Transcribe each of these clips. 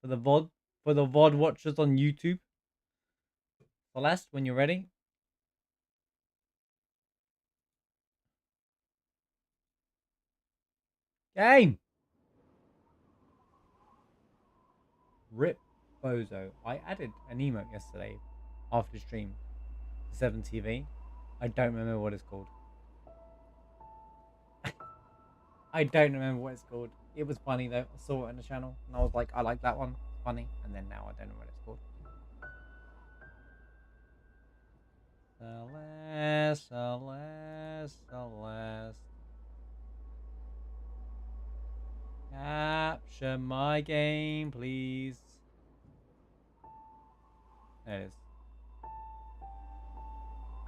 for the VOD watchers on YouTube. Celeste, when you're ready. Game. Rip Bozo. I added an emote yesterday after stream to 7TV. I don't remember what it's called. I don't remember what it's called. It was funny though. I saw it on the channel and I was like, I like that one. It's funny. And then now I don't know what it's called. Celeste, Celeste, Celeste. Capture my game, please. There it is.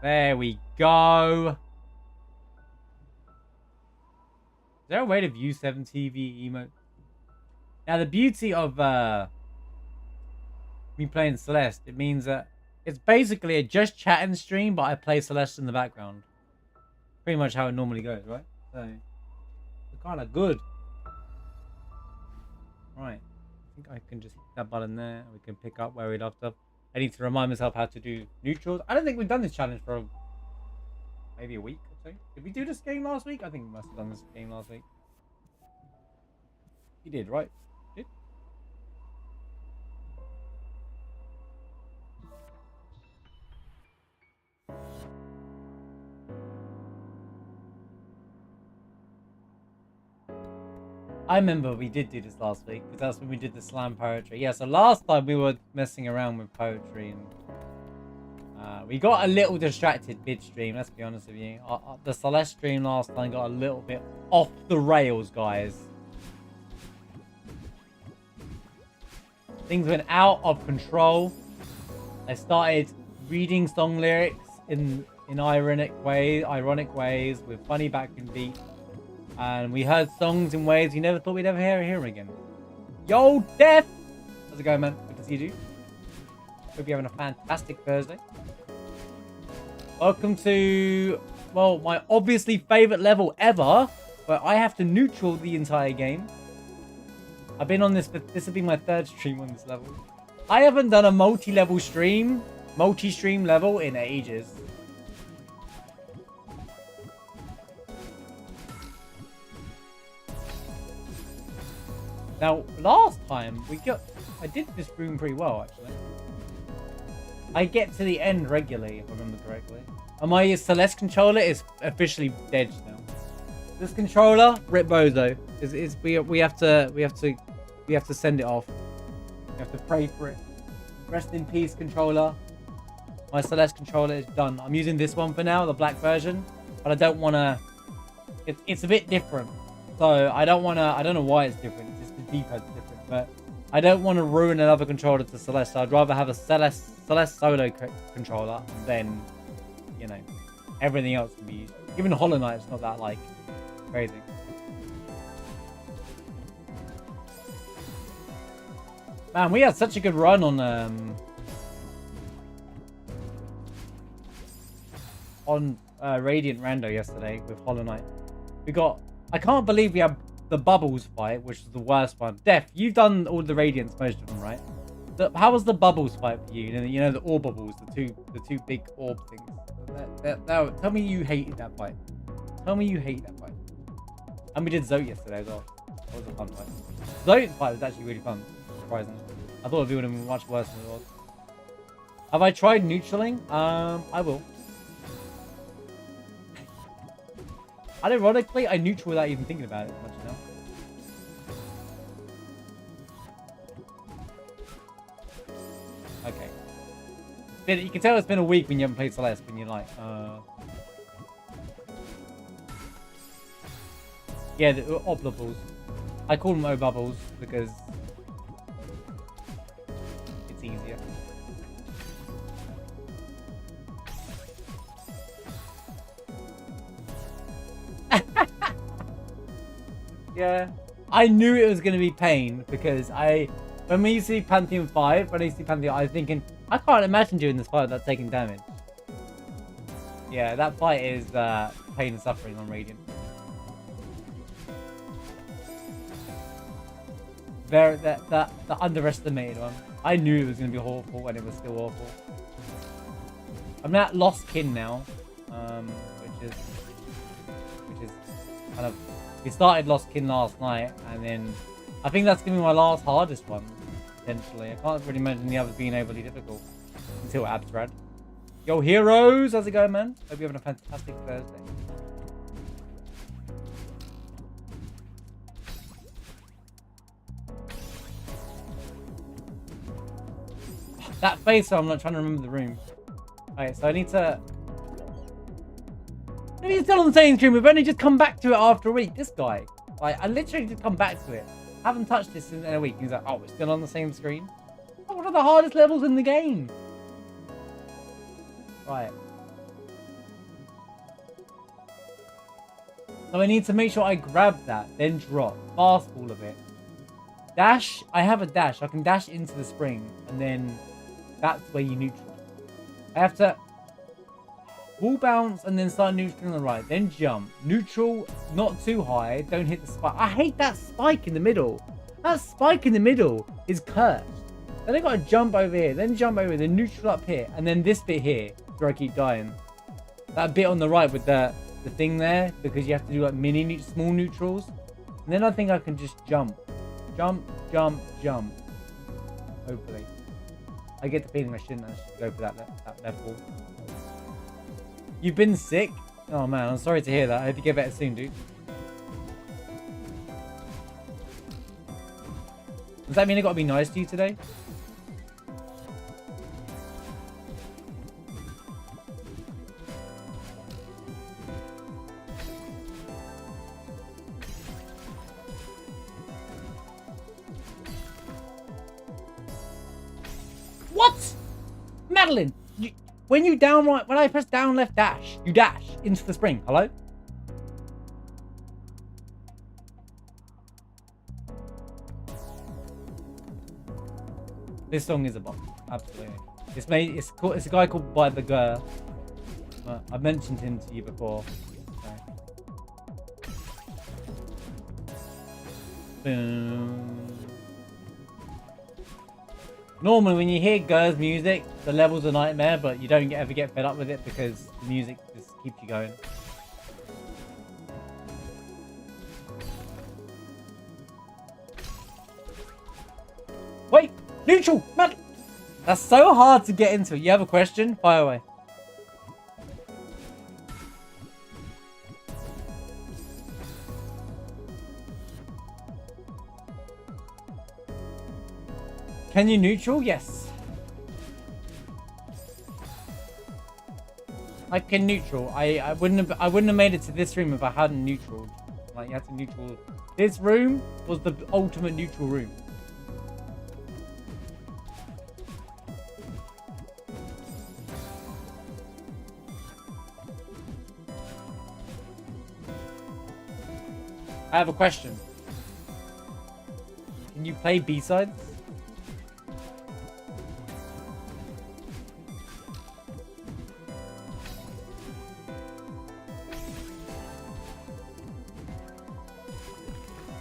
There we go. Is there a way to view 7TV emote? Now the beauty of me playing Celeste, it means that it's basically a just chatting stream, but I play Celeste in the background. Pretty much how it normally goes, right? So it's kind of good. Right. I think I can just hit that button there. We can pick up where we left off. I need to remind myself how to do neutrals. I don't think we've done this challenge for maybe a week or so. Did we do this game last week? I think we must have done this game last week. You did, right? Did? I remember we did do this last week because that's when we did the slam poetry. Yeah, so last time we were messing around with poetry and we got a little distracted mid-stream, let's be honest with you. The Celeste stream last time got a little bit off the rails, guys. Things went out of control. I started reading song lyrics in ironic ways with funny backing beats. And we heard songs in ways you never thought we'd ever hear again. Yo, Def! How's it going, man? Good to see you, dude. Hope you're having a fantastic Thursday. Welcome to, well, my obviously favorite level ever, where I have to neutral the entire game. I've been on this, but this will be my third stream on this level. I haven't done a multi-level stream, multi-stream level in ages. Now, last time I did this room pretty well, actually. I get to the end regularly, if I remember correctly. And my Celeste controller is officially dead now. This controller, Rip Bozo, we have to send it off. We have to pray for it. Rest in peace, controller. My Celeste controller is done. I'm using this one for now, the black version, but I don't want to. It's a bit different, so I don't want to. I don't know why it's different. It's just the D-pad's different, but I don't want to ruin another controller to Celeste. So I'd rather have a Celeste solo controller, and then, you know, everything else can be used. Even Hollow Knight's not that like crazy. Man, we had such a good run on Radiant Rando yesterday with Hollow Knight. I can't believe we have the Bubbles fight, which is the worst one. Def, you've done all the Radiants, most of them, right? How was the Bubbles fight for you? You know the orb bubbles, the two big orb things. Tell me you hated that fight. Tell me you hate that fight. And we did Zote yesterday as well. That was a fun fight. Zote's fight was actually really fun, surprisingly. I thought it would have been much worse than it was. Have I tried neutraling? I will. Ironically, I neutral without even thinking about it much, you know? Okay. You can tell it's been a week when you haven't played Celeste, when you're like, Yeah, the Oblubbles. I call them O-Bubbles because it's easier. Yeah, I knew it was going to be pain because when we used to see Pantheon 5, when I used to see Pantheon, I was thinking, I can't imagine doing this fight without taking damage. Yeah, that fight is pain and suffering on Radiant. the underestimated one. I knew it was gonna be awful, and it was still awful. I'm at Lost Kin now, which is kind of. We started Lost Kin last night, and then I think that's gonna be my last hardest one. Potentially, I can't really imagine the others being overly difficult until Abstrad. Yo, heroes, how's it going, man? Hope you're having a fantastic Thursday. That face, so I'm not trying to remember the room. Alright, so I need to... Maybe it's still on the same screen. We've only just come back to it after a week. This guy. Like, I literally just come back to it. Haven't touched this in a week. He's like, oh, it's still on the same screen? Oh, what are the hardest levels in the game? Right. So I need to make sure I grab that, then drop. Fastball a bit. Dash. I have a dash. I can dash into the spring, and then that's where you neutral. I have to wall bounce and then start neutral on the right. Then jump. Neutral, not too high. Don't hit the spike. I hate that spike in the middle. That spike in the middle is cursed. Then I got to jump over here. Then jump over here. Then neutral up here. And then this bit here where I keep dying. That bit on the right with the thing there. Because you have to do like small neutrals. And then I think I can just jump. Jump, jump, jump. Hopefully. I get the feeling I shouldn't actually go for that level. You've been sick? Oh man, I'm sorry to hear that. I hope you get better soon, dude. Does that mean I gotta be nice to you today? What? Madeline! When I press down left dash, you dash into the spring. Hello? This song is a bomb. Absolutely. It's a guy called By the Girl. I've mentioned him to you before. Boom. Normally, when you hear Gur's music, the level's a nightmare, but you don't ever get fed up with it because the music just keeps you going. Wait! Neutral! Man! That's so hard to get into. You have a question? Fire away. Can you neutral? Yes. I can neutral. I wouldn't have made it to this room if I hadn't neutral. Like you had to neutral. This room was the ultimate neutral room. I have a question. Can you play B-sides?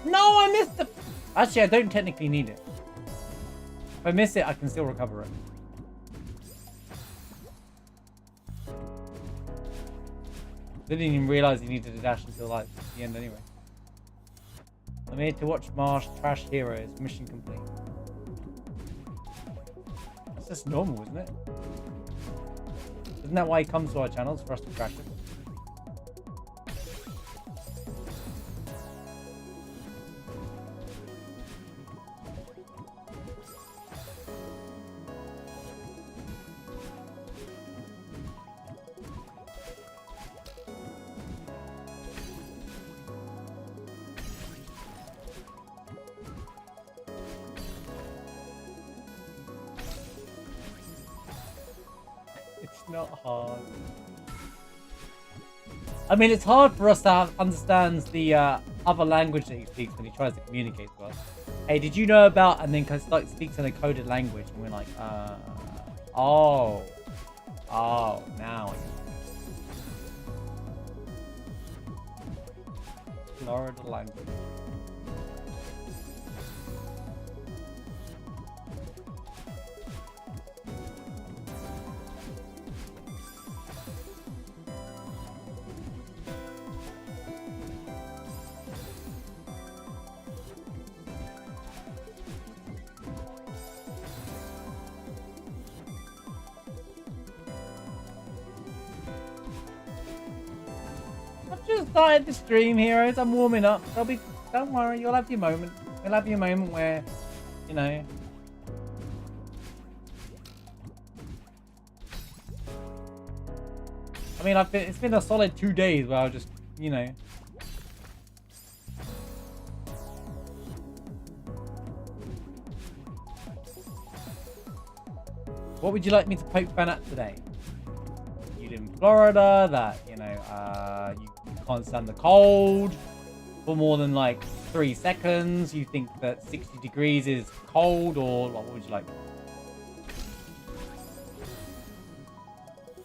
No, I missed the... Actually, I don't technically need it. If I miss it, I can still recover it. Didn't even realize you needed to dash until like the end anyway. I'm here to watch Marsh trash heroes. Mission complete. That's just normal, isn't it? Isn't that why he comes to our channels, for us to trash it? Not hard. I mean, it's hard for us to understand the other language that he speaks when he tries to communicate to us. Hey, did you know about? And then like speaks in a coded language, and we're like, oh, now. Florida language. started the stream, heroes. I'm warming up. Don't worry, you'll have your moment. You'll have your moment where, you know. I mean, it's been a solid 2 days where I'll just, you know. What would you like me to poke fun at today? You live in Florida, that, you know, you can't stand the cold for more than like 3 seconds. You think that 60 degrees is cold, or what would you like?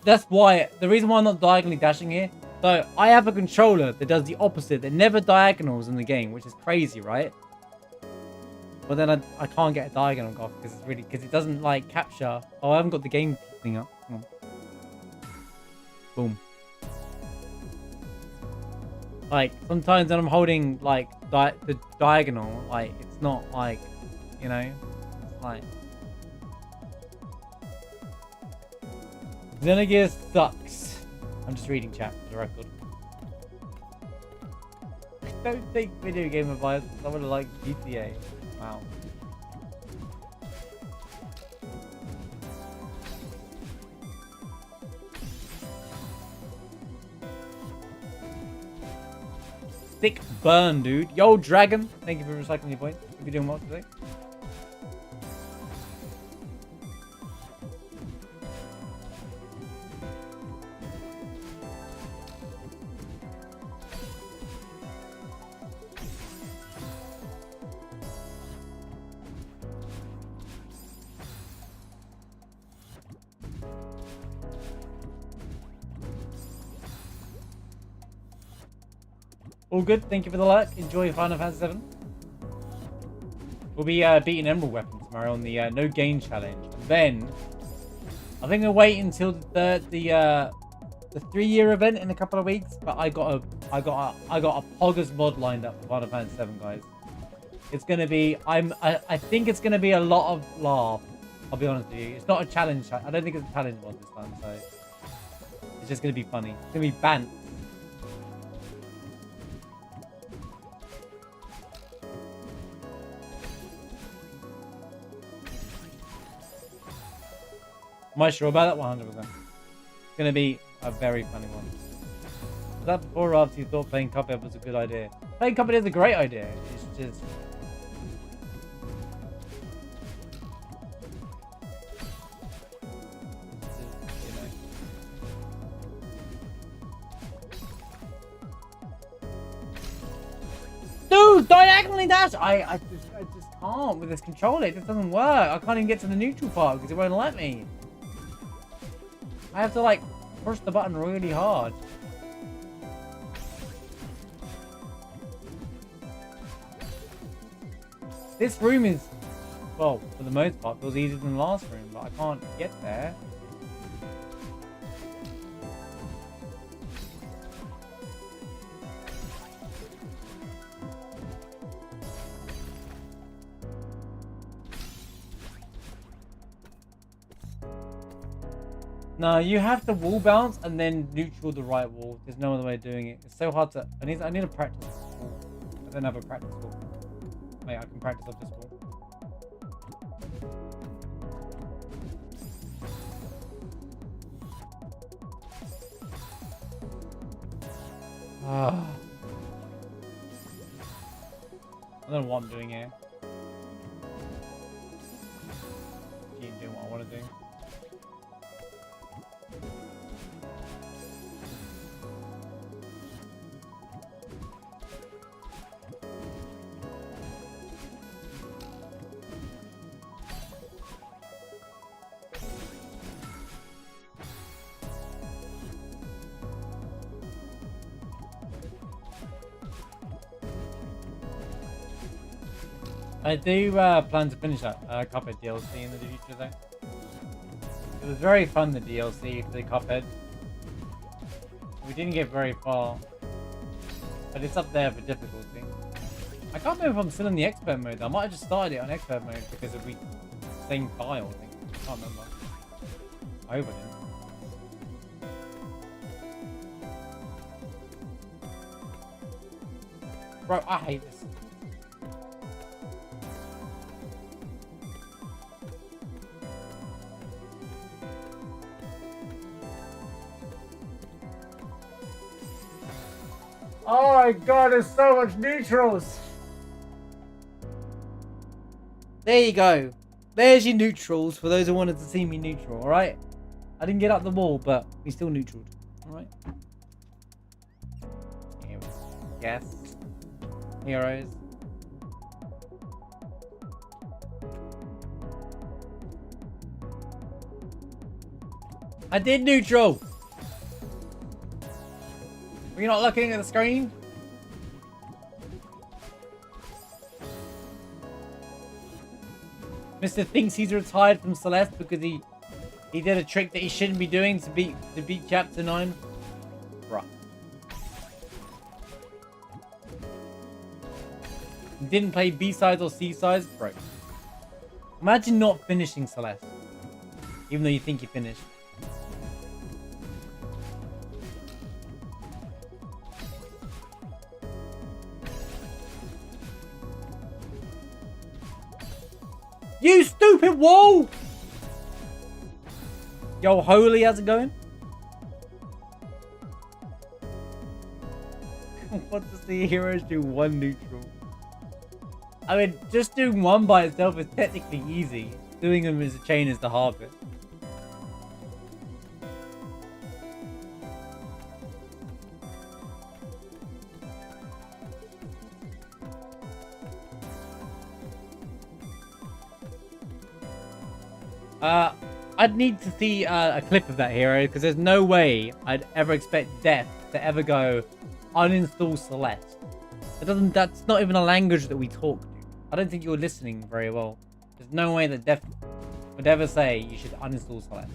That's why, the reason why I'm not diagonally dashing here. So I have a controller that does the opposite. That never diagonals in the game, which is crazy, right? But then I can't get a diagonal off because it doesn't like capture. Oh, I haven't got the game thing up. Come on. Boom. Like sometimes when I'm holding like the diagonal, like it's not like, you know, it's like. Xenogears sucks. I'm just reading chat for the record. Don't take video game advice from someone like GTA. Wow. Thick burn, dude. Yo, Dragon. Thank you for recycling your points. Hope you're doing well today. All good. Thank you for the luck. Enjoy Final Fantasy 7. We'll be beating Emerald Weapon tomorrow on the no gain challenge. And then I think we'll wait until the 3-year event in a couple of weeks. But I got a Poggers mod lined up for Final Fantasy 7, guys. It's gonna be I think it's gonna be a lot of laugh. I'll be honest with you. It's not a challenge. I don't think it's a challenge mod this time. So it's just gonna be funny. It's gonna be banned. Am I sure about that? 100%. It's going to be a very funny one. Was that before or after you thought playing Cuphead was a good idea? Playing Cuphead is a great idea. It's just... Dude, diagonally dash! I just can't with this controller. It just doesn't work. I can't even get to the neutral part because it won't let me. I have to like push the button really hard. This room is, well, for the most part, feels easier than the last room, but I can't get there. No, you have to wall bounce and then neutral the right wall. There's no other way of doing it. It's so hard to... I need to practice this wall. I don't have a practice wall. Wait, I can practice off this wall. I don't know what I'm doing here. Keep doing what I want to do. I do plan to finish that Cuphead DLC in the future though. It was very fun, the DLC for the Cuphead. We didn't get very far, but it's up there for difficulty. I can't remember if I'm still in the expert mode. I might have just started it on expert mode because of the same file, I think. I can't remember. I hope I didn't. Bro, I hate this. Oh my god, there's so much neutrals. There you go. There's your neutrals for those who wanted to see me neutral, alright? I didn't get up the wall, but we still neutraled. Alright? Yes. Heroes. I did neutral! Were you not looking at the screen? Mr. thinks he's retired from Celeste because he did a trick that he shouldn't be doing to beat Chapter 9. Bruh. He didn't play B-sides or C-sides, bro. Imagine not finishing Celeste. Even though you think you finished. You stupid wall! Yo, Holy, how's it going? I want to see heroes do one neutral. I mean, just doing one by itself is technically easy. Doing them as a chain is the hard bit. I'd need to see a clip of that hero, because there's no way I'd ever expect Death to ever go uninstall Celeste. That's not even a language that we talk to. I don't think you're listening very well. There's no way that Death would ever say you should uninstall Celeste.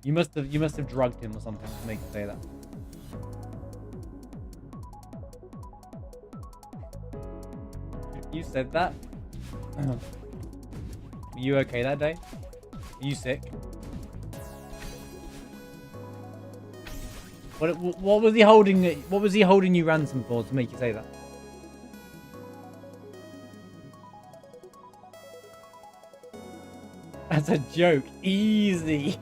You must have drugged him or something to make him say that. You said that? Were you okay that day? Are you sick? What was he holding? What was he holding you ransom for to make you say that? That's a joke. Easy.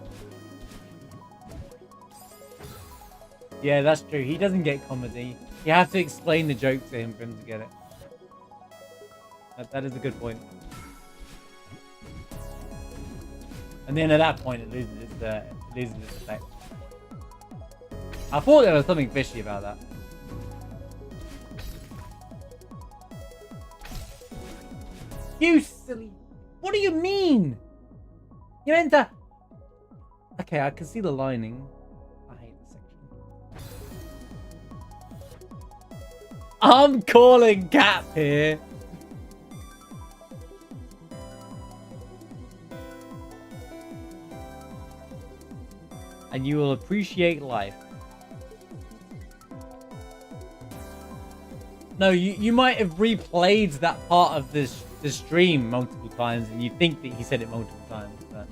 Yeah, that's true. He doesn't get comedy. You have to explain the joke to him for him to get it. That is a good point. And then at that point, it loses its effect. I thought there was something fishy about that. You silly! What do you mean? You meant to... Okay, I can see the lining. I hate this section. I'm calling Cap here. And you will appreciate life. No, you might have replayed that part of the stream multiple times, and you think that he said it multiple times. But...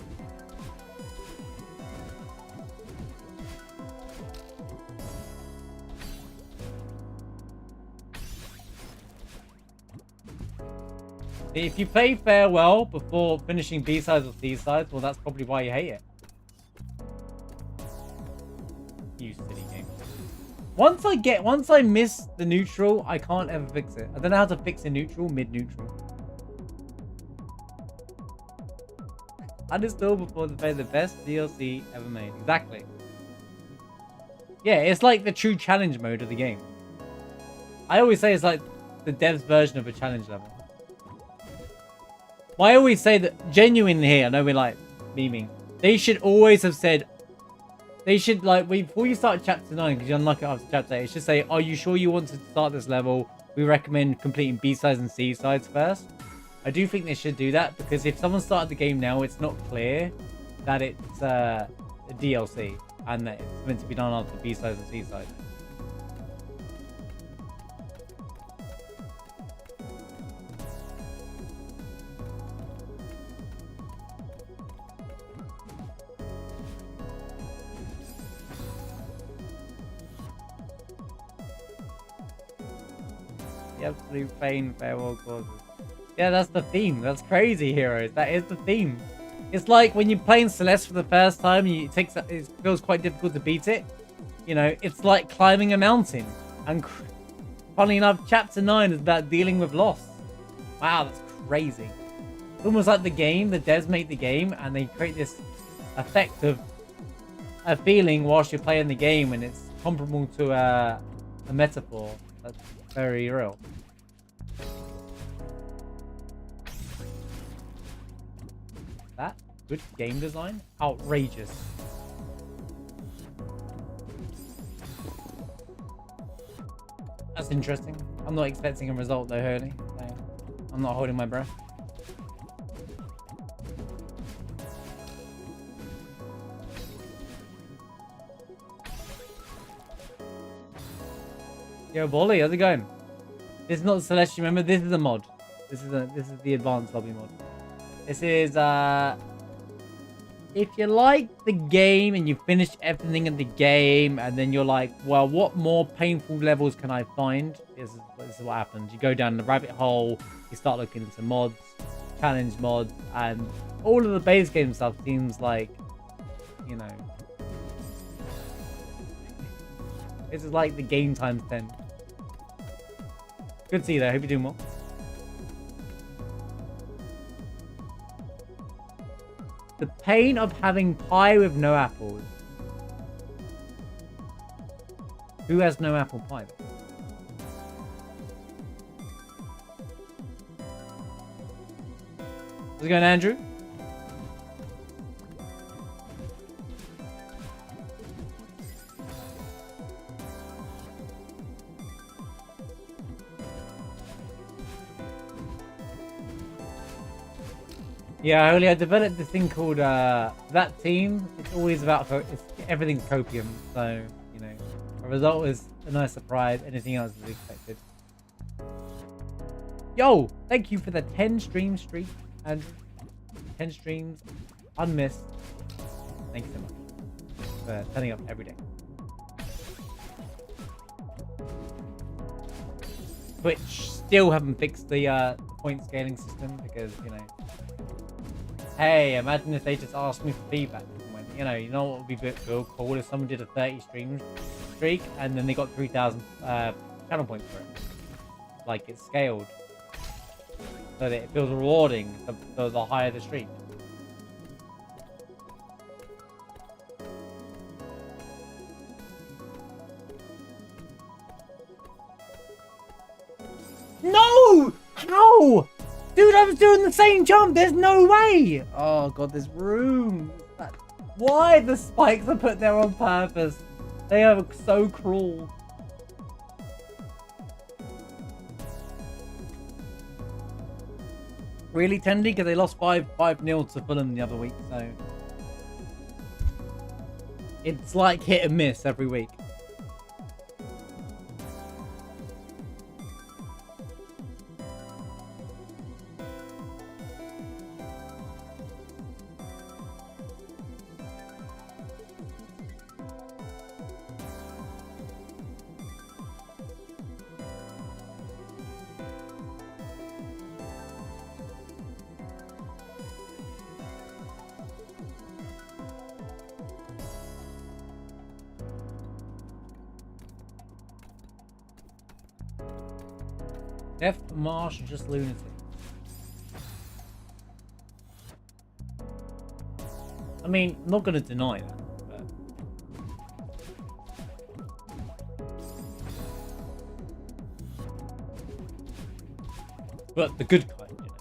if you play Farewell before finishing B-sides or C-sides, well, that's probably why you hate it. You silly game. Once I miss the neutral, I can't ever fix it. I don't know how to fix a neutral mid-neutral. Uninstall before they play the best DLC ever made. Exactly. Yeah, it's like the true challenge mode of the game. I always say it's like the dev's version of a challenge level. Well, I always say that genuinely here, I know we're like memeing. They should always have said, they should, like, before you start chapter 9, because you unlock it after chapter 8, it should say, are you sure you want to start this level? We recommend completing B-sides and C-sides first. I do think they should do that, because if someone started the game now, it's not clear that it's a DLC, and that it's meant to be done after B-sides and C-sides. The absolute pain farewell causes. Yeah, that's the theme. That's crazy, heroes. That is the theme. It's like when you're playing Celeste for the first time, it feels quite difficult to beat it. You know, it's like climbing a mountain. And funnily enough, Chapter 9 is about dealing with loss. Wow, that's crazy. It's almost like the devs make the game, and they create this effect of a feeling whilst you're playing the game, and it's comparable to a metaphor. That's very real. That good game design? Outrageous. That's interesting. I'm not expecting a result though, Hurley. So I'm not holding my breath. Yo, Bolly, how's it going? This is not Celeste, remember? This is a mod. This is the advanced lobby mod. This is if you like the game and you finish everything in the game, and then you're like, well, what more painful levels can I find? This is what happens. You go down the rabbit hole, you start looking into mods, challenge mods, and all of the base game stuff seems like, you know, this is like the game times 10. Good to see you there. Hope you're doing well. The pain of having pie with no apples. Who has no apple pie? How's it going, Andrew? Yeah, I developed this thing called that team. It's always about everything's copium, so you know, a result was a nice surprise. Anything else is expected. Yo, thank you for the 10 stream streak and 10 streams unmissed. Thank you so much for turning up every day. Twitch still haven't fixed the point scaling system because, you know. Hey, imagine if they just asked me for feedback. You know what would be real cool if someone did a 30 stream streak and then they got 3,000 channel points for it. Like it's scaled, so that it feels rewarding the higher the streak. No! How? Dude, I was doing the same jump. There's no way. Oh, God, there's room. Why the spikes are put there on purpose? They are so cruel. Really, Tendy? Because they lost 5-0 to Fulham the other week, so... It's like hit and miss every week. F Marsh or just lunacy? I mean, I'm not going to deny that. But the good kind, you know.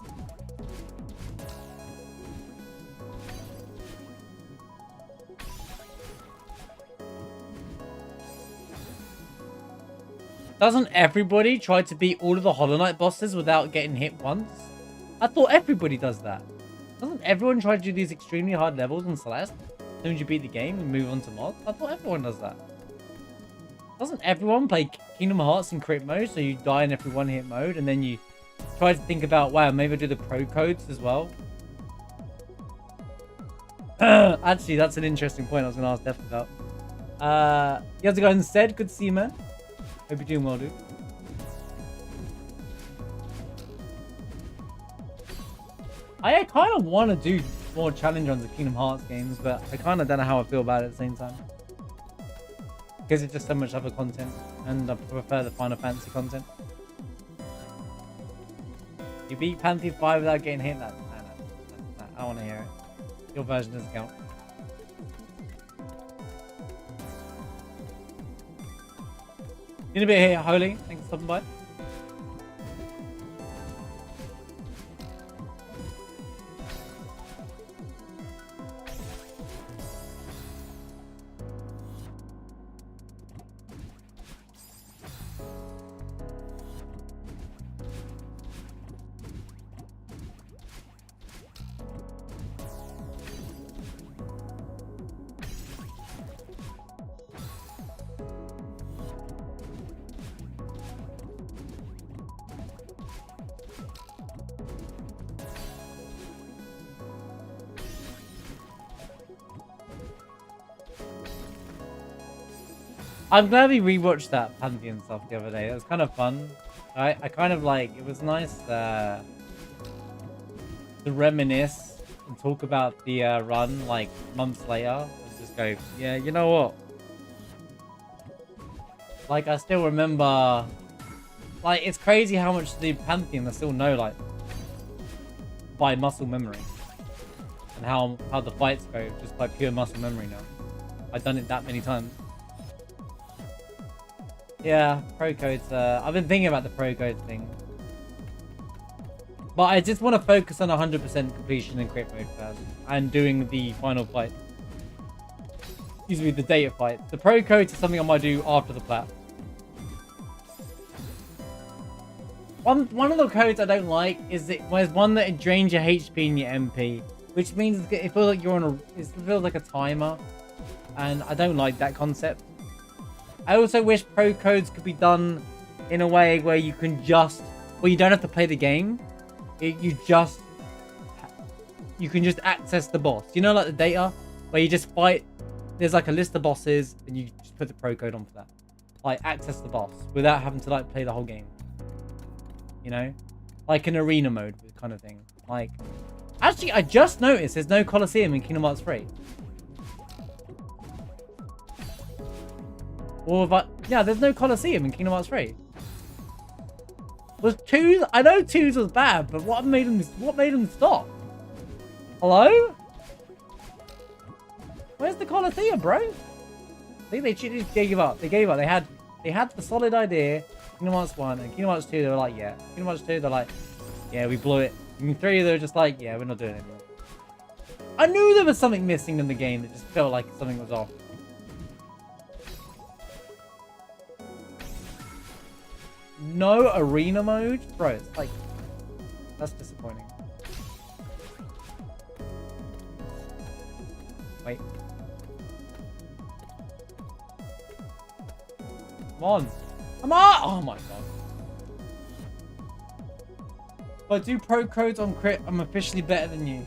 Doesn't everybody try to beat all of the Hollow Knight bosses without getting hit once? I thought everybody does that. Doesn't everyone try to do these extremely hard levels on Celeste? As soon as you beat the game and move on to mods? I thought everyone does that. Doesn't everyone play Kingdom Hearts in crit mode, so you die in every one hit mode, and then you try to think about, wow, maybe I'll do the pro codes as well? Actually, that's an interesting point I was going to ask Def about. You have to go instead. Good to see you, man. Hope you're doing well, dude. I kind of want to do more challenge on the Kingdom Hearts games, but I kind of don't know how I feel about it at the same time. Because it's just so much other content, and I prefer the Final Fantasy content. You beat Pantheon 5 without getting hit? No, I don't want to hear it. Your version doesn't count. In a bit here, Holy. Thanks for stopping by. I'm glad we rewatched that Pantheon stuff the other day. It was kind of fun. I kind of like, it was nice to reminisce and talk about the run like months later. And just go, yeah, you know what? Like, I still remember, like, it's crazy how much the Pantheon I still know, like, by muscle memory. And how the fights go just by pure muscle memory now. I've done it that many times. Yeah, pro codes. I've been thinking about the pro code thing. But I just want to focus on 100% completion in crit mode first. And doing the final fight. Excuse me, the data fight. The pro codes is something I might do after the plat. One of the codes I don't like is there's one that drains your HP and your MP. Which means it feels like you're on it feels like a timer. And I don't like that concept. I also wish pro codes could be done in a way where you can just, well, you don't have to play the game. You can just access the boss. You know, like the data where you just fight. There's like a list of bosses and you just put the pro code on for that. Like access the boss without having to like play the whole game. You know, like an arena mode kind of thing. Like, actually, I just noticed there's no Colosseum in Kingdom Hearts 3. Or yeah, there's no Colosseum in Kingdom Hearts 3. Was 2? I know 2's was bad, but what made them stop? Hello? Where's the Colosseum, bro? I think they just gave up. They gave up. They had the solid idea. Kingdom Hearts 1 and Kingdom Hearts 2, they were like, yeah. Kingdom Hearts 2, they're like, yeah, we blew it. And 3, they were just like, yeah, we're not doing it anymore. I knew there was something missing in the game that just felt like something was off. No arena mode? Bro, it's like, that's disappointing. Wait. Come on. Come on! Oh my god. If I do pro codes on crit, I'm officially better than you.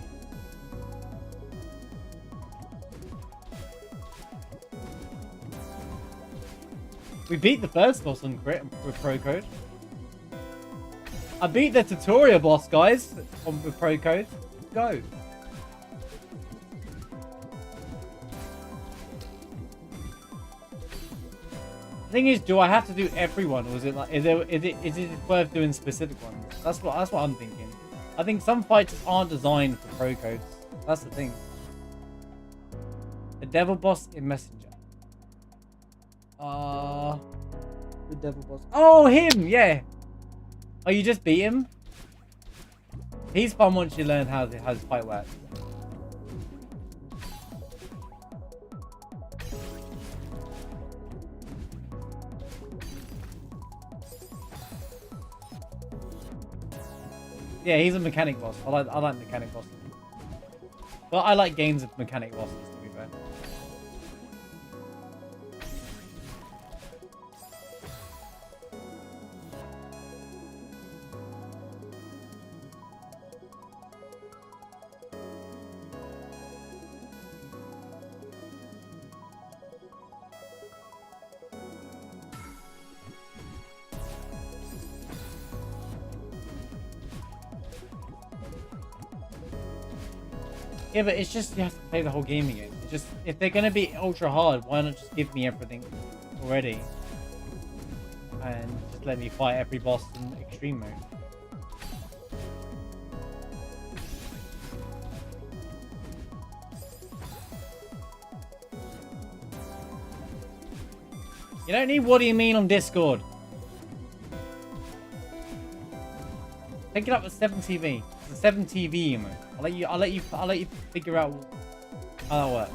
We beat the first boss on crit with pro code. I beat the tutorial boss, guys, with pro code. Go. The thing is, do I have to do everyone, or is it like is it worth doing specific ones? That's what I'm thinking. I think some fights aren't designed for pro codes. That's the thing. The devil boss in Messenger. The devil boss. Oh, him! Yeah. Oh, you just beat him? He's fun once you learn how his fight works. Yeah, he's a mechanic boss. I like mechanic bosses. Well, I like games with mechanic bosses, to be fair. Yeah, but it's just you have to play the whole game again. It's just if they're gonna be ultra hard, why not just give me everything already and just let me fight every boss in extreme mode? You don't need what do you mean on Discord. Pick it up with 7TV. It's a 7TV emote. I'll let you figure out how that works.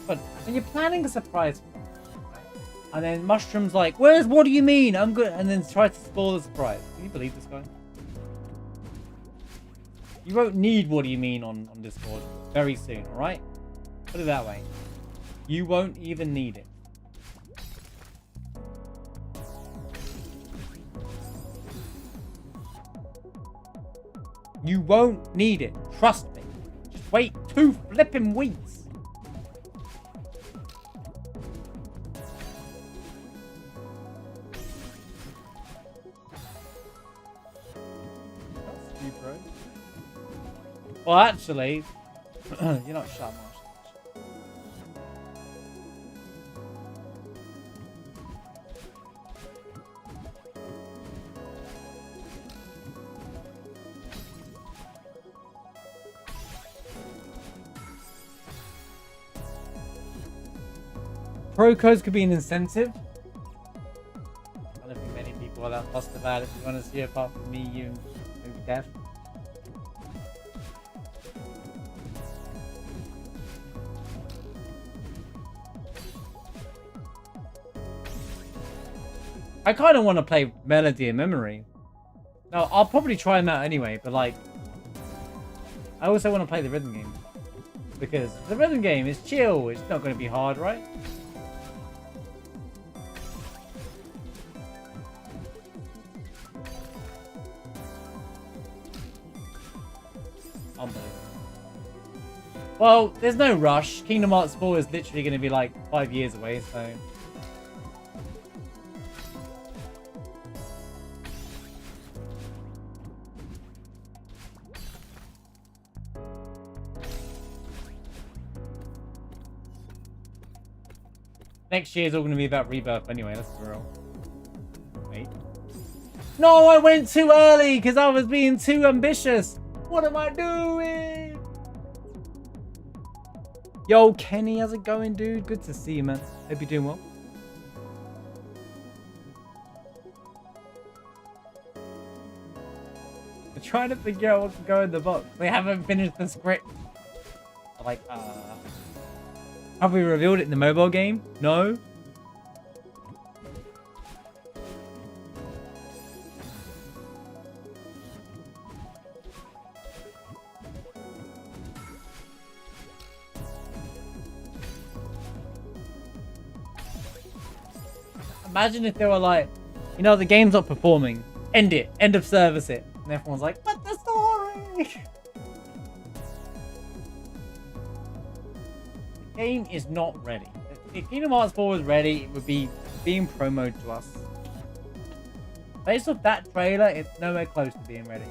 But when you're planning a surprise, and then Mushroom's like, "Where's what do you mean? I'm good," and then tries to spoil the surprise. Can you believe this guy? You won't need what do you mean on Discord very soon, alright? Put it that way. You won't even need it. You won't need it. Trust me. Just wait 2 flipping weeks. That's you, bro. Well, actually, you're not shut much. Pro codes could be an incentive. I don't think many people are that fussed about it. If you want to see, apart from me, you, and maybe Dev. I kind of want to play Melody and Memory. No, I'll probably try them out anyway, but like, I also want to play the rhythm game. Because the rhythm game is chill, it's not going to be hard, right? Unbelievable. Well, there's no rush. Kingdom Hearts 4 is literally going to be like 5 years away, so... Next year is all going to be about Rebirth anyway, that's for real. Wait. No, I went too early because I was being too ambitious. What am I doing? Yo, Kenny, how's it going, dude? Good to see you, man. Hope you're doing well. I'm trying to figure out what can go in the box. They haven't finished the script. I'm like, have we revealed it in the mobile game? No. Imagine if they were like, you know, the game's not performing. End it. End of service it. And everyone's like, but the story! The game is not ready. If Kingdom Hearts 4 was ready, it would be being promoted to us. Based off that trailer, it's nowhere close to being ready.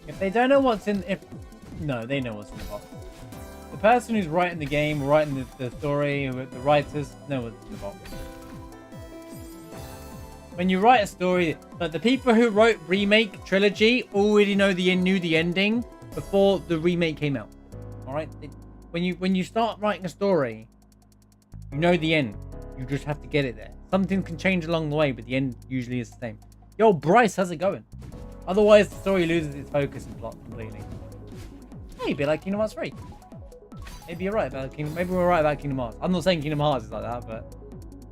If they don't know what's in... No, they know what's in the box. The person who's writing the game, writing the story, the writers, know what's in the box. When you write a story, like the people who wrote Remake Trilogy already knew the ending before the remake came out. Alright? When you start writing a story, you know the end. You just have to get it there. Something can change along the way, but the end usually is the same. Yo, Bryce, how's it going? Otherwise, the story loses its focus and plot completely. Maybe like Kingdom Hearts 3. Maybe you're right about maybe we're right about Kingdom Hearts. I'm not saying Kingdom Hearts is like that, but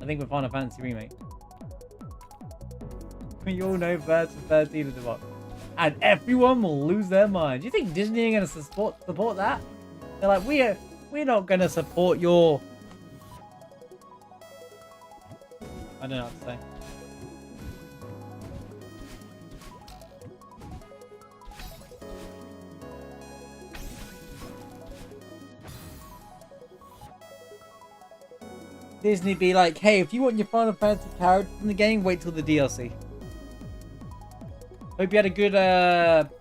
I think with Final Fantasy Remake. You all know first and 13 of the box. And everyone will lose their mind. Do you think Disney are going to support that? They're like, we're not going to support your... I don't know what to say. Disney be like, hey, if you want your Final Fantasy character in the game, wait till the DLC. Hope you had a good,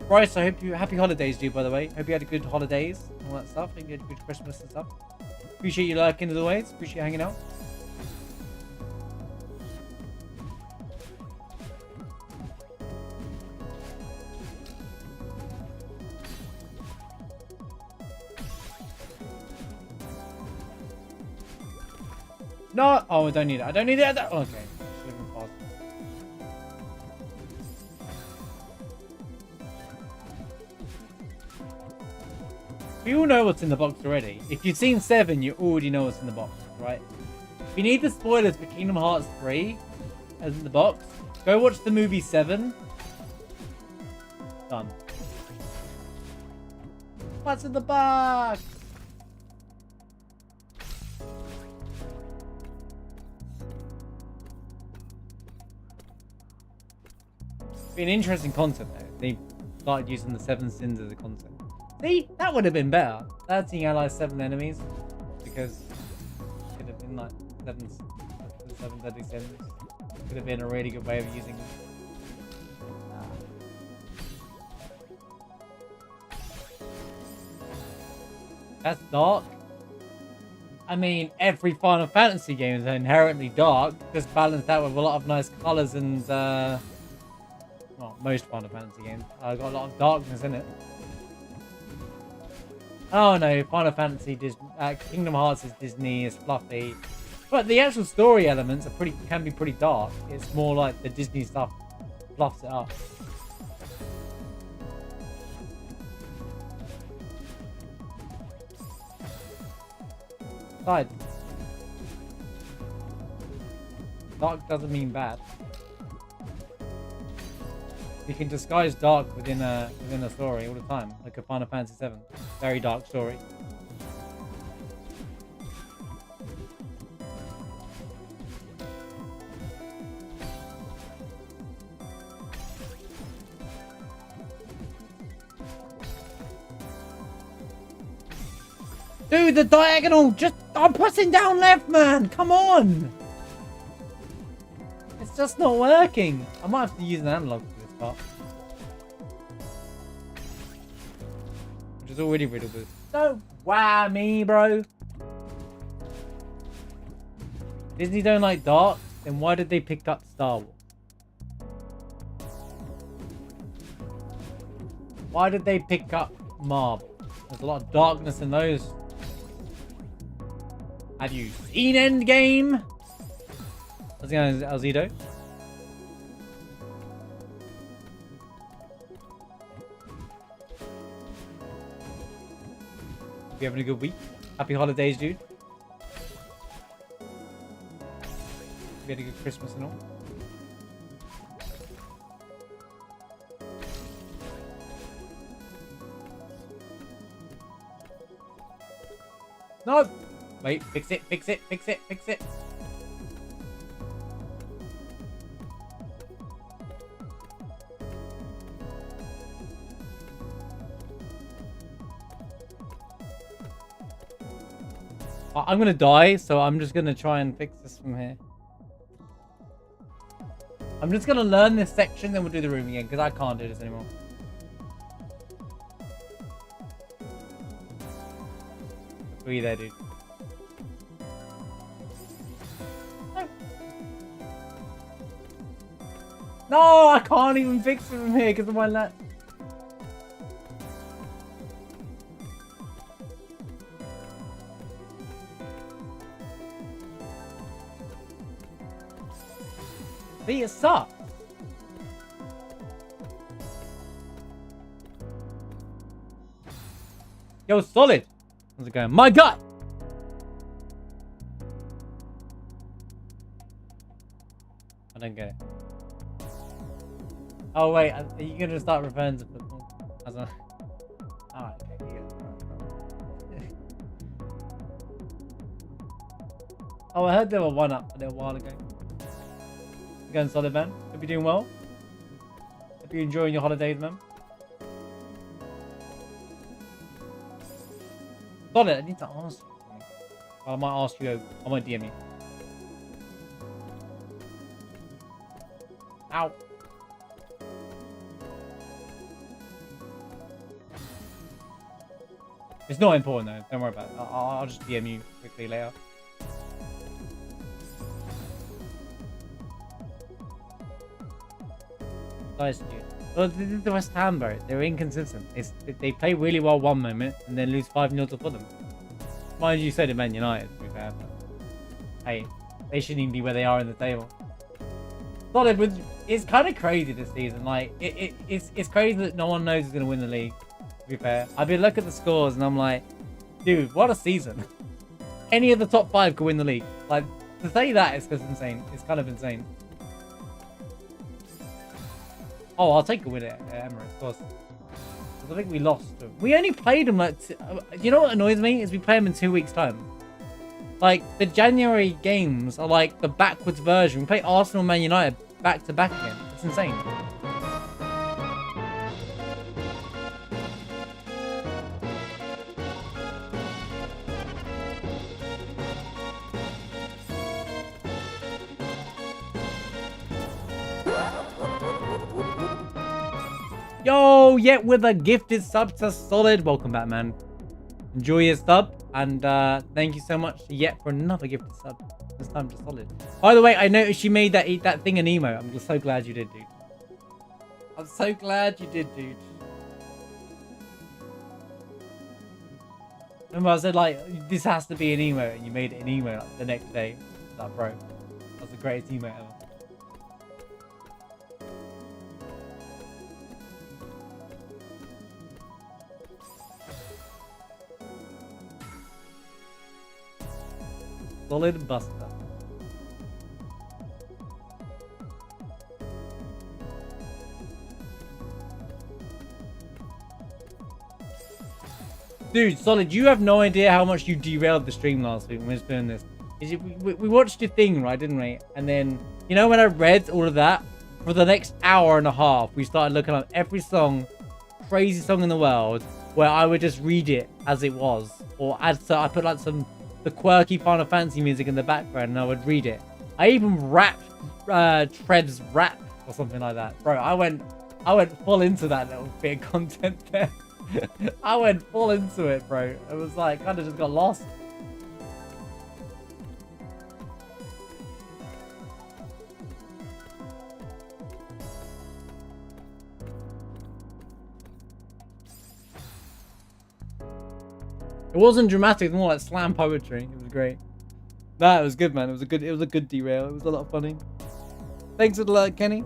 Bryce, I hope you, happy holidays, dude, by the way. Hope you had a good holidays and all that stuff. Hope you had a good Christmas and stuff. Appreciate you liking as always. Appreciate you hanging out. No! Oh, I don't need it. I don't need it. Okay. We all know what's in the box already. If you've seen 7, you already know what's in the box, right? If you need the spoilers for Kingdom Hearts 3 as in the box, go watch the movie 7. Done. What's in the box? Be an interesting concept though. They started using the 7 sins as a concept. See, that would have been better. That's seeing allies 7 enemies, because it could have been like 7 deadly sins. Could have been a really good way of using them. That's dark. I mean, every Final Fantasy game is inherently dark, just balanced out with a lot of nice colors and well, most Final Fantasy games got a lot of darkness in it. Oh no, Final Fantasy Kingdom Hearts is Disney, is fluffy, but the actual story elements are can be pretty dark. It's more like the Disney stuff fluffs it up. Besides, dark doesn't mean bad. You can disguise dark within a story all the time, like a Final Fantasy 7. Very dark story. Dude, the diagonal! I'm pressing down left, man! Come on! It's just not working. I might have to use an analog for this part. Which is already riddle boost. Don't wow me, bro. Disney don't like dark, then why did they pick up Star Wars? Why did they pick up Marvel? There's a lot of darkness in those. Have you seen Endgame? How's it going, Alzido? You having a good week? Happy holidays, dude. You had a good Christmas and all. No! Wait, fix it, fix it, fix it, fix it. I'm gonna die, so I'm just gonna try and fix this from here. I'm just gonna learn this section, then we'll do the room again, because I can't do this anymore. Were you there, dude? No, I can't even fix it from here because of my lag. See, it sucks. Yo, solid. How's it going? My God. I don't get it. Oh wait, are you gonna start referring to football? As a... Alright, okay, oh, I heard there were 1-up a little while ago. Again, solid, man. Hope you're doing well. Hope you're enjoying your holidays, man. Solid, I need to ask you. Well, I might ask you, I might DM you. Ow. It's not important though. Don't worry about it. I'll just DM you quickly later. Nice, dude. Well, this is the West Ham, bro. They're inconsistent. They play really well one moment and then lose 5-0 to Fulham. Mind you, so did Man United, to be fair. But, hey, they shouldn't even be where they are in the table. Solid, it's kind of crazy this season. Like, it's crazy that no one knows who's going to win the league, to be fair. I've been looking at the scores and I'm like, dude, what a season. Any of the top 5 could win the league. Like, to say that is just insane. It's kind of insane. Oh, I'll take a win at Emirates, of course. I think we lost them. We only played them like... you know what annoys me? Is we play them in 2 weeks' time. Like, the January games are like the backwards version. We play Arsenal and Man United back to back again. It's insane. Yo, yet with a gifted sub to Solid. Welcome back, man. Enjoy your sub. And thank you so much to Yet for another gifted sub. This time to Solid. By the way, I noticed you made that thing an emo. I'm so glad you did, dude. I'm so glad you did, dude. Remember I said, like, this has to be an emo. And you made it an emo like, the next day. Like, bro, that's the greatest emo ever. Solid buster. Dude, Solid, you have no idea how much you derailed the stream last week when we were doing this. We watched your thing, right, didn't we? And then, you know when I read all of that? For the next hour and a half, we started looking up every song, crazy song in the world, where I would just read it as it was. Or I put like the quirky Final Fantasy music in the background and I would read it. I even rapped Trev's rap or something like that. Bro, I went full into that little bit of content there. I went full into it, bro. It was like, kind of just got lost. It wasn't dramatic, it was more like slam poetry. It was great. That was good, man. It was a good derail. It was a lot of funny. Thanks for the like, Kenny.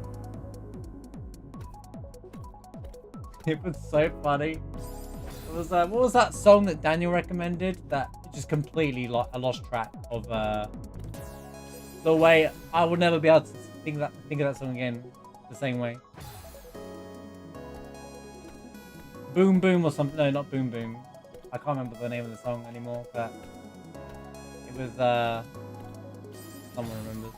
It was so funny. It was what was that song that Daniel recommended that just completely I lost track of the way I would never be able to think of that song again the same way. Boom Boom or something. No, not Boom Boom. I can't remember the name of the song anymore, but it was someone remembers.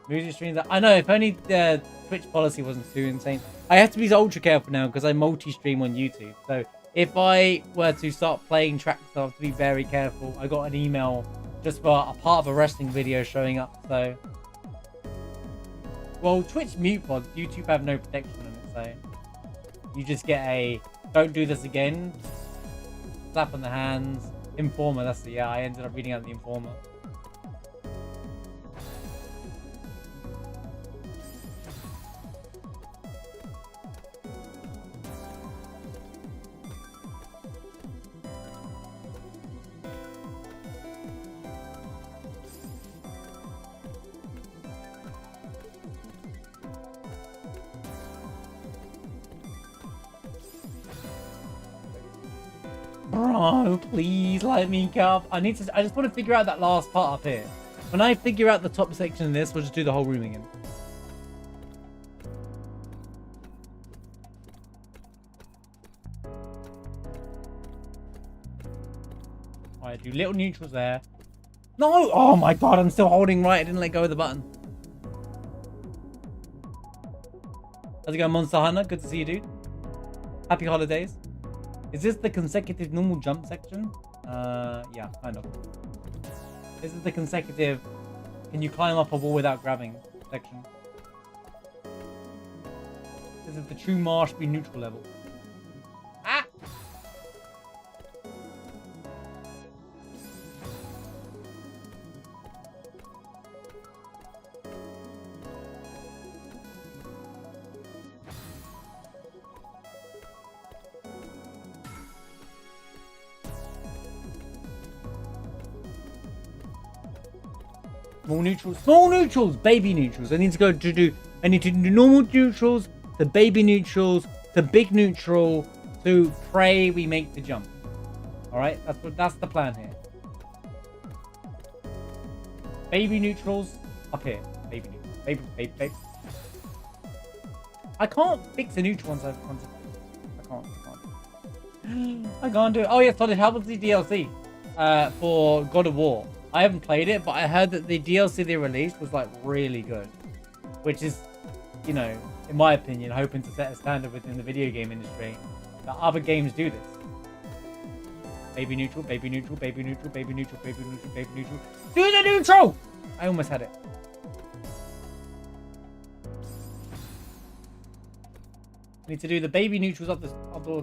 Music streams. I know, if only the Twitch policy wasn't too insane. I have to be ultra careful now because I multi-stream on YouTube. So if I were to start playing tracks, I have to be very careful. I got an email just for a part of a wrestling video showing up. So, well, Twitch mute pods, YouTube have no protection on it. So you just get a don't do this again. Slap on the hands. Informer. That's the I ended up reading out the Informer. Bro, please let me up. I just want to figure out that last part up here. When I figure out the top section of this, we'll just do the whole room again. Alright, do little neutrals there. No! Oh my god, I'm still holding right. I didn't let go of the button. How's it going, Monster Hunter? Good to see you, dude. Happy holidays. Is this the consecutive normal jump section? Yeah, kind of. This is the consecutive, can you climb up a wall without grabbing section? This is the true marsh be neutral level. Ah! Small neutrals, baby neutrals. I need to do normal neutrals, to baby neutrals, to big neutral, to pray we make the jump. All right, that's the plan here. Baby neutrals up here. Baby neutrals. Baby. I can't fix the neutral ones. I can't do it. Oh yeah, so it helps the DLC for God of War. I haven't played it, but I heard that the DLC they released was like really good, which is, you know, in my opinion, hoping to set a standard within the video game industry that other games do this. Baby neutral, baby neutral, baby neutral, baby neutral, baby neutral, baby neutral. Do the neutral! I almost had it. I need to do the baby neutrals up the.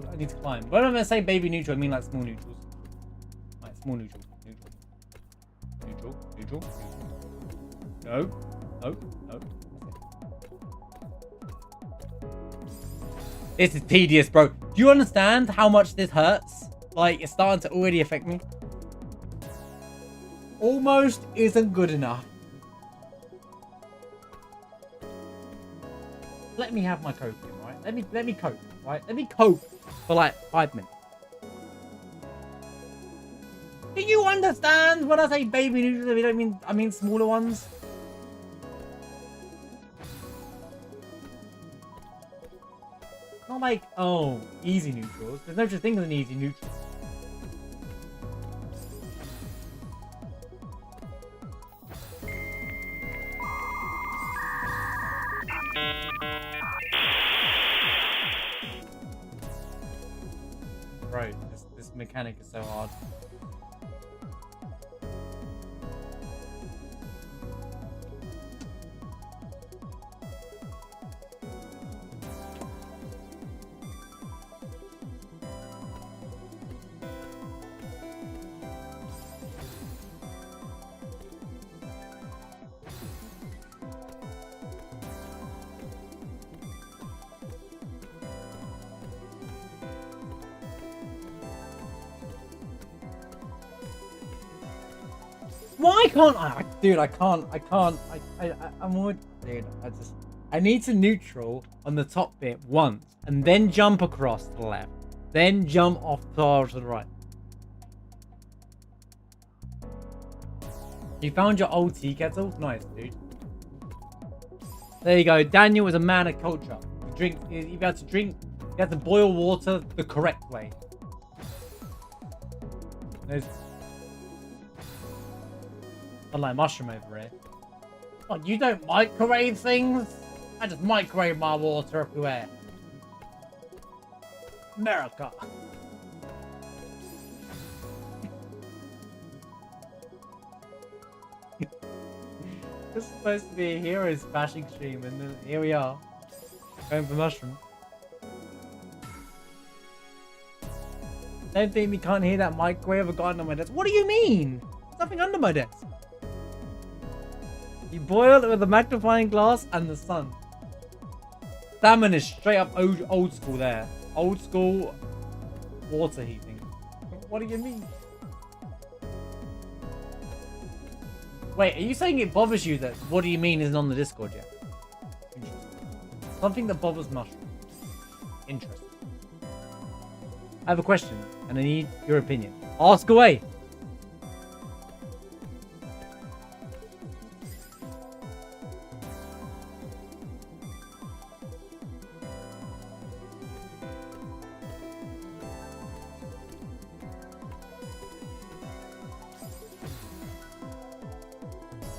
I need to climb. When I'm gonna say baby neutral, I mean like small neutrals. Right, small neutrals. Neutral. No. This is tedious, bro. Do you understand how much this hurts? Like, it's starting to already affect me. Almost isn't good enough. Let me have my coke, right? Let me cope, right? Let me cope for like 5 minutes. Do you understand when I say baby neutrals? I mean smaller ones. Not like, oh, easy neutrals. There's no such thing as an easy neutral. Bro, this mechanic is so hard. Why can't I? Dude, I can't. I'm already... Dude, I need to neutral on the top bit once, and then jump across to the left. Then jump off to the right. You found your old tea kettle? Nice, dude. There you go. Daniel is a man of culture. You have to boil water the correct way. There's like mushroom over here. Oh, you don't microwave things? I just microwave my water everywhere. America. This is supposed to be a heroes bashing stream, and then here we are, going for mushroom. Don't think we can't hear that microwave I've got under my desk. What do you mean? There's nothing under my desk. You boil it with a magnifying glass and the sun. Salmon is straight up old school there. Old school water heating. What do you mean? Wait, are you saying it bothers you that what do you mean isn't on the Discord yet? Interesting. Something that bothers mushroom. Interesting. I have a question and I need your opinion. Ask away.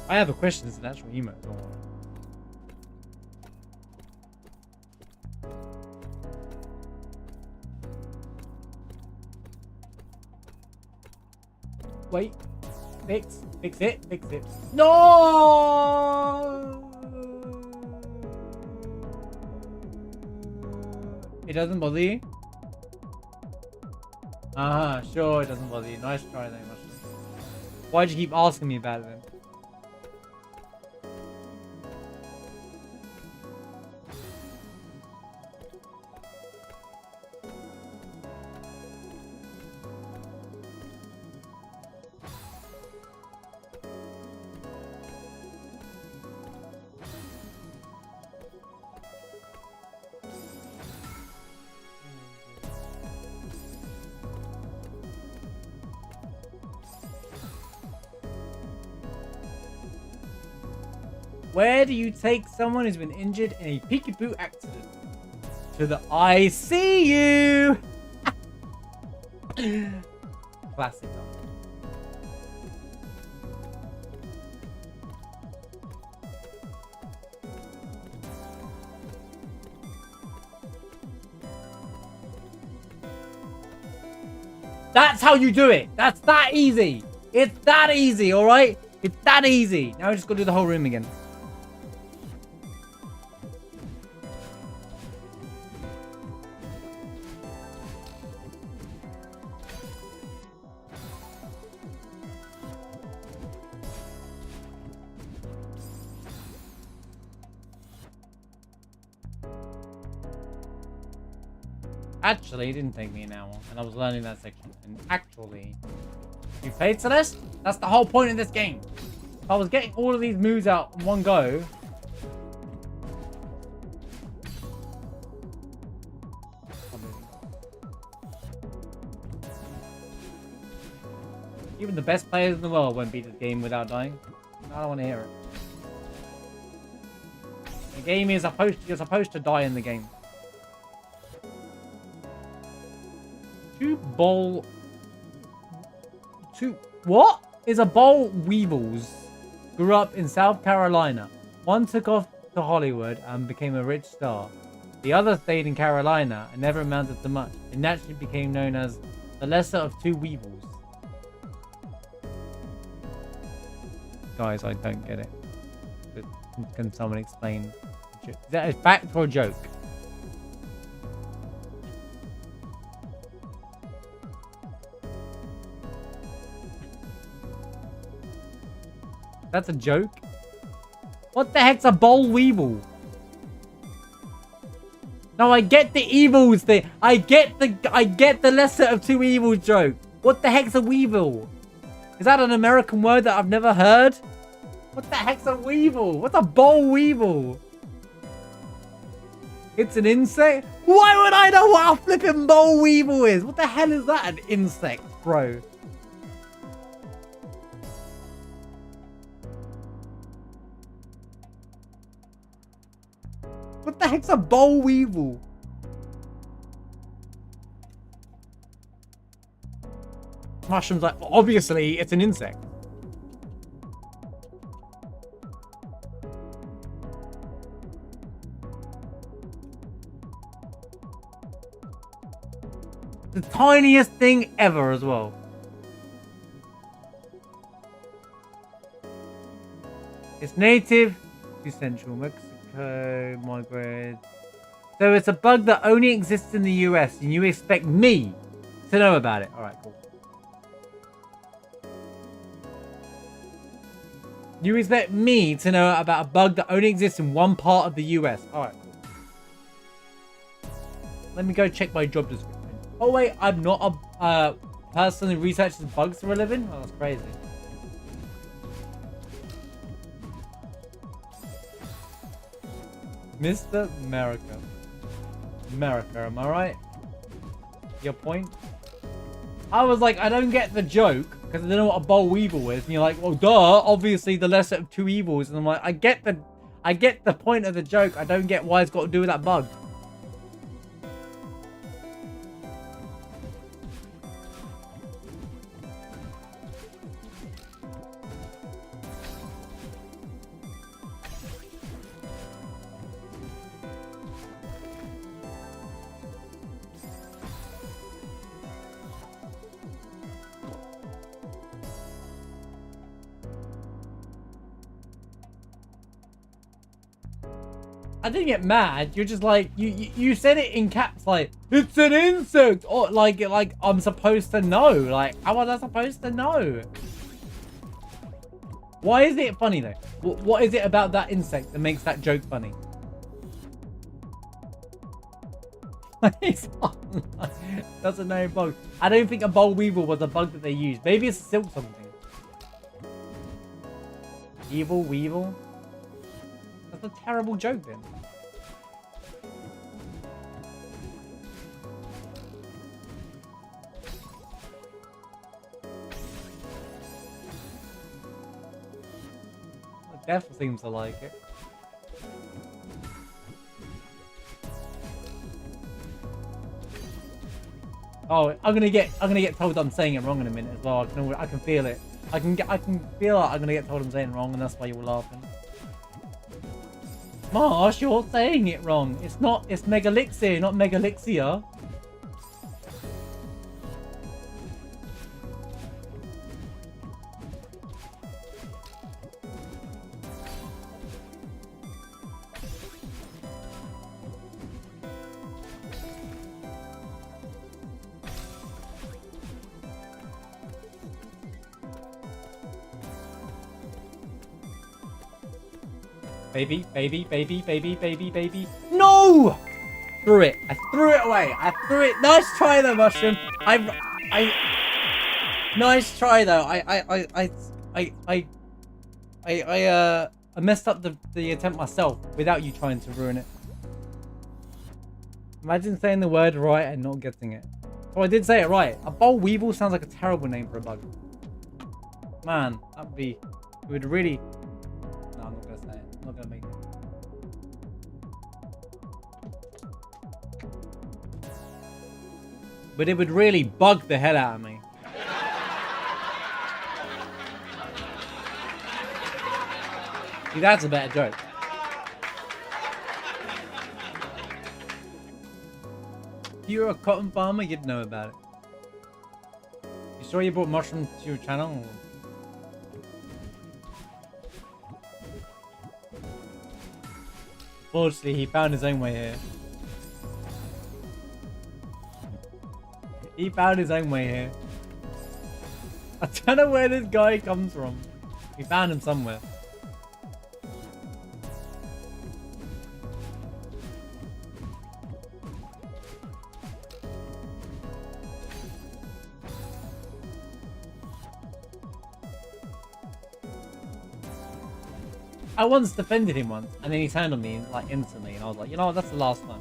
I have a question as an actual emote. Don't worry. Wait. Fix it. No! doesn't bother you? Sure, it doesn't bother you. Nice try though, Mushroom. Why'd you keep asking me about it then? Where do you take someone who's been injured in a peekaboo accident? To the I see you! Classic. That's how you do it. That's that easy. It's that easy, all right? It's that easy. Now we just got to do the whole room again. Actually, it didn't take me an hour, and I was learning that section. And actually, you played Celeste? That's the whole point of this game. If I was getting all of these moves out in one go... Even the best players in the world won't beat this game without dying. I don't want to hear it. The game is you're supposed to die in the game. What is a boll weevils? Grew up in South Carolina. One took off to Hollywood and became a rich star. The other stayed in Carolina and never amounted to much. It naturally became known as the lesser of two weevils. Guys, I don't get it. Can someone explain? Is that a fact or a joke? That's a joke? What the heck's a boll weevil? No, I get the evils thing. I get the lesser of two evils joke. What the heck's a weevil? Is that an American word that I've never heard? What the heck's a weevil? What's a boll weevil? It's an insect? Why would I know what a flipping boll weevil is? What the hell is that? An insect, bro. What the heck's a boll weevil? Mushroom's like, obviously, it's an insect. The tiniest thing ever as well. It's native to Central Mexico, migrated. So it's a bug that only exists in the US, and you expect me to know about it. Alright, cool. You expect me to know about a bug that only exists in one part of the US. Alright, cool. Let me go check my job description. Oh wait, I'm not a person who researches bugs for a living? Oh, that's crazy. Mr. America. America, am I right? Your point? I was like, I don't get the joke because I don't know what a boll weevil is. And you're like, well, duh, obviously the lesser of two evils. And I'm like, I get the point of the joke. I don't get why it's got to do with that bug. I didn't get mad. You're just like, you said it in caps, like, it's an insect. Or like I'm supposed to know. Like, how was I supposed to know? Why is it funny though? What is it about that insect that makes that joke funny? That's a known bug. I don't think a boll weevil was a bug that they used. Maybe it's a silk something. Evil weevil? That's a terrible joke then. Death seems to like it. Oh, I'm gonna get told I'm saying it wrong in a minute as well. I can feel it. I can feel like I'm gonna get told I'm saying it wrong, and that's why you're laughing. Marsh, you're saying it wrong. It's Megalixir, not Megalixia. Baby, baby, baby, baby, baby, baby. No! Threw it. I threw it away. I threw it. Nice try though, Mushroom. Nice try though. I messed up the attempt myself without you trying to ruin it. Imagine saying the word right and not getting it. So I did say it right. A boll weevil sounds like a terrible name for a bug. Man, it would really... No, I'm not gonna say it. I'm not gonna make it. But it would really bug the hell out of me. See, that's a better joke. If you were a cotton farmer, you'd know about it. You sure you brought mushrooms to your channel? Fortunately, he found his own way here. He found his own way here. I don't know where this guy comes from. We found him somewhere. I once defended him once, and then he turned on me like instantly, and I was like, you know what, that's the last one.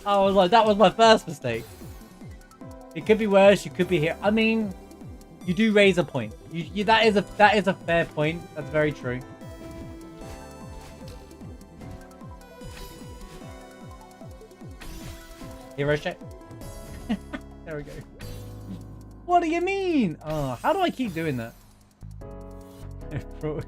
I was like, that was my first mistake. It could be worse, you could be here. I mean, you do raise a point. That is a fair point. That's very true. Hero check. There we go. What do you mean? Oh, how do I keep doing that? No.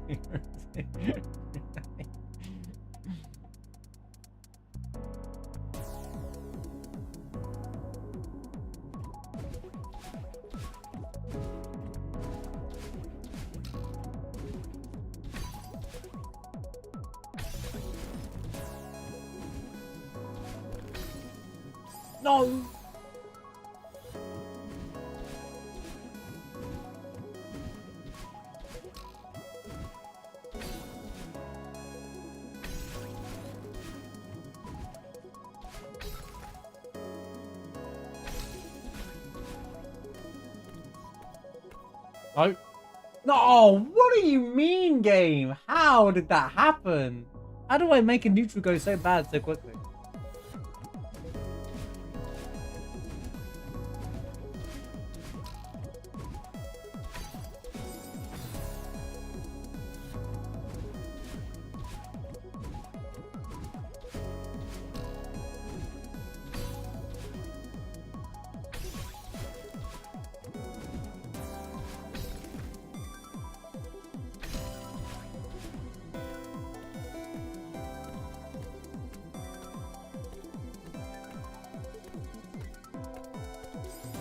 No. No, what do you mean, game? How did that happen? How do I make a neutral go so bad so quickly?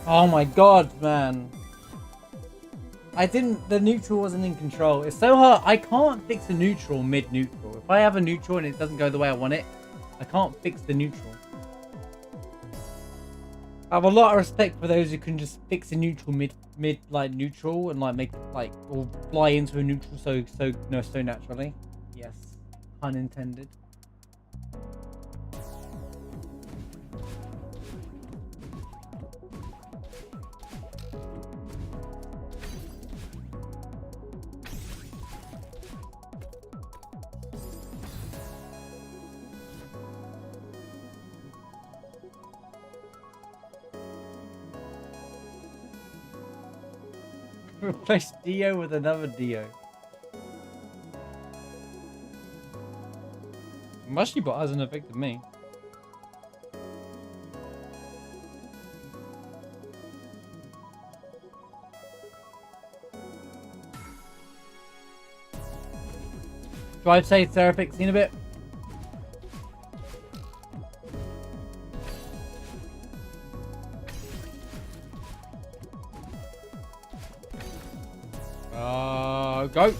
Oh my god, man. I didn't. The neutral wasn't in control. It's so hard. I can't fix a neutral mid-neutral. If I have a neutral and it doesn't go the way I want it, I can't fix the neutral. I have a lot of respect for those who can just fix a neutral mid like neutral and like make it like or fly into a neutral so naturally. Yes, pun intended. Replace Dio with another Dio. Mushy bot hasn't affected me. Drive safe, Seraphic, seen a bit. Go.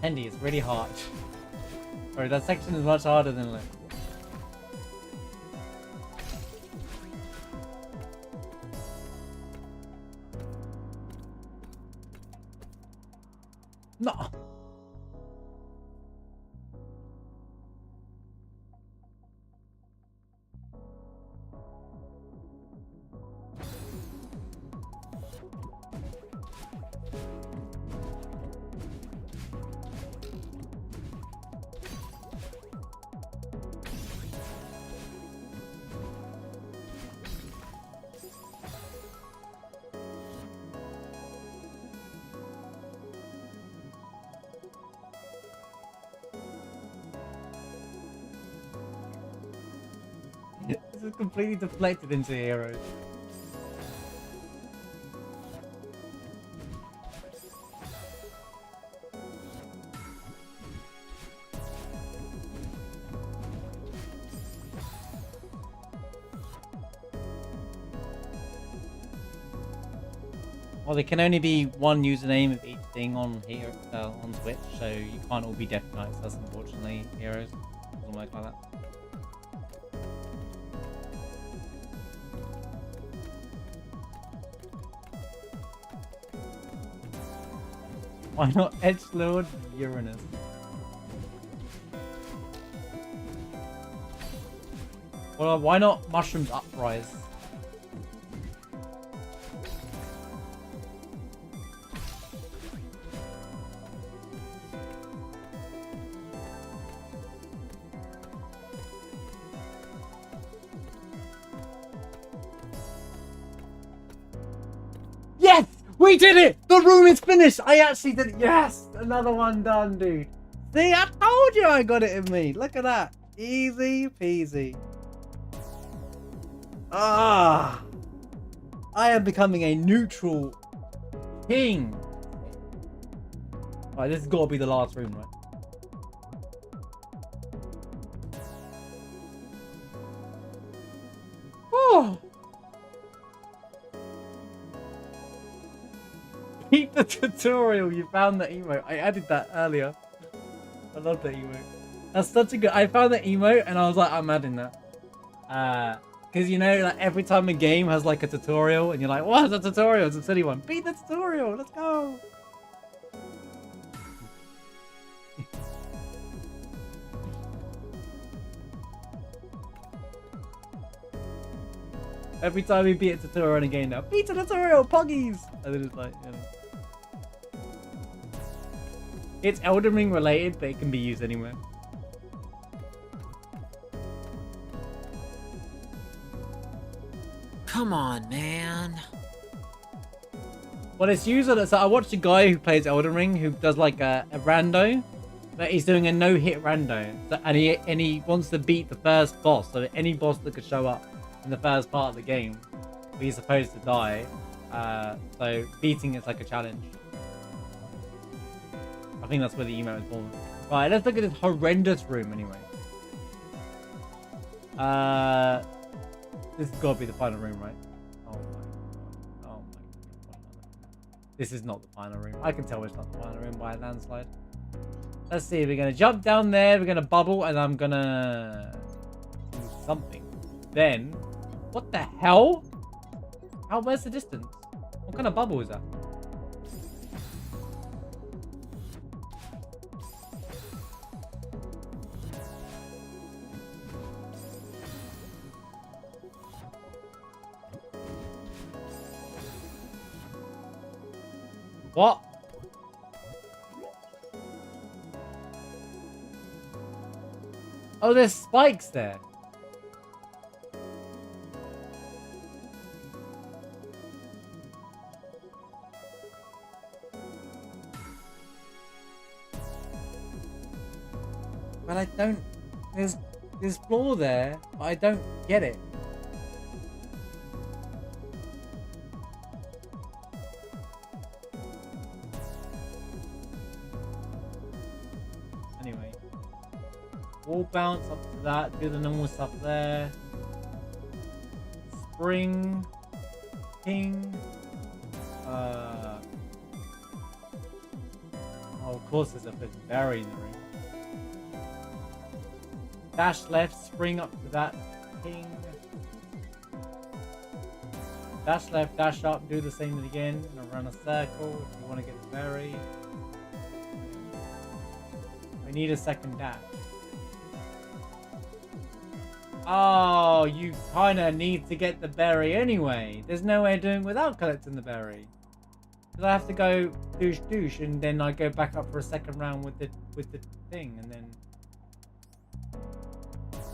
Handy, it's really hard. Sorry, that section is much harder than left. No. This is completely deflected into heroes. Well, there can only be one username of each thing on here on Twitch, so you can't all be Death Knights. That's unfortunately heroes. Doesn't work like that. Why not Edgelord Uranus? Well, why not Mushrooms Uprise? Yes! We did it! The room is finished! I actually did it! Yes! Another one done, dude. See, I told you I got it in me. Look at that. Easy peasy. Ah! I am becoming a neutral king. Right, this has got to be the last room, right? Oh! Beat the tutorial, you found the emote. I added that earlier. I love that emote. That's such a good... I found the emote and I was like, I'm adding that. Because you know, like every time a game has like a tutorial and you're like, what's a tutorial? It's a silly one. Beat the tutorial, let's go. Every time we beat a tutorial in a game now, beat a tutorial, puggies! And then it's like, you know. It's Elden Ring related, but it can be used anywhere. Come on, man. Well, it's usually, so I watched a guy who plays Elden Ring who does like a rando, but he's doing a no-hit rando, so, and he wants to beat the first boss. So any boss that could show up in the first part of the game, he's supposed to die. So beating it's like a challenge. I think that's where the email is born. Right, let's look at this horrendous room anyway. This has got to be the final room, right? Oh my god. Oh my god. This is not the final room. I can tell it's not the final room by a landslide. Let's see. We're going to jump down there. We're going to bubble. And I'm going to do something. Then, what the hell? Where's the distance? What kind of bubble is that? What? Oh, there's spikes there. But I don't... There's floor there, but I don't get it. Anyway. Wall bounce up to that, do the normal stuff there. Spring. King. Oh, of course there's a bit of berry in the ring. Dash left, spring up to that king. Dash left, dash up, do the same again, and run a circle if you want to get the berry. We need a second dash. Oh, you kind of need to get the berry anyway. There's no way of doing it without collecting the berry. Because I have to go douche douche, and then I go back up for a second round with the thing, and then.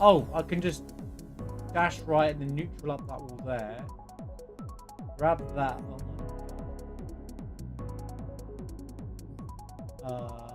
Oh, I can just dash right and then neutral up that wall there. Grab that. Oh my god.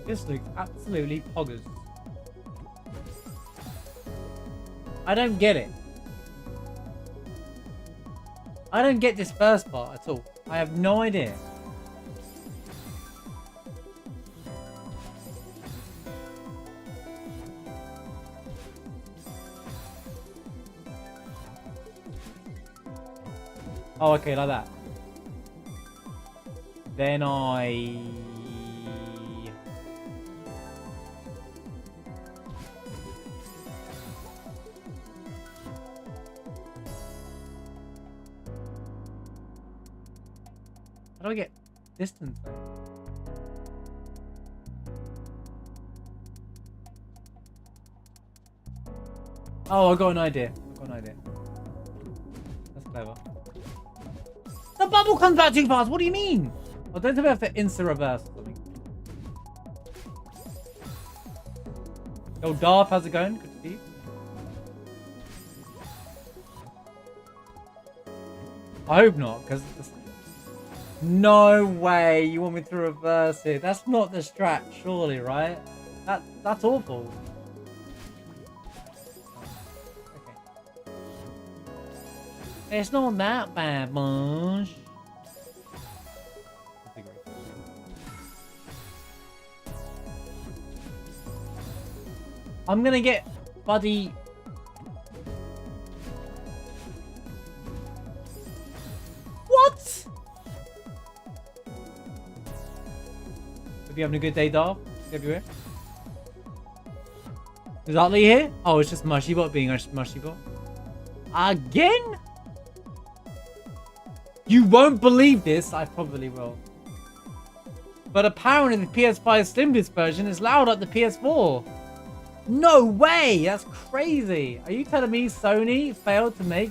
This looks absolutely poggers. I don't get it. I don't get this first part at all. I have no idea. Oh, okay, like that. Then I... How do I get distance though? Oh, I got an idea. That's clever. The bubble comes back too fast. What do you mean? I don't think we have to insta reverse or something. Yo, Darth, how's it going? Good to see you. I hope not, because no way you want me to reverse it. That's not the strat, surely, right? That's awful. Okay. It's not that bad, Bunch. I'm gonna get Buddy. What? Hope you're having a good day, Darth. Everywhere. Is Utley here? Oh, it's just Mushybot being a Mushybot. Again? You won't believe this. I probably will. But apparently the PS5 Slim Disc version is loud like the PS4. No way! That's crazy. Are you telling me Sony failed to make...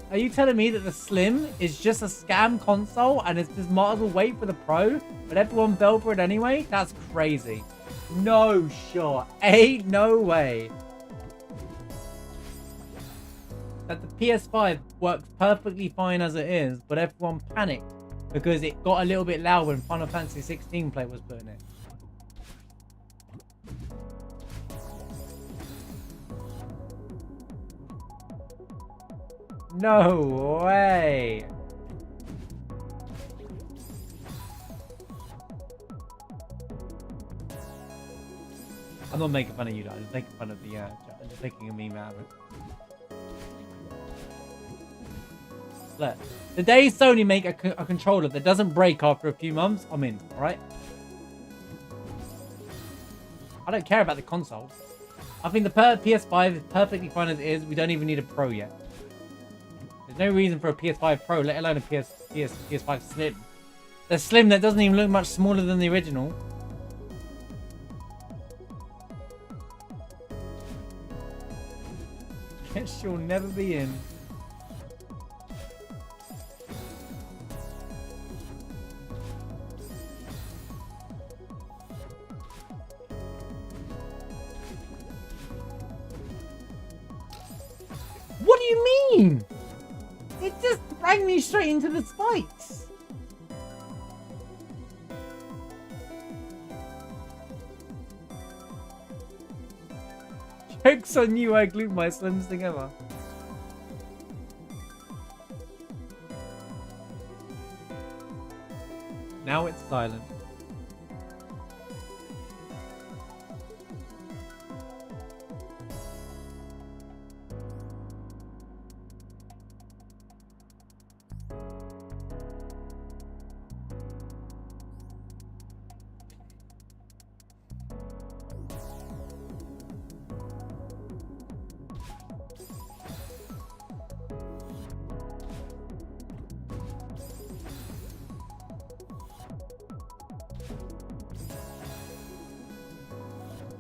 Are you telling me that the Slim is just a scam console and it's just might as well wait for the Pro, but everyone fell for it anyway? That's crazy. No shot. Ain't no way. That the PS5 works perfectly fine as it is, but everyone panicked because it got a little bit loud when Final Fantasy 16 play was put in it. No way. I'm not making fun of you, though. I'm just making fun of the, I'm just making a meme out of it. Look, the day Sony make a controller that doesn't break after a few months, I'm in, alright? I don't care about the console. I think the PS5 is perfectly fine as it is. We don't even need a Pro yet. There's no reason for a PS5 Pro, let alone a PS5 Slim. The Slim that doesn't even look much smaller than the original. Guess you'll never be in. What do you mean? It just dragged me straight into the spikes. Joke's on you, I glued my Slims together. Now it's silent.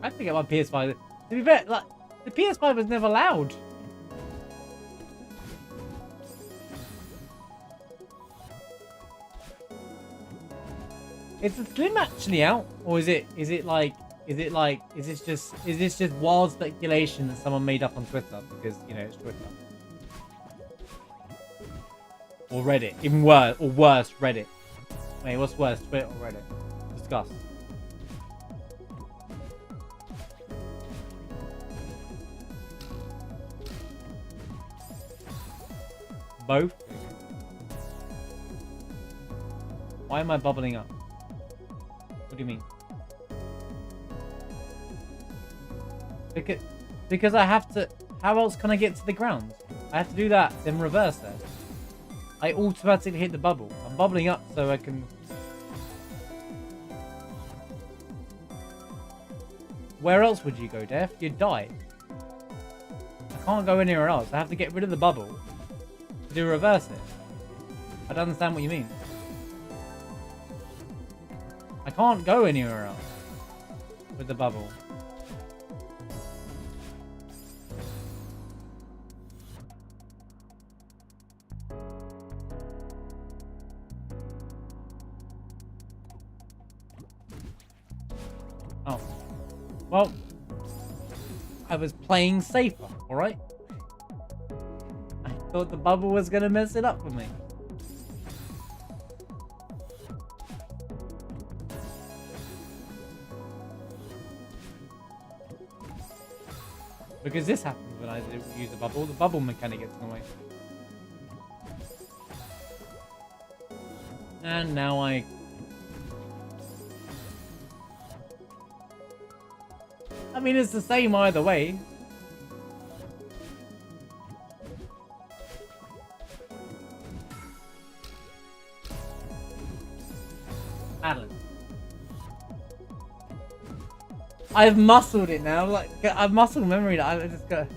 I have to get my PS5. To be fair, like, the PS5 was never loud. Is the Slim actually out, or is this just wild speculation that someone made up on Twitter because you know it's Twitter or Reddit, even worse, or worse, Reddit. Wait, what's worse, Twitter or Reddit? Discuss. Both? Why am I bubbling up? What do you mean? Because I have to... How else can I get to the ground? I have to do that, then reverse that. I automatically hit the bubble. I'm bubbling up so I can... Where else would you go, Def? You'd die. I can't go anywhere else. I have to get rid of the bubble. Do reverse it. I don't understand what you mean. I can't go anywhere else with the bubble. Oh. Well, I was playing safer, alright? Thought the bubble was gonna mess it up for me. Because this happens when I use the bubble mechanic gets in the way. And now I mean, it's the same either way. Adeline. I've muscled it now. Like I've muscled memory. I just go.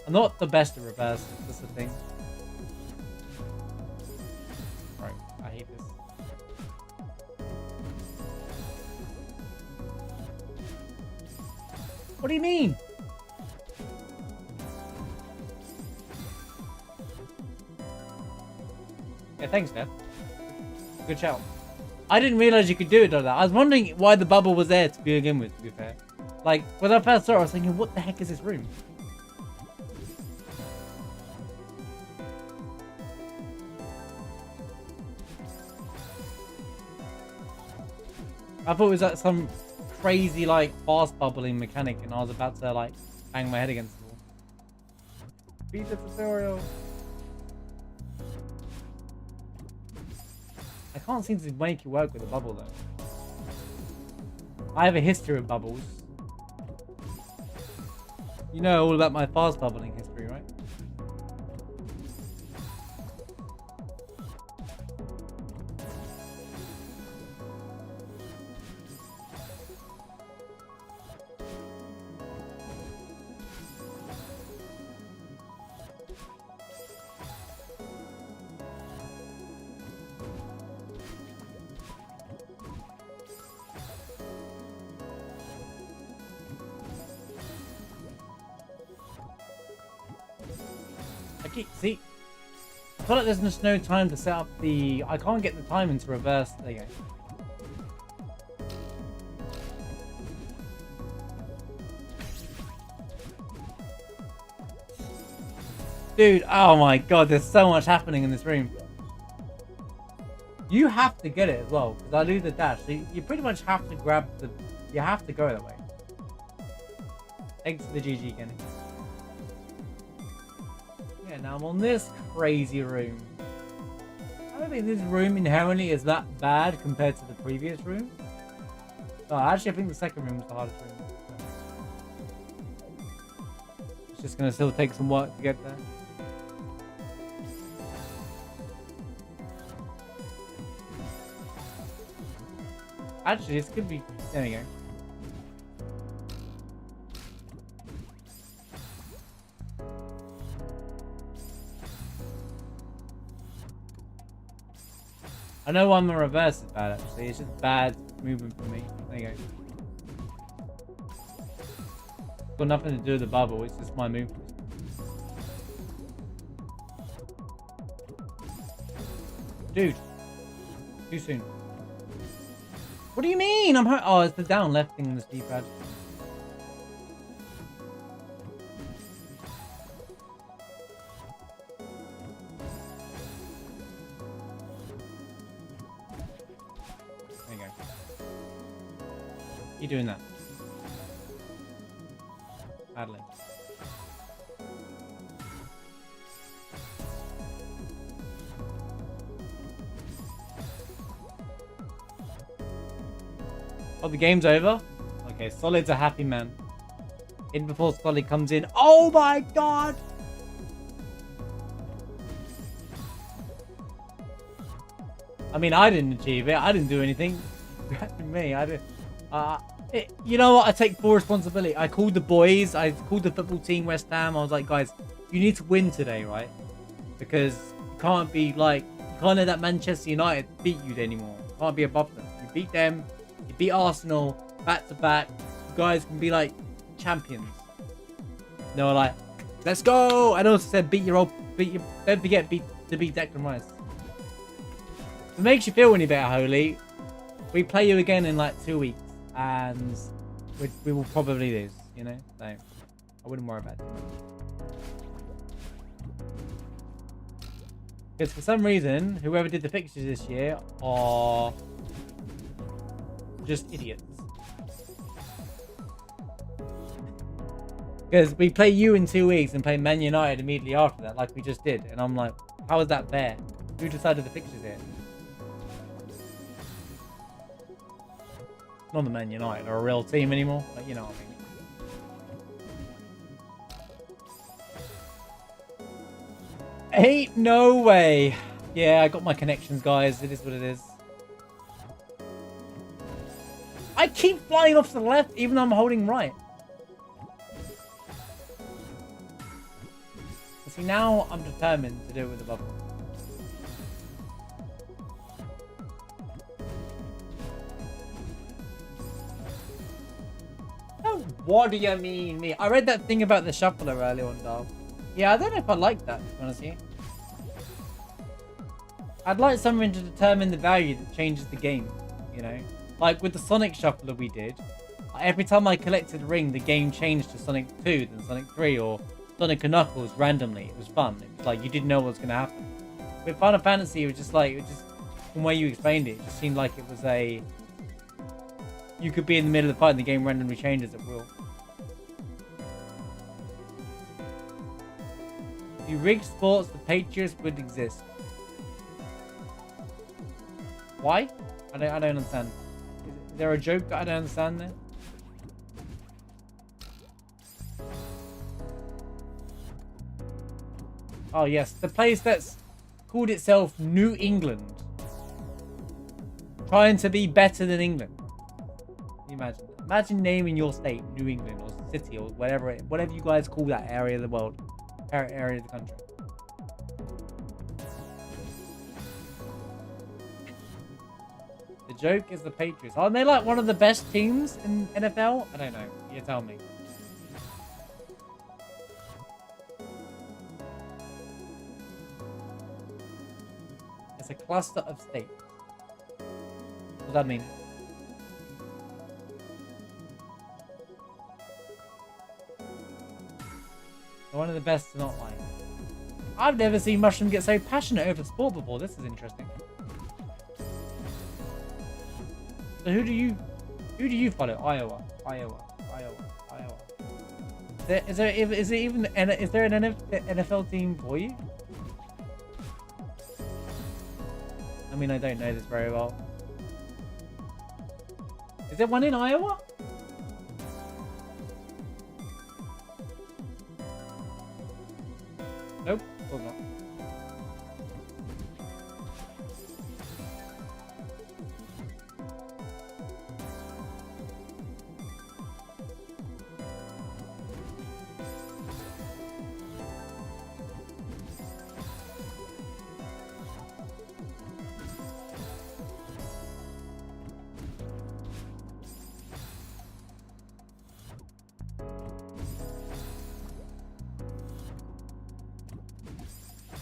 I'm not the best at reverse. That's the thing. Right. I hate this. What do you mean? Yeah, thanks, Steph. Good shout. I didn't realize you could do it like that. I was wondering why the bubble was there to begin with, to be fair. Like, when I first saw it, I was thinking, what the heck is this room? I thought it was like some crazy, like, fast bubbling mechanic, and I was about to, like, bang my head against the wall. Beat the tutorial. I can't seem to make it work with a bubble, though. I have a history of bubbles. You know all about my fast bubbling history, right? See, I feel like there's just no time to set up the... I can't get the timing to reverse. There you go. Dude, oh my god, there's so much happening in this room. You have to get it as well, because I lose the dash. So you pretty much have to grab the... You have to go that way. Thanks for the GG, Kenny. Yeah, now I'm on this crazy room. I don't think this room inherently is that bad compared to the previous room. Oh, actually, I think the second room was the hardest room. It's just going to still take some work to get there. Actually, this could be... There we go. I know why my reverse is bad, actually. It's just bad movement for me. There you go. Got nothing to do with the bubble. It's just my movement. Dude. Too soon. What do you mean? I'm hurt. Oh, it's the down left thing in this D-pad. You doing that? Badly. Oh, the game's over? Okay, Solid's a happy man. In before Solid comes in. Oh my god! I mean, I didn't achieve it. I didn't do anything. Me, I didn't. You know what? I take full responsibility. I called the boys. I called the football team, West Ham. I was like, guys, you need to win today, right? Because you can't be like, you can't let that Manchester United beat you anymore. You can't be above them. You beat them. You beat Arsenal back to back. You guys can be like champions. They were like, let's go. And also said, don't forget to beat Declan Rice. If it makes you feel any better, Holy, we play you again in like 2 weeks. And we will probably lose, you know? So, I wouldn't worry about it. Because for some reason, whoever did the fixtures this year are just idiots. Because we play you in 2 weeks and play Man United immediately after that, like we just did. And I'm like, how is that fair? Who decided the fixtures here? Not the Man United are a real team anymore, but you know what I mean. Ain't no way. Yeah, I got my connections, guys. It is what it is. I keep flying off to the left even though I'm holding right. See, now I'm determined to do it with the bubble. Oh, what do you mean, me? I read that thing about the shuffler earlier on, Dal. Yeah, I don't know if I like that, to be honest with you. I'd like something to determine the value that changes the game, you know? Like with the Sonic Shuffler we did, every time I collected a ring, the game changed to Sonic 2, then Sonic 3, or Sonic and Knuckles randomly. It was fun. It was like you didn't know what was going to happen. With Final Fantasy, it was just like, from the way you explained it, it just seemed like it was a... You could be in the middle of the fight and the game randomly changes at will. If you rigged sports, the Patriots would exist. Why? I don't understand. Is there a joke that I don't understand there? Oh yes, the place that's called itself New England. Trying to be better than England. Can you imagine? Imagine naming your state New England or city or whatever you guys call that area of the world. Area of the country. The joke is the Patriots. Aren't they like one of the best teams in NFL? I don't know. You tell me. It's a cluster of states. What does that mean? They're one of the best to not like. I've never seen Mushroom get so passionate over sport before. This is interesting. So who do you follow? Iowa. Is there an NFL team for you? I mean, I don't know this very well. Is there one in Iowa? Nope, still not.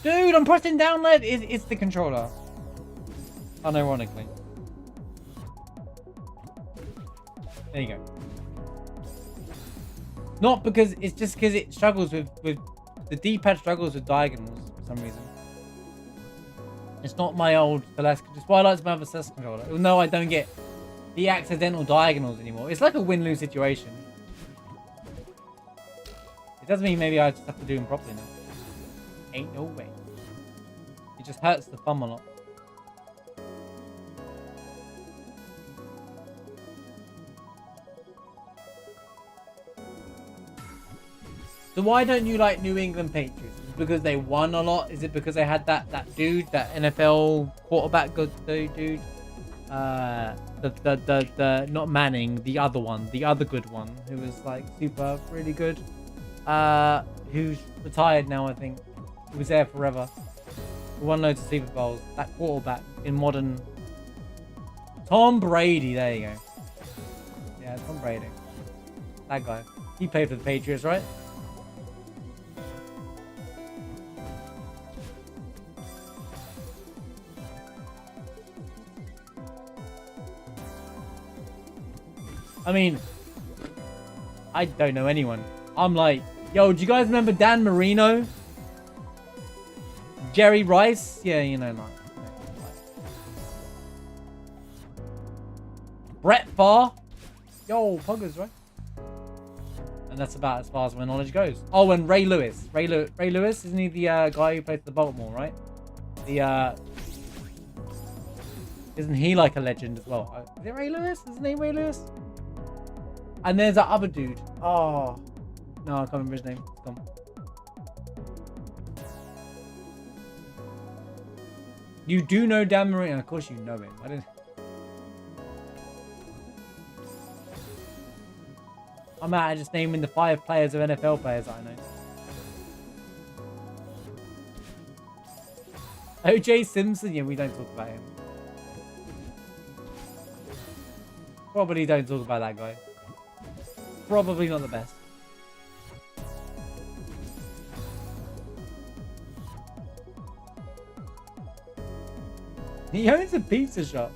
Dude, I'm pressing down left. It's the controller. Unironically. There you go. Not because it's just because it struggles with the D-pad struggles with diagonals for some reason. It's not my old Celeste. Just why I like my other Celeste controller. No, I don't get the accidental diagonals anymore. It's like a win-lose situation. It doesn't mean maybe I just have to do them properly now. Ain't no way. It just hurts the thumb a lot. So why don't you like New England Patriots? Is it because they won a lot? Is it because they had that dude, that NFL quarterback good dude? The not Manning, the other one, the other good one, who was like super really good. Who's retired now, I think. He was there forever. He won loads of Super Bowls. That quarterback in modern... Tom Brady, there you go. Yeah, Tom Brady. That guy. He played for the Patriots, right? I mean, I don't know anyone. I'm like, yo, do you guys remember Dan Marino? Jerry Rice? Yeah, you know, like. Brett Favre? Yo, Puggers, right? And that's about as far as my knowledge goes. Oh, and Ray Lewis. Ray Lewis, isn't he the guy who played for the Baltimore, right? Isn't he like a legend as well? Is it Ray Lewis? Isn't he Ray Lewis? And there's that other dude. Oh. No, I can't remember his name. It's gone. You do know Dan Marino? Of course you know him. I didn't. I'm out just naming the 5 players of NFL players that I know. OJ Simpson, yeah, we don't talk about him. Probably don't talk about that guy. Probably not the best. He owns a pizza shop.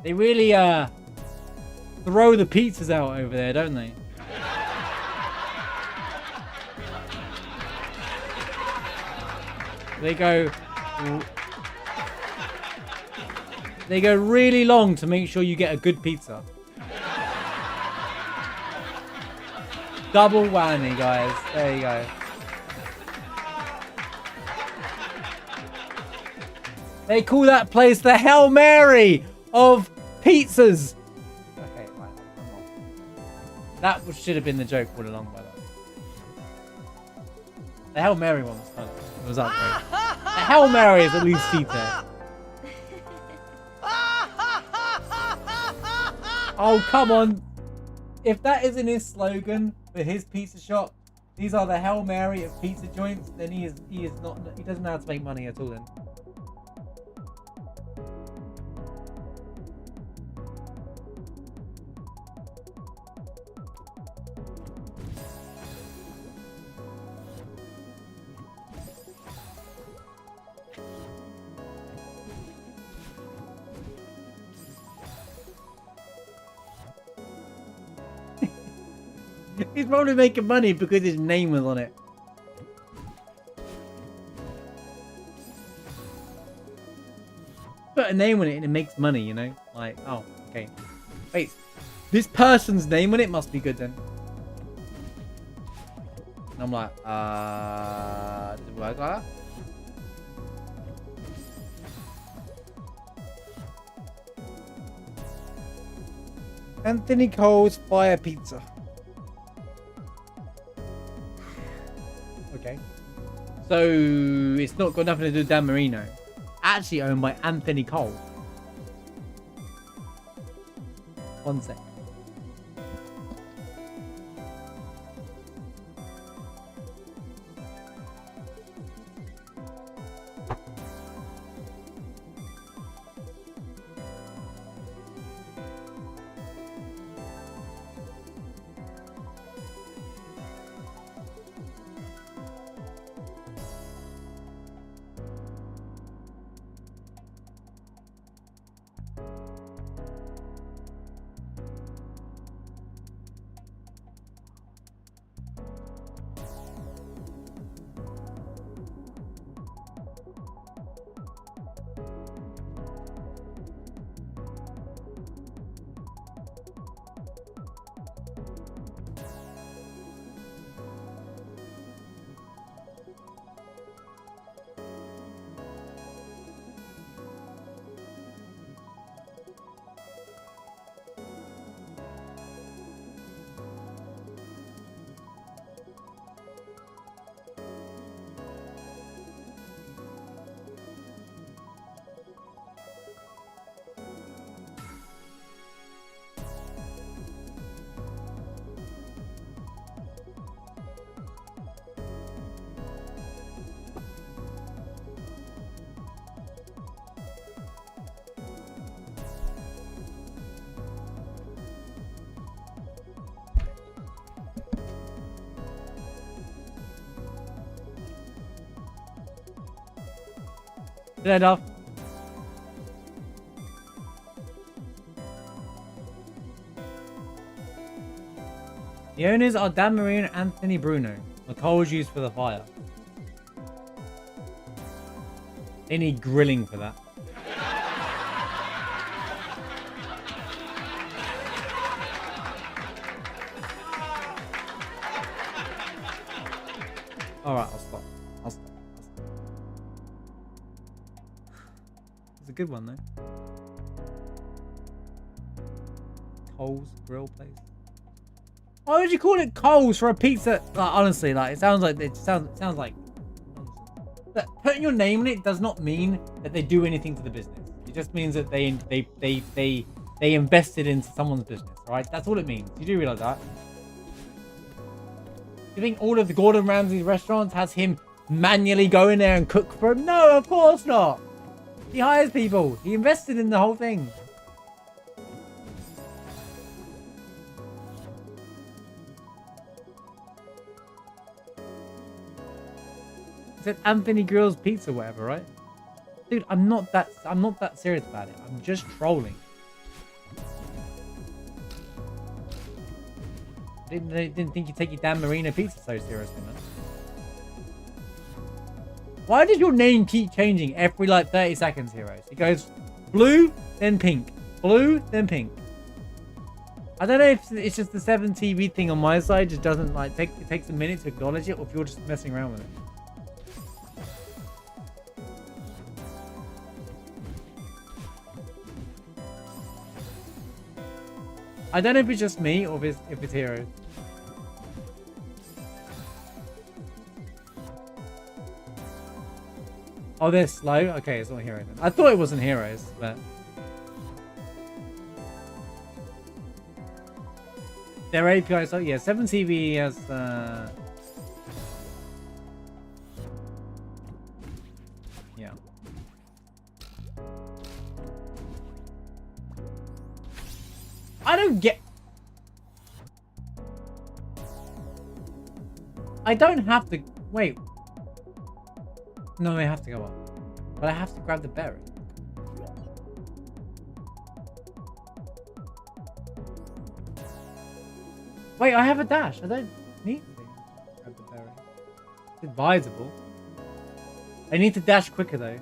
They really throw the pizzas out over there, don't they? They go really long to make sure you get a good pizza. Double whammy, guys. There you go. They call that place the Hail Mary of pizzas. Okay, right. That should have been the joke all along, by the way. The Hail Mary one was fun. It was up there. The Hail Mary is at least C-tier. Oh, come on. If that isn't his slogan for his pizza shop, these are the Hail Mary of pizza joints, then he doesn't know how to make money at all then. He's probably making money because his name was on it. Put a name on it and it makes money, you know? Like, oh, okay. Wait, this person's name on it must be good then. And I'm like, does it work like that? Anthony Cole's Fire Pizza. Okay. So it's not got nothing to do with Dan Marino. Actually owned by Anthony Cole. One sec. Turn it off. The owners are Dan Marino and Anthony Bruno. The coals used for the fire. They need grilling for that. Alright, I'll stop. It's a good one though. Coles Grill Place. Why would you call it Coles for a pizza? Like, honestly, like it sounds like sounds like. But putting your name on it does not mean that they do anything to the business. It just means that they they invested into someone's business, right? That's all it means. You do realize that? You think all of the Gordon Ramsay restaurants has him manually go in there and cook for him? No, of course not. He hires people. He invested in the whole thing. It said Anthony Grills Pizza, whatever, right? Dude, I'm not that serious about it. I'm just trolling. Didn't think you'd take your Dan Marino pizza so seriously, man. Why does your name keep changing every like 30 seconds, Heroes? It goes blue, then pink. Blue, then pink. I don't know if it's just the 7TV thing on my side just doesn't like it takes a minute to acknowledge it, or if you're just messing around with it. I don't know if it's just me or if it's Heroes. Oh, they're slow? Okay, it's not Heroes then. I thought it wasn't Heroes, but... Their API is... Oh, yeah, 7TV has... Yeah. I don't get... I don't have to... Wait. No, I have to go up. But I have to grab the berry. Wait, I have a dash. I don't need to grab the berry. It's advisable. I need to dash quicker though.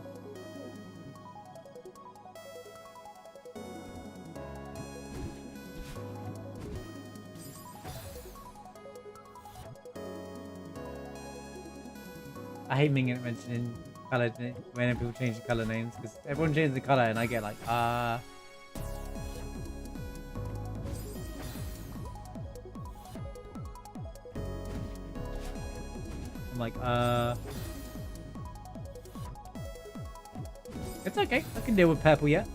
I hate mentioning color when people change the color names because everyone changes the color and I get like, I'm like, it's okay. I can deal with purple yet.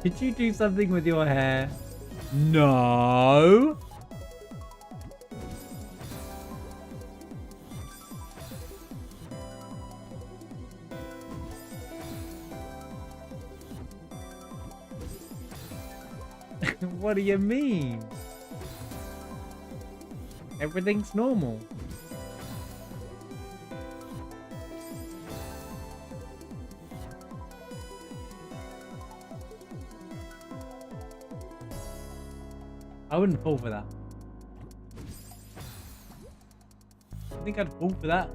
Did you do something with your hair? No. What do you mean? Everything's normal. I wouldn't fall for that. I think I'd fall for that.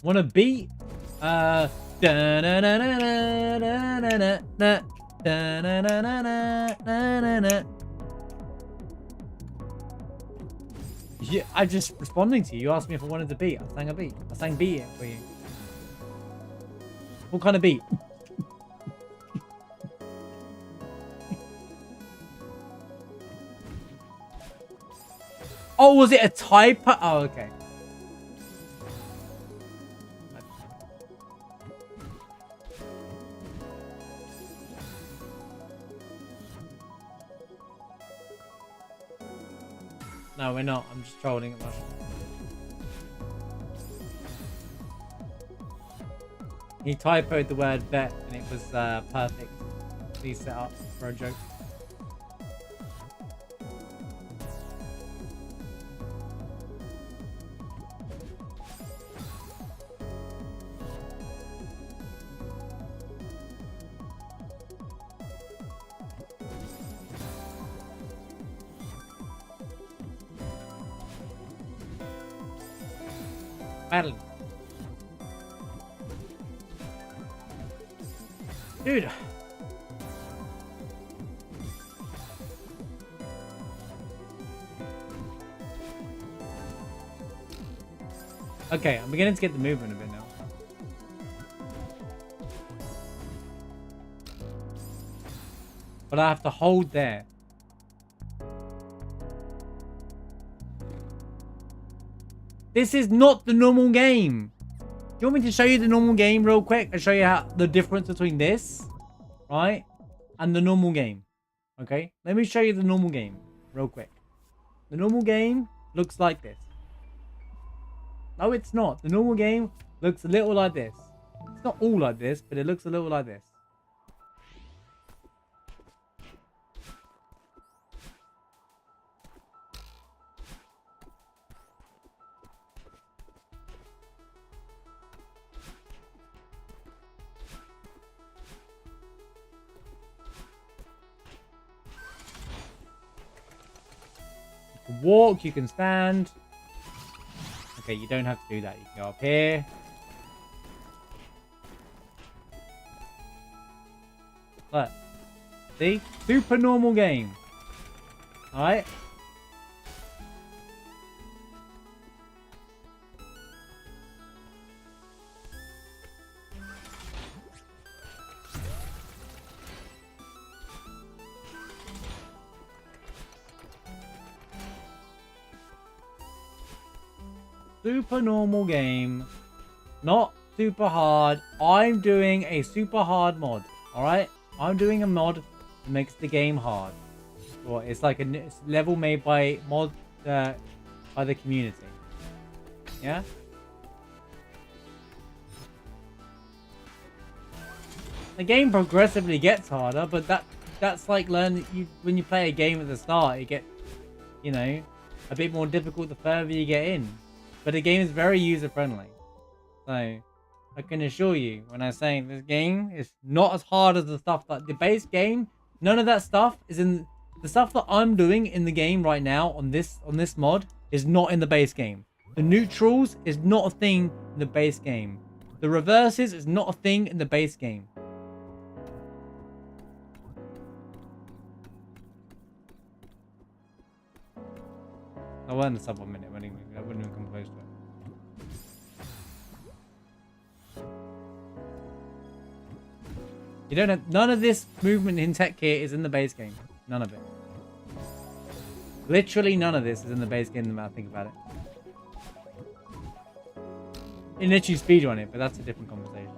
Want a beat? Yeah, I'm just responding to you. You asked me if I wanted a beat. I sang a beat. I sang beat it for you. What kind of beat? Oh, was it a typo? Oh, okay. No, we're not. I'm just trolling at much. He typoed the word vet and it was perfect. Please set up for a joke. Madeline. Dude. Okay, I'm beginning to get the movement a bit now. But I have to hold there. This is not the normal game. Do you want me to show you the normal game real quick and show you how the difference between this, right, and the normal game? Okay, let me show you the normal game real quick. The normal game looks like this. No, it's not. The normal game looks a little like this. It's not all like this, but it looks a little like this. You can walk, you can stand. Okay, you don't have to do that. You can go up here. Look. See? Super normal game. Alright? Super normal game. Not super hard. I'm doing a super hard mod. Alright? I'm doing a mod that makes the game hard. Well, it's like a level made by by the community. Yeah? The game progressively gets harder, but that's like learning when you play a game at the start, it gets, you know, a bit more difficult the further you get in. But the game is very user-friendly. So, I can assure you, when I'm saying this game is not as hard as the stuff that... The base game, none of that stuff is in... The stuff that I'm doing in the game right now on this mod is not in the base game. The neutrals is not a thing in the base game. The reverses is not a thing in the base game. I'll learn this up 1 minute. I wouldn't even come close to it. You don't have... None of this movement in tech here is in the base game. None of it. Literally none of this is in the base game, no matter how I think about it. You literally speedrun it, but that's a different conversation.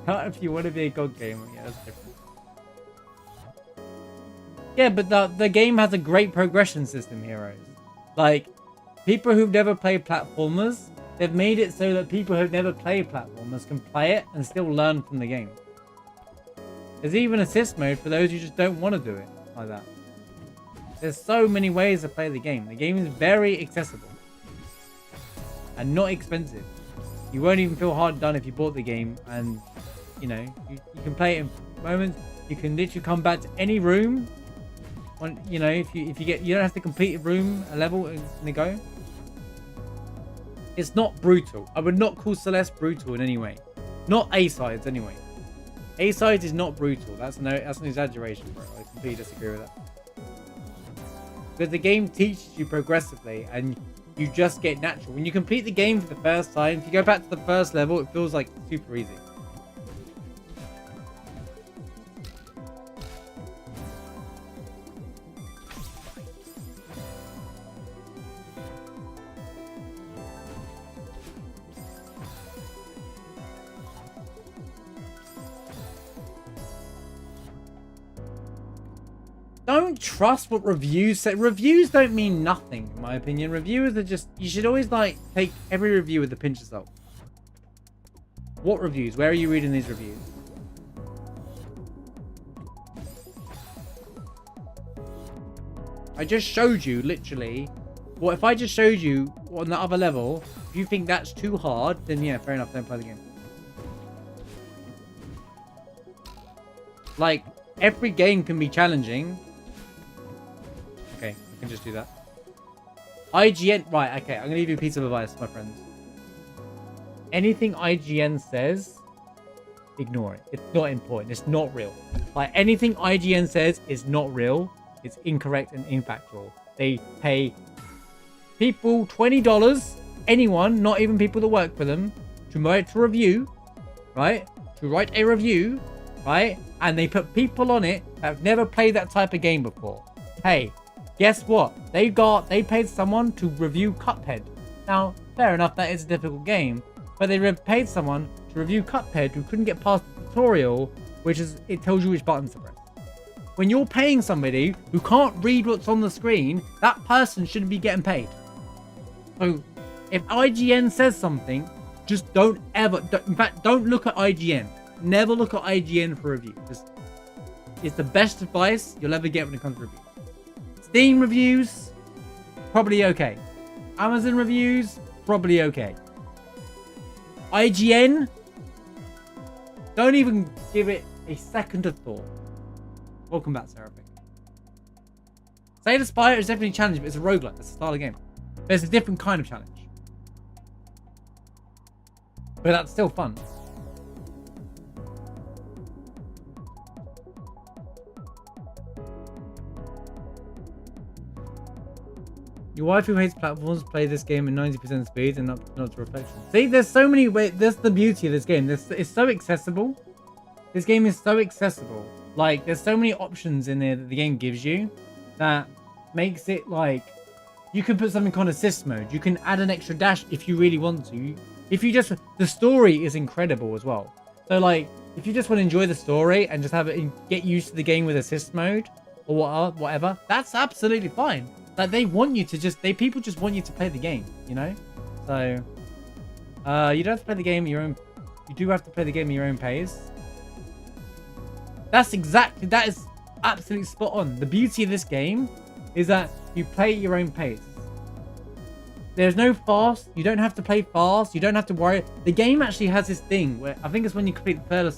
If you want to be a god gamer, yeah, that's different. Yeah, but the game has a great progression system, Heroes. Like, people who've never played platformers, they've made it so that people who've never played platformers can play it and still learn from the game. There's even assist mode for those who just don't want to do it like that. There's so many ways to play the game. The game is very accessible. And not expensive. You won't even feel hard done if you bought the game and, you know, you can play it in moments. You can literally come back to any room. On, you know, if you get, you don't have to complete a level in a go. It's not brutal. I would not call Celeste brutal in any way. Not A-sides anyway. A-sides is not brutal. That's an exaggeration, bro. I completely disagree with that. Because the game teaches you progressively and you just get natural. When you complete the game for the first time, if you go back to the first level, it feels like super easy. Don't trust what reviews say. Reviews don't mean nothing, in my opinion. Reviewers are just... You should always, like, take every review with a pinch of salt. What reviews? Where are you reading these reviews? I just showed you, literally... Well, if I just showed you on the other level, if you think that's too hard, then yeah, fair enough, don't play the game. Like, every game can be challenging. Okay, I can just do that. IGN... Right, okay, I'm going to give you a piece of advice, my friends. Anything IGN says, ignore it. It's not important. It's not real. Like, anything IGN says is not real. It's incorrect and infactual. They pay people $20, anyone, not even people that work for them, to write a review, right? To write a review right? And they put people on it that have never played that type of game before. Hey, guess what? They paid someone to review Cuphead. Now, fair enough, that is a difficult game, but they paid someone to review Cuphead who couldn't get past the tutorial, which is, it tells you which buttons to press. When you're paying somebody who can't read what's on the screen, that person shouldn't be getting paid. So, if IGN says something, just don't look at IGN. Never look at IGN for review. It's the best advice you'll ever get when it comes to reviews. Steam reviews, probably okay. Amazon reviews, probably okay. IGN, don't even give it a second of thought. Welcome back, Sarah. Slay the Spire is definitely a challenge, but it's a roguelike. That's the style of the game. But it's a different kind of challenge. But that's still fun. Your wife who hates platforms play this game at 90% speed and not to reflection. See, there's so many ways. That's the beauty of this game. It's so accessible. This game is so accessible. Like, there's so many options in there that the game gives you that makes it like you can put something on assist mode. You can add an extra dash if you really want to. If you just, the story is incredible as well. So like, if you just want to enjoy the story and just have it get used to the game with assist mode or whatever, that's absolutely fine. Like, they want you to people just want you to play the game, you know? So, you don't have to play the game at your own, you do have to play the game at your own pace. That is absolutely spot on. The beauty of this game is that you play at your own pace. There's no fast, you don't have to play fast, you don't have to worry. The game actually has this thing where, I think it's when you complete the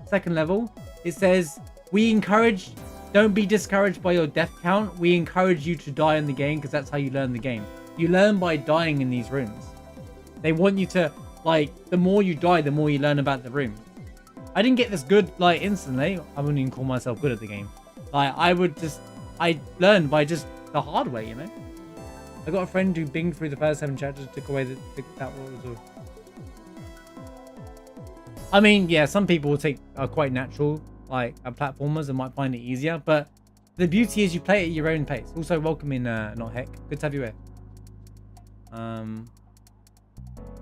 second level, it says, we encourage, don't be discouraged by your death count. We encourage you to die in the game because that's how you learn the game. You learn by dying in these rooms. They want you to, like, the more you die, the more you learn about the room. I didn't get this good, like, instantly. I wouldn't even call myself good at the game. Like, I learned by just the hard way, you know? I got a friend who binged through the first 7 chapters, took away that was. I mean, yeah, some people will take quite natural, like platformers, and might find it easier, but the beauty is you play it at your own pace. Also, welcome in, not Heck. Good to have you here.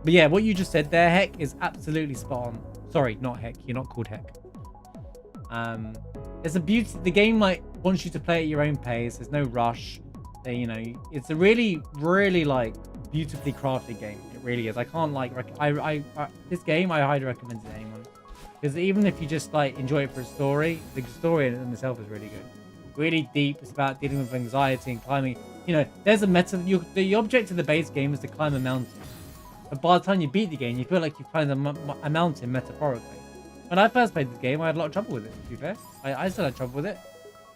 But yeah, what you just said there, Heck, is absolutely spot on. Sorry, not Heck. You're not called Heck. There's a beauty. The game like wants you to play at your own pace. There's no rush. You know, it's a really, really like beautifully crafted game. It really is. I can't like. This game I highly recommend it to anyone, because even if you just like enjoy it for a story, the story in itself is really good. Really deep. It's about dealing with anxiety and climbing. You know, there's a the object of the base game is to climb a mountain. But by the time you beat the game, you feel like you've climbed a mountain metaphorically. When I first played this game, I had a lot of trouble with it, to be fair. I still had trouble with it.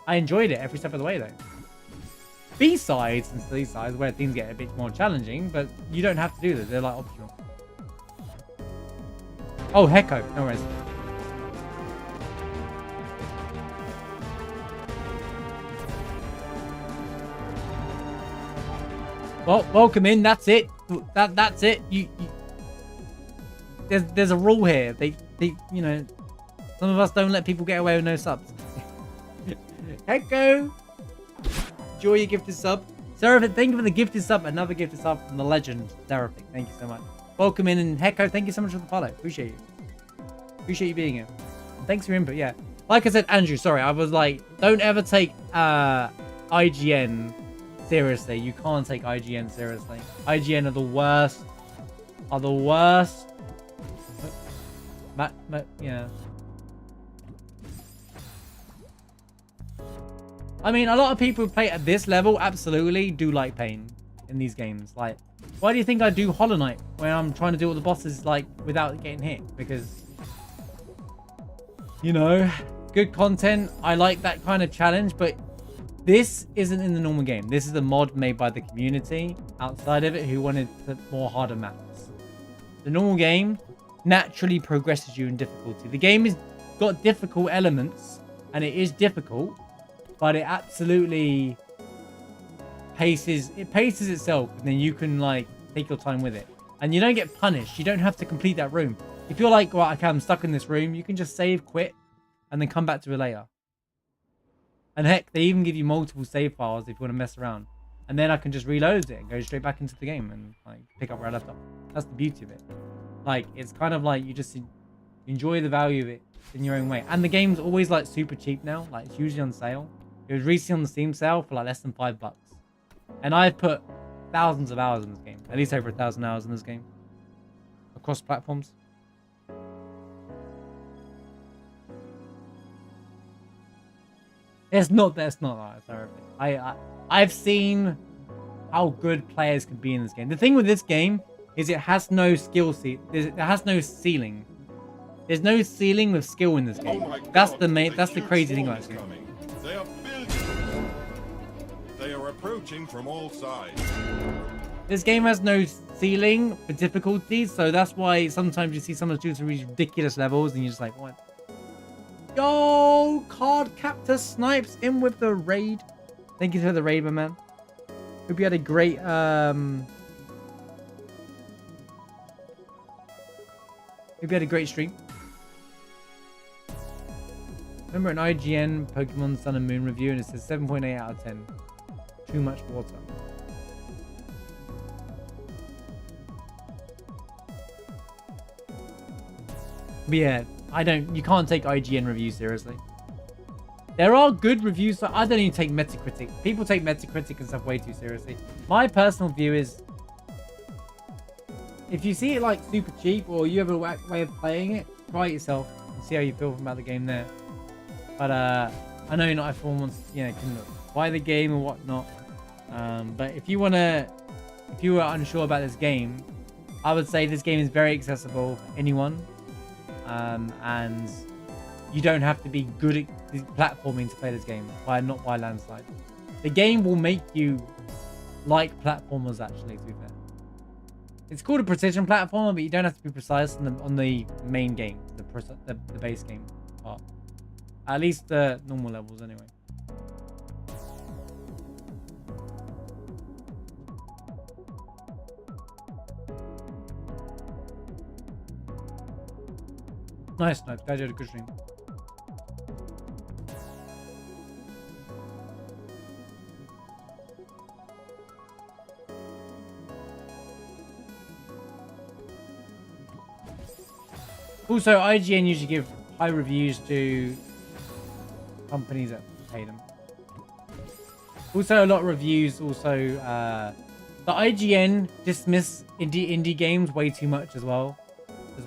I enjoyed it every step of the way, though. B-sides and C-sides, where things get a bit more challenging, but you don't have to do that. They're, like, optional. Oh, Hecko. No worries. Well, welcome in. That's it. That's it. There's a rule here. They you know, some of us don't let people get away with no subs. Hecko, enjoy your gifted sub. Seraphic, thank you for the gifted sub. Another gifted sub from the legend Seraphic. Thank you so much. Welcome in, and Hecko, thank you so much for the follow. Appreciate you. Appreciate you being here. And thanks for your input. Yeah, like I said, Andrew. Sorry, I was like, don't ever take IGN seriously. You can't take IGN seriously. IGN are the worst. Are the worst. Yeah. I mean, a lot of people who play at this level absolutely do like pain in these games. Like, why do you think I do Hollow Knight when I'm trying to do all the bosses like without getting hit? Because, you know, good content. I like that kind of challenge, but this isn't in the normal game. This is a mod made by the community outside of it who wanted more harder maps. The normal game naturally progresses you in difficulty. The game has got difficult elements, and it is difficult, but it absolutely paces itself, and then you can like take your time with it. And you don't get punished. You don't have to complete that room. If you're like, well, okay, I'm stuck in this room, you can just save, quit, and then come back to it later. And heck, they even give you multiple save files if you want to mess around. And then I can just reload it and go straight back into the game and like pick up where I left off. That's the beauty of it. Like, it's kind of like you just enjoy the value of it in your own way. And the game's always like super cheap now. Like, it's usually on sale. It was recently on the Steam sale for like less than $5. And I've put thousands of hours in this game. At least over 1,000 hours in this game. Across platforms. It's not that horrific. I've seen how good players can be in this game. The thing with this game is it has no skill it has no ceiling. There's no ceiling with skill in this game. That's the crazy thing about this game. They are building. They are approaching from all sides. This game has no ceiling for difficulties, so that's why sometimes you see someone do some ridiculous levels and you're just like, what? Yo, Card Captor Snipes in with the raid. Thank you for the raid, my man. Hope you had a great stream. Remember an IGN Pokemon Sun and Moon review and it says 7.8 out of 10. Too much water. But yeah, you can't take IGN reviews seriously. There are good reviews, so I don't even take Metacritic. People take Metacritic and stuff way too seriously. My personal view is, if you see it like super cheap or you have a whack way of playing it, try it yourself and see how you feel about the game there. But I know not everyone wants, can buy the game or whatnot. But if you were unsure about this game, I would say this game is very accessible for anyone. And you don't have to be good at platforming to play this game, not by landslide. The game will make you like platformers, actually, to be fair. It's called a precision platformer, but you don't have to be precise on the main game, the base game part. At least the normal levels, anyway. Nice, Glad you had a good stream. Also, IGN usually give high reviews to companies that pay them. Also, a lot of reviews the IGN dismiss indie games way too much as well.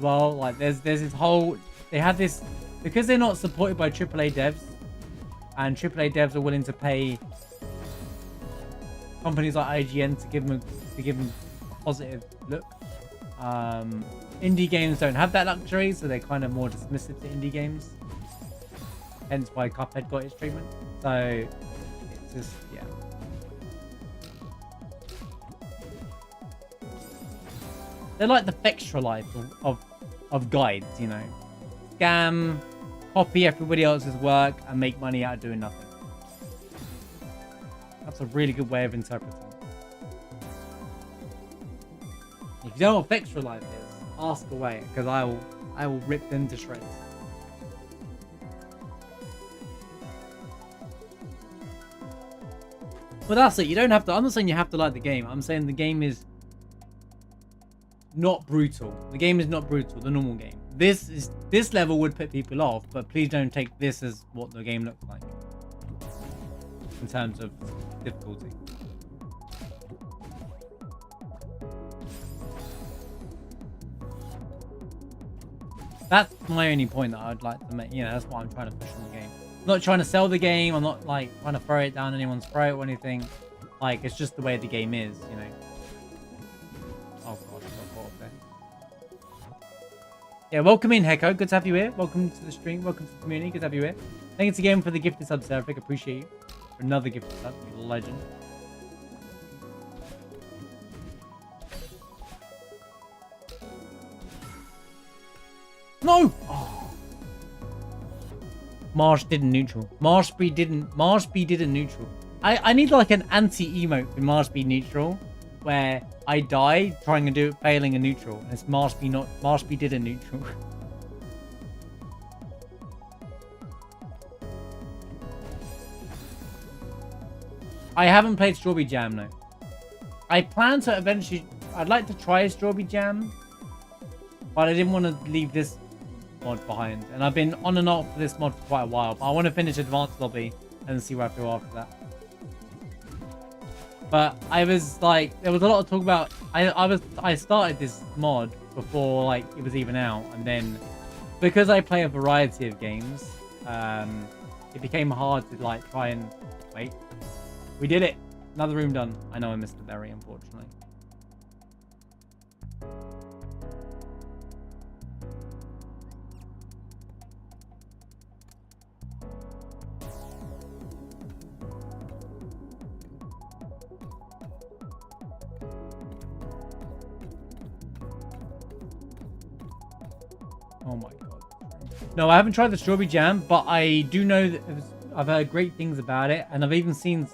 Like there's this whole, they have this, because they're not supported by AAA devs, and AAA devs are willing to pay companies like IGN to give them a positive look. Indie games don't have that luxury, so they're kind of more dismissive to indie games. Hence why Cuphead got its treatment. So it's just, yeah. They're like the Fextra life of guides, Scam, copy everybody else's work, and make money out of doing nothing. That's a really good way of interpreting it. If you don't know what Fextra life is, ask away, because I will rip them to shreds. Well, that's it. You don't have to. I'm not saying you have to like the game. I'm saying the game is not brutal. The game is not brutal. The normal game. This level would put people off, but please don't take this as what the game looks like in terms of difficulty. That's my only point that I'd like to make. That's what I'm trying to push on the game. I'm not trying to sell the game. I'm not like trying to throw it down anyone's throat or anything. Like, it's just the way the game is, Oh gosh, I got caught up there. Yeah, welcome in, Hecko. Good to have you here. Welcome to the stream. Welcome to the community. Good to have you here. Thanks again for the gifted sub, Seraphic. Appreciate you. For another gifted sub. You legend. No! Oh. Marsh didn't neutral. Marshby didn't neutral. I need like an anti-emote with Marshby neutral. where I died trying to do it, failing a neutral, and it's Marshby did a neutral. I haven't played Strawberry Jam, no. I plan to eventually... I'd like to try Strawberry Jam, but I didn't want to leave this mod behind. And I've been on and off for this mod for quite a while, but I want to finish Advanced Lobby and see where I feel after that. But I was like... There was a lot of talk about... I started this mod before like it was even out, and then because I play a variety of games, it became hard to like try and... Wait. We did it! Another room done. I know I missed a berry, unfortunately. Oh my god. No, I haven't tried the Strawberry Jam, but I do know that I've heard great things about it, and I've even seen...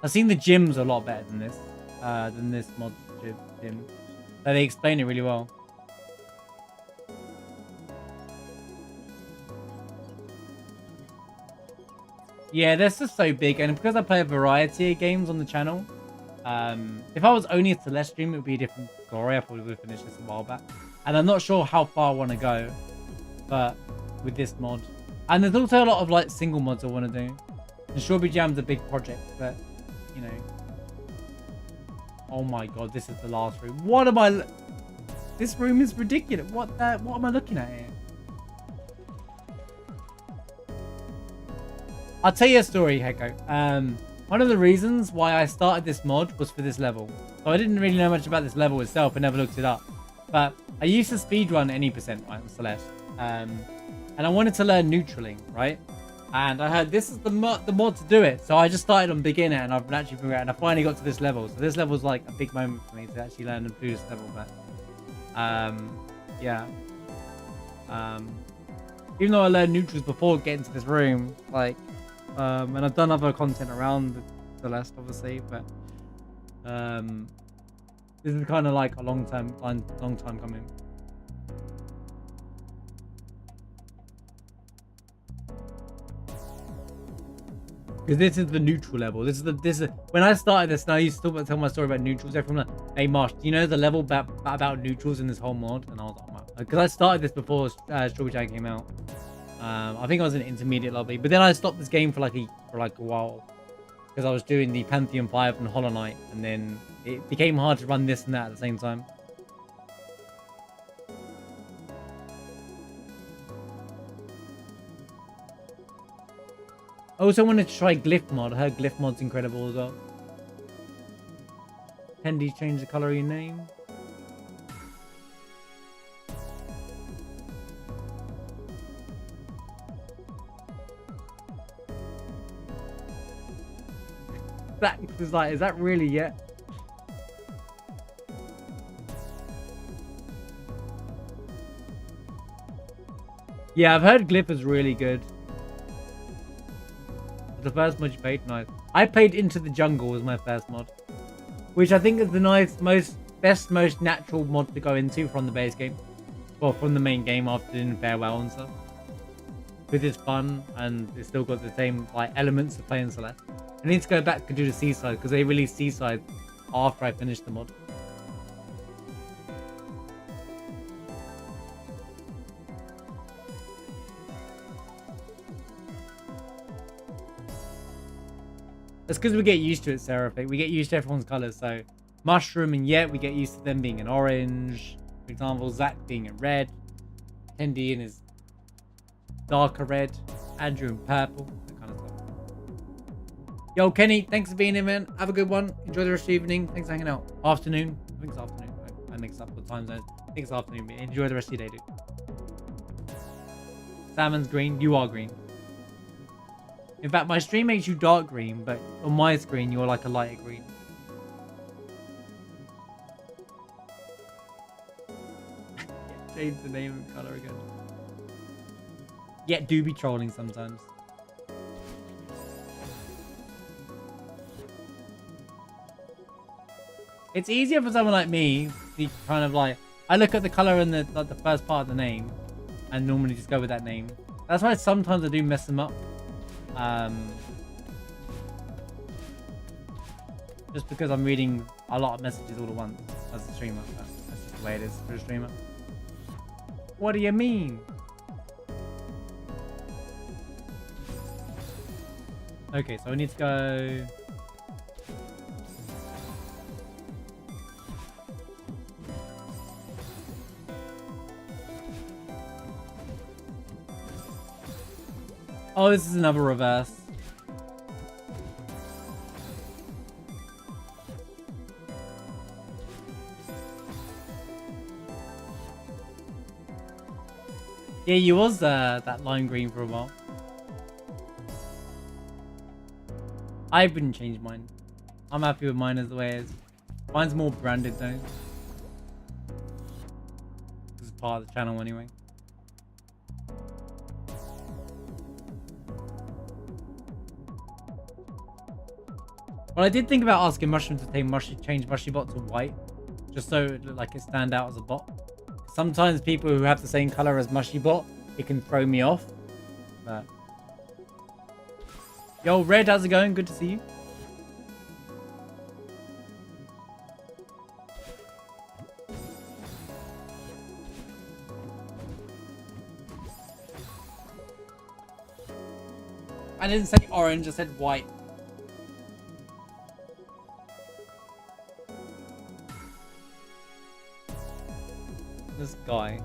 I've seen the gyms a lot better than this mod gym. So they explain it really well. Yeah, they're just so big, and because I play a variety of games on the channel, if I was only a Celeste stream, it would be a different story. I probably would have finished this a while back. And I'm not sure how far I want to go, but with this mod. And there's also a lot of like single mods I want to do. And Strawberry Jam's a big project, but you know. Oh my god, this is the last room. What am I... This room is ridiculous. What am I looking at here? I'll tell you a story, Heko. One of the reasons why I started this mod was for this level. So I didn't really know much about this level itself. I never looked it up. But I used to speedrun any percent right, on Celeste. And I wanted to learn neutraling, right? And I heard this is the mod to do it. So I just started on beginner, and I've actually figured out, and I finally got to this level. So this level was like a big moment for me to actually learn and do this level. But yeah. Even though I learned neutrals before getting to this room, like, and I've done other content around the Celeste, obviously, but this is kind of like a long time coming. Because this is the neutral level. This is when I started this, and I used to tell my story about neutrals. Everyone like, hey Marsh, do you know the level about neutrals in this whole mod? And I was like, wow. Because I started this before Strawberry Jam came out. I think I was in intermediate lobby, but then I stopped this game for like a while because I was doing the Pantheon 5 and Hollow Knight, and then it became hard to run this and that at the same time. I also wanted to try Glyph mod. I heard Glyph mod's incredible as well. Tendy, change the color of your name. That is like, is that really yet? Yeah, I've heard Glyph is really good. The first mod you played, nice. I played Into the Jungle as my first mod, which I think is the most natural mod to go into from the base game, well, from the main game after doing Farewell and stuff. Because it's fun and it's still got the same like elements of playing Celeste. I need to go back and do the Seaside because they released Seaside after I finished the mod. That's because we get used to it, Seraphic. We get used to everyone's colours. So, Mushroom and Yet, we get used to them being an orange. For example, Zach being a red. Tendy in his darker red. Andrew in purple. That kind of stuff. Yo, Kenny, thanks for being here, man. Have a good one. Enjoy the rest of the evening. Thanks for hanging out. Afternoon. I think it's afternoon. I mix up the time zones. I think it's afternoon. Enjoy the rest of your day, dude. Salmon's green. You are green. In fact, my stream makes you dark green, but on my screen, you're like a lighter green. Change the name and color again. Yeah, do be trolling sometimes. It's easier for someone like me to kind of like, I look at the color in the like the first part of the name and normally just go with that name. That's why sometimes I do mess them up. Just because I'm reading a lot of messages all at once as a streamer. That's just the way it is for a streamer. What do you mean? Okay, so I need to go... Oh, this is another reverse. Yeah, you was that lime green for a while. I wouldn't change mine. I'm happy with mine as the way it is. Mine's more branded though. This is part of the channel anyway. Well, I did think about asking Mushroom to change Mushy Bot to white, just so it looked like it stand out as a bot. Sometimes people who have the same color as Mushy Bot, it can throw me off. But yo, Red, how's it going? Good to see you. I didn't say orange, I said white. This guy,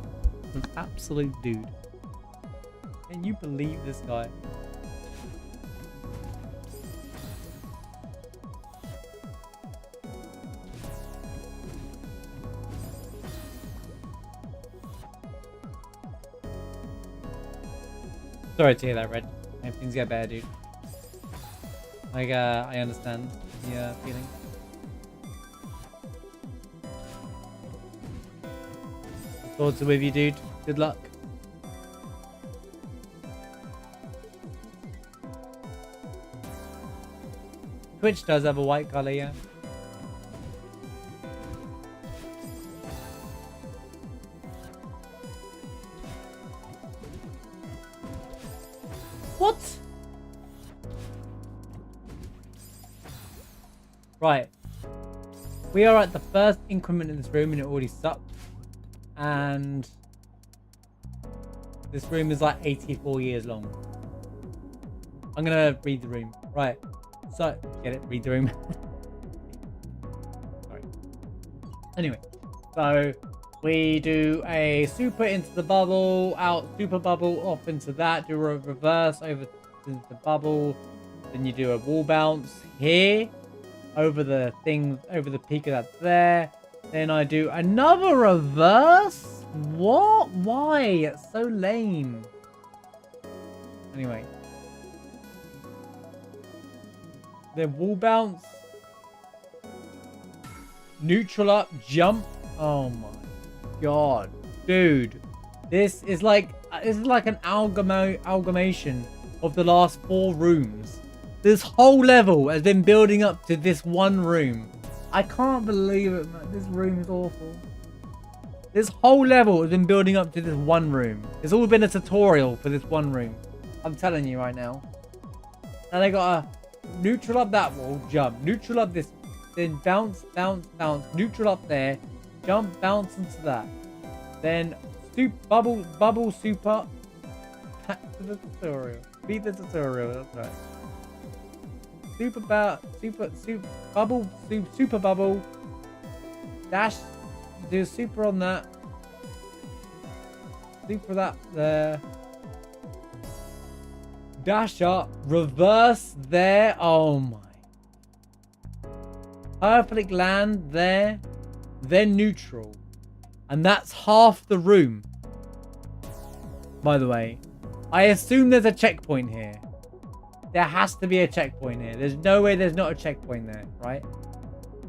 an absolute dude. Can you believe this guy? Sorry to hear that, Red. Hope things get better, dude. Like, I understand the feeling. Thoughts are with you, dude. Good luck. Twitch does have a white color, yeah. What? Right. We are at the first increment in this room and it already sucked. And this room is like 84 years long. I'm gonna read the room. Right. So, get it? Read the room. Sorry. Anyway, so we do a super into the bubble, out super bubble, off into that, do a reverse over to the bubble, then you do a wall bounce here, over the thing, over the peak of that there. Then I do another reverse? What? Why? It's so lame. Anyway. Then wall bounce. Neutral up, jump. Oh my god. Dude. This is like an amalgamation of the last 4 rooms. This whole level has been building up to this one room. I can't believe it, man. This room is awful. This whole level has been building up to this one room. It's all been a tutorial for this one room. I'm telling you right now. And I got a neutral up that wall, jump. Neutral up this, then bounce, bounce, bounce. Neutral up there, jump, bounce into that. Then bubble, super. Back to the tutorial. Beat the tutorial, that's right. Super bubble, dash, do super on that, super that there, dash up, reverse there, oh my, perfect land there, then neutral, and that's half the room. By the way, I assume there's a checkpoint here. There has to be a checkpoint here. There's no way there's not a checkpoint there, right?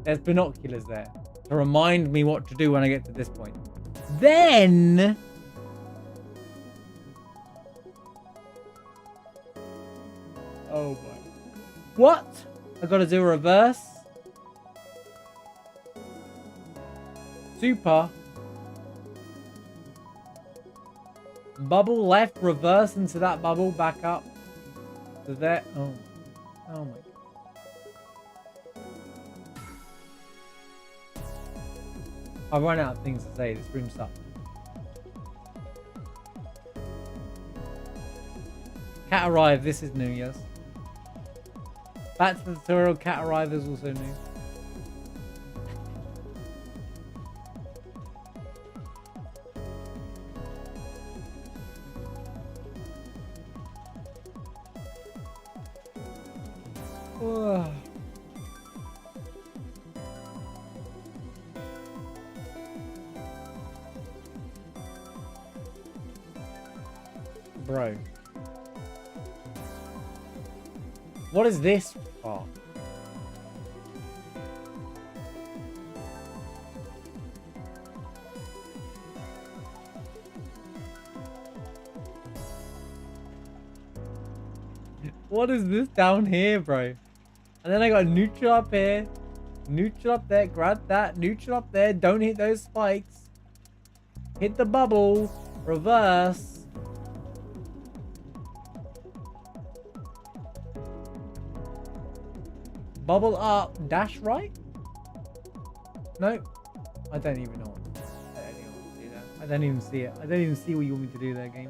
There's binoculars there to remind me what to do when I get to this point. Then... oh my... what? I gotta do a reverse? super. Bubble left, reverse into that bubble, back up to there. Oh, oh my God. I've run out of things to say. This room sucks. Cat arrive. This is new, yes. Back to the tutorial. Cat arrive is also new. Bro. What is this part? What is this down here, bro? And then I got neutral up here, neutral up there, grab that, neutral up there, don't hit those spikes. Hit the bubble, reverse. Bubble up, dash right? No, I don't even know. I don't even want to do that. I don't even see it. I don't even see what you want me to do there, game.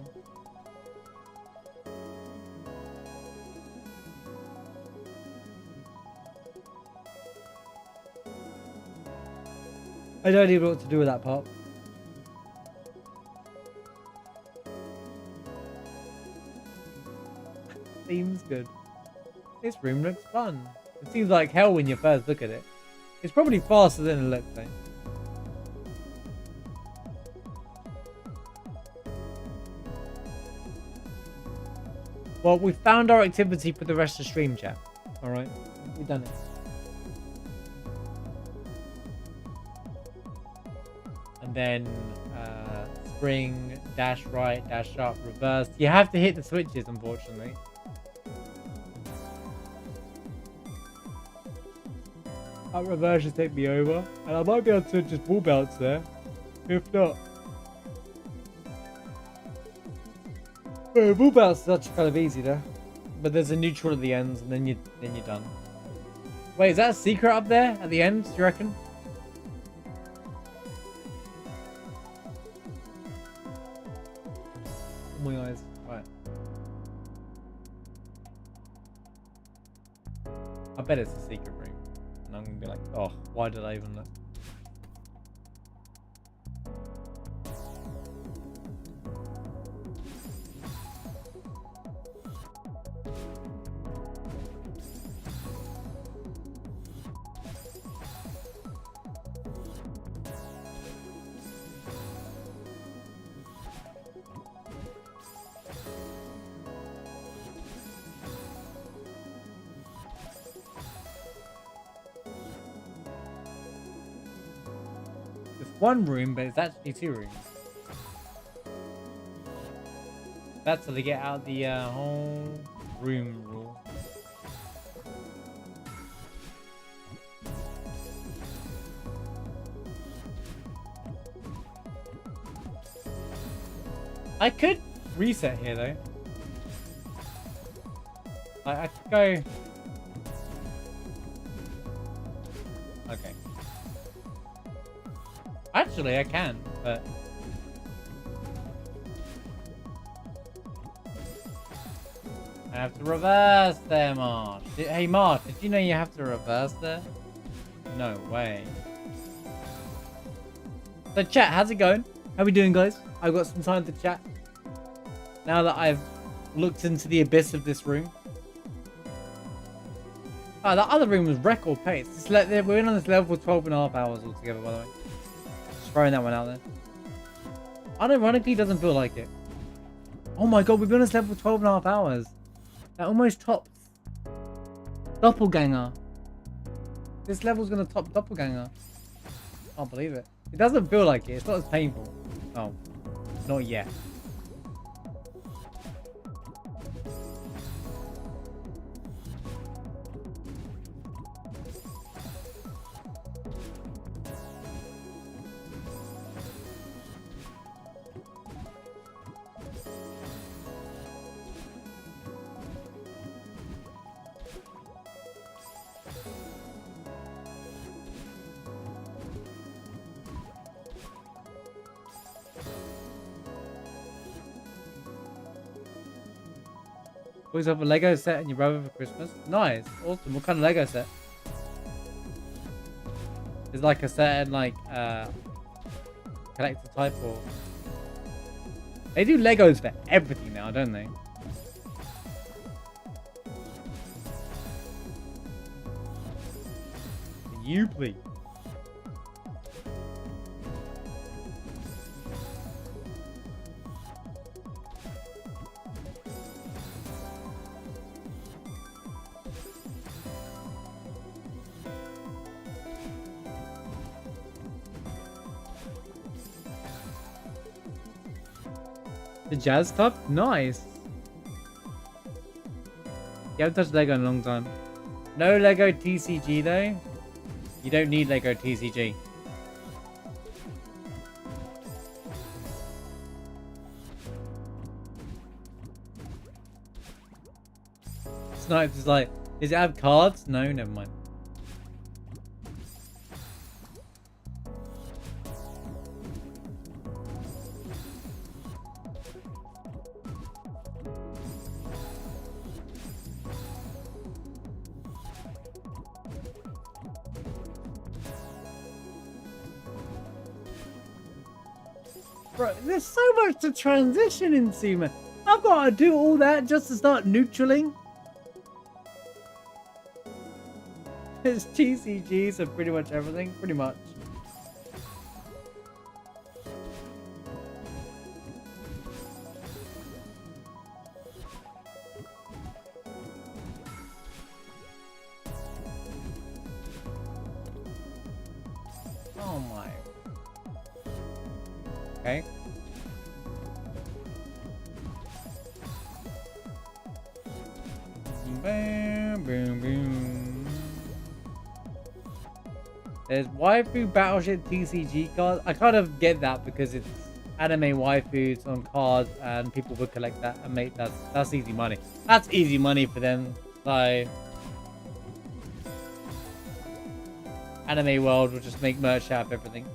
I don't even know what to do with that part. Seems good. This room looks fun. It seems like hell when you first look at it. It's probably faster than it looks though. Well, we found our activity for the rest of the stream, chat. Alright, we've done it. And then spring, dash right, dash up, reverse. You have to hit the switches, unfortunately. That reverse should take me over. And I might be able to just wall bounce there. If not. Wall bounce is actually kind of easy there. But there's a neutral at the ends and then you're done. Wait, is that a secret up there at the end, do you reckon? Oh my eyes. Right. I bet it's a secret room. And I'm gonna be like, oh, why did I even look? One room, but it's actually two rooms. That's how they get out the whole room rule. I could reset here though. I could go. Okay. Actually, I can, but I have to reverse there, Marsh. Hey, Marsh, did you know you have to reverse there? No way. So, chat, how's it going? How we doing, guys? I've got some time to chat. Now that I've looked into the abyss of this room. Oh, that other room was record pace. We're in on this level for 12.5 hours altogether, by the way. Throwing that one out there. Unironically, doesn't feel like it. Oh my god, we've been on this level for 12.5 hours. That almost tops Doppelganger. This level's gonna top Doppelganger. Can't believe it. It doesn't feel like it. It's not as painful. Oh, not yet. Always have a Lego set and your brother for Christmas. Nice. Awesome. What kind of Lego set? Is like a certain like collector type or they do Legos for everything now, don't they? Can you please? The Jazz Club? Nice. You haven't touched Lego in a long time. No Lego TCG though. You don't need Lego TCG. Snipes is like, does it have cards? No, never mind. Bro, there's so much to transition into, man. I've got to do all that just to start neutraling. It's TCGs of pretty much everything, pretty much. Oh my. Okay. Boom, boom, boom. There's waifu battleship TCG cards. I kind of get that because it's anime waifus on cards and people would collect that and make that's easy money. That's easy money for them. So Anime World will just make merch out of everything.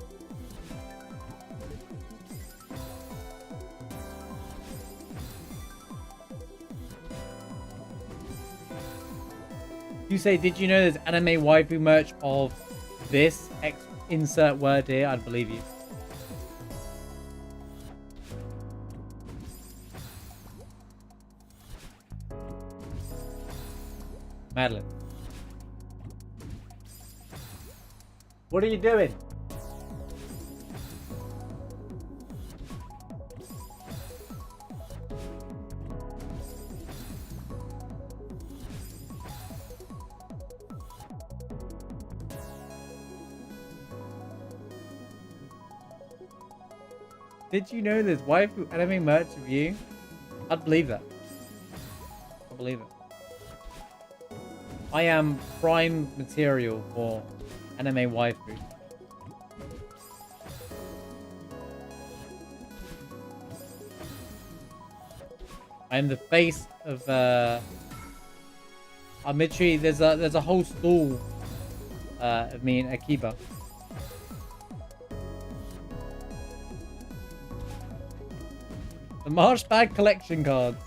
You say, did you know there's anime waifu merch of this? Insert word here, I'd believe you. Madeline. What are you doing? Did you know there's waifu anime merch of you? I'd believe that. I believe it. I am prime material for anime waifu. I am the face of I'm literally there's a whole stall of me and Akiba. The Marsh Bag collection cards.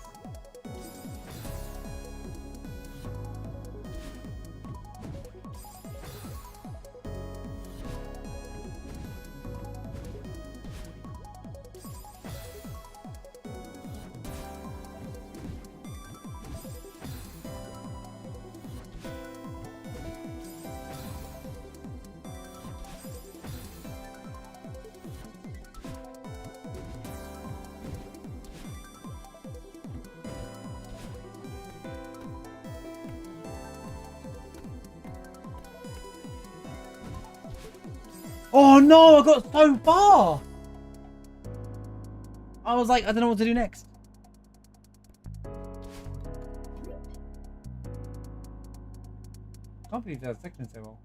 Oh no, I got so far! I was like, I don't know what to do next. Can't believe that section so well.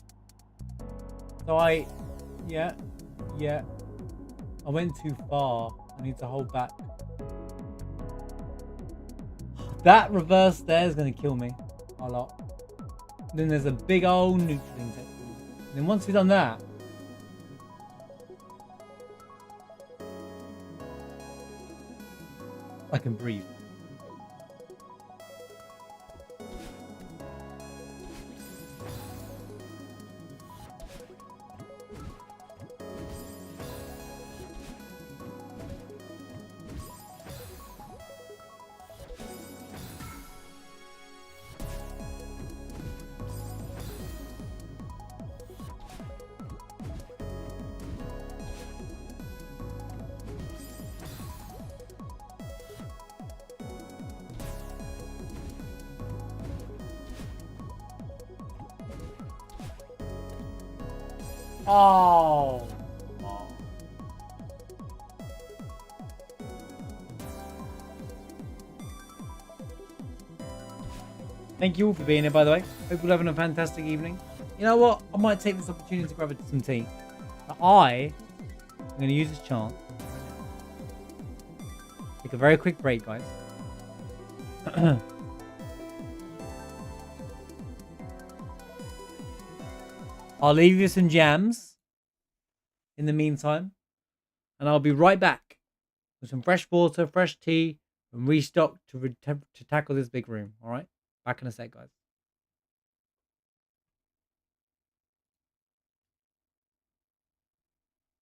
So yeah. I went too far. I need to hold back. That reverse there is gonna kill me a lot. Then there's a big old neutraling section. Then once we've done that, I can breathe. Oh. Oh. Thank you all for being here, by the way. Hope you're having a fantastic evening. You know what? I might take this opportunity to grab some tea. I'm going to use this chance. Take a very quick break, guys. I'll leave you some jams in the meantime. And I'll be right back with some fresh water, fresh tea, and restock to tackle this big room. All right? Back in a sec, guys.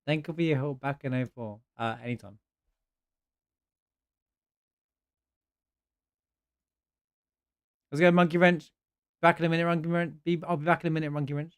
Thank you for your help back in 04. Anytime. Let's go, Monkey Wrench. Back in a minute, Monkey Wrench. I'll be back in a minute, Monkey Wrench.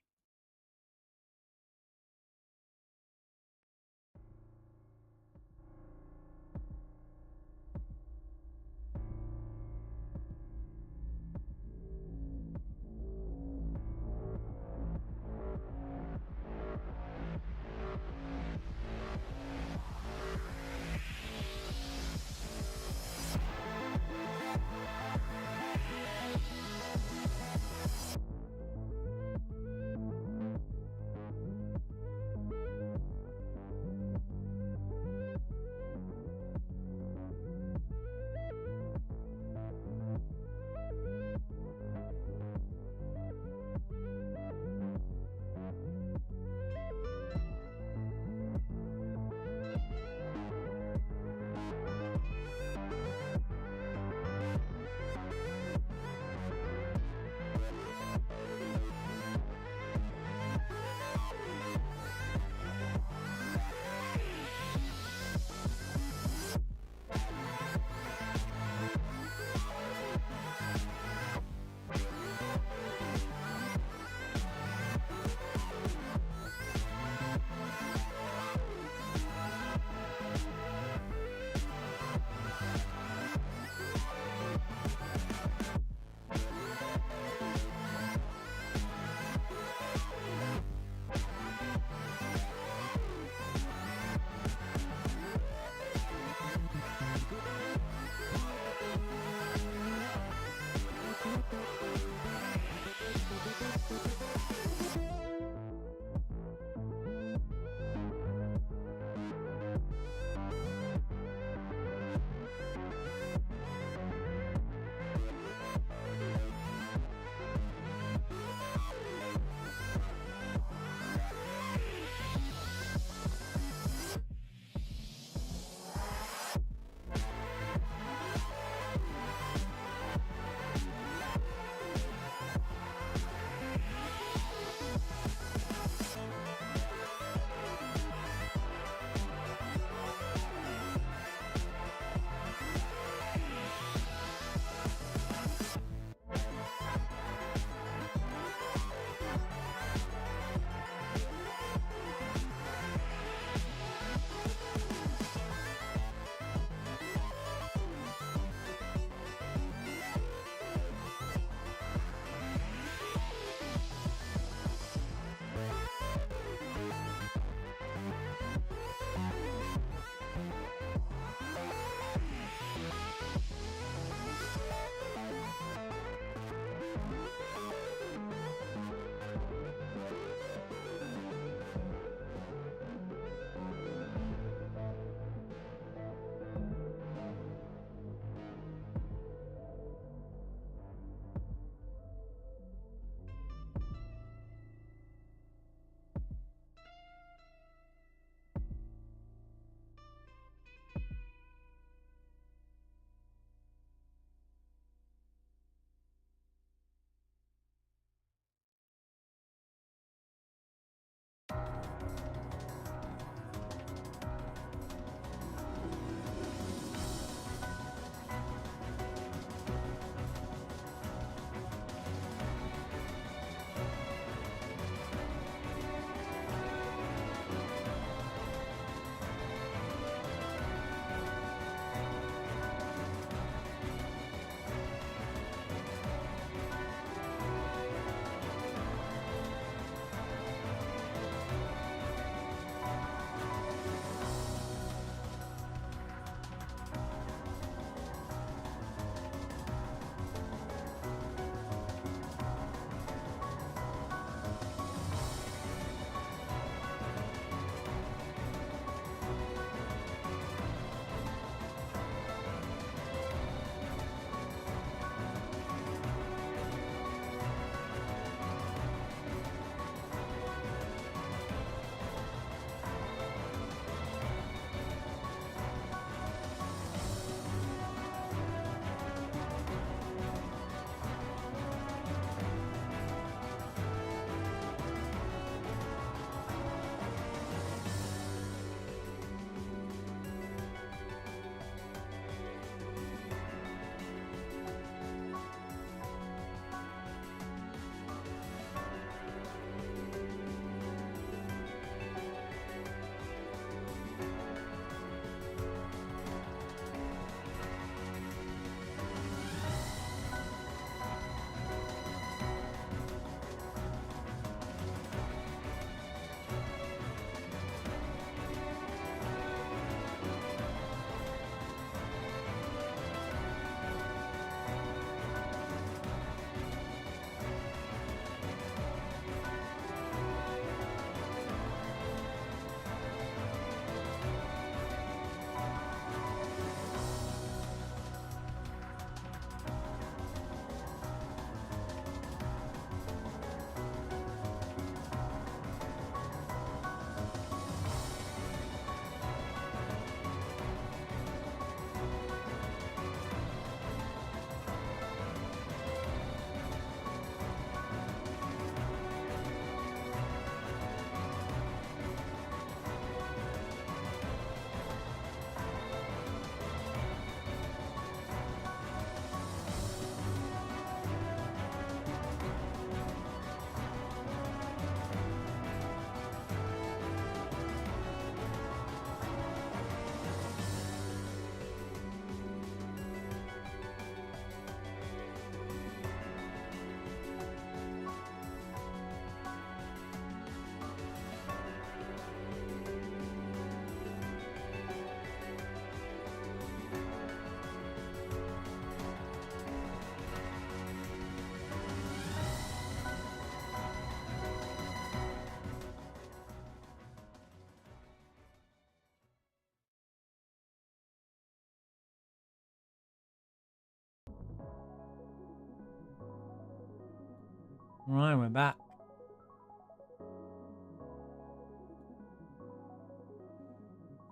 Right, we're back.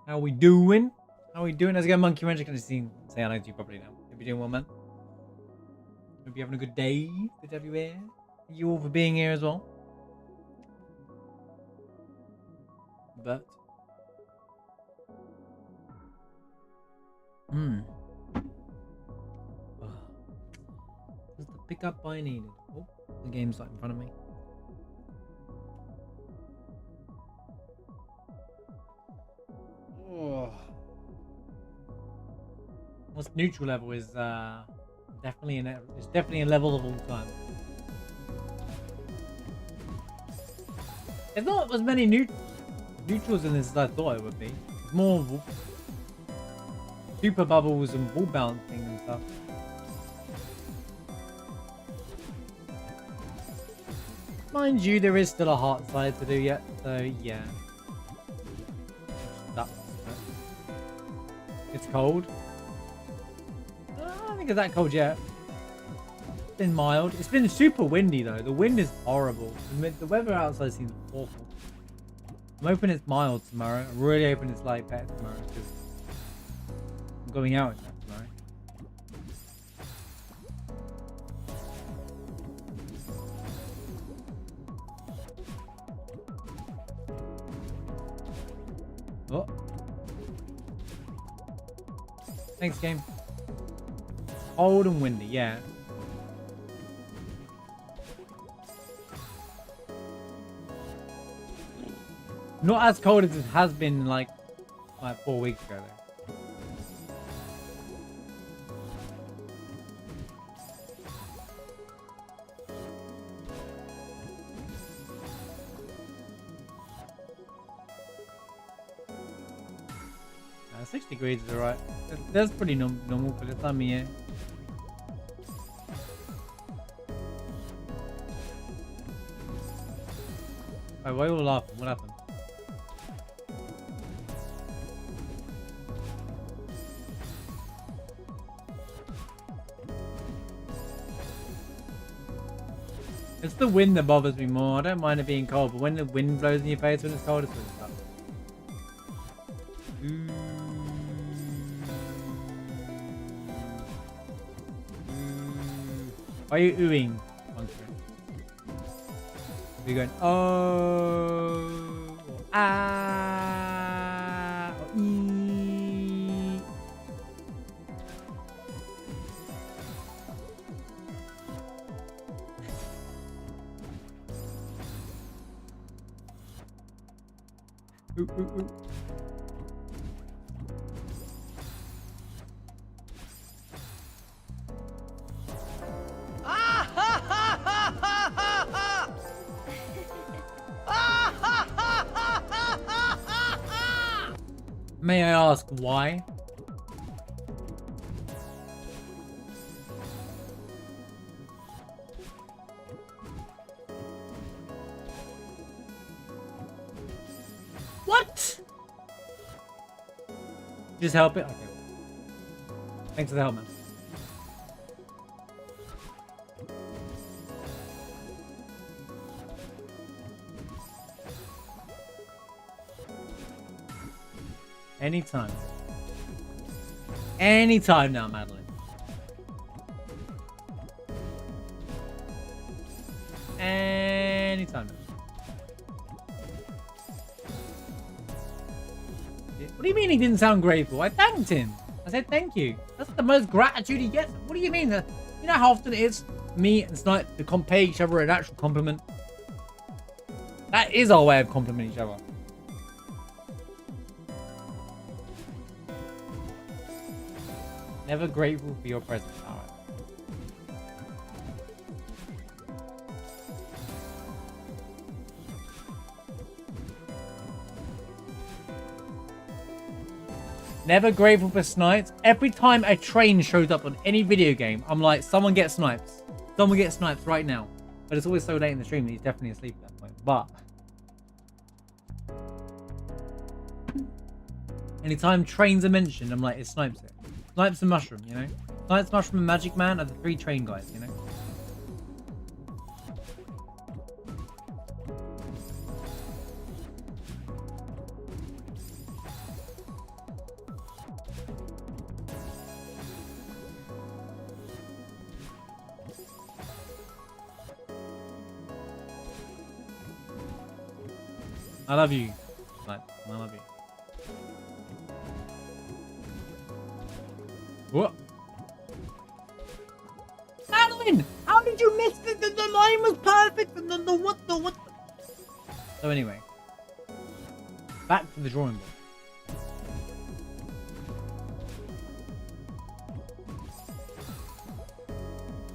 How we doing? How we doing? How's it going, Monkey Ranger? Can I say hello to you properly now? Hope you're doing well, man. Hope you're having a good day. Good to have you here. Thank you all for being here as well. But What's the pickup I needed? Oh, the game's like in front of me. Oh. What's neutral level is definitely a level of all time. There's not as many neutrals in this as I thought it would be. It's more super bubbles and wall bouncing and stuff. Mind you, there is still a heart side to do yet, so yeah. It's cold. I don't think it's that cold yet. It's been mild. It's been super windy though. The wind is horrible. The weather outside seems awful. I'm hoping it's mild tomorrow. I'm really hoping it's light better tomorrow because I'm going out in that tomorrow. Oh. Thanks, game. Cold and windy, yeah. Not as cold as it has been like 4 weeks ago though. 6 degrees is alright. That's pretty normal for this time of year. Why are you all laughing? What happened? It's the wind that bothers me more. I don't mind it being cold, but when the wind blows in your face when it's cold, it's really tough. Why are you oohing? Are you going, oh, or ah, or ee? Ooh, ooh, ooh. May I ask why? What? Just help it? Okay. Thanks for the help, man. Anytime. Anytime now, Madeline. Anytime now. What do you mean he didn't sound grateful? I thanked him. I said thank you. That's the most gratitude he gets. What do you mean? You know how often it is me and Snipe to pay each other an actual compliment? That is our way of complimenting each other. Never grateful for your presence. All right. Never grateful for snipes. Every time a train shows up on any video game, I'm like, someone get snipes. Someone get snipes right now. But it's always so late in the stream that he's definitely asleep at that point. But anytime trains are mentioned, I'm like, it's snipes here. Snipes and Mushroom, you know? Snipes, Mushroom, and Magic Man are the 3 train guys, you know? I love you. I love you. What? Madeline! How did you miss it? The line was perfect and the what? So anyway. Back to the drawing board.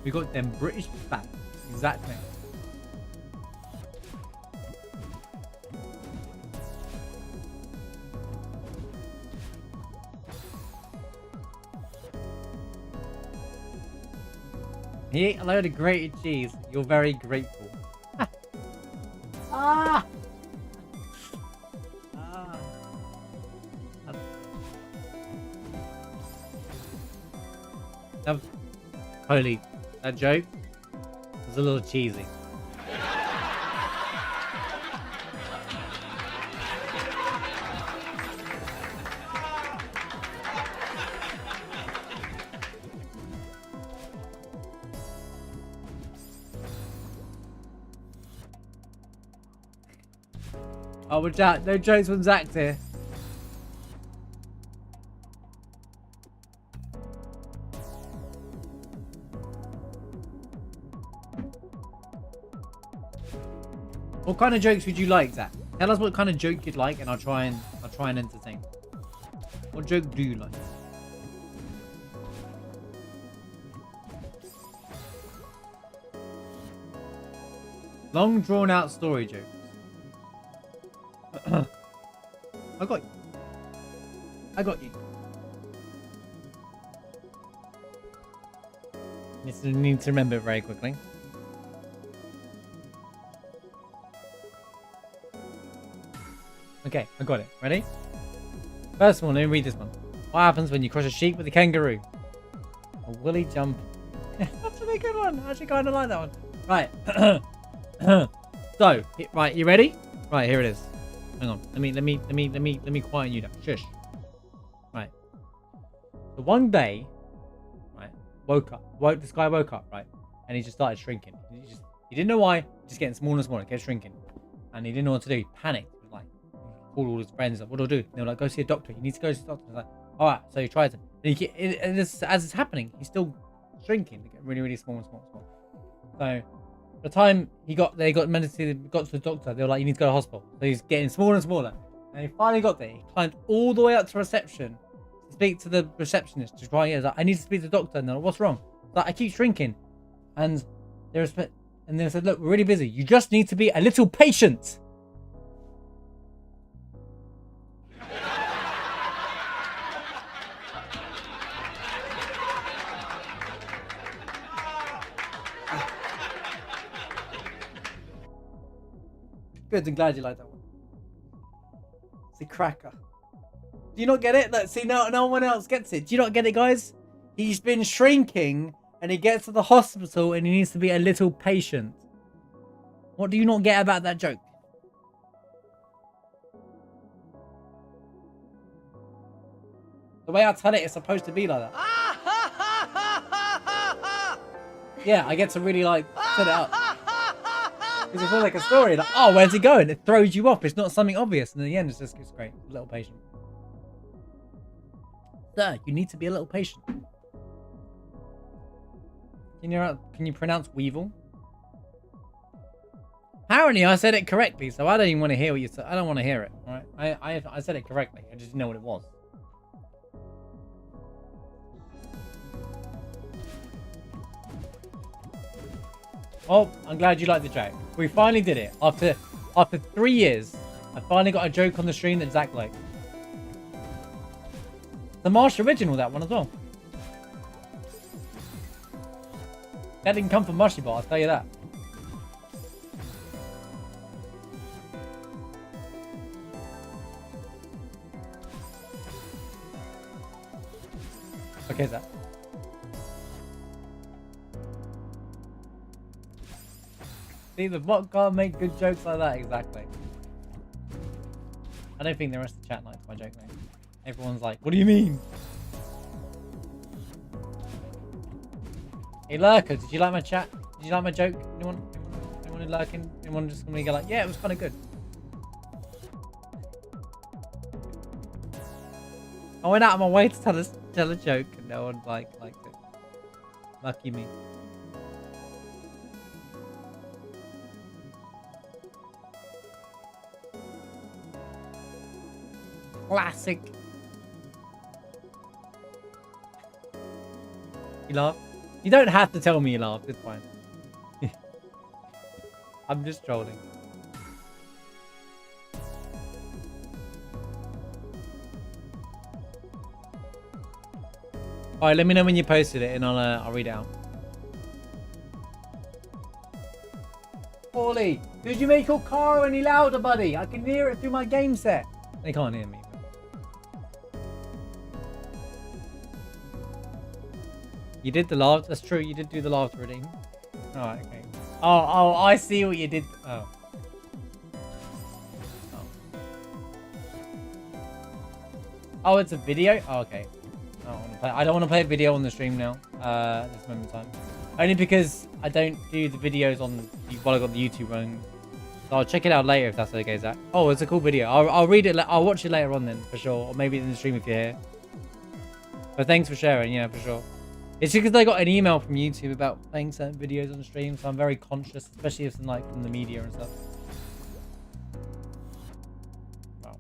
We got them British back. Exactly. He ate a load of grated cheese. You're very grateful. Ah! Ah! That was... Holy... That joke was a little cheesy. Oh, watch out. No jokes from Zach here. What kind of jokes would you like, Zach? Tell us what kind of joke you'd like, and I'll try and entertain. What joke do you like? Long drawn out story jokes. I got you. I got you. Need to remember it very quickly. Okay, I got it. Ready? First one, let me read this one. What happens when you cross a sheep with a kangaroo? A woolly jump. That's a really good one. I actually kind of like that one. Right. So, right, you ready? Right, here it is. Hang on. Let me quieten you down. Shush. Right. So one day, right, this guy woke up, right, and he just started shrinking. He didn't know why. Just getting smaller and smaller. Kept shrinking, and he didn't know what to do. He panicked. He was like, called all his friends. Like, what do I do? And they were like, go see a doctor. You need to go see a doctor. He's like, all right. So he tries it. And as it's happening, he's still shrinking. They get really, really small and small and small. So the time got to the doctor, they were like, you need to go to the hospital. So he's getting smaller and smaller. And he finally got there. He climbed all the way up to reception to speak to the receptionist to try. Like, I need to speak to the doctor. And they're like, what's wrong? Like, I keep shrinking. And they said, look, we're really busy. You just need to be a little patient. Good, I'm glad you like that one. It's a cracker. Do you not get it? Look, see, no one else gets it. Do you not get it, guys? He's been shrinking and he gets to the hospital and he needs to be a little patient. What do you not get about that joke? The way I tell it, it's supposed to be like that. Yeah, I get to really, like, set it up. Because it feels like a story. Like, oh, where's he going? It throws you off. It's not something obvious. And in the end, it's great. A little patient. Sir, you need to be a little patient. Can you pronounce Weevil? Apparently, I said it correctly, so I don't even want to hear what you said. I don't want to hear it. All right? I said it correctly. I just didn't know what it was. Oh, I'm glad you liked the joke. We finally did it. After 3 years, I finally got a joke on the stream that Zach liked. The Marsh original, that one as well. That didn't come from Mushy Bar, I'll tell you that. Okay, Zach. See, the bot can't make good jokes like that, exactly. I don't think the rest of the chat likes my joke, mate. Everyone's like, what do you mean? Hey, Lurker, did you like my chat? Did you like my joke? Anyone lurking? Anyone just gonna go like, yeah, it was kind of good. I went out of my way to tell a joke and no one liked it. Lucky me. Classic. You laugh? You don't have to tell me you laughed. It's fine. I'm just trolling. Alright, let me know when you posted it and I'll read it out. Ollie, did you make your car any louder, buddy? I can hear it through my game set. They can't hear me. You did the laugh. That's true. You did do the laughter already. Alright, okay. Oh, I see what you did. Oh. Oh, it's a video? Oh, okay. I don't want to play a video on the stream now. At this moment in time. Only because I don't do the videos on while I got the YouTube running. So I'll check it out later if that's okay, Zach. Oh, it's a cool video. I'll read it. I'll watch it later on then, for sure. Or maybe in the stream if you're here. But thanks for sharing. Yeah, for sure. It's because I got an email from YouTube about playing certain videos on the stream, so I'm very conscious, especially if it's like from the media and stuff. Well,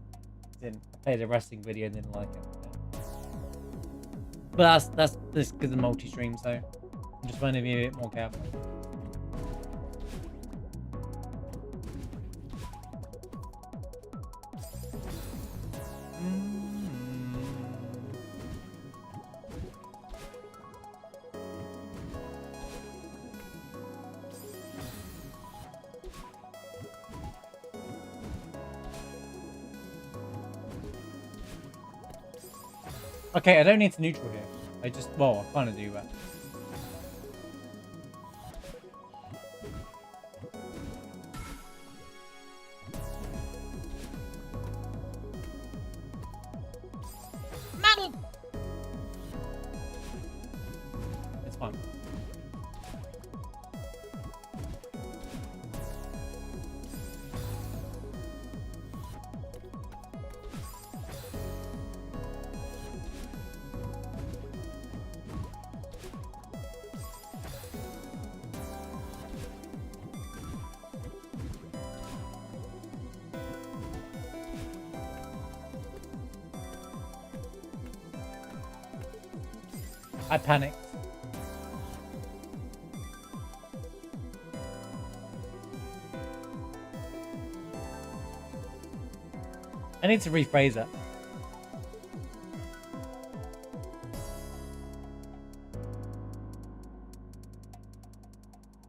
I played a wrestling video and didn't like it. But that's just because of multi-stream, so I'm just trying to be a bit more careful. Okay, I don't need to neutral here. Well, I kind of do, but... Metal! It's fine. I panicked. I need to rephrase it.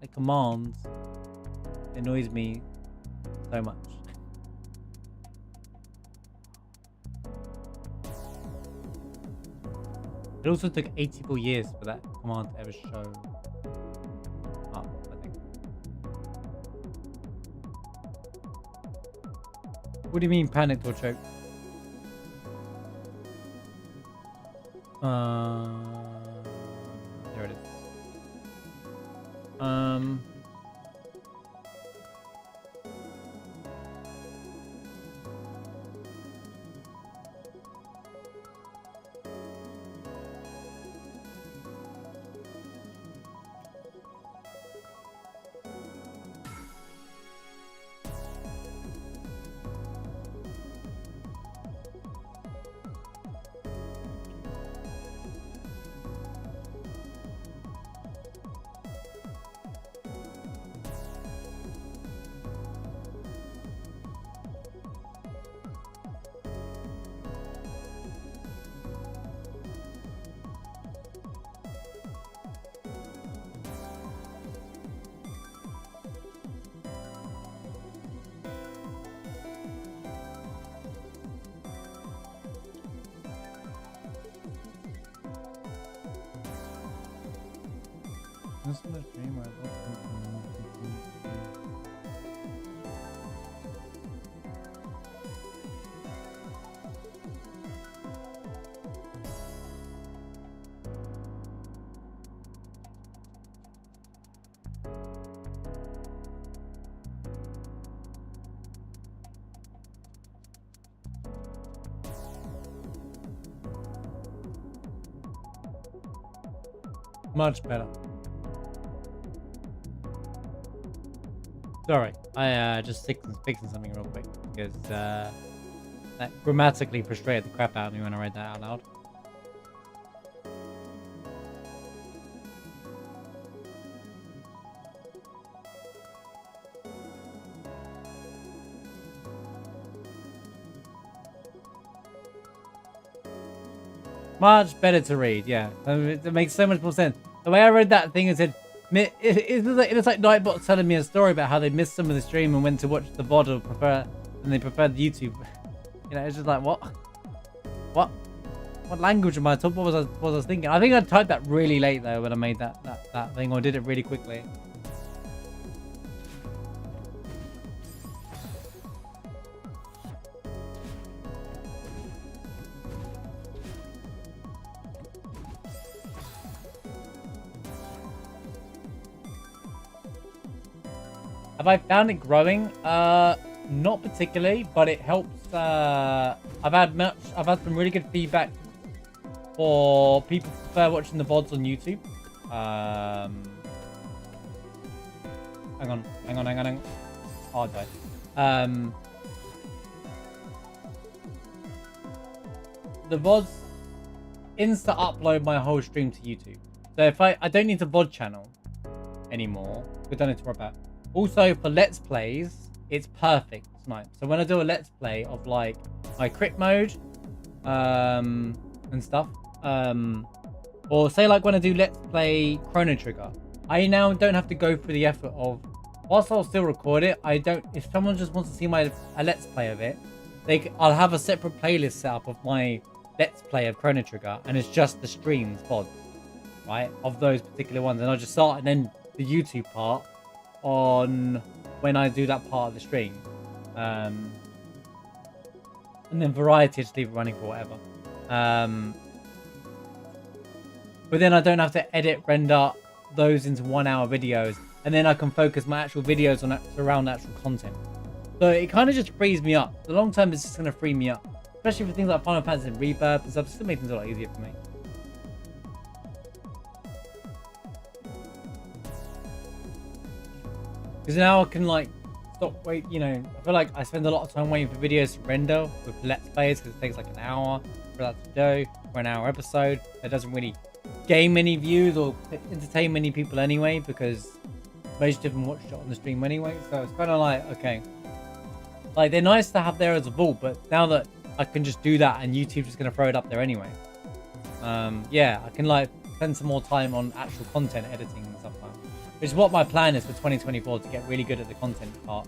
The commands annoys me so much. It also took 84 years for that command to ever show up, I think. What do you mean panicked or choked? There it is. This is a dream I love. Much better. Sorry, I just fixing something real quick because that grammatically frustrated the crap out of me when I read that out loud. Much better to read, yeah. It makes so much more sense. The way I read that thing, it said, it was like Nightbot telling me a story about how they missed some of the stream and went to watch the VOD and they preferred the YouTube. You know, it's just like, what? What language am I talking? What was I thinking? I think I typed that really late though when I made that thing, or did it really quickly. Have I found it growing? Not particularly, but it helps. I've had some really good feedback for people who prefer watching the VODs on YouTube. Hang on. Oh, I died. The VODs insta upload my whole stream to YouTube. So if I don't need a VOD channel anymore, we don't need to worry about. Also, for Let's Plays, it's perfect tonight. So when I do a Let's Play of like my crit mode and stuff, or say like when I do Let's Play Chrono Trigger, I now don't have to go through the effort of, whilst I'll still record it, if someone just wants to see a Let's Play of it, I'll have a separate playlist set up of my Let's Play of Chrono Trigger, and it's just the streams, VODs, right, of those particular ones, and I'll just start and end the YouTube part on when I do that part of the stream, and then variety, just leave it running for whatever, but then I don't have to edit, render those into 1 hour videos, and then I can focus my actual videos on around actual content. So it kind of just frees me up. The long term is just going to free me up, especially for things like Final Fantasy and Rebirth and stuff. It's going to make things a lot easier for me. Because now I can like stop I feel like I spend a lot of time waiting for videos to render with Let's Plays because it takes like an hour for that to do, for an hour episode. That doesn't really gain many views or entertain many people anyway, because most of them watch it on the stream anyway. So it's kind of like, okay, like they're nice to have there as a vault, but now that I can just do that and YouTube's just going to throw it up there anyway. Yeah, I can like spend some more time on actual content editing and stuff like that. Which is what my plan is for 2024, to get really good at the content part,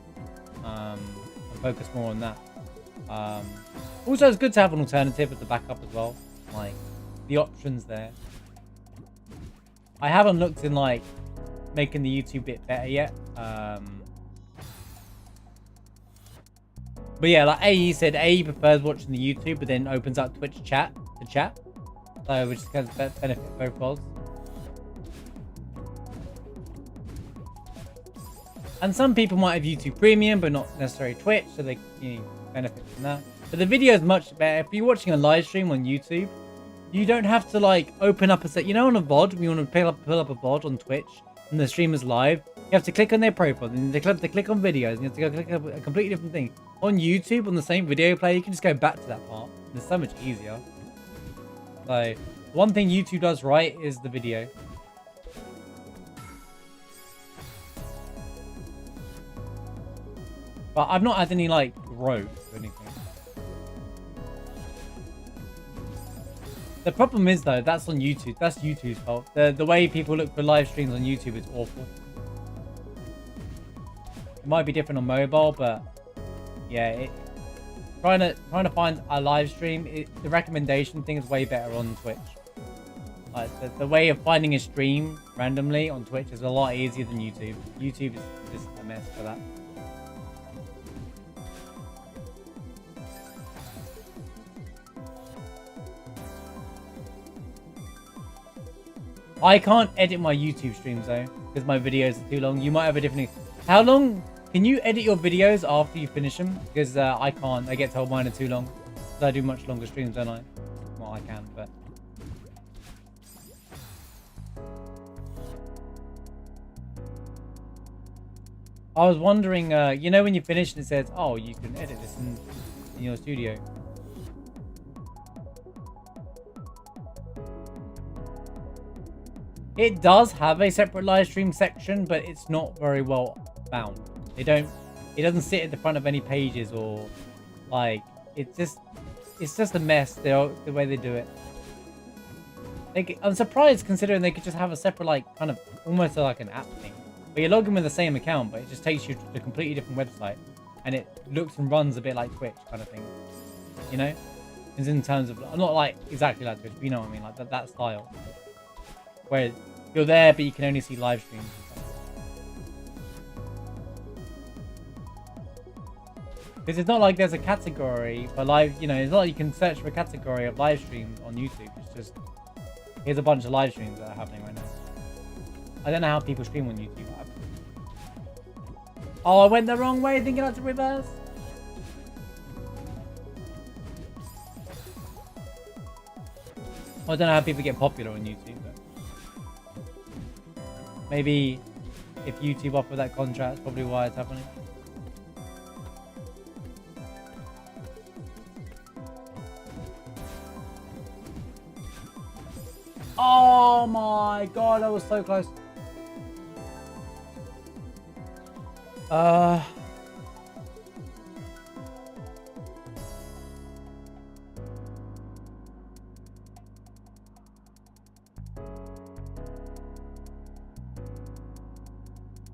and focus more on that. Also, it's good to have an alternative at the backup as well, like the options there. I haven't looked in like making the YouTube bit better yet, but yeah, like AE said, AE prefers watching the YouTube, but then opens up Twitch chat to chat, so which is kind of benefit both worlds. And some people might have YouTube Premium, but not necessarily Twitch, so they benefit from that. But the video is much better. If you're watching a live stream on YouTube, you don't have to like open up a set. On a VOD, when you want to pull up a VOD on Twitch, and the stream is live, you have to click on their profile, and you have to click on videos, and you have to go click a completely different thing. On YouTube, on the same video player, you can just go back to that part. It's so much easier. So, one thing YouTube does right is the video. But I've not had any like growth or anything. The problem is though, that's on YouTube. That's YouTube's fault. The way people look for live streams on YouTube is awful. It might be different on mobile, but yeah, trying to find a live stream, the recommendation thing is way better on Twitch. Like the way of finding a stream randomly on Twitch is a lot easier than YouTube. YouTube is just a mess for that. I can't edit my YouTube streams though, because my videos are too long. You might have a different... How long can you edit your videos after you finish them? Because I can't. I get told mine are too long. So I do much longer streams, don't I? Well, I can, but... I was wondering, you know, when you finish and it says, oh, you can edit this in your studio. It does have a separate live stream section, but it's not very well found. It doesn't sit at the front of any pages or like, it's just a mess, the way they do it. I'm surprised considering they could just have a separate, like, kind of almost like an app thing. But you log in with the same account, but it just takes you to a completely different website. And it looks and runs a bit like Twitch kind of thing. You know? It's in terms of, not like exactly like Twitch, but you know what I mean? Like that style. Where you're there, but you can only see live streams. Because it's not like there's a category for live, you know, it's not like you can search for a category of live streams on YouTube. It's just, here's a bunch of live streams that are happening right now. I don't know how people stream on YouTube. Oh, I went the wrong way thinking I had to reverse. I don't know how people get popular on YouTube, but maybe if YouTube offer that contract, that's probably why it's happening. Oh my god, that was so close.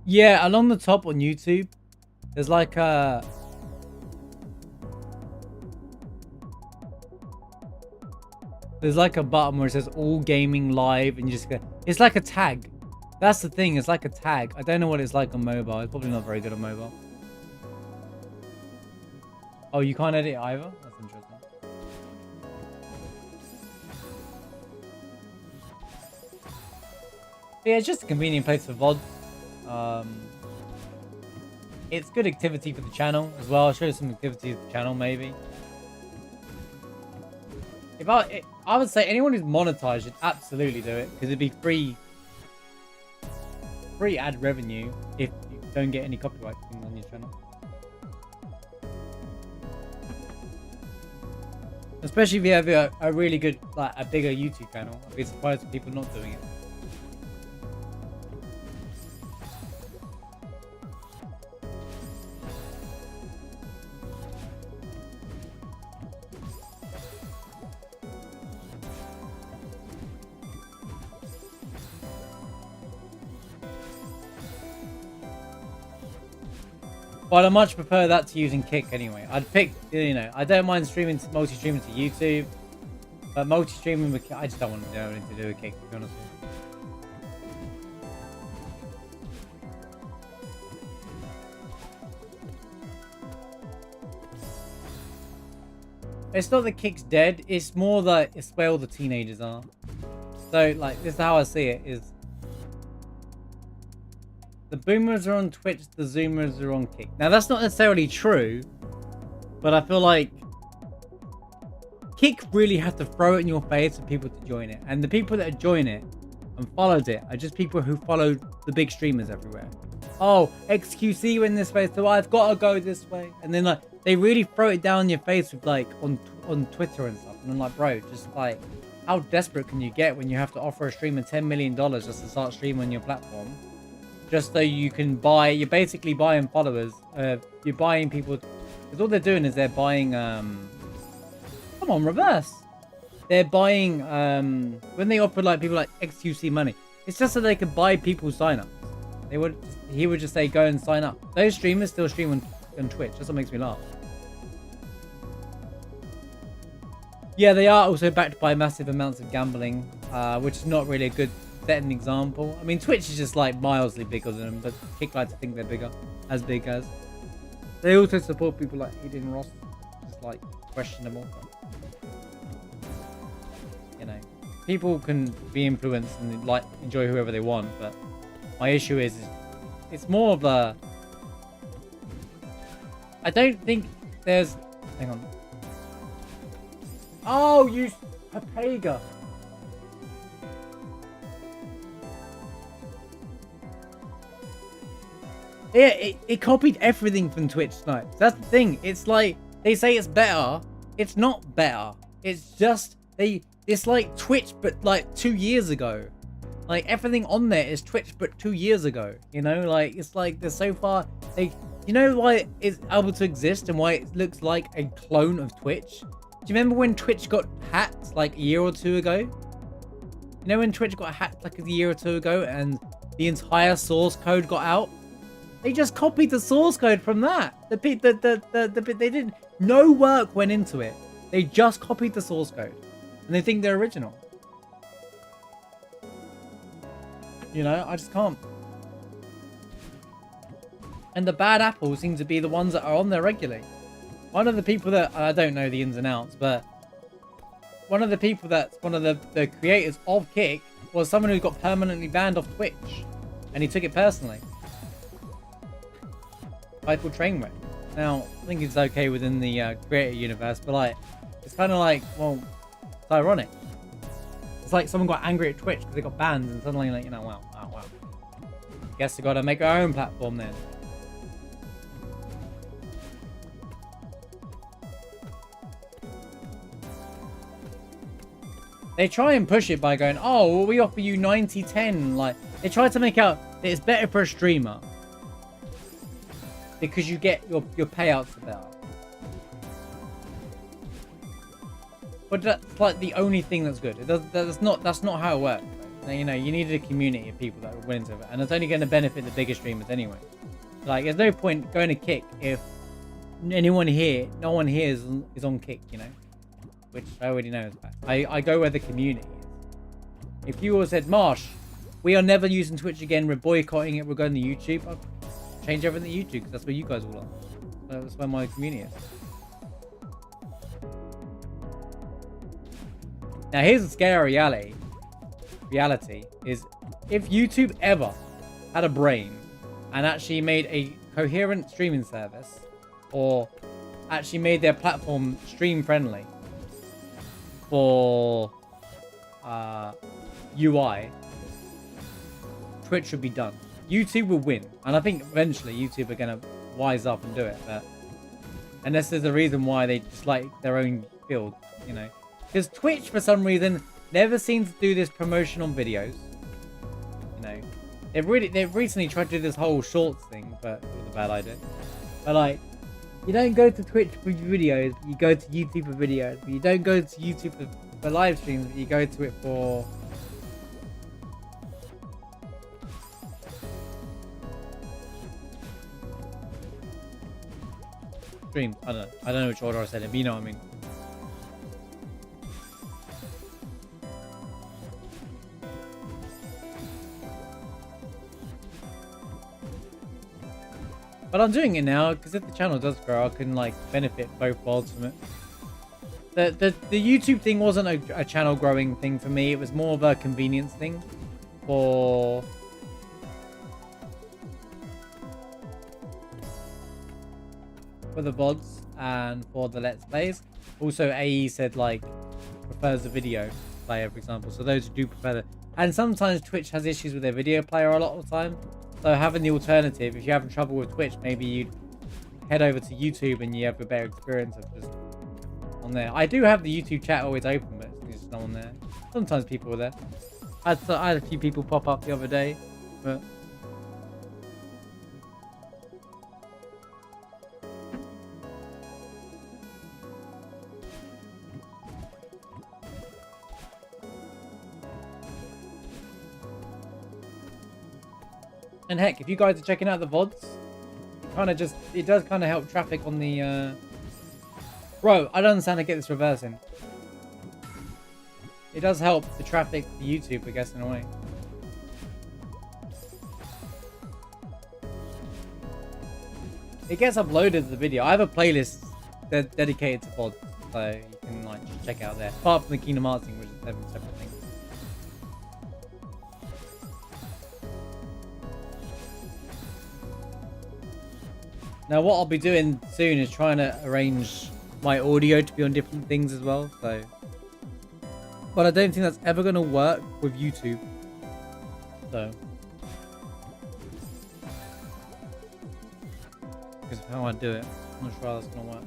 Yeah, along the top on YouTube, there's like a... There's like a button where it says all gaming live and you just go... It's like a tag. That's the thing, it's like a tag. I don't know what it's like on mobile. It's probably not very good on mobile. Oh, you can't edit either? That's interesting. But yeah, it's just a convenient place for VOD. It's good activity for the channel as well. I'll show you some activity for the channel maybe. If I would say anyone who's monetized should absolutely do it because it'd be free ad revenue if you don't get any copyright things on your channel. Especially if you have a really good, like a bigger YouTube channel. I'd be surprised if people not doing it. But I much prefer that to using Kick anyway. I'd pick, you know, I don't mind multi-streaming to YouTube, but multi-streaming with Kick, I just don't want to know anything to do with Kick, to be honest with you. It's not that Kick's dead, it's more that it's where all the teenagers are. So, like, this is how I see it, is the boomers are on Twitch, the zoomers are on Kick. Now, that's not necessarily true, but I feel like Kick really had to throw it in your face for people to join it. And the people that join it and followed it are just people who followed the big streamers everywhere. Oh, XQC went this way, so I've got to go this way. And then, like, they really throw it down your face with, like, on Twitter and stuff. And I'm like, bro, just, like, how desperate can you get when you have to offer a streamer $10 million just to start streaming on your platform? Just so you can buy, you're basically buying followers. You're buying people, because all they're doing is they're buying, come on, reverse. They're buying, when they offer like people like XQC money, it's just so they can buy people's sign-ups. He would just say, go and sign up. Those streamers still stream on Twitch. That's what makes me laugh. Yeah, they are also backed by massive amounts of gambling, which is not really a good set an example. I mean, Twitch is just like mildly bigger than them, but Kick like to think they're bigger, as big as. They also support people like Eden Ross, just like questionable. But, you know, people can be influenced and like enjoy whoever they want, but my issue is it's more of a. I don't think there's. Hang on. Oh, you Papega. Yeah, it copied everything from Twitch Snipes. That's the thing. It's like they say it's better. It's not better. It's just it's like Twitch, but like 2 years ago. Like everything on there is Twitch, but 2 years ago. You know, like it's like they're so far. You know why it's able to exist and why it looks like a clone of Twitch? Do you remember when Twitch got hacked like a year or two ago? You know when Twitch got hacked like a year or two ago and the entire source code got out? They just copied the source code from that. They didn't. No work went into it. They just copied the source code, and they think they're original. You know, I just can't. And the bad apples seem to be the ones that are on there regularly. One of the people that I don't know the ins and outs, but one of the people that's one of the creators of Kick was someone who got permanently banned off Twitch, and he took it personally. Called Trainwreck. Now, I think it's okay within the creator universe, but like, it's kind of like, well, it's ironic. It's like someone got angry at Twitch because they got banned, and suddenly, like, you know, wow. Guess they got to make our own platform then. They try and push it by going, oh, well, we offer you 90-10. Like, they try to make out that it's better for a streamer. Because you get your payouts for that. But that's like the only thing that's good. That's not how it works. Right? You know, you needed a community of people that were willing to it, and it's only going to benefit the bigger streamers anyway. Like, there's no point going to Kick if no one here is on Kick, you know, which I already know is bad. I go where the community is. If you all said, Marsh, we are never using Twitch again, we're boycotting it, we're going to YouTube, I'd change everything to YouTube, because that's where you guys all are. That's where my community is. Now here's the scary reality is if YouTube ever had a brain and actually made a coherent streaming service, or actually made their platform stream friendly for UI, Twitch would be done. YouTube will win, and I think eventually YouTube are going to wise up and do it, but unless there's a reason why they just like their own field, you know. Because Twitch, for some reason, never seems to do this promotion on videos. You know, they've recently tried to do this whole shorts thing, but it was a bad idea. But like, you don't go to Twitch for videos, you go to YouTube for videos. But you don't go to YouTube for live streams, but you go to it for streams. I don't know which order I said it, but you know what I mean. But I'm doing it now because if the channel does grow, I can like benefit both worlds from it. The YouTube thing wasn't a channel growing thing for me. It was more of a convenience thing for the VODs and for the Let's Plays. Also, AE said like prefers the video player, for example. So those who do prefer it. And sometimes Twitch has issues with their video player a lot of the time. So having the alternative, if you're having trouble with Twitch, maybe you'd head over to YouTube and you have a better experience of just on there. I do have the YouTube chat always open, but it's just not on there. Sometimes people are there. I had a few people pop up the other day, but and heck, if you guys are checking out the VODs, it does kind of help traffic on the, Bro, I don't understand how to get this reversing. It does help the traffic for YouTube, I guess, in a way. It gets uploaded to the video. I have a playlist dedicated to VODs, so you can like just check it out there. Apart from the Kingdom Hearts thing, which is separate things. Now what I'll be doing soon is trying to arrange my audio to be on different things as well, so. But I don't think that's ever going to work with YouTube. So. because of how I do it. I'm not sure how that's gonna work.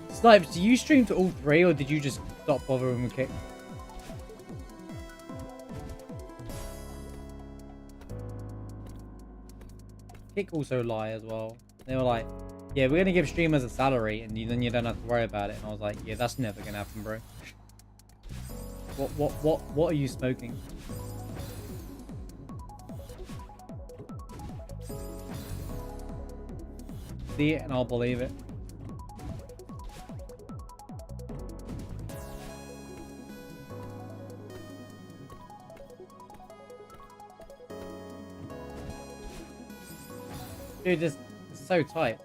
Snipes, do you stream to all three, or did you just stop bothering with Kick? Kick also lie as well. They were like, yeah, we're gonna give streamers a salary, and then you don't have to worry about it. And I was like, yeah, that's never gonna happen, bro. What are you smoking? See it, and I'll believe it. Dude, this is so tight.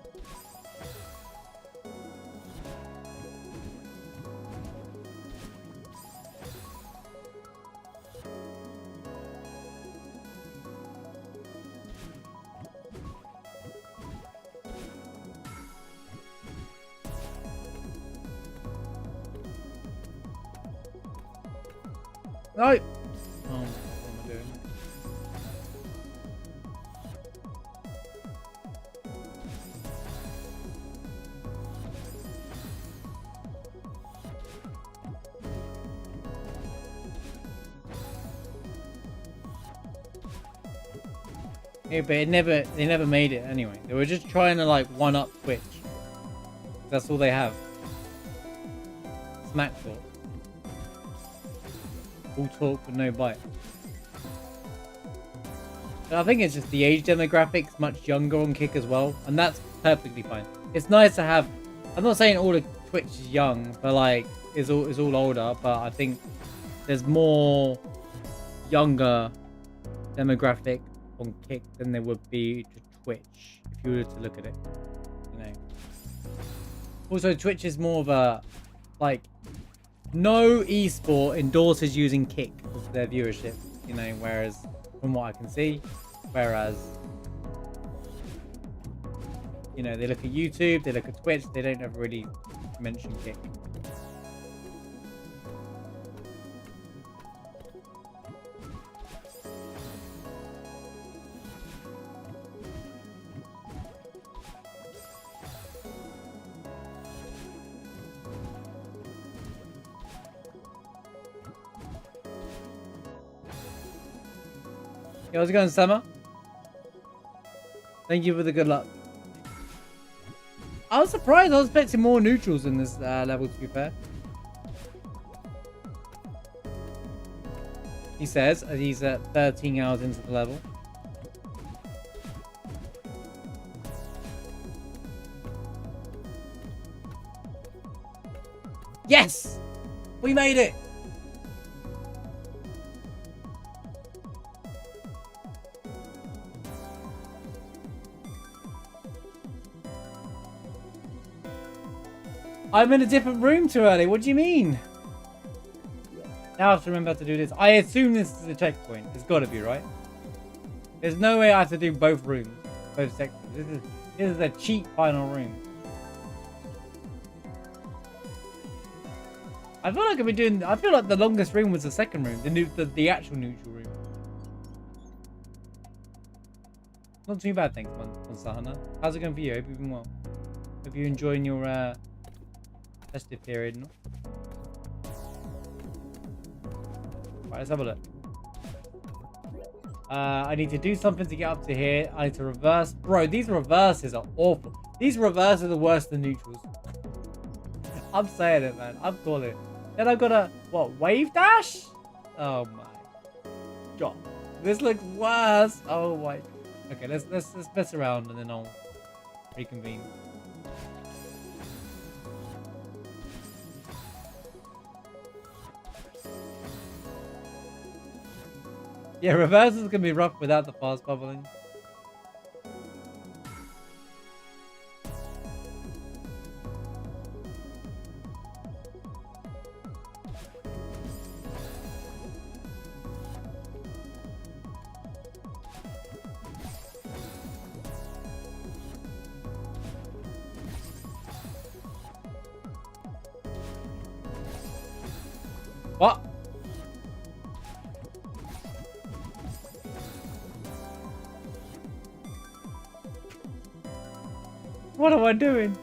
No! Oh, what am I doing? Yeah, but they never made it anyway. They were just trying to like one up Twitch. That's all they have. Smack talk. All talk but no bite. But I think it's just the age demographics much younger on Kick as well, and that's perfectly fine. It's nice to have. I'm not saying all of Twitch is young, but like is all older. But I think there's more younger demographic on Kick than there would be to Twitch if you were to look at it. You know. Also, Twitch is more of a like. No esport endorses using Kick for their viewership, you know, whereas, from what I can see, you know, they look at YouTube, they look at Twitch, they don't ever really mention Kick. Yo, how's it going, Summer? Thank you for the good luck. I was surprised. I was expecting more neutrals in this level, to be fair. He says, as he's 13 hours into the level. Yes! We made it! I'm in a different room too early. What do you mean? Now I have to remember how to do this. I assume this is a checkpoint. It's got to be, right? There's no way I have to do both rooms, both sections. This is a cheap final room. I feel like I've been doing. I feel like the longest room was the second room, the actual neutral room. Not too bad, thanks, Sahana. How's it going for you? Hope you've been well. Hope you're enjoying your festive period. No? Right, let's have a look. I need to do something to get up to here. I need to reverse. Bro, these reverses are awful. These reverses are worse than neutrals. I'm saying it, man. I'm calling it. Then I've got a, what, wave dash? Oh my god. This looks worse. Oh my. Okay, let's mess around and then I'll reconvene. Yeah, reverse is gonna be rough without the fast bubbling. What? What am I doing?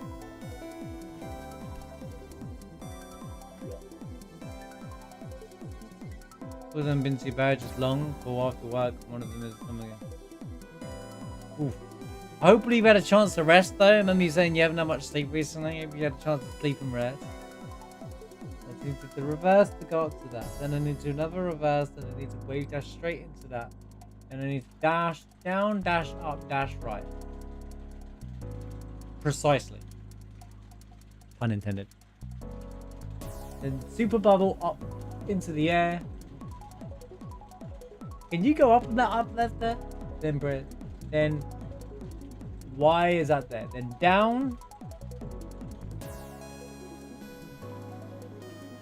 All of them been too bad, just long for after work. One of them is something. Oof. Hopefully you've had a chance to rest though. Remember you saying you haven't had much sleep recently. If you had a chance to sleep and rest. I need to reverse to go up to that. Then I need to do another reverse. Then I need to wave dash straight into that. And I need to dash down, dash up, dash right. Precisely. Pun intended. Then super bubble up into the air. Can you go up and that up left there? Then breath. Then why is that there? Then down.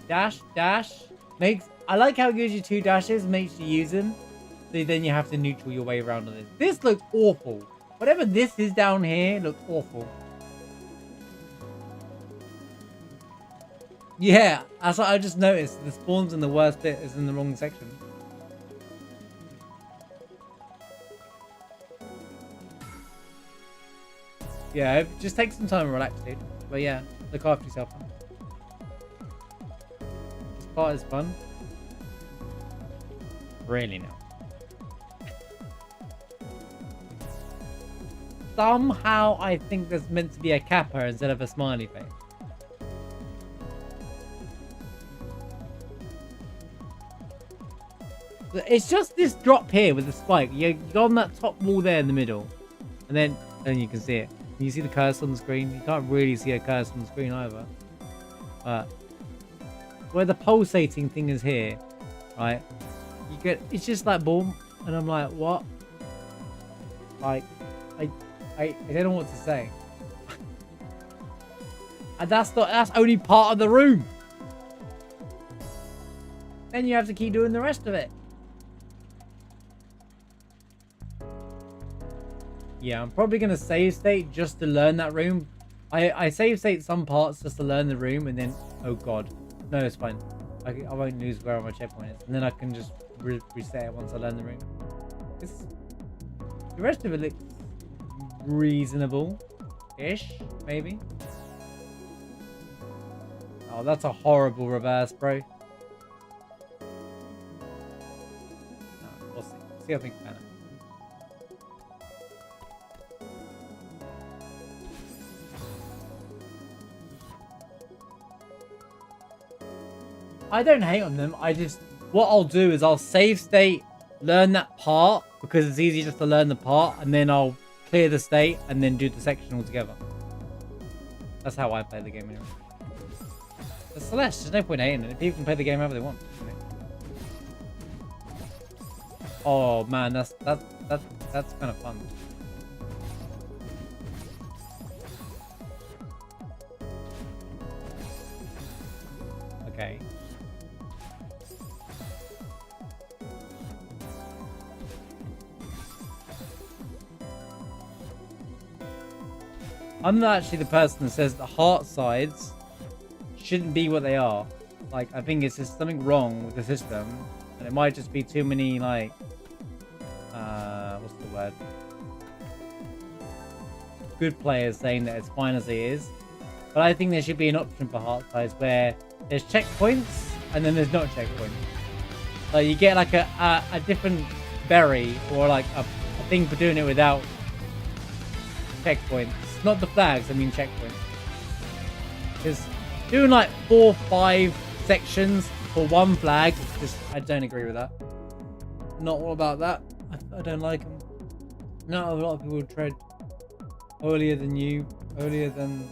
Dash, dash. I like how it gives you 2 dashes, makes you use them. So then you have to neutral your way around on this. This looks awful. Whatever this is down here looks awful. Yeah, that's what I just noticed. The spawns in the worst bit is in the wrong section. Yeah, just take some time and relax, dude. But yeah, look after yourself. This part is fun. Really now. Somehow I think there's meant to be a kappa instead of a smiley face. It's just this drop here with the spike. You go on that top wall there in the middle. And then you can see it. Can you see the cursor on the screen? You can't really see a cursor on the screen either. Where the pulsating thing is here, right? You get, it's just like boom. And I'm like, what? Like, I don't know what to say. And that's only part of the room. Then you have to keep doing the rest of it. Yeah, I'm probably going to save state just to learn that room. I save state some parts just to learn the room and then... Oh god. No, it's fine. I won't lose where my checkpoint is. And then I can just reset it once I learn the room. The rest of it looks reasonable-ish, maybe. Oh, that's a horrible reverse, bro. No, we'll see. See how things pan out. I don't hate on them. What I'll do is I'll save state, learn that part because it's easy just to learn the part, and then I'll clear the state and then do the section altogether. That's how I play the game anyway. But Celeste, there's no point hating it. People can play the game however they want. Oh man, that's kind of fun. Okay. I'm not actually the person that says the heart sides shouldn't be what they are. Like, I think it's just something wrong with the system. And it might just be too many, like... what's the word? Good players saying that it's fine as it is. But I think there should be an option for heart sides where there's checkpoints and then there's not checkpoints. So you get like a different berry or like a thing for doing it without checkpoints. Not the flags, I mean checkpoints. Because doing like 4 or 5 sections for one flag, I don't agree with that. Not all about that. I don't like them. Not a lot of people tread earlier than you, earlier than...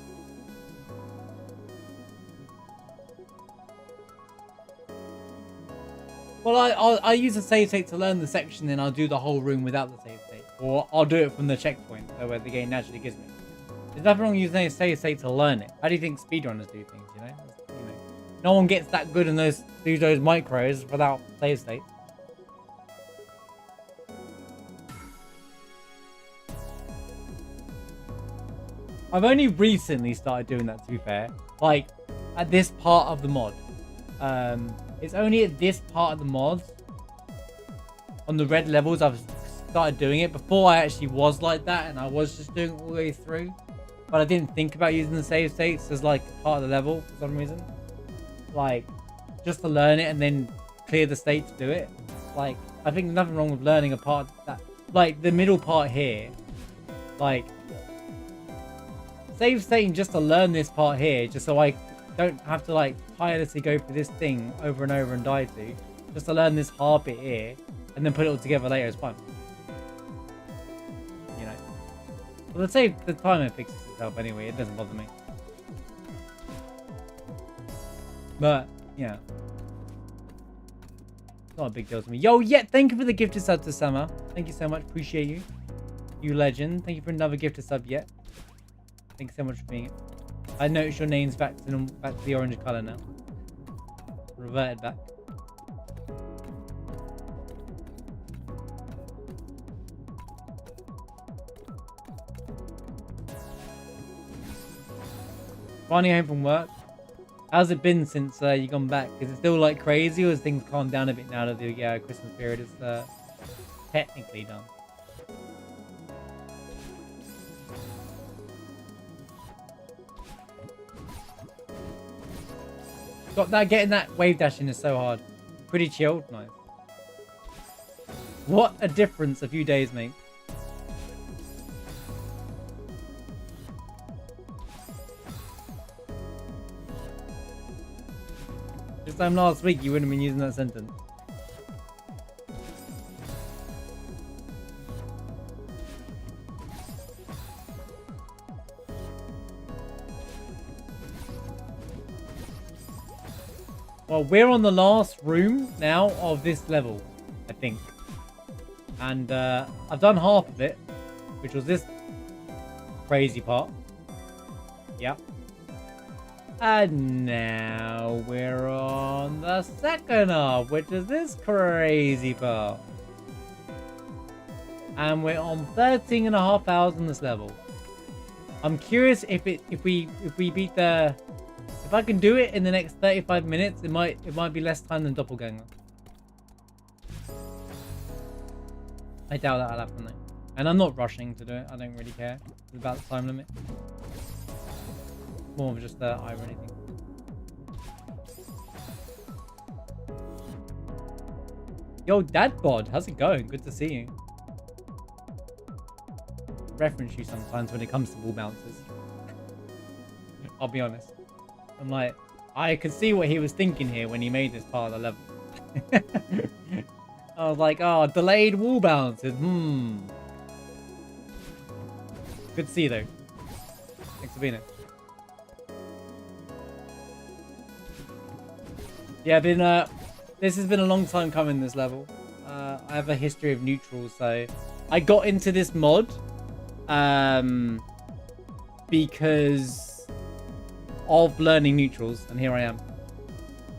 Well, I use a save state to learn the section, then I'll do the whole room without the save state. Or I'll do it from the checkpoint, where the game naturally gives me. There's nothing wrong using a save state to learn it. How do you think speedrunners do things, you know? No one gets that good in those micros without save state. I've only recently started doing that, to be fair. Like, at this part of the mod. It's only at this part of the mod, on the red levels, I've started doing it. Before I actually was like that, and I was just doing it all the way through. but I didn't think about using the save states as like part of the level for some reason. Like, just to learn it and then clear the state to do it. Like, I think nothing wrong with learning a part that, like the middle part here. Like, save stating just to learn this part here, just so I don't have to like tirelessly go through this thing over and over and die to. Just to learn this hard bit here, and then put it all together later is fine. You know. Well, the timer fixes itself anyway, it doesn't bother me. But, yeah. Not a big deal to me. Yo, yeah, thank you for the gifted sub to Summer. Thank you so much, appreciate you. You legend. Thank you for another gifted sub yet. Thanks so much for being it. I noticed your name's back to the orange colour now. Reverted back. Finally home from work. How's it been since you gone back? Is it still like crazy, or has things calmed down a bit now that the Christmas period is technically done? Getting that wave dashing is so hard. Pretty chilled, nice. What a difference a few days make. This time last week you wouldn't have been using that sentence. Well, we're on the last room now of this level, I think. And I've done half of it, which was this crazy part. Yep. And now we're on the second half, which is this crazy part. And we're on 13.5 hours on this level. I'm curious if we beat the... If I can do it in the next 35 minutes, it might be less time than Doppelganger. I doubt that'll happen though. And I'm not rushing to do it. I don't really care about the time limit. More of just the irony thing. Yo, Dad Bod, how's it going? Good to see you. Reference you sometimes when it comes to wall bounces. I'll be honest. I'm like, I could see what he was thinking here when he made this part of the level. I was like, oh, delayed wall bounces. Good to see you though. Thanks for being here. Yeah, this has been a long time coming, this level. I have a history of neutrals, so I got into this mod because of learning neutrals, and here I am.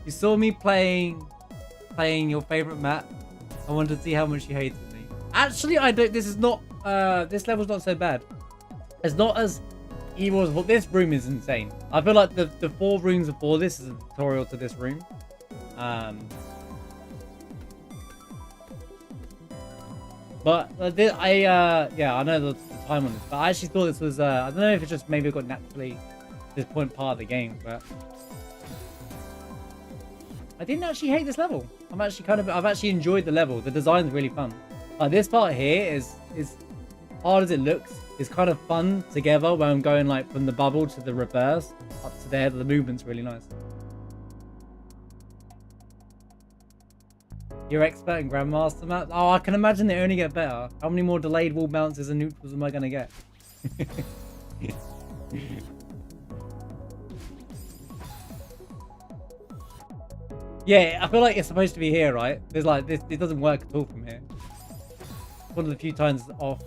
You saw me playing your favorite map. I wanted to see how much you hated me. Actually, I don't. This is not. This level's not so bad. It's not as evil as what this room is insane. I feel like the 4 rooms before this is a tutorial to this room. But yeah, I know the time on this, but I actually thought this was I don't know if it's just maybe it got naturally this point part of the game, but I didn't actually hate this level. I've actually enjoyed the level. The design's really fun. Like this part here is hard as it looks. It's kind of fun together when I'm going like from the bubble to the reverse up to there. The movement's really nice. You're expert in Grandmaster map? Oh, I can imagine they only get better. How many more delayed wall bounces and neutrals am I gonna get? Yeah, I feel like it's supposed to be here, right? There's like this. It doesn't work at all from here. One of the few times off.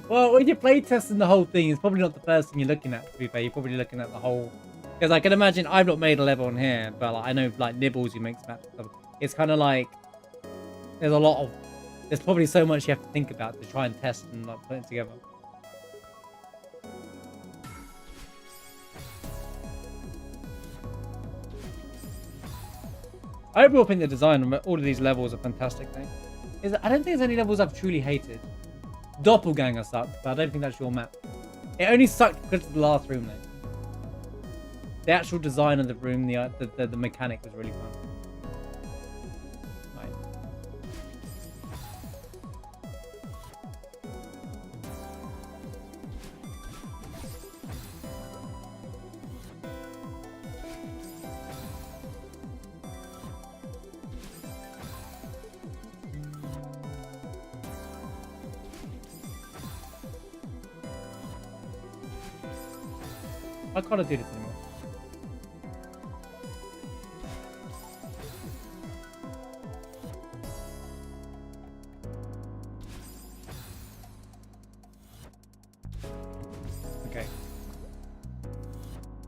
Well, when you're playtesting the whole thing, it's probably not the first thing you're looking at, to be fair. You're probably looking at the whole... Because I can imagine, I've not made a level on here, but like, I know like Nibbles who makes maps. It's kind of like... There's a lot of... There's probably so much you have to think about to try and test and like put it together. I overall think the design of all of these levels are fantastic. I don't think there's any levels I've truly hated. Doppelganger sucked, but I don't think that's your map. It only sucked because of the last room though. The actual design of the room, the mechanic was really fun. Right. I can't do this anymore. Okay.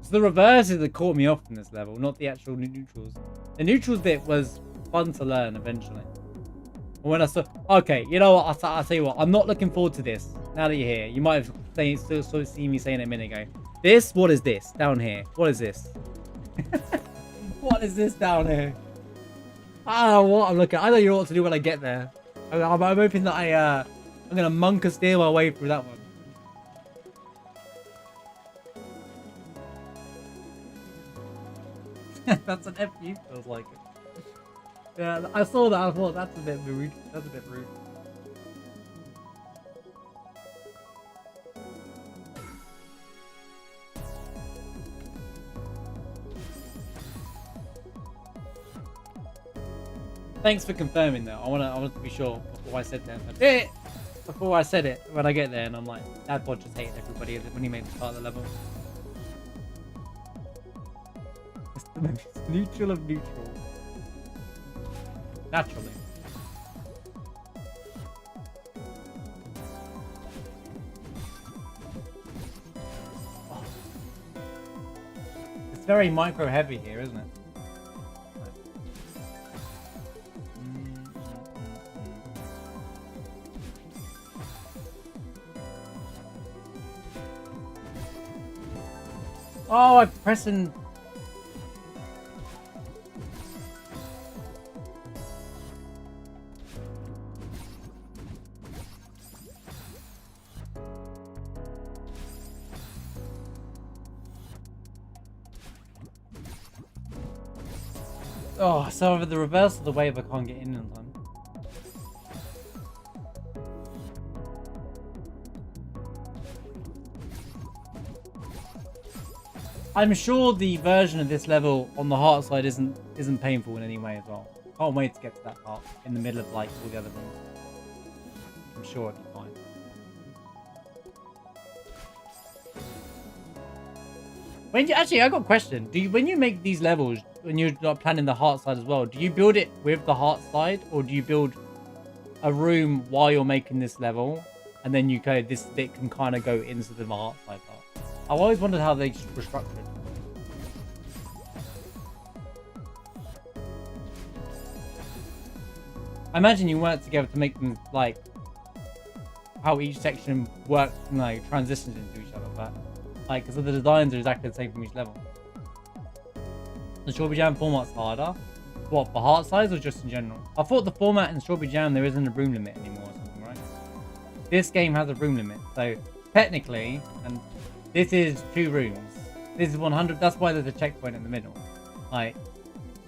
So the reverses that caught me off in this level, not the actual neutrals. The neutrals bit was fun to learn eventually. And when I saw, okay, you know what? I'll tell you what. I'm not looking forward to this. Now that you're here, you might have still seen me saying it a minute ago. What is this down here? What is this? What is this down here? I don't know what I'm looking at. I don't know what to do when I get there. I'm hoping that I'm gonna monk and steal my way through that one. That's an FU, feels like it. Yeah, I saw that. I thought that's a bit rude. That's a bit rude. Thanks for confirming though. I want to be sure before I said that. Before I said it, when I get there and I'm like, that bot just hated everybody when he made the start of the level. It's the most neutral of neutral. Naturally. Oh. It's very micro heavy here, isn't it? Oh, I'm pressing. Oh, so over the reverse of the wave, I can't get in time. I'm sure the version of this level on the heart side isn't painful in any way as well. Can't wait to get to that part in the middle of like all the other rooms. I'm sure it'll be fine. Actually, I got a question. When you make these levels, when you're planning the heart side as well, do you build it with the heart side, or do you build a room while you're making this level, and then this bit can kind of go into the heart side part? I've always wondered how they were structured. I imagine you work together to make them like how each section works and like transitions into each other, but like because the designs are exactly the same from each level. The Strawberry Jam format's harder. What, for heart size or just in general? I thought the format in Strawberry Jam there isn't a room limit anymore or something, right? This game has a room limit, so technically, and this is 2 rooms. This is 100. That's why there's a checkpoint in the middle. Like,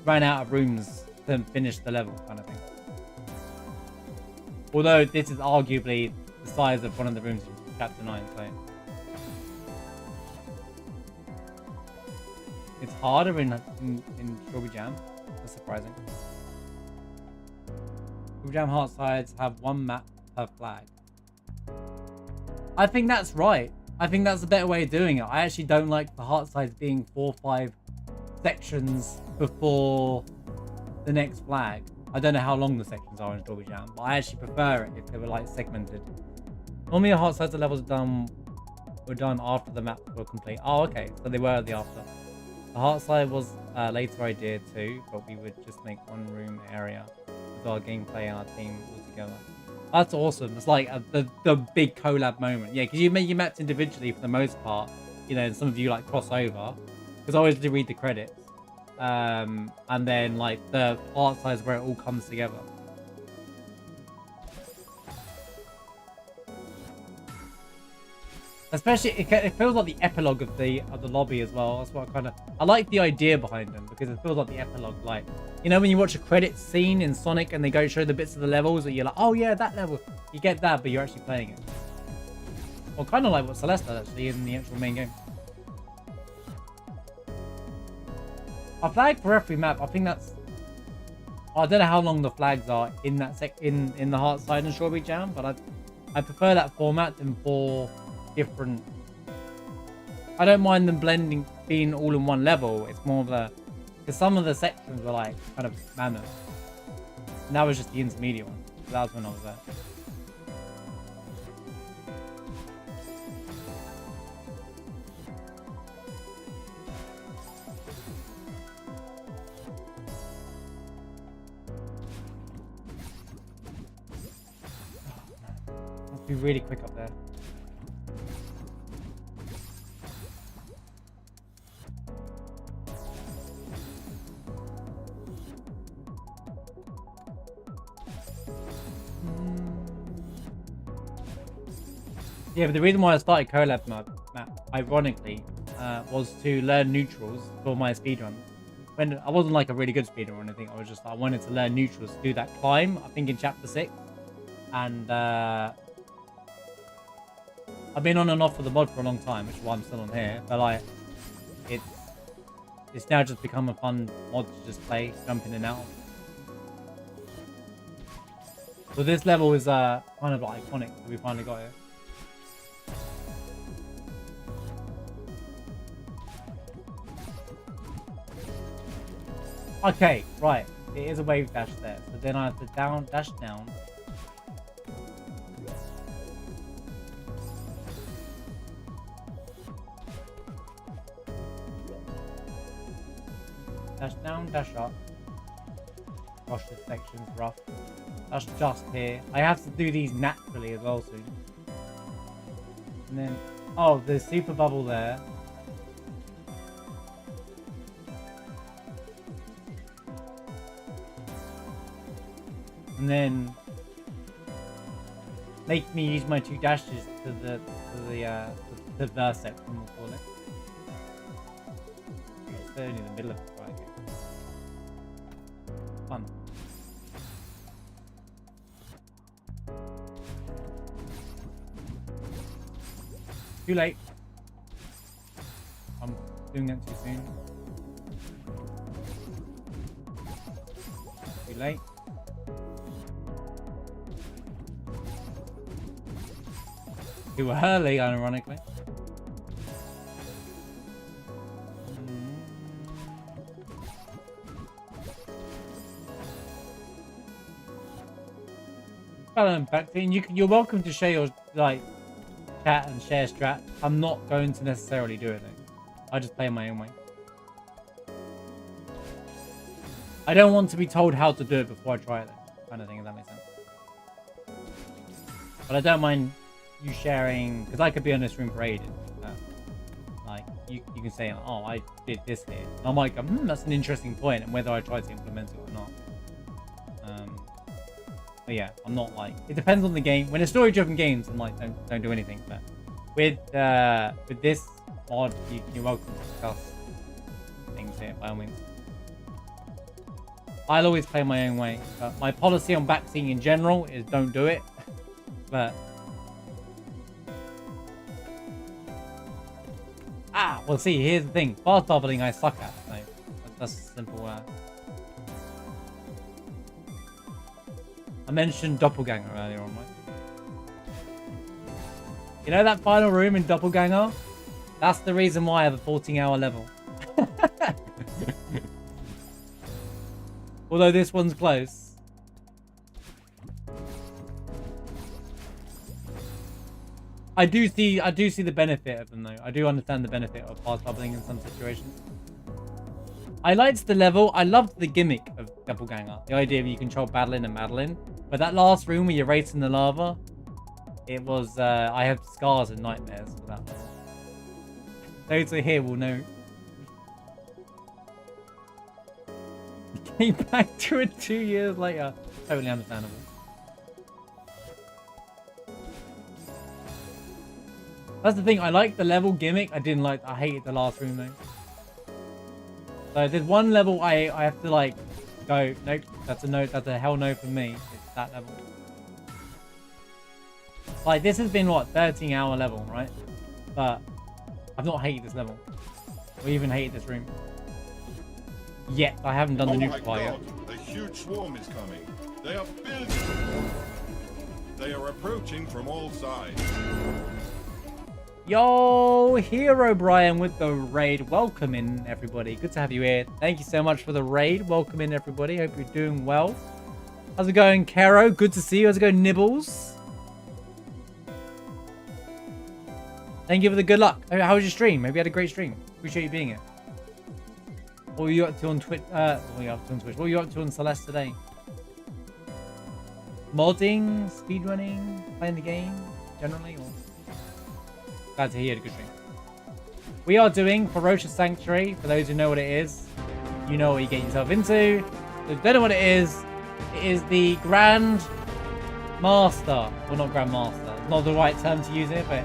ran out of rooms to finish the level, kind of thing. Although this is arguably the size of one of the rooms in Chapter 9, so it's harder in Strawberry Jam. That's surprising. Strawberry Jam heart sides have 1 map per flag. I think that's right. I think that's a better way of doing it. I actually don't like the heart sides being 4 or 5 sections before the next flag. I don't know how long the sections are in Strawberry Jam, but I actually prefer it if they were like segmented. Normally the heart sides of levels were done after the maps were complete. Oh, okay, so they were the after. The heart side was later idea too, but we would just make 1 room area with our gameplay and our team all together. That's awesome. It's like the big collab moment. Yeah, because you make your maps individually for the most part. You know, some of you like cross over. Because I always do read the credits. and then like the art size where it all comes together. Especially, it feels like the epilogue of the lobby as well. That's what I like the idea behind them, because it feels like the epilogue. Like, you know, when you watch a credits scene in Sonic and they go show the bits of the levels that you're like, oh yeah, that level. You get that, but you're actually playing it. Well, kind of like what Celeste does actually in the actual main game. A flag for every map. I think that's. I don't know how long the flags are in that in the Heart Side and Strawberry Jam, but I prefer that format than 4 different. I don't mind them blending, being all in one level. It's more of a, because some of the sections were like kind of mammoth, and that was just the intermediate one. So that was when I was there. Be really quick up there. Yeah, but the reason why I started Collab map ironically, was to learn neutrals for my speedrun. When I wasn't like a really good speedrunner or anything, I wanted to learn neutrals to do that climb, I think in chapter 6. And I've been on and off with the mod for a long time, which is why I'm still on here. But like, it's now just become a fun mod to just play, jump in and out. So this level is kind of like iconic that we finally got here. Okay, right. It is a wave dash there, so then I have to dash down. Dash down, dash up. Gosh, this section's rough. That's just here. I have to do these naturally as well soon. And then, oh, there's super bubble there. And then make me use my 2 dashes to the verse section, we'll call it. It's only the middle of it, right? Fun. Too late. I'm doing that too soon. Too late. Too early, ironically. Hello, Backteam. You're welcome to share your like chat and share strat. I'm not going to necessarily do it though. I just play my own way. I don't want to be told how to do it before I try it though, kind of thing, if that makes sense. But I don't mind you sharing, because I could be on this room for ages. Like you can say, oh, I did this here, and I'm like, that's an interesting point, and whether I try to implement it or not. But yeah, I'm not like, it depends on the game. When it's story-driven games, I'm like, don't do anything. But with this mod, you're welcome to discuss things here by all means. I'll always play my own way. But my policy on backseating in general is don't do it. But well, see, here's the thing. Fast doubling I suck at. So that's a simple. I mentioned Doppelganger earlier on, right? You know that final room in Doppelganger? That's the reason why I have a 14-hour level. Although this one's close. I do see the benefit of them though. I do understand the benefit of fast doubling in some situations. I liked the level. I loved the gimmick of Doppelganger. The idea of you control Madeline and Madeline. But that last room where you're racing the lava, it was, I have scars and nightmares for that level. Those who are here will know. He back to it 2 years later. Totally understandable. That's the thing. I like the level gimmick. I hated the last room though. So there's one level I have to like go. Nope. That's a no. That's a hell no for me. It's that level. Like this has been what 13-hour level, right? But I've not hated this level. Or even hated this room. Yet I haven't done the nuke part yet. A huge swarm is coming. They are building. They are approaching from all sides. Yo, Hero Brian with the raid. Welcome in, everybody. Good to have you here. Thank you so much for the raid. Welcome in, everybody. Hope you're doing well. How's it going, Caro? Good to see you. How's it going, Nibbles? Thank you for the good luck. How was your stream? Maybe you had a great stream. Appreciate you being here. What were you up to on Twitch? What were you up to on Twitch? What were you up to on Celeste today? Modding, speedrunning, playing the game, generally, or? Glad to hear you had a good stream. We are doing Ferocious Sanctuary. For those who know what it is, you know what you get yourself into. If you don't know what it is the Grand Master. Well, not Grand Master. It's not the right term to use it, but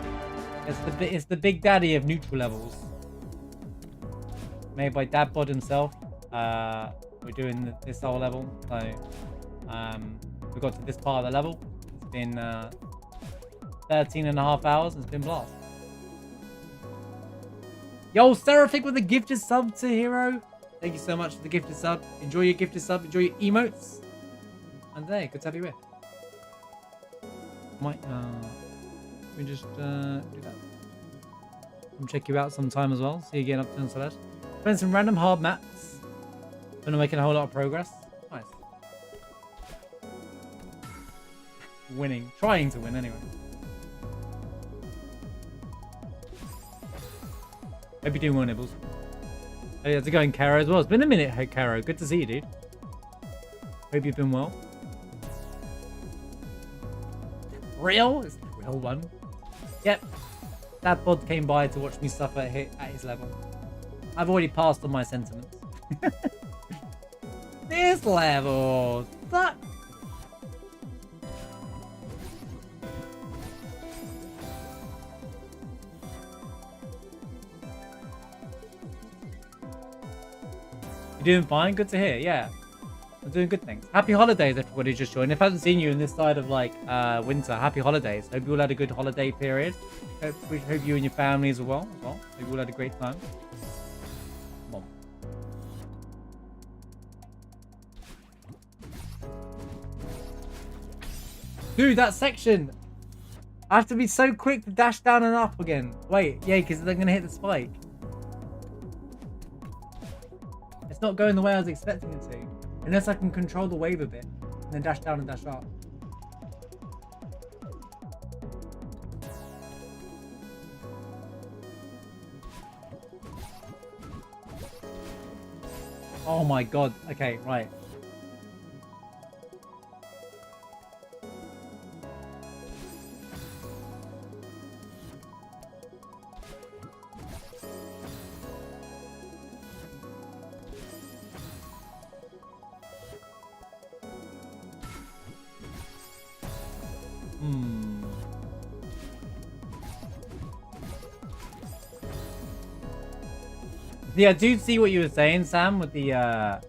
it's the big daddy of neutral levels. Made by Dabbod himself. We're doing this whole level. So, we got to this part of the level. It's been 13.5 hours. It's been blast. Yo, Seraphic with a gifted sub to Hero. Thank you so much for the gifted sub. Enjoy your gifted sub. Enjoy your emotes. And there, good to have you here. Might, we just do that. Come check you out sometime as well. See you getting up to on Celeste. Playing some random hard maps. Been making a whole lot of progress. Nice. Winning. Trying to win anyway. Hope you're doing well, Nibbles. Hey, how's it going, Caro, as well? It's been a minute, hey, Caro. Good to see you, dude. Hope you've been well. Real? It's the real one. Yep. That bod came by to watch me suffer at his level. I've already passed on my sentiments. This level sucks. You're doing fine? Good to hear, yeah. I'm doing good things. Happy holidays, everybody just joined. If I haven't seen you in this side of, like, winter, happy holidays. Hope you all had a good holiday period. Hope you and your families as well. Hope you all had a great time. Come on. Dude, that section! I have to be so quick to dash down and up again. Wait, yeah, because they're going to hit the spike. It's not going the way I was expecting it to. Unless I can control the wave a bit. And then dash down and dash up. Oh my god. Okay, right. Yeah, I do see what you were saying, Sam, with the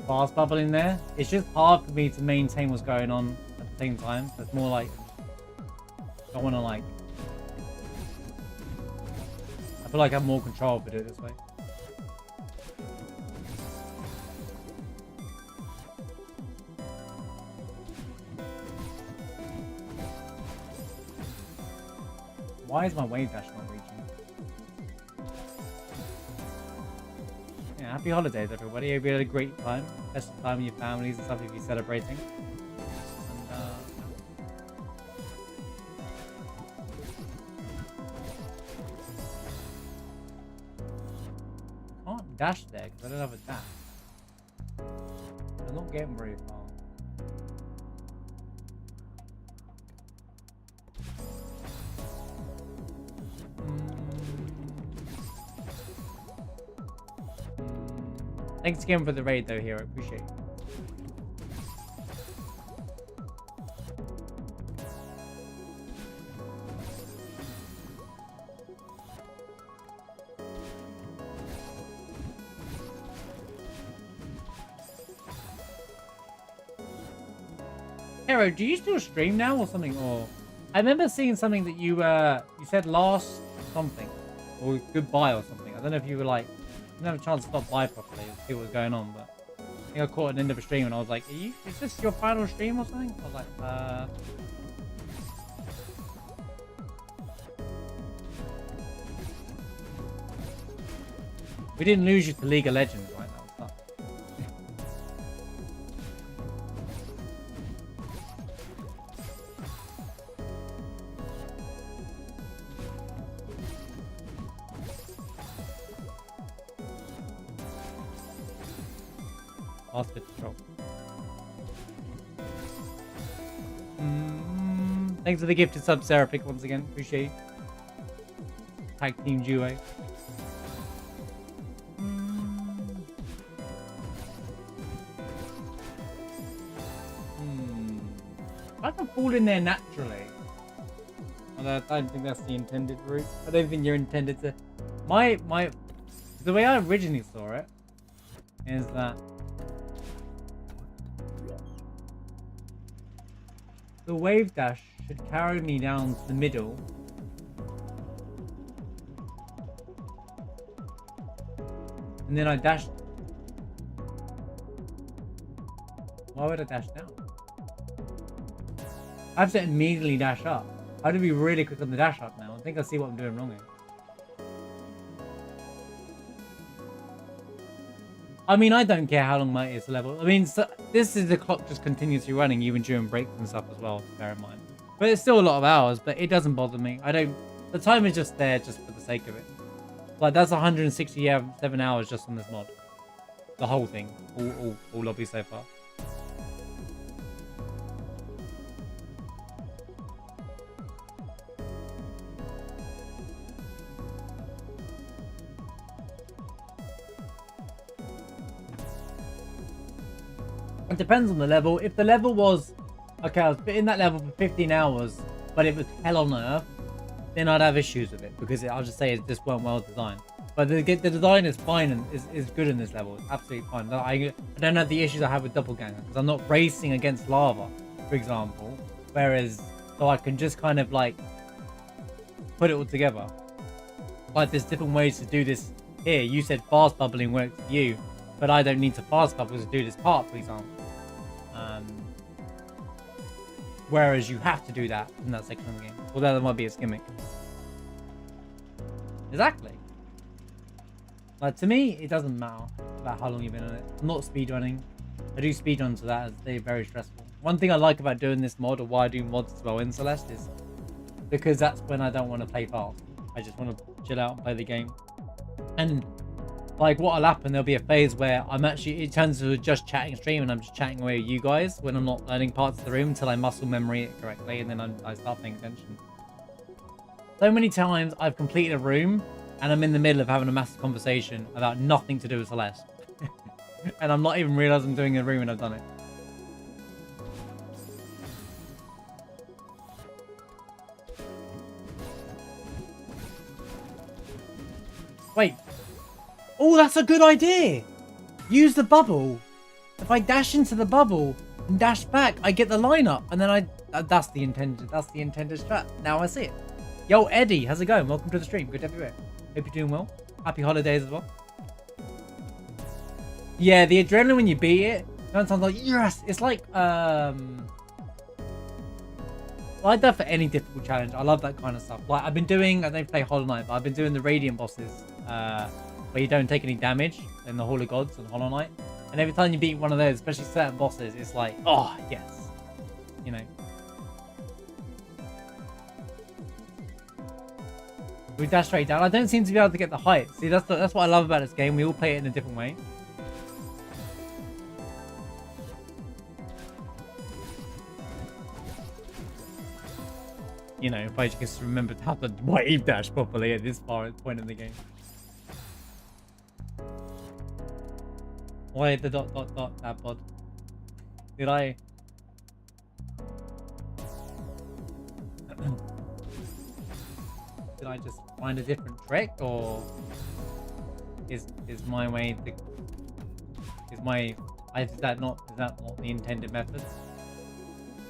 fast bubble in there. It's just hard for me to maintain what's going on at the same time. So it's more like I want to like. I feel like I have more control if I do it this way. Why is my wave dash not reaching? Yeah, happy holidays, everybody. Hope you had a great time. Best time with your families and stuff if you're celebrating. And, I can't dash there because I don't have a dash. I'm not getting very far. Thanks again for the raid though, Hero. Appreciate it. Hero, do you still stream now or something? Or I remember seeing something that you said last something or goodbye or something. I don't know if you were like, I didn't have a chance to stop by properly and see what was going on, but I think I caught an end of a stream and I was like, is this your final stream or something? I was like, we didn't lose you to League of Legends, right? That was tough. Last bit of trouble. Thanks for the gifted sub, Sarah Pick, once again. Appreciate you. Tag team duo. I can fall in there naturally. I don't think that's the intended route. I don't think you're intended to. The way I originally saw it is that the wave dash should carry me down to the middle. And then I dashed. Why would I dash down? I have to immediately dash up. I have to be really quick on the dash up now. I think I see what I'm doing wrong here. I mean, I don't care how long my is level. I mean, so this is the clock just continuously running even during breaks and stuff as well, bear in mind. But it's still a lot of hours, but it doesn't bother me. The time is just there just for the sake of it. Like, that's 167 hours just on this mod. The whole thing. All lobbies so far. It depends on the level. If the level was, okay, I was in that level for 15 hours, but it was hell on earth, then I'd have issues with it because I'll just say it just weren't well designed. But the design is fine and is good in this level. It's absolutely fine. I don't have the issues I have with Doppelganger because I'm not racing against lava, for example. Whereas, so I can just kind of like put it all together. Like there's different ways to do this here. You said fast bubbling works for you, but I don't need to fast bubble to do this part, for example. Whereas you have to do that in that section of the game. Although that might be its gimmick. Exactly. Like, to me, it doesn't matter about how long you've been on it. I'm not speedrunning. I do speedruns for that as they're very stressful. One thing I like about doing this mod, or why I do mods as well in Celeste, is because that's when I don't want to play fast. I just want to chill out and play the game. And like what'll happen, there'll be a phase where it turns to just chatting stream and I'm just chatting away with you guys when I'm not learning parts of the room until I muscle memory it correctly and then I start paying attention. So many times I've completed a room and I'm in the middle of having a massive conversation about nothing to do with Celeste. And I'm not even realizing I'm doing a room and I've done it. Wait. Oh, that's a good idea. Use the bubble. If I dash into the bubble and dash back, I get the lineup, and then that's the intended strat. Now I see it. Yo, Eddie, how's it going? Welcome to the stream. Good to have you here. Hope you're doing well. Happy holidays as well. Yeah, the adrenaline when you beat it, sometimes like yes, it's like I like that for any difficult challenge. I love that kind of stuff. Like I don't play Hollow Knight, but I've been doing the Radiant bosses. Where you don't take any damage in the Hall of Gods and Hollow Knight. And every time you beat one of those, especially certain bosses, it's like, oh, yes. You know. We dash straight down. I don't seem to be able to get the height. See, that's what I love about this game. We all play it in a different way. You know, if I just remembered how to wave dash properly at this point in the game. Why the dot dot dot that bod? Did I? Did I just find a different trick, or is my way the is that not the intended method?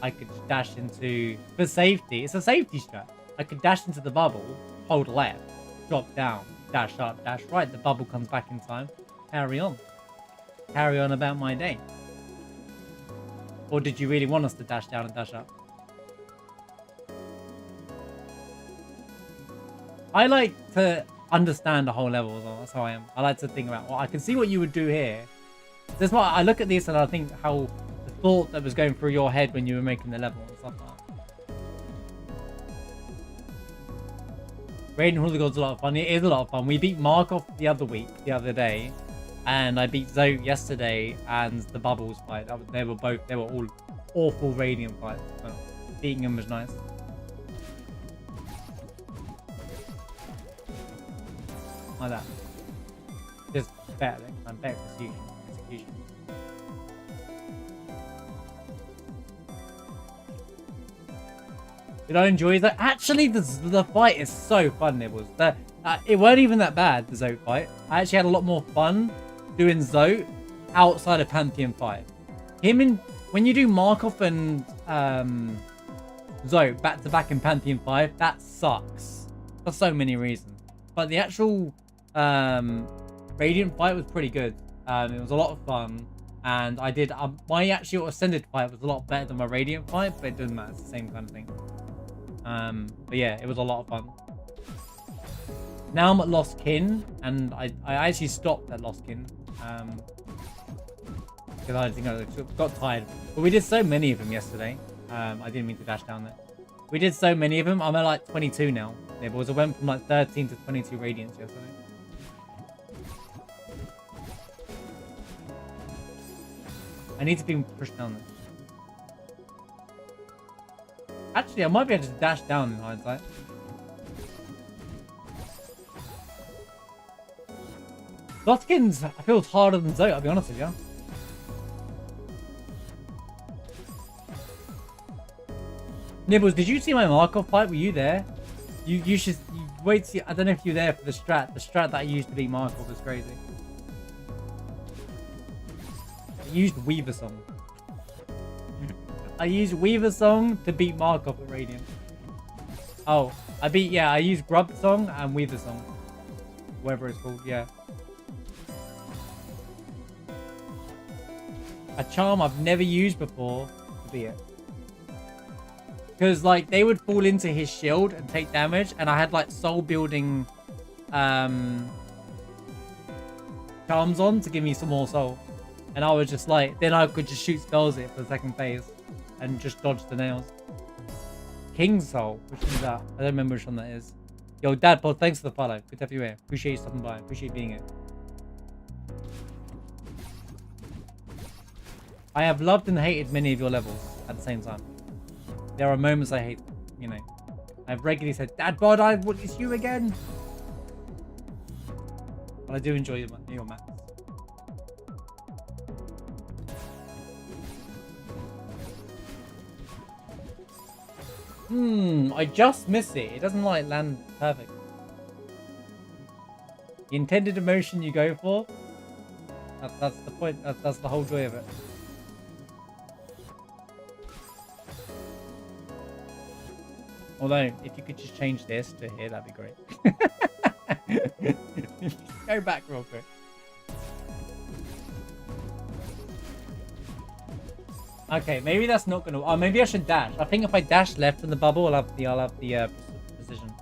I could dash into for safety. It's a safety strat. I could dash into the bubble, hold left, drop down, dash up, dash right. The bubble comes back in time. Carry on about my day. Or did you really want us to dash down and dash up? I like to understand the whole level as well. That's how I am. I like to think about, well, I can see what you would do here. That's why I look at this and I think how the thought that was going through your head when you were making the level and stuff like that. Raiding Hall of the Gods is a lot of fun. It is a lot of fun. We beat Markov the other day, and I beat Zoe yesterday, and the Bubbles fight. They were all awful Radiant fights, but beating them was nice. Like that. Just better next time, better execution. Did I enjoy that? Actually, the fight is so fun. It was it weren't even that bad, the Zote fight. I actually had a lot more fun doing Zote outside of Pantheon 5. When you do Markov and Zote back to back in Pantheon 5, that sucks for so many reasons. But the actual Radiant fight was pretty good. It was a lot of fun, and I did my actual Ascended fight was a lot better than my Radiant fight, but it doesn't matter. It's the same kind of thing. But yeah, it was a lot of fun. Now I'm at Lost Kin, and I actually stopped at Lost Kin because I think I got tired. But we did so many of them yesterday. I didn't mean to dash down there. We did so many of them. I'm at like 22 now. Yeah, but I went from like 13 to 22 Radiants yesterday. I need to be pushed down there. Actually, I might be able to dash down in hindsight. Lotkins feels harder than Zote, I'll be honest with you. Nibbles, did you see my Markov fight? Were you there? You should wait to see. I don't know if you're there for the strat. The strat that I used to beat Markov was crazy. I used Weaver Song. I used Weaver Song to beat Markov at Radiant. Oh, I used Grub Song and Weaver Song. Whatever it's called, yeah. A charm I've never used before to beat it. Because, like, they would fall into his shield and take damage, and I had, like, soul building charms on to give me some more soul. And I was just like, then I could just shoot spells it for the second phase and just dodge the nails. King's Soul, which is that? I don't remember which one that is. Yo, Dadpod, thanks for the follow. Good to have you here. Appreciate you stopping by. Appreciate being here. I have loved and hated many of your levels at the same time. There are moments I hate, you know. I've regularly said, Dadpod, it's you again. But I do enjoy your maps. I just miss it. It doesn't like land perfect. The intended emotion you go for, that's the point. That's the whole joy of it. Although, if you could just change this to here, that'd be great. Go back real quick. Okay, maybe that's not gonna. Oh, maybe I should dash. I think if I dash left in the bubble, I'll have the precision.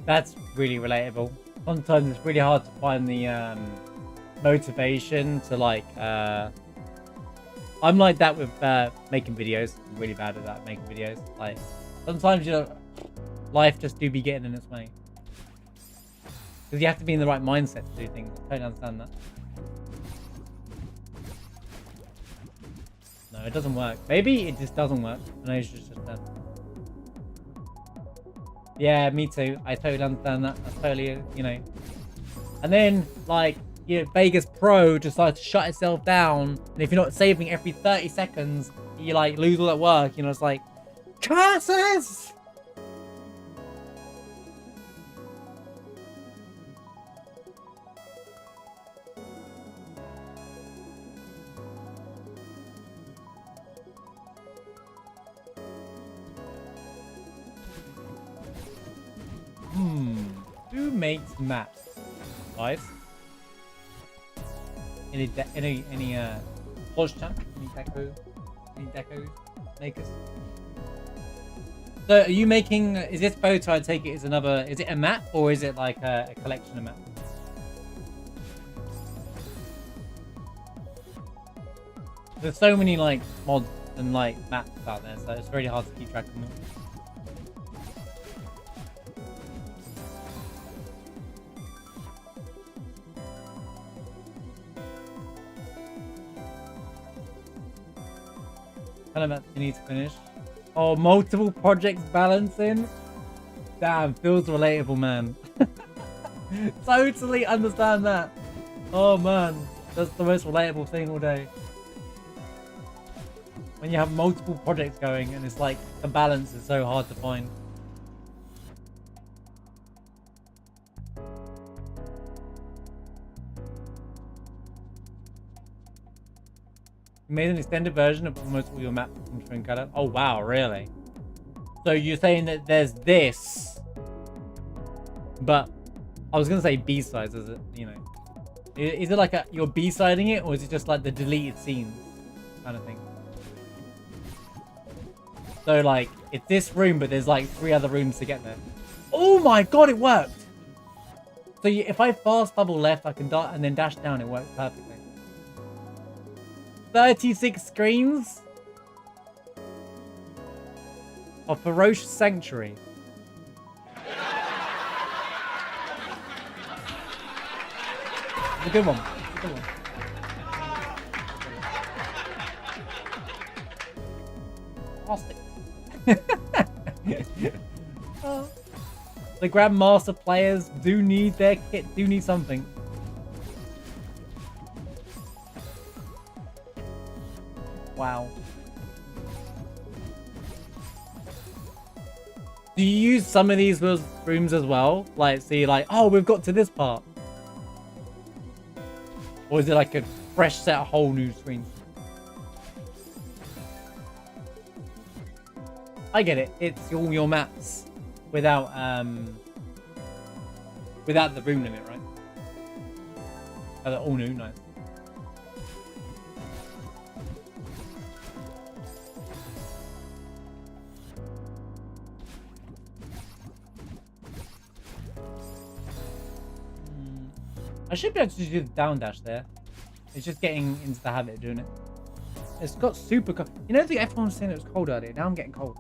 That's really relatable. Sometimes it's really hard to find the motivation to like I'm like that with making videos. I'm really bad at that, making videos. Like, sometimes, you know, life just do be getting in its way. Because you have to be in the right mindset to do things. I totally understand that. No, it doesn't work. Maybe it just doesn't work. I know it's just that. Yeah, me too. I totally understand that. That's totally, you know. And then, like, you know, Vegas Pro decides to shut itself down. And if you're not saving every 30 seconds, you, like, lose all that work. You know, it's like, curses! Who makes maps? Guys? Any Hodge champ? Any deco makers? So are you making, is this photo, I take it, is another, is it a map or is it like a collection of maps? There's so many like mods and like maps out there, so it's really hard to keep track of them. Kind of you need to finish. Oh, multiple projects balancing. Damn, feels relatable, man. Totally understand that. Oh man, that's the most relatable thing all day. When you have multiple projects going and it's like the balance is so hard to find. You made an extended version of almost all your maps from Collab. Oh wow, really? So you're saying that there's this, but I was gonna say B-sides, is it? You know, is it like you're B-siding it, or is it just like the deleted scenes kind of thing? So like it's this room, but there's like 3 other rooms to get there. Oh my god, it worked! So if I fast double left, I can and then dash down. It works perfectly. 36 screens of Ferocious Sanctuary. It's a good one. It's a good one. Plastic. Oh. The Grandmaster players do need their kit, do need something. Wow. Do you use some of these rooms as well? Like, so you're like, oh, we've got to this part. Or is it like a fresh set of whole new screens? I get it. It's all your maps without the room limit, right? Oh, they're all new, nice. I should be able to do the down dash there. It's just getting into the habit of doing it. It's got super cold. You know, everyone was saying it was cold earlier. Now I'm getting cold.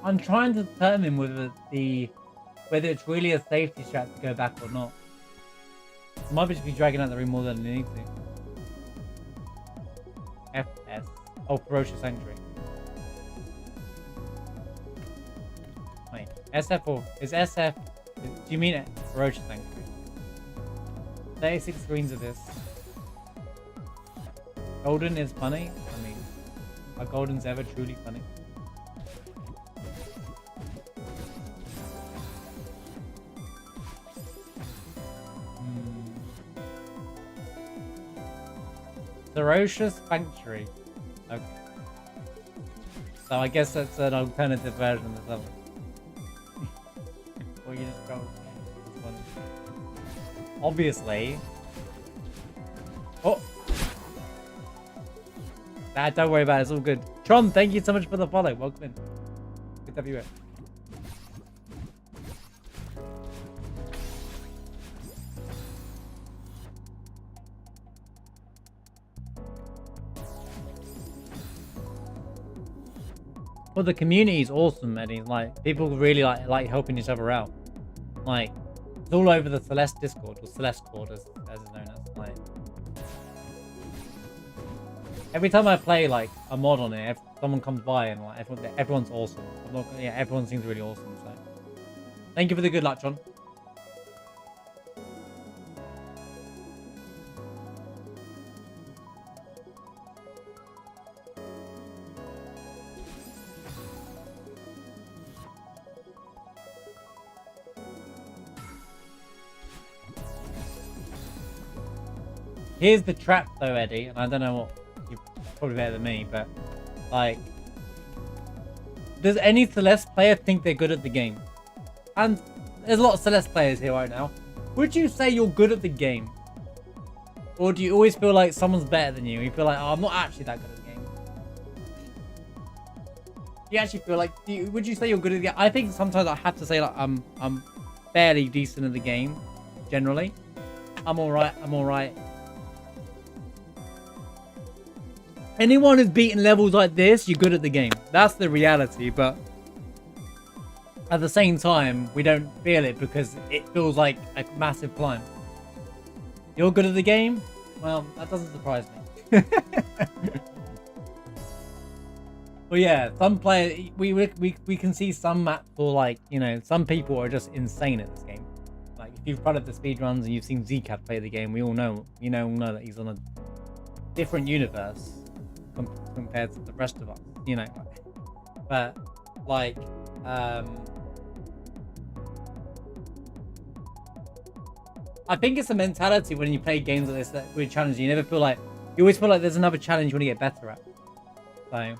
I'm trying to determine whether it's really a safety strat to go back or not. I might just be dragging out the room more than I need to. FS. Oh, Ferocious Sanctuary. Wait, SF or is SF? Do you mean it? Ferocious Sanctuary. 36 screens of this. Golden is funny. I mean, are Goldens ever truly funny? Ferocious Sanctuary. Okay. So I guess that's an alternative version of this level. Or you just go. Obviously. Oh. Nah, don't worry about it. It's all good. Tron, thank you so much for the follow. Welcome in. Good to have you here. Well, the community is awesome, Eddie. Like, people really like helping each other out. Like, it's all over the Celeste Discord, or Celeste Cord, as it's known as. Like, every time I play like a mod on it, someone comes by and like everyone's awesome. Yeah, everyone seems really awesome. So, thank you for the good luck, John. Here's the trap though, Eddie, and I don't know what, you're probably better than me, but like, does any Celeste player think they're good at the game? And there's a lot of Celeste players here right now. Would you say you're good at the game? Or do you always feel like someone's better than you? You feel like, oh, I'm not actually that good at the game. Do you actually feel like, would you say you're good at the game? I think sometimes I have to say like, I'm fairly decent at the game, generally. I'm alright. Anyone who's beaten levels like this, you're good at the game. That's the reality, but at the same time, we don't feel it because it feels like a massive climb. You're good at the game? Well, that doesn't surprise me. But yeah, some players, we can see some maps for like, you know, some people are just insane at this game. Like, if you've followed the speedruns and you've seen Zcat play the game, we all know, know that he's on a different universe compared to the rest of us, you know. But like I think it's a mentality when you play games like this that really challenging. You never feel like, you always feel like there's another challenge you want to get better at. So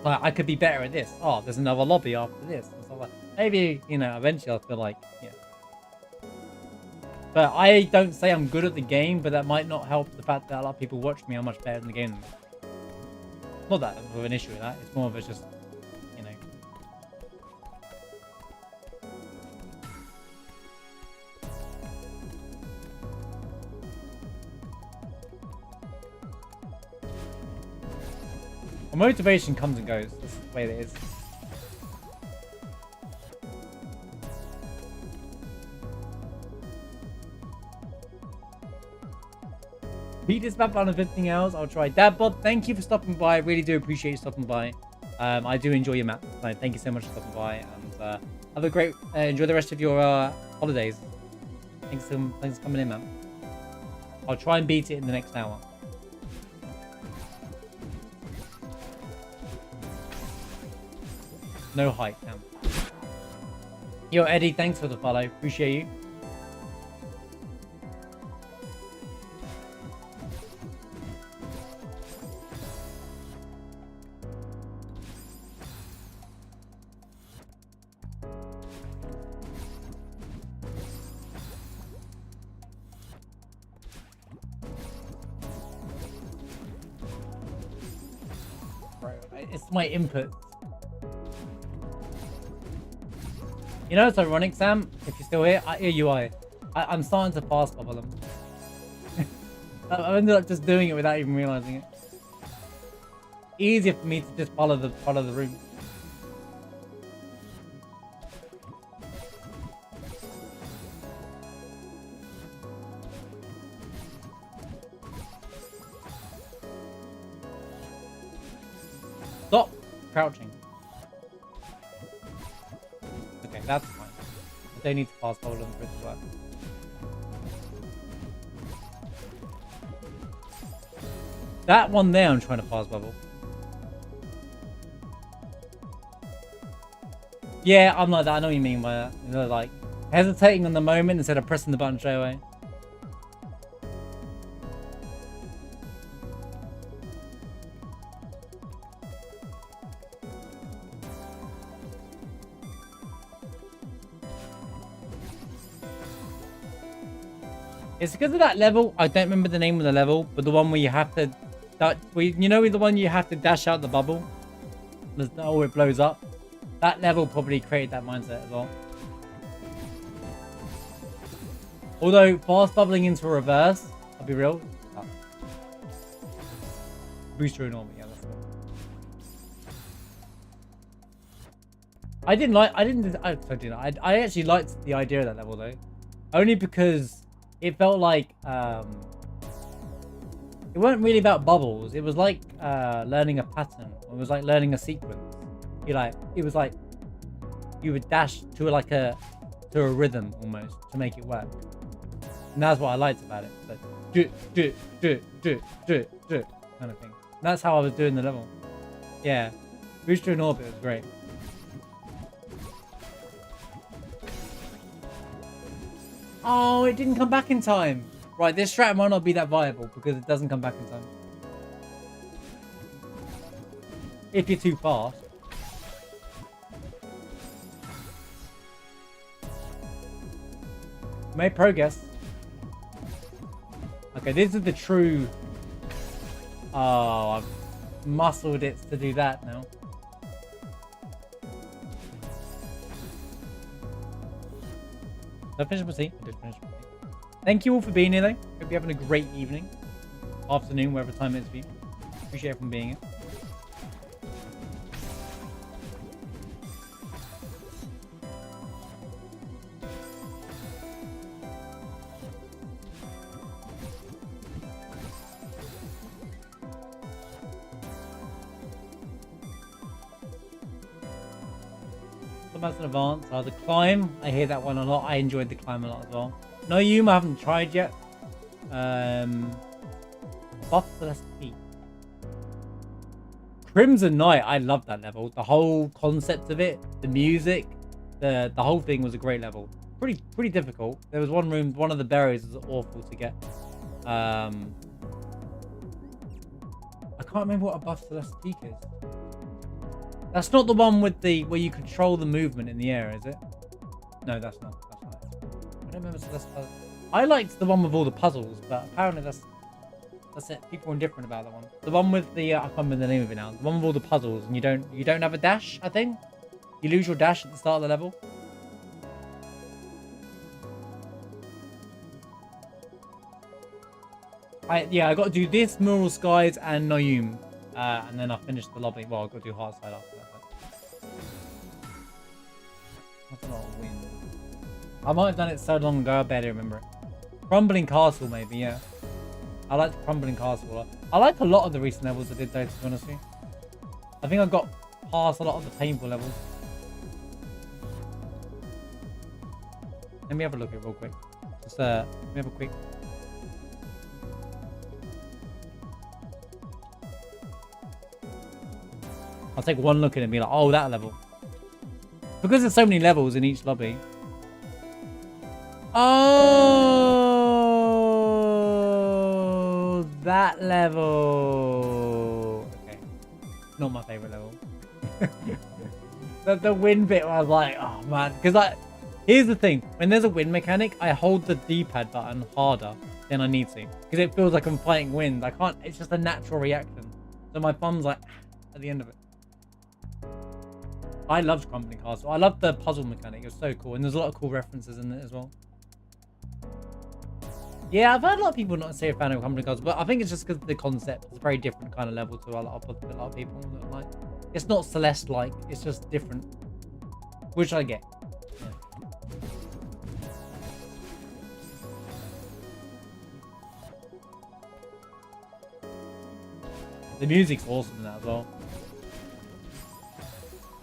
like, I could be better at this. Oh, there's another lobby after this. And so like, maybe, you know, eventually I'll feel like, yeah. But I don't say I'm good at the game, but that might not help the fact that a lot of people watch me. I'm much better in the game than me. Not that I have an issue with that. It's more of a just, you know. Well, motivation comes and goes. That's the way it is. Beat this map under 15 hours. I'll try. Dadbot, thank you for stopping by. I really do appreciate you stopping by. I do enjoy your map. So thank you so much for stopping by. And have a great, enjoy the rest of your holidays. Thanks for coming in, man. I'll try and beat it in the next hour. No height, Cam. Yo, Eddie, thanks for the follow. Appreciate you. It's my input. You know, it's ironic, Sam. If you're still here, I'm starting to fast bubble them. I ended up just doing it without even realizing it. Easier for me to just follow the route. Stop crouching. Okay, that's fine. I don't need to fast forward them for it to work. That one there, I'm trying to fast bubble. Yeah, I'm like that. I know what you mean by that. You know, like hesitating on the moment instead of pressing the button straight away. It's because of that level. I don't remember the name of the level, but the one where you have to, you know, the one you have to dash out the bubble. Oh, it blows up. That level probably created that mindset as well. Although fast bubbling into reverse, I'll be real. Oh. Booster and normal, yeah, that's cool. I actually liked the idea of that level though. Only because it felt like it wasn't really about bubbles. It was like learning a pattern. It was like learning a sequence. It was like you would dash to a rhythm almost to make it work. And that's what I liked about it. Like do kind of thing. And that's how I was doing the level. Yeah. Booster in orbit was great. Oh, it didn't come back in time. Right, this strat might not be that viable because it doesn't come back in time. If you're too fast. Made progress. Okay, this is the true... Oh, I've muscled it to do that now. Did I finish my tea? I did finish my tea. Thank you all for being here though. Hope you're having a great evening. Afternoon, whatever time it is for you. Appreciate everyone being here. That's an advance. The climb, I hear that one a lot. I enjoyed the climb a lot as well. No Yuma, I haven't tried yet. Buff Celeste. Crimson Knight, I love that level. The whole concept of it, the music, the whole thing was a great level. Pretty difficult. There was one room, one of the berries was awful to get. I can't remember what a Buff Celeste is. That's not the one with where you control the movement in the air, is it? No, that's not. I don't remember Celeste. I liked the one with all the puzzles, but apparently that's it. People are indifferent about that one. The one with the I can't remember the name of it now. The one with all the puzzles, and you don't have a dash. I think you lose your dash at the start of the level. I got to do this, Mural Skies, and Noyum. And then I finished the lobby. Well, I've got to do hard side after that. That's not a win. I might have done it so long ago, I barely remember it. Crumbling Castle, maybe, yeah. I like the Crumbling Castle. I like a lot of the recent levels I did, though, to be honest with you. I think I got past a lot of the painful levels. Let me have a look at it real quick. Just, let me have a quick... I'll take one look at it and be like, oh, that level. Because there's so many levels in each lobby. Oh, that level. Okay. Not my favorite level. the win bit, I was like, oh, man. Because here's the thing. When there's a win mechanic, I hold the D-pad button harder than I need to. Because it feels like I'm fighting wind. I can't. It's just a natural reaction. So my thumb's like, at the end of it. I loved Crumbling Castle. I loved the puzzle mechanic. It was so cool. And there's a lot of cool references in it as well. Yeah, I've heard a lot of people not say a fan of Crumbling Castle, but I think it's just because the concept is a very different kind of level to a lot of people. Like, it's not Celeste-like. It's just different. Which I get. Yeah. The music's awesome in that as well.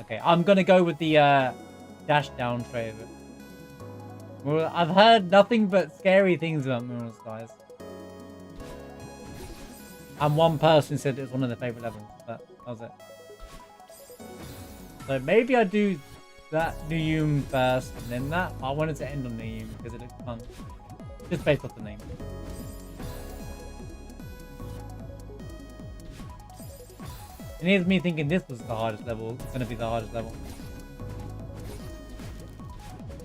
Okay, I'm gonna go with the dash down tray of it. Well, I've heard nothing but scary things about Mural Skies. And one person said it was one of their favourite levels, but that was it. So maybe I do that Nuyum first and then that. I wanted to end on Nuyum because it looked fun. Just based off the name. And here's me thinking this was the hardest level. It's going to be the hardest level.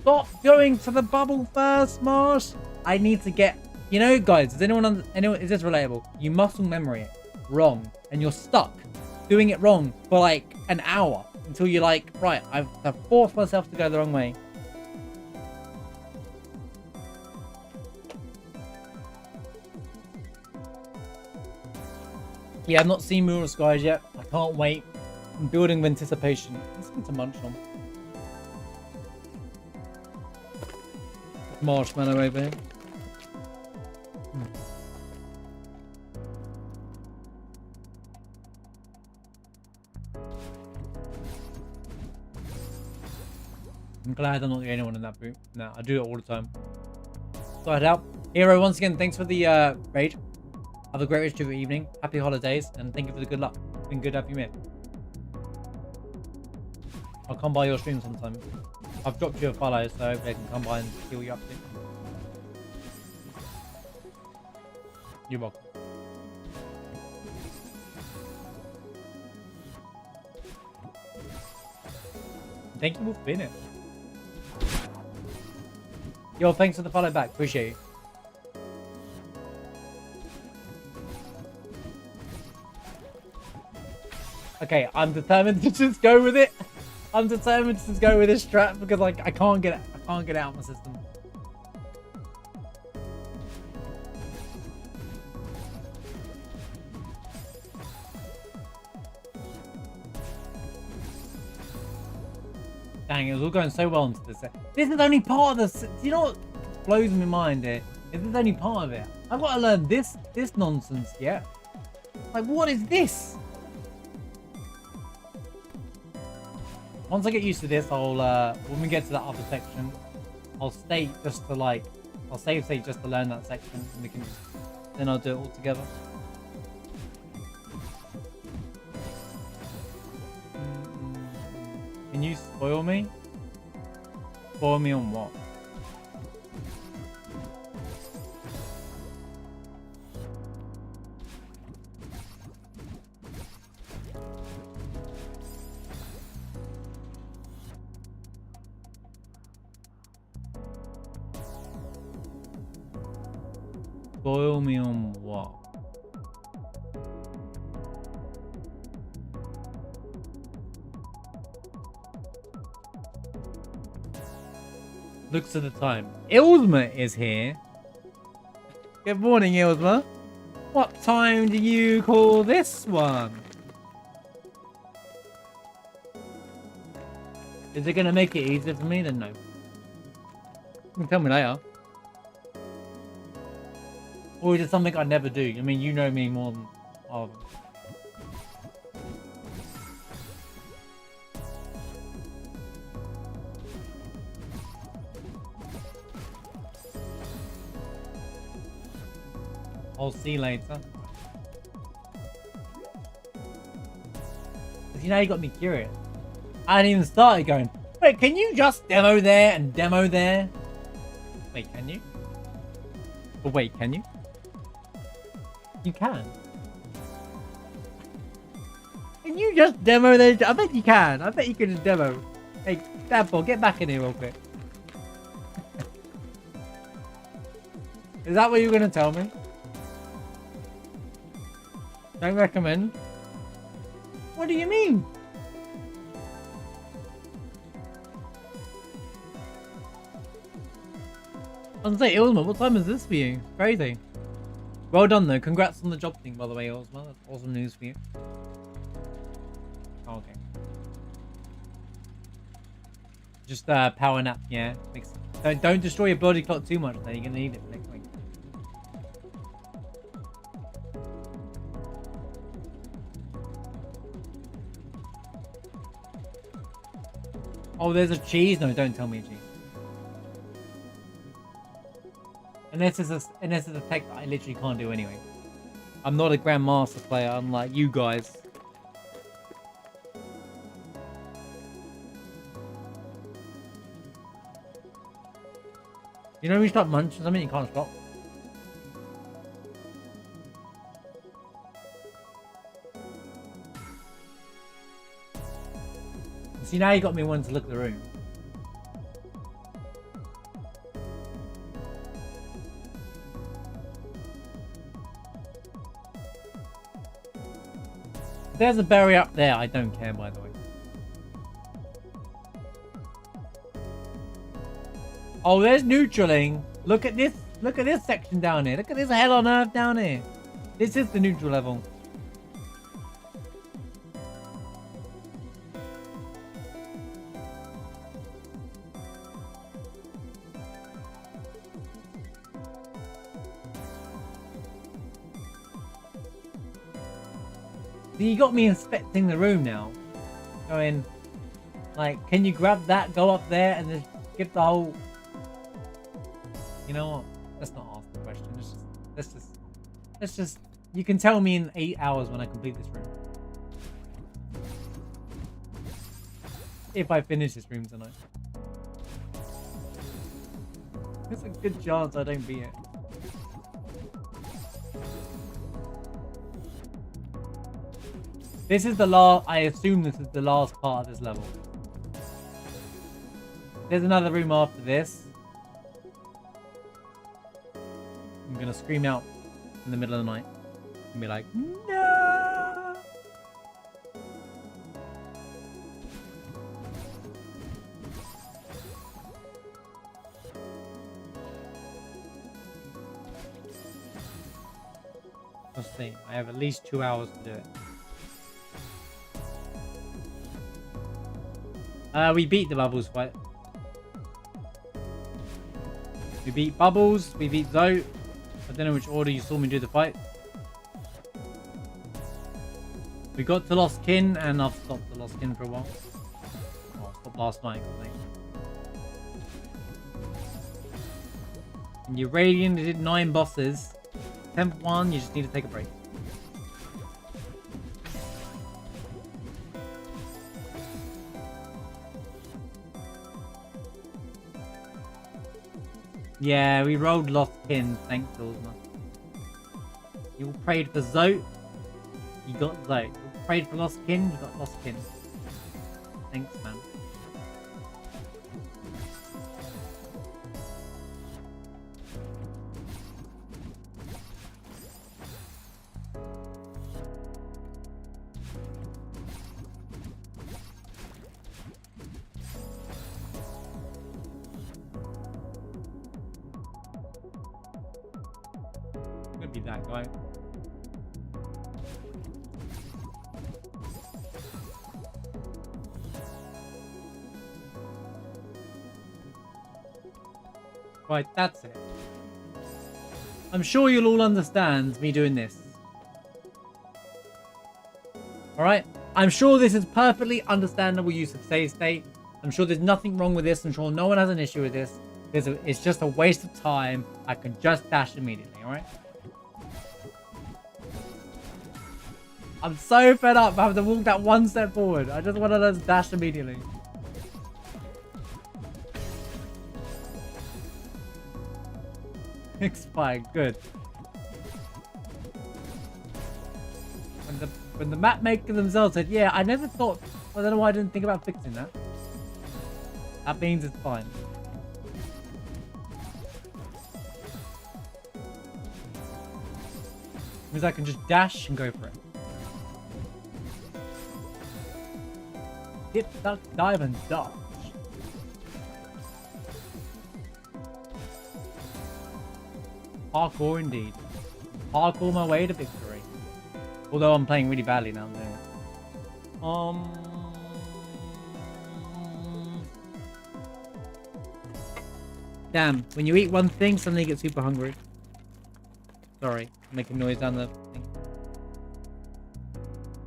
Stop going to the bubble first, Marsh. I need to get you know, guys, is anyone, is this relatable? You muscle memory it wrong, and you're stuck doing it wrong for like an hour until you're like, right, I've forced myself to go the wrong way. Yeah, I've not seen Mural Skies yet. I can't wait. I'm building with anticipation. There's something to munch on. Marshmallow over here. I'm glad I'm not the only one in that group. No, I do it all the time. Side out. Hero, once again, thanks for the raid. Have a great rest of your evening. Happy holidays, and thank you for the good luck. It's been good to have you here. I'll come by your stream sometime. I've dropped you a follow, so hopefully I can come by and see what you're up to. You're welcome. Thank you for being here. Yo, thanks for the follow back. Appreciate you. Okay, I'm determined to just go with it. I'm determined to just go with this strat because like I can't get it out of my system. Dang, it was all going so well into this. This is only part of this. Do you know what blows my mind here? This is only part of it. I've got to learn this nonsense yet. Like, what is this? Once I get used to this, I'll when we get to that other section, I'll stay just to like, I'll save state just to learn that section, and we can, then I'll do it all together. Can you spoil me? Spoil me on what? Spoil me on what? Looks at the time. Ilzma is here. Good morning, Ilzma. What time do you call this one? Is it gonna make it easier for me? Then no. You can tell me later. Or is it something I never do? I mean, you know me more than all of them. I'll see you later. You know, you got me curious. I hadn't even started going, wait, can you just demo there and demo there? Wait, can you? But wait, can you? You can. Can you just demo there? I bet you can. I bet you can just demo. Hey, Dadball, get back in here real quick. Is that what you're going to tell me? Don't recommend. What do you mean? I was like, Ilma, what time is this for you? Crazy. Well done though. Congrats on the job thing, by the way, Ilma. That's awesome news for you. Oh, okay. Just power nap, yeah. Don't destroy your body clock too much though. You're gonna need it for next week. Oh, there's a cheese? No, don't tell me a cheese. Unless it's a tech that I literally can't do anyway. I'm not a grandmaster player, unlike you guys. You know when you start munching something, you can't stop. See, now you got me wanting to look at the room. there's a berry up there, I don't care, by the way. Oh, there's neutraling. Look at this. Look at this section down here. Look at this hell on earth down here. This is the neutral level. You got me inspecting the room now. Going, like, can you grab that, go up there, and then skip the whole... You know what? Let's not ask the question. Let's just... You can tell me in 8 hours when I complete this room. If I finish this room tonight. There's a good chance I don't beat it. This is the last... I assume this is the last part of this level. There's another room after this. I'm gonna scream out in the middle of the night and be like, no! Let's see. I have at least 2 hours to do it. We beat the Bubbles fight. We beat Bubbles, we beat Zoe. I don't know which order you saw me do the fight. We got to Lost Kin, and I've stopped the Lost Kin for a while. Oh, I stopped last night, I think. And you Radiant, you did 9 bosses. 10th one, you just need to take a break. Yeah, we rolled Lost Kin, thanks Ulzma. You prayed for Zoe, you got Zoe. You prayed for Lost Kin, you got Lost Kin. Thanks, man. Be that guy. Right, that's it. I'm sure you'll all understand me doing this. Alright? I'm sure this is perfectly understandable use of save state. I'm sure there's nothing wrong with this. I'm sure no one has an issue with this. It's just a waste of time. I can just dash immediately, alright? I'm so fed up having to walk that one step forward. I just want to just dash immediately. Expired, good. When the map maker themselves said, yeah, I never thought, I don't know why I didn't think about fixing that. That means it's fine. Means I can just dash and go for it. Dip, duck, dive, and dodge. Parkour indeed. Parkour my way to victory. Although I'm playing really badly now. Damn, when you eat one thing, suddenly you get super hungry. Sorry, I'm making noise down the thing.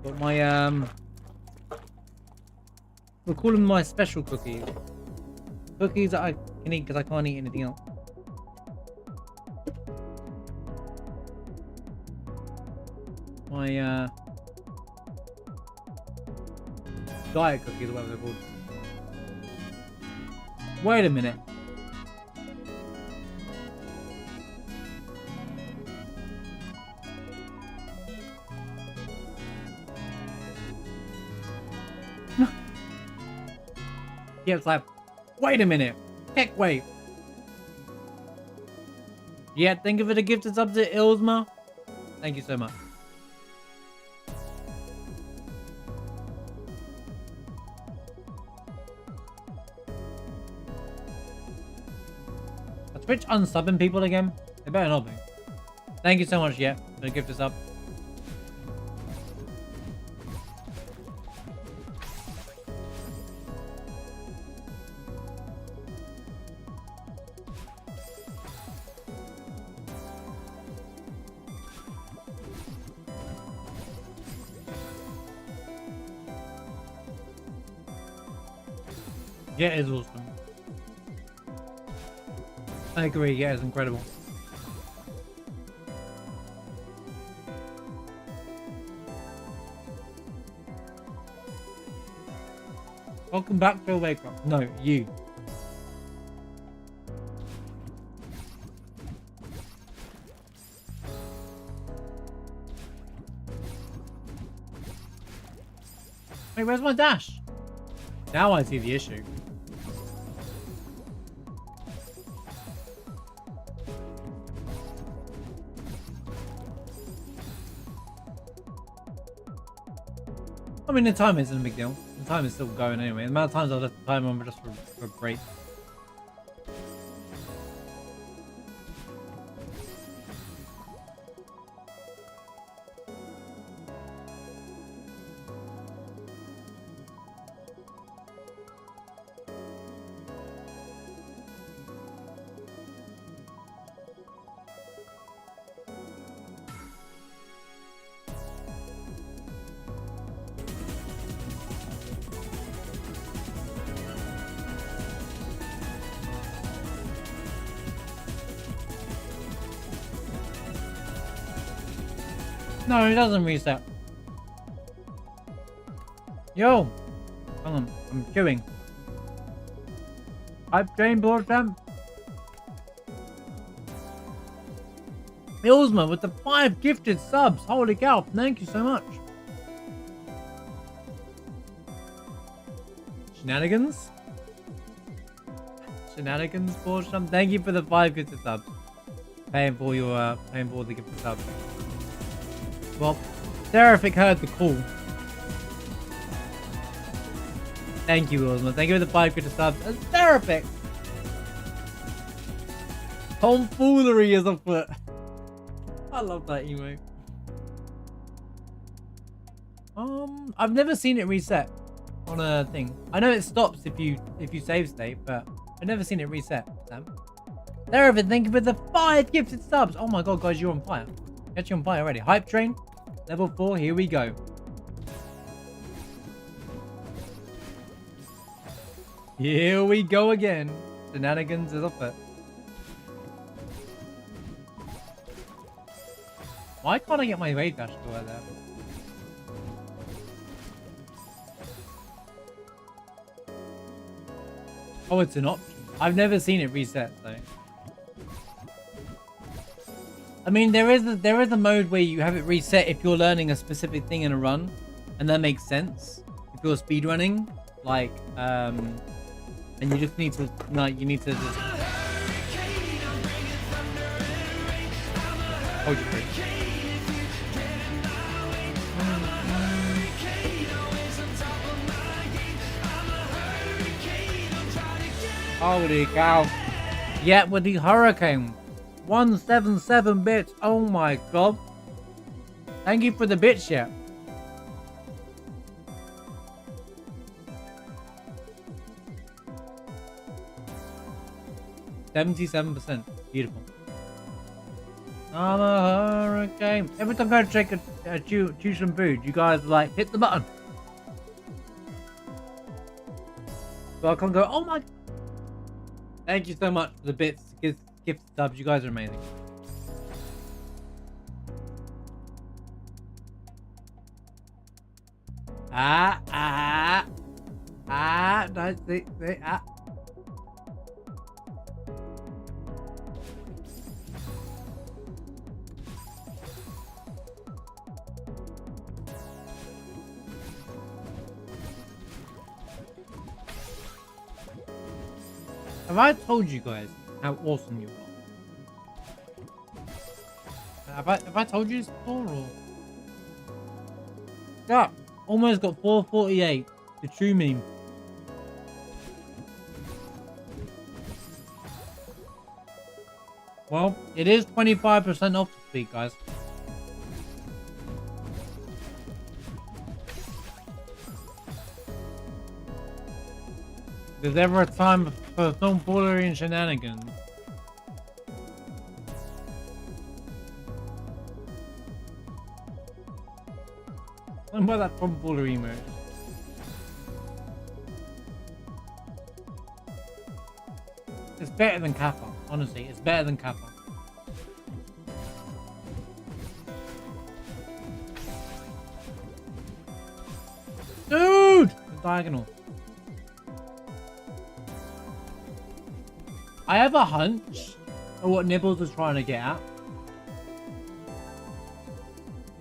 Got my, we'll call them my special cookies. Cookies that I can eat because I can't eat anything else. My, diet cookies or whatever they're called. Wait a minute. Yeah, it's like, wait a minute. Heck, wait. Yeah, think of it a gift. It's up to Ilzma. Thank you so much. Twitch unsubbing people again? They better not be. Thank you so much, yeah, for the gift us up. Yeah, it is awesome. I agree, yeah, it's incredible. Welcome back to Wake Up. No, you. Wait, where's my dash? Now I see the issue. I mean, the time isn't a big deal. The time is still going anyway. The amount of times I've left the time on just for a break. No, it doesn't reset. Yo! Hang on, I'm queuing. Hype train board champ. Ilsma with the 5 gifted subs. Holy cow, thank you so much. Shenanigans? Shenanigans board champ. Thank you for the 5 gifted subs. Paying for the gifted subs. Well, Seraphic heard the call. Thank you, Wilma. Thank you for the 5 gifted subs. Seraphic! Tomfoolery is afoot. I love that emote. I've never seen it reset on a thing. I know it stops if you save state, but I've never seen it reset, Sam. Seraphic, thank you for the 5 gifted subs. Oh my god, guys, you're on fire. Get you on fire already. Hype train, level 4, here we go. Here we go again. Shenanigans is up it. Why can't I get my raid dash to there? Oh, it's an option. I've never seen it reset though. I mean, there is a mode where you have it reset if you're learning a specific thing in a run, and that makes sense. If you're speedrunning, like, and you just need to, like, you need to just hold your breath. Holy cow! Yeah, with the hurricane. 177 bits. Oh my god. Thank you for the bits, yeah. %. Beautiful. I'm a hurricane. Every time I go to take choose some food, you guys like hit the button. So I can't go, oh my. Thank you so much for the bits. Gift subs, you guys are amazing. No, see, Have I told you guys how awesome you are? Have I told you this before or? Yeah, almost got 448. The true meme. Well, it is 25% off this week, guys. If there's ever a time for tomfoolery and shenanigans. What about that tomfoolery emote? It's better than Kappa, honestly. It's better than Kappa. Dude! The diagonal. I have a hunch of what Nibbles is trying to get at.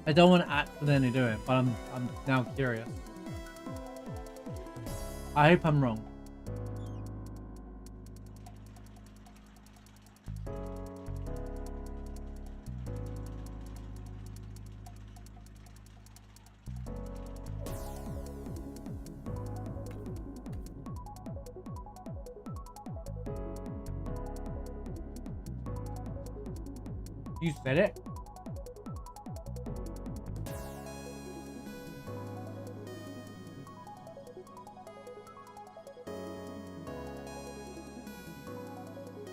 I don't want to accidentally do it, but I'm now curious. I hope I'm wrong. You said it.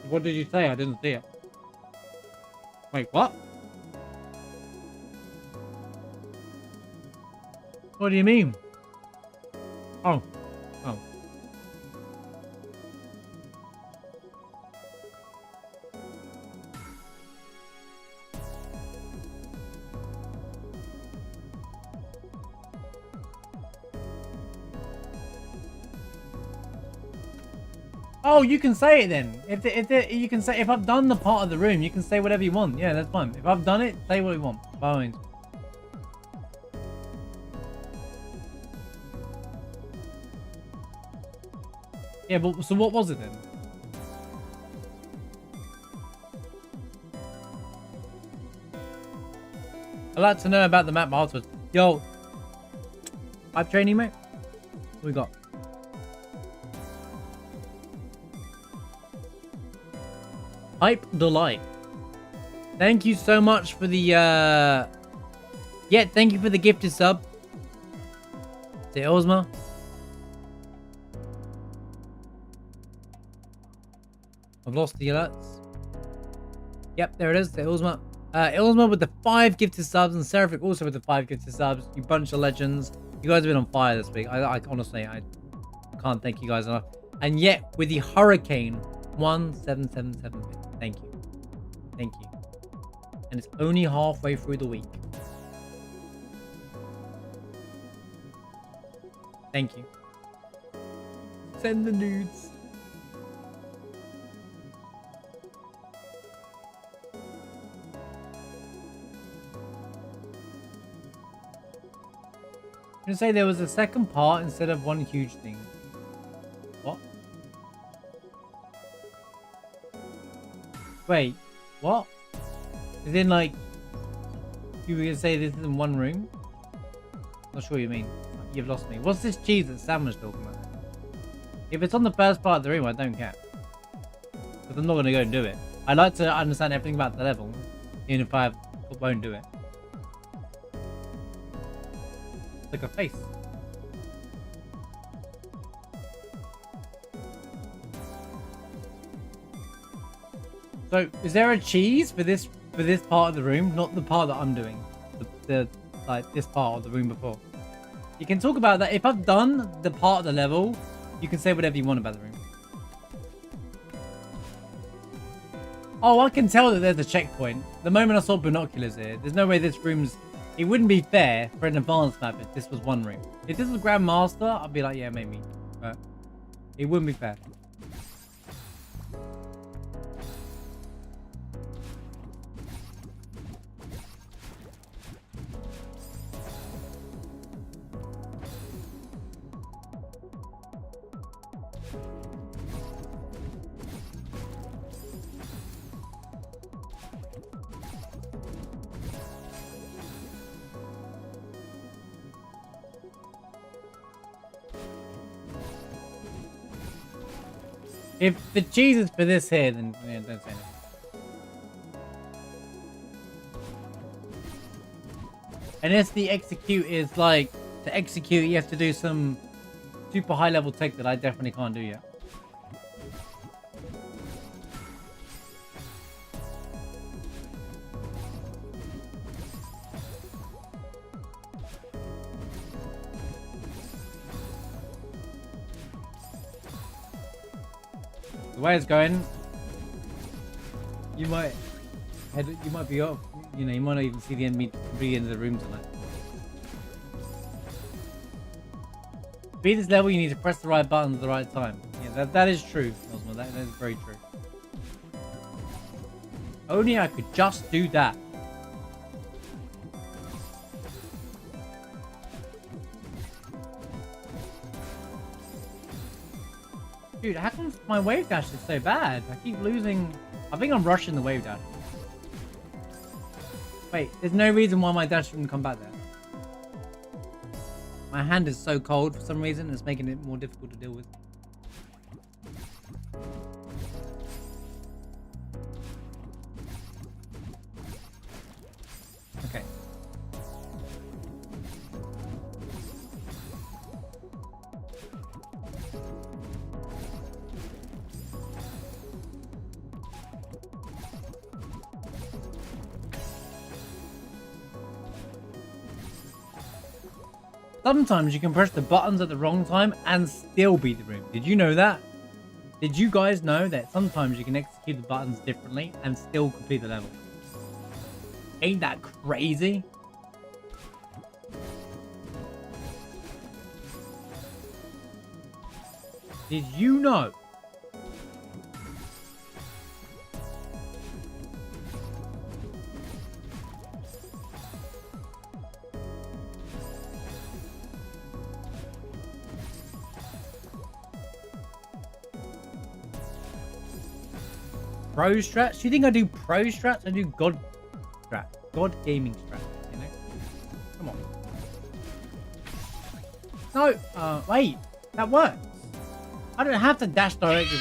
What did you say? I didn't see it. Wait, what? What do you mean? Oh. Oh. Oh, you can say it then. You can say, if I've done the part of the room, you can say whatever you want. Yeah, that's fine. If I've done it, say what you want. By all means. Yeah, but so what was it then? I'd like to know about the map afterwards. Yo, hype training, mate. What we got? Hype Delight. Thank you so much for the yeah, thank you for the gifted sub. Is it Ozma? I've lost the alerts. Yep, there it is, the Ilzma. Ilzma with the 5 gifted subs, and Seraphic also with the 5 gifted subs. You bunch of legends. You guys have been on fire this week. I honestly, I can't thank you guys enough. And yet, with the Hurricane 1777. Thank you. Thank you. And it's only halfway through the week. Thank you. Send the nudes. I'm gonna say there was a second part instead of one huge thing. What? Wait, what? Is in like you were gonna say this is in one room? Not sure what you mean. You've lost me. What's this cheese that Sam was talking about? If it's on the first part of the room, I don't care. Because I'm not gonna go and do it. I like to understand everything about the level, even if I won't do it. Like a face. So, is there a cheese for this part of the room? Not the part that I'm doing. The like this part of the room before. You can talk about that. If I've done the part of the level, you can say whatever you want about the room. Oh, I can tell that there's a checkpoint. The moment I saw binoculars here, there's no way this room's... It wouldn't be fair for an advanced map if this was one room. If this was Grandmaster, I'd be like, yeah, maybe. But it wouldn't be fair. If the cheese is for this here, then yeah, don't say anything. Unless the execute is like, to execute you have to do some super high level tech that I definitely can't do yet. The way it's going, you might be off. You know, you might not even see the end of the room tonight. To beat this level, you need to press the right buttons at the right time. Yeah, that is true, Osmo. That is very true. Only I could just do that. Dude, how come my wave dash is so bad? I keep losing. I think I'm rushing the wave dash. Wait, there's no reason why my dash shouldn't come back there. My hand is so cold for some reason, it's making it more difficult to deal with. Okay. Sometimes you can press the buttons at the wrong time and still beat the room. Did you know that? Did you guys know that sometimes you can execute the buttons differently and still complete the level? Ain't that crazy? Did you know? Pro strats? Do you think I do pro strats? I do god strats. God gaming strats, you know? Come on. No, wait. That works. I don't have to dash directly.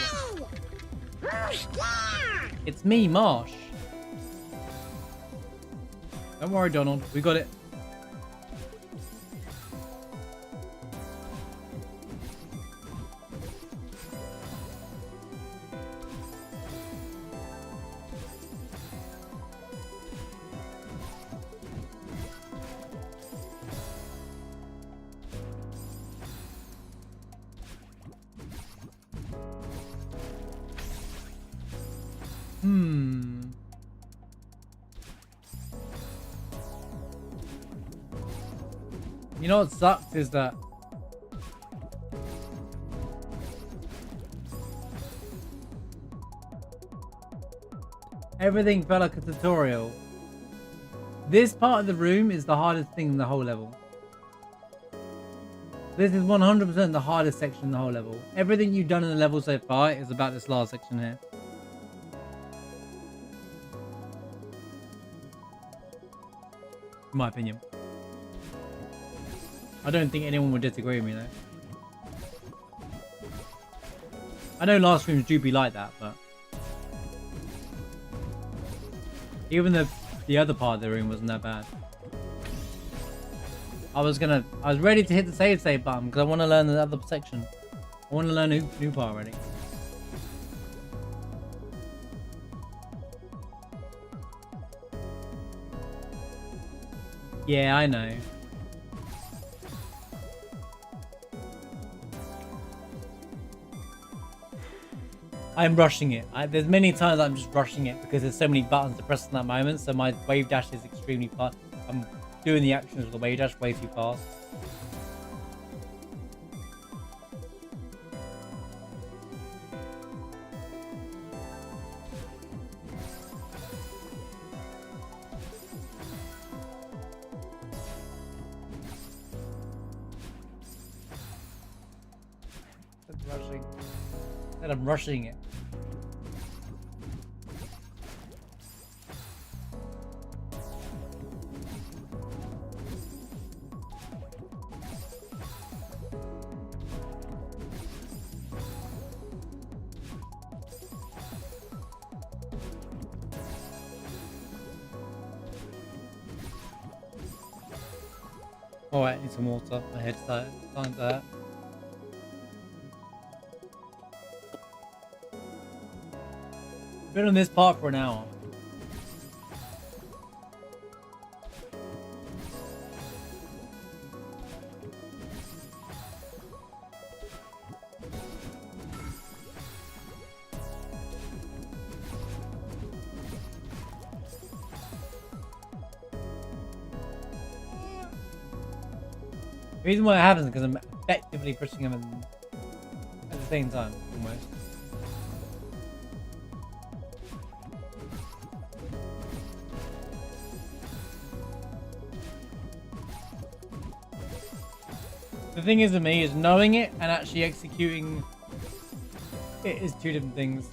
It's me, Marsh. Don't worry, Donald. We got it. You know what sucks is that everything felt like a tutorial. This part of the room is the hardest thing in the whole level. This is 100% the hardest section in the whole level. Everything you've done in the level so far is about this last section here. In my opinion. I don't think anyone would disagree with me though. I know last streams do be like that, but even the other part of the room wasn't that bad. I was ready to hit the save button because I want to learn the other section. I want to learn a new part already. Yeah, I know. I'm rushing it. There's many times I'm just rushing it because there's so many buttons to press in that moment. So my wave dash is extremely fast. I'm doing the actions of the wave dash way too fast. I'm rushing it. Alright, I need some water. My head's starting to hurt. Been on this part for an hour. The reason why it happens is because I'm effectively pushing him at the same time, almost. The thing is with me is knowing it and actually executing it is two different things.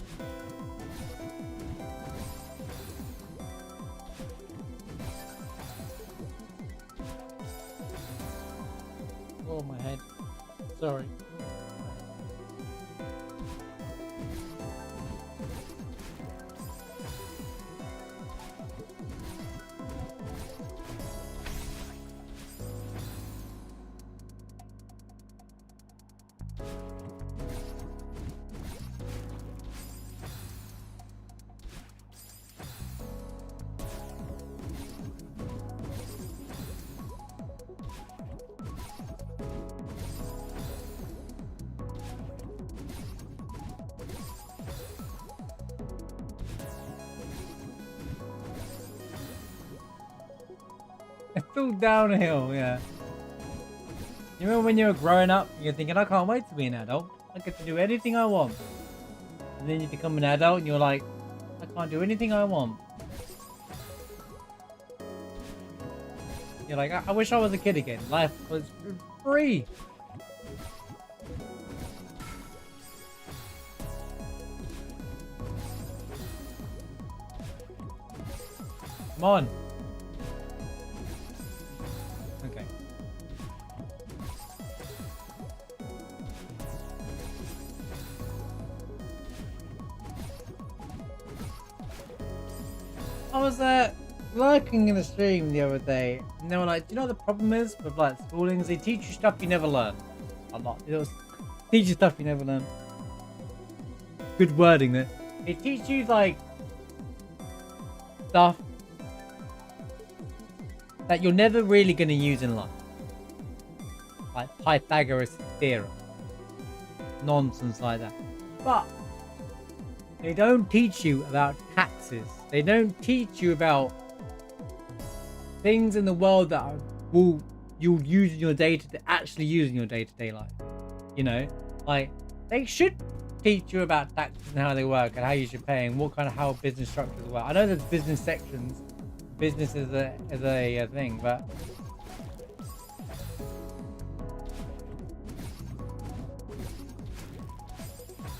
Oh, my head. Sorry. It's all downhill, yeah. You remember when you were growing up, you're thinking, I can't wait to be an adult. I get to do anything I want. And then you become an adult and you're like, I can't do anything I want. You're like, I wish I was a kid again. Life was free. Come on. Okay. I was lurking in the stream the other day, and they were like, do you know what the problem is with like schooling? Is they teach you stuff you never learn. A lot. It was teach you stuff you never learn. Good wording there. They teach you like stuff that you're never really going to use in life. Like Pythagoras theorem. Nonsense like that. But they don't teach you about taxes. They don't teach you about things in the world that you'll use in your actually use in your day-to-day life. You know? Like, they should teach you about taxes and how they work and how you should pay and how business structures work. I know there's business sections. Business is a thing, but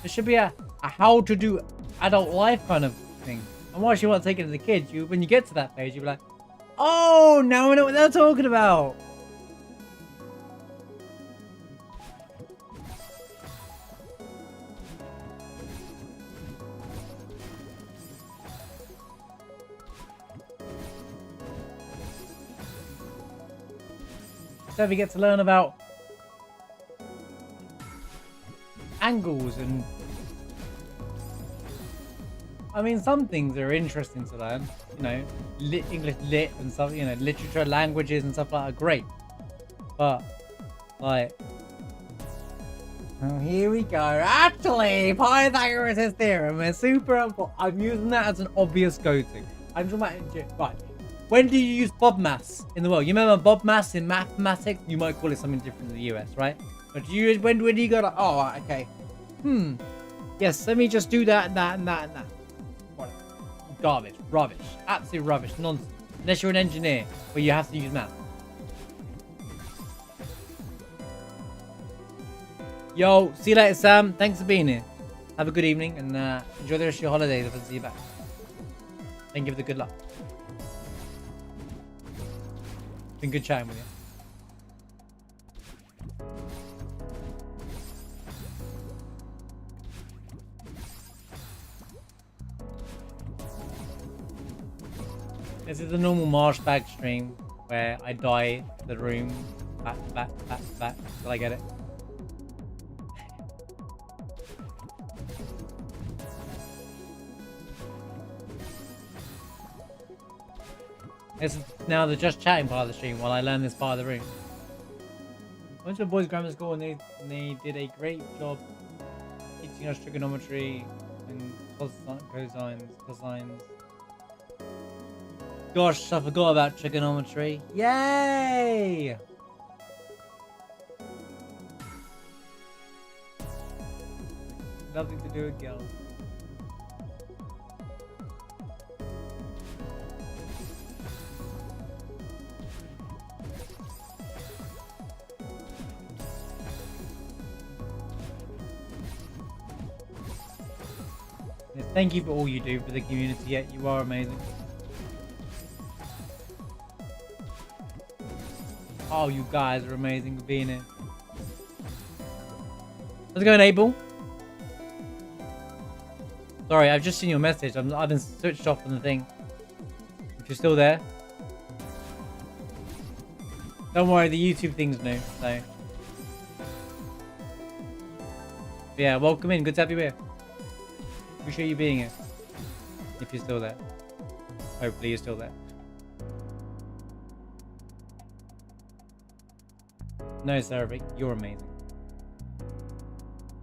there should be a how to do adult life kind of thing. And once you want to take it as a kid, when you get to that page, you'll be like, oh, now I know what they're talking about. So we get to learn about angles and I mean some things are interesting to learn, you know, English lit and stuff, you know, literature, languages and stuff like that are great. But like, oh, here we go. Actually, Pythagoras' theorem is super helpful. I'm using that as an obvious go-to. I'm talking about right. When do you use BOBMAS in the world? You remember BOBMAS in mathematics? You might call it something different in the US, right? But when do you go like, oh, right, okay. Yes, let me just do that and that and that and that. What? Garbage. Rubbish. Absolute rubbish. Nonsense. Unless you're an engineer where you have to use math. Yo, see you later, Sam. Thanks for being here. Have a good evening and enjoy the rest of your holidays if I see you back. And give the good luck. Been good chatting with you. This is a normal marsh bag stream where I dye the room back. Till I get it. This is now the just chatting part of the stream while I learn this part of the room. I went to a boys' grammar school and they did a great job teaching us trigonometry and cosines. Gosh, I forgot about trigonometry. Yay! Nothing to do with girls. Yes, thank you for all you do for the community. Yet you are amazing. Oh, you guys are amazing for being here. How's it going, Abel? Sorry, I've just seen your message. I've been switched off on the thing. If you're still there. Don't worry, the YouTube thing's new, so. But yeah, welcome in. Good to have you here. Appreciate you being here. If you're still there. Hopefully you're still there. No, Sarah, you're amazing.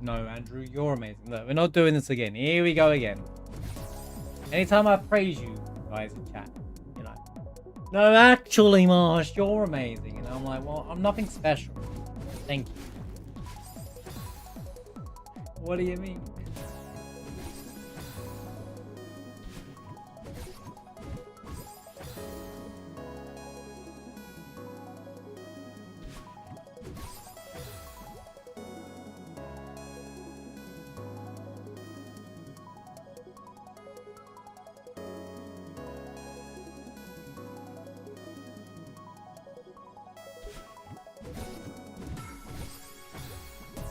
No, Andrew, you're amazing. Look, we're not doing this again. Here we go again. Anytime I praise you guys in chat, you're like, no, actually, Marsh, you're amazing. And I'm like, well, I'm nothing special. Thank you. What do you mean?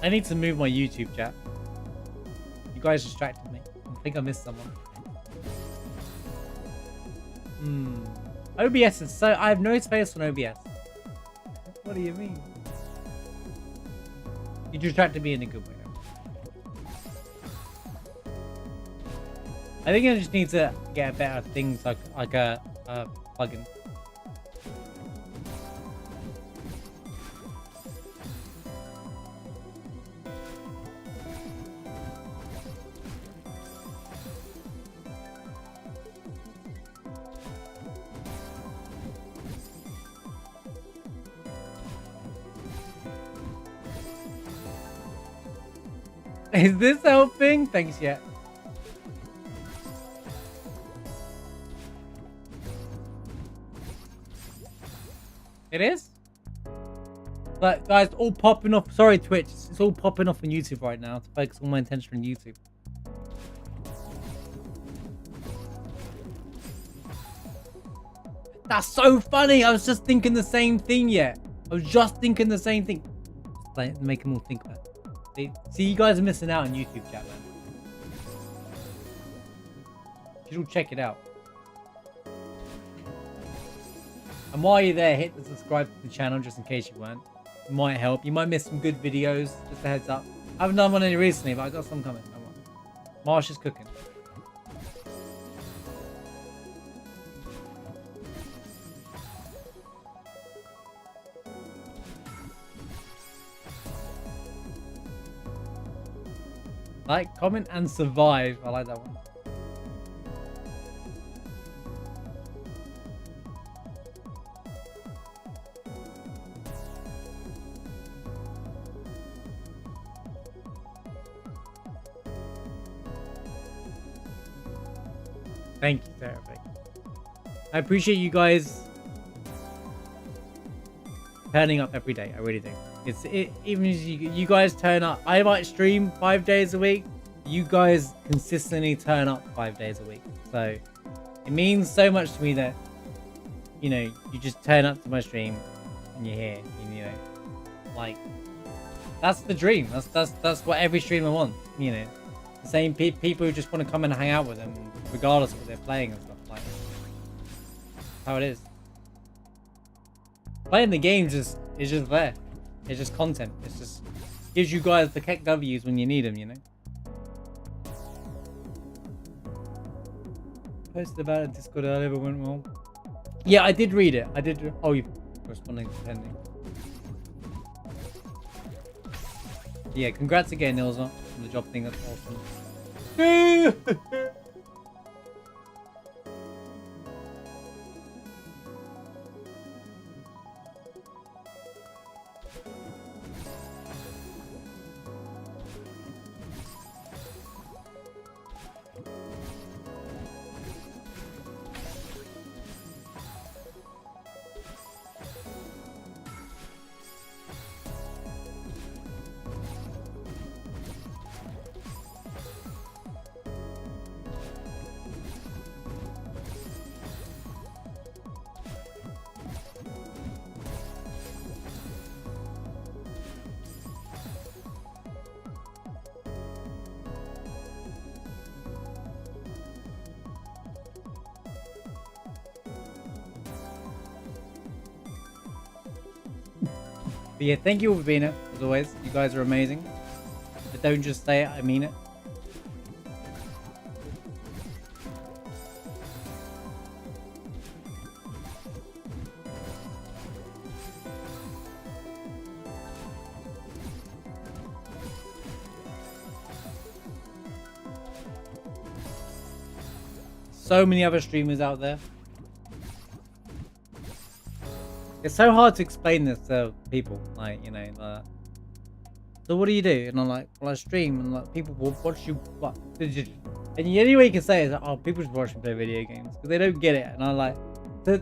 I need to move my YouTube chat. You guys distracted me. I think I missed someone. OBS is so... I have no space on OBS. What do you mean? You distracted me in a good way. I think I just need to get better things like a plugin. Is this helping? Thanks, yeah. It is? But guys, all popping off. Sorry, Twitch. It's all popping off on YouTube right now to focus all my attention on YouTube. That's so funny. I was just thinking the same thing, yeah. I was just thinking the same thing. Just like, make them all think about it. See, you guys are missing out on YouTube chat, man. You should all check it out. And while you're there, hit the subscribe to the channel just in case you weren't. It might help. You might miss some good videos. Just a heads up. I haven't done one any recently, but I got some coming. Marsh is cooking. Like, comment, and survive. I like that one. Thank you, Sarah. I appreciate you guys turning up every day. I really do. Even as you guys turn up. I might stream 5 days a week. You guys consistently turn up 5 days a week. So it means so much to me that, you know, you just turn up to my stream and you're here. And, you know, like, that's the dream. That's what every streamer wants. You know, the same people who just want to come and hang out with them, regardless of what they're playing and stuff. Like, how it is. Playing the game's just It's just there. It's just content. It's just gives you guys the keck W's when you need them, you know. Posted about it in Discord earlier, but went well. Yeah, I did read it. I did. Oh, you're responding to pending. Yeah, congrats again, Nilsa, on the job thing. That's awesome. But yeah, thank you for being here, as always. You guys are amazing. But don't just say it, I mean it. So many other streamers out there. It's so hard to explain this to people, like, you know, so what do you do? And I'm like, well, I stream, and like, people will watch you, what? And the only way you can say is, like, oh, people just watch me play video games, because they don't get it. And I'm like, to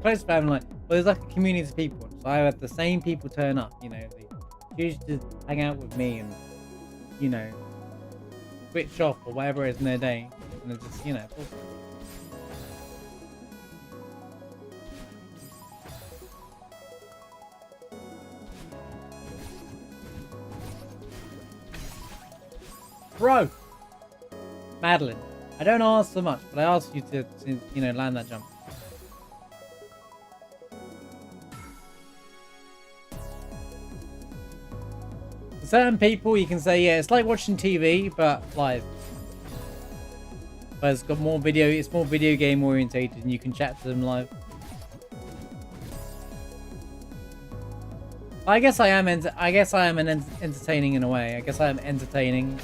close family, I'm like, well, there's like a community of people, so I have the same people turn up, you know, they choose to hang out with me and, you know, switch off or whatever it is in their day, and it's just, you know, awesome. Bro! Madeline, I don't ask so much, but I ask you to you know, land that jump. For certain people, you can say, yeah, it's like watching TV, but live. But it's got more video, it's more video game orientated, and you can chat to them live. I guess I am entertaining in a way. I guess I am entertaining.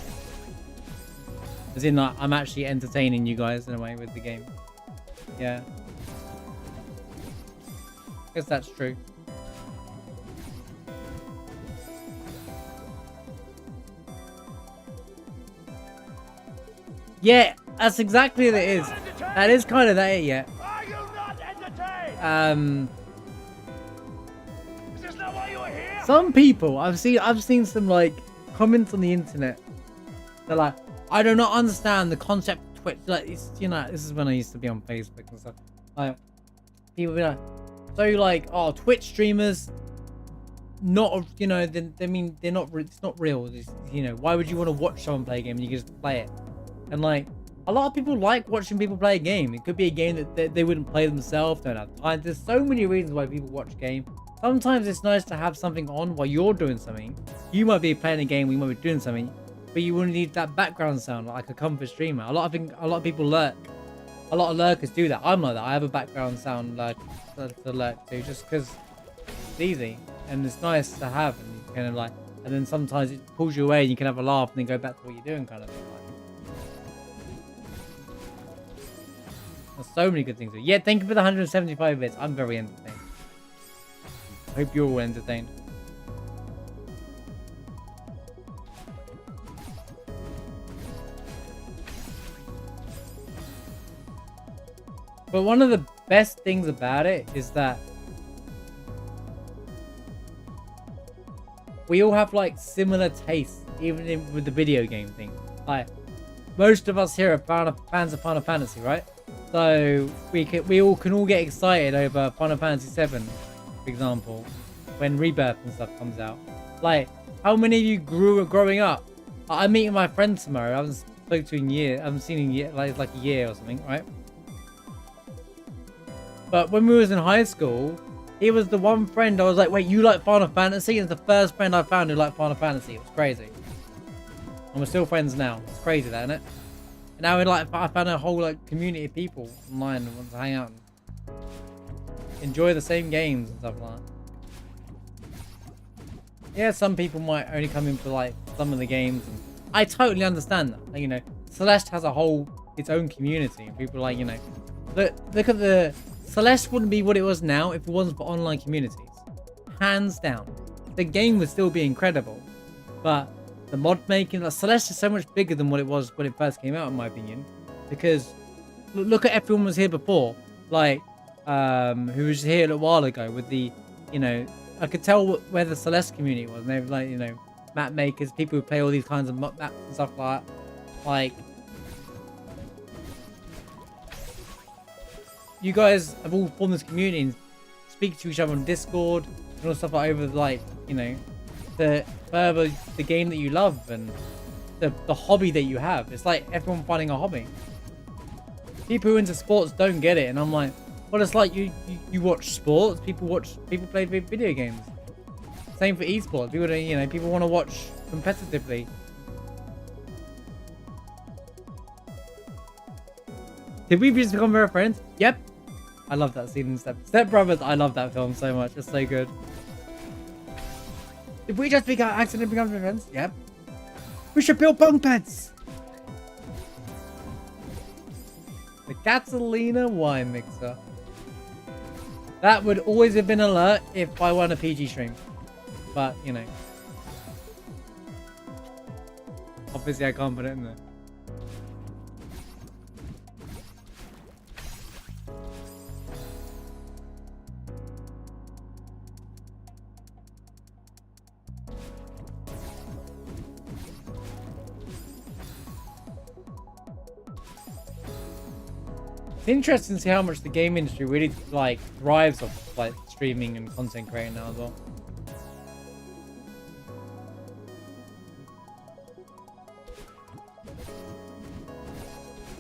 As in, like, I'm actually entertaining you guys in a way with the game. Yeah. I guess that's true. Yeah, that's exactly what it is. That is kind of that, yeah. Are you not entertained? Is this not why you are here? Some people, I've seen some, like, comments on the internet. They're like, I do not understand the concept of Twitch. Like, it's, you know, this is when I used to be on Facebook and stuff. Like, people be like, so like, oh, Twitch streamers, not, you know, they mean they're not. It's not real. It's, you know, why would you want to watch someone play a game and you can just play it? And like, a lot of people like watching people play a game. It could be a game that they wouldn't play themselves. Don't have time. There's so many reasons why people watch game. Sometimes it's nice to have something on while you're doing something. You might be playing a game, we might be doing something. But you wouldn't need that background sound like a comfort streamer. A lot of people lurk. A lot of lurkers do that. I'm like that. I have a background sound like to lurk to, just because it's easy and it's nice to have, and you kind of like. And then sometimes it pulls you away, and you can have a laugh, and then go back to what you're doing, kind of thing. There's so many good things. Yeah, thank you for the 175 bits. I'm very entertained. Hope you're all entertained. But one of the best things about it is that we all have like similar tastes, even with the video game thing. Like, most of us here are fans of Final Fantasy, right? So we all can get excited over Final Fantasy 7, for example, when Rebirth and stuff comes out. Like, how many of you growing up? I'm meeting my friend tomorrow. I haven't spoken to in a year. I haven't seen him yet, like a year or something, right? But when we was in high school, he was the one friend I was like, wait, you like Final Fantasy? And it's the first friend I found who liked Final Fantasy. It was crazy. And we're still friends now. It's crazy, that, isn't it? And now I found a whole like community of people online who want to hang out and enjoy the same games and stuff like that. Yeah, some people might only come in for like some of the games. And I totally understand that. Like, you know, Celeste has its own community. And people are like, you know, look at the Celeste wouldn't be what it was now if it wasn't for online communities. Hands down. The game would still be incredible. But the mod making, like, Celeste is so much bigger than what it was when it first came out, in my opinion. Because look at everyone who was here before. Like, who was here a little while ago with the, you know, I could tell where the Celeste community was. And they were like, you know, map makers, people who play all these kinds of maps and stuff like that. Like, you guys have all formed this community and speak to each other on Discord and all stuff like over, like, you know, to further the game that you love and the hobby that you have. It's like everyone finding a hobby. People who are into sports don't get it, and I'm like, well, it's like you watch sports, people play video games. Same for esports. People don't, you know, people want to watch competitively. Did we just become very friends? Yep. I love that scene in Step Brothers. I love that film so much. It's so good. Did we just accidentally become friends? Yep. We should build bunk beds. The Catalina wine mixer. That would always have been alert if I won a PG stream. But, you know. Obviously I can't put it in there. It's interesting to see how much the game industry really like thrives off like streaming and content creating now as well.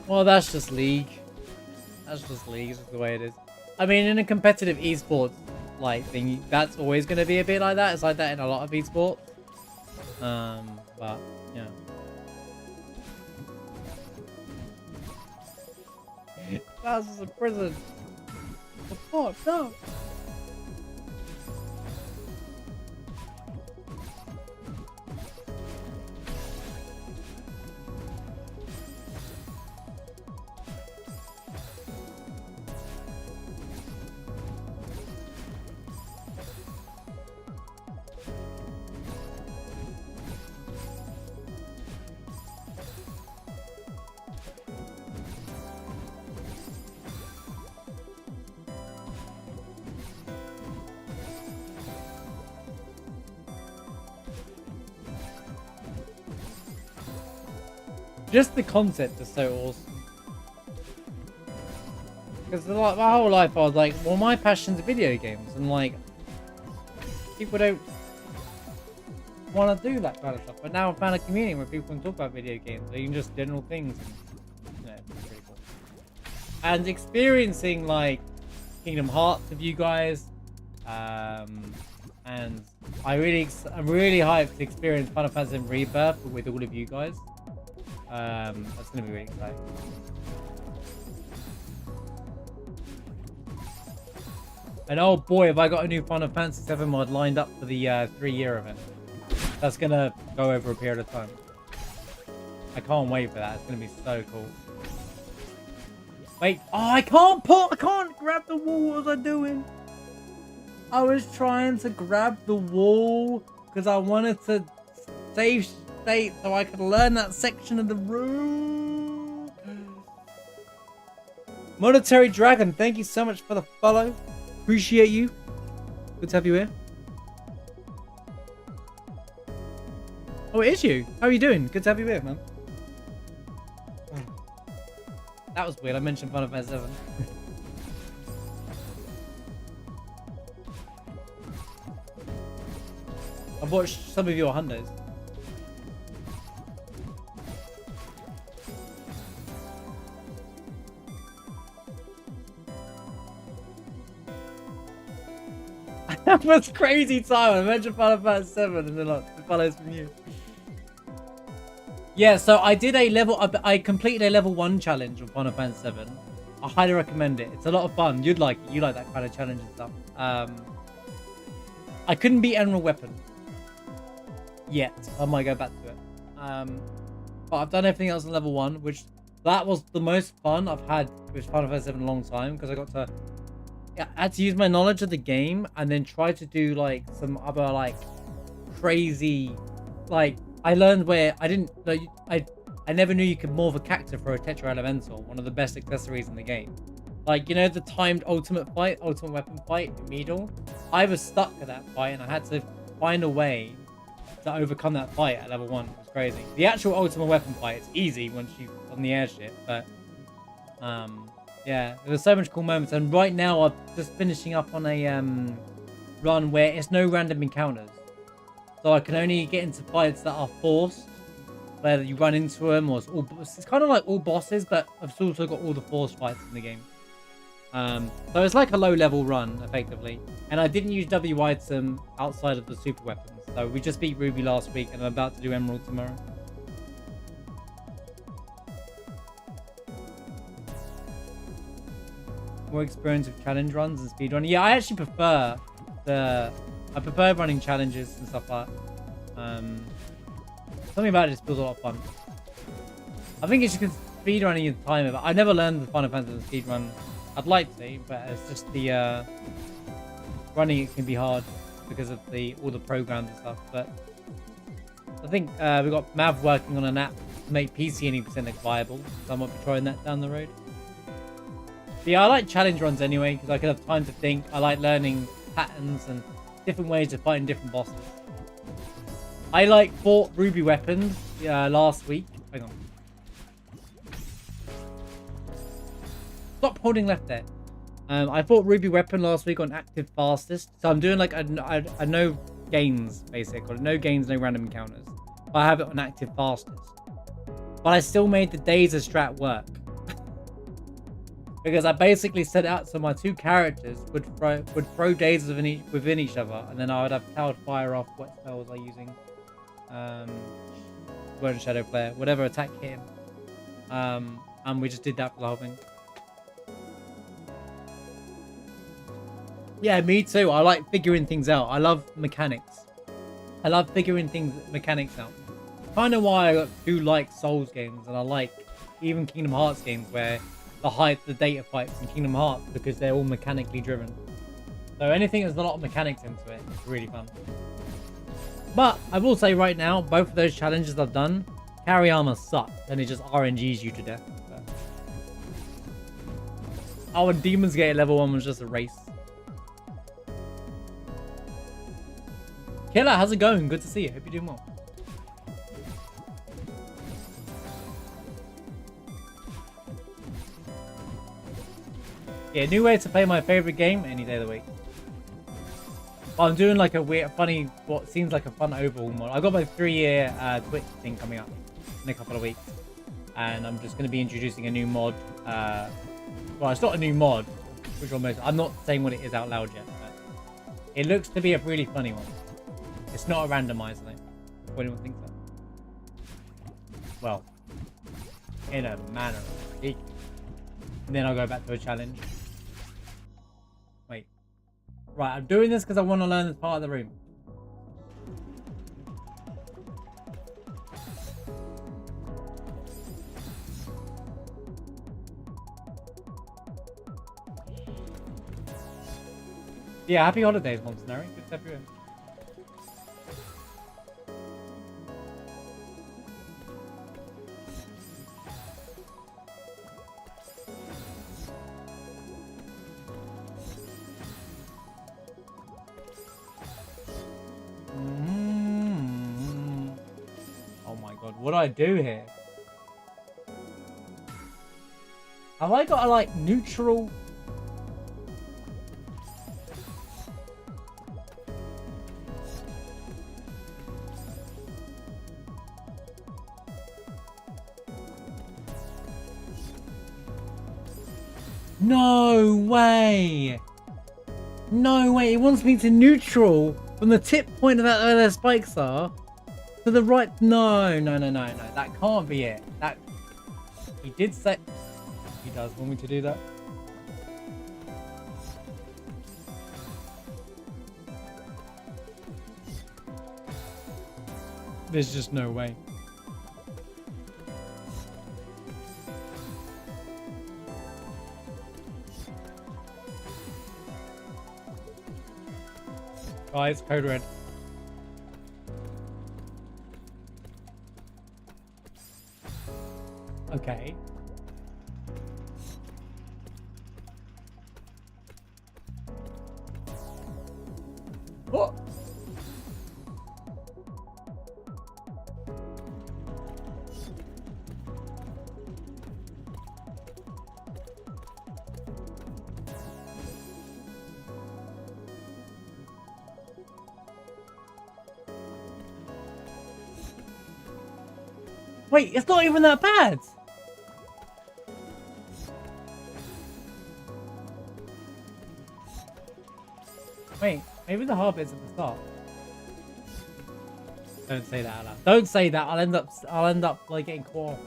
Well, that's just League. That's just League. It's just the way it is. I mean, in a competitive esports like thing, that's always going to be a bit like that. It's like that in a lot of esports. But yeah. That's just a prison. What the fuck? No. Just the concept is so awesome. Because like my whole life I was like, well, my passion's video games, and like people don't want to do that kind of stuff. But now I found a community where people can talk about video games, or even just general things. And, it's pretty cool. And experiencing like Kingdom Hearts with you guys, and I'm really hyped to experience Final Fantasy Rebirth with all of you guys. That's gonna be really exciting. And oh boy, have I got a new Final Fantasy 7 mod lined up for the 3-year event. That's gonna go over a period of time. I can't wait for that. It's gonna be so cool. Wait, oh, I can't grab the wall. What was I doing? I was trying to grab the wall because I wanted to save state so I could learn that section of the room. Monetary Dragon, thank you so much for the follow. Appreciate you. Good to have you here. Oh, it is you. How are you doing? Good to have you here, man. That was weird. I mentioned Final Fantasy 7. I've watched some of your hundos. That was crazy time. I mentioned Final Fantasy 7 and then like the follows from you. Yeah, so I did a level. I completed a level 1 challenge on Final Fantasy 7. I highly recommend it. It's a lot of fun. You'd like it. You like that kind of challenge and stuff. I couldn't beat Emerald Weapon yet. I might go back to it. But I've done everything else on level 1, which that was the most fun I've had with Final Fantasy 7 in a long time, because I got to. Yeah, I had to use my knowledge of the game and then try to do like some other like crazy, like I learned where I didn't like I never knew you could morph a cactus for a Tetra Elemental, one of the best accessories in the game. Like, you know, the timed ultimate weapon fight in Middle? I was stuck at that fight and I had to find a way to overcome that fight at level 1. It was crazy. The actual ultimate weapon fight is easy once you're on the airship, but yeah, there was so much cool moments. And right now I'm just finishing up on a run where it's no random encounters. So I can only get into fights that are forced, where you run into them, or it's kind of like all bosses, but I've also got all the forced fights in the game. So it's like a low-level run, effectively. And I didn't use W item outside of the super weapons. So we just beat Ruby last week, and I'm about to do Emerald tomorrow. More experience with challenge runs and speedrunning. Yeah, I actually prefer I prefer running challenges and stuff like that. Something about it just feels a lot of fun. I think it's just speedrunning is time, but I never learned the Final Fantasy speedrun. I'd like to, but it's just the running it can be hard because of all the programs and stuff. But I think we've got Mav working on an app to make PC any percent viable, so I might be trying that down the road. But yeah, I like challenge runs anyway because I can have time to think. I like learning patterns and different ways of fighting different bosses. I fought Ruby weapons last week. Hang on. Stop holding left there. I fought Ruby weapon last week on active fastest. So I'm doing like a no gains basically. No gains, no random encounters. But I have it on active fastest. But I still made the Dazer strat work. Because I basically set out so my two characters would throw Dazers within each other, and then I would have Cloud Fire off. What spell was I using? Word Shadow Player, whatever attack hit him. And we just did that for the whole thing. Yeah, me too. I like figuring things out. I love mechanics. I love figuring mechanics out. Kind of why I do like Souls games, and I like even Kingdom Hearts games where the data fights in Kingdom Hearts, because they're all mechanically driven. So anything that's a lot of mechanics into it is really fun. But I will say right now, both of those challenges I've done, carry armor sucked, and it just RNGs you to death. So. Oh, and Demon's Gate level 1 was just a race. Killer, how's it going? Good to see you. Hope you're doing well. Yeah, new way to play my favorite game any day of the week. Well, I'm doing like a weird, funny, what seems like a fun overhaul mod. I got my 3-year Twitch thing coming up in a couple of weeks, and I'm just going to be introducing a new mod. Well, it's not a new mod, which I'm not saying what it is out loud yet, but it looks to be a really funny one. It's not a randomizer though. What anyone thinks that? Well, in a manner of speaking. And then I'll go back to a challenge. Wait. Right, I'm doing this because I want to learn this part of the room. Yeah, happy holidays, Montanari. Good to have you in. What do I do here? Have I got a like neutral? No way! No way, it wants me to neutral from the tip point of that where the spikes are to the right. No. That can't be it. That he did say he does want me to do that. There's just no way. Guys, code red. Okay. Oh! Wait, it's not even that bad. Wait, maybe the hard bit's at the start. Don't say that out loud. Don't say that. I'll end up like getting caught.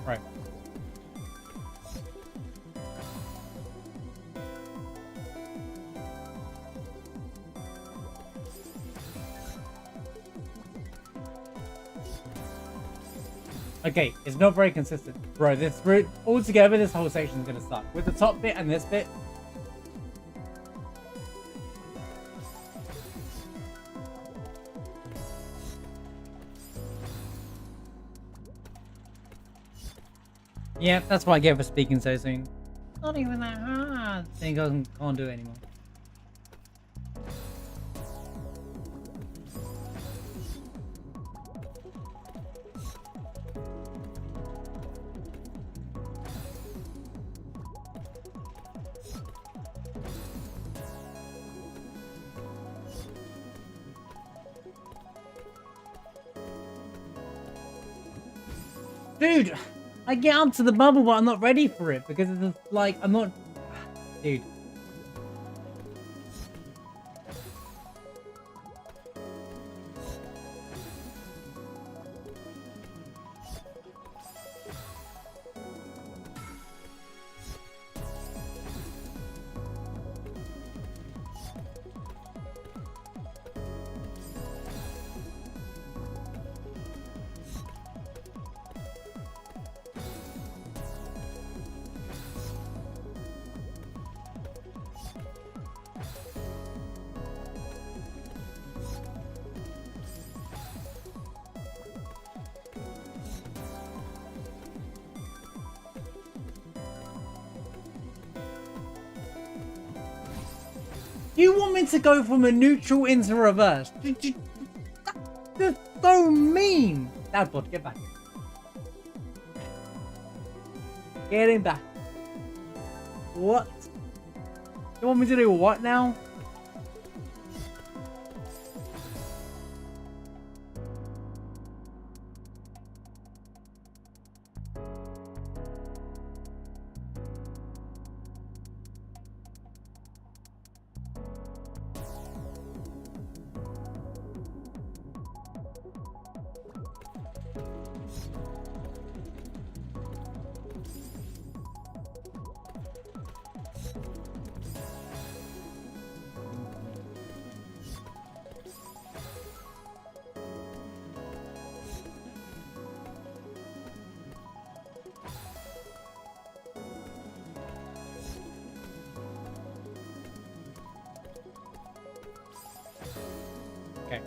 Right. Okay, it's not very consistent. Bro, this route, altogether, this whole section is going to suck. With the top bit and this bit. Yeah, that's why I gave for speaking so soon. Not even that hard. Then can't do it anymore. Dude, I get up to the bubble, but I'm not ready for it because it's like, I'm not... Dude. You want me to go from a neutral into reverse? That's so mean. Dad bod, get back. Getting back. What? You want me to do what now? Okay.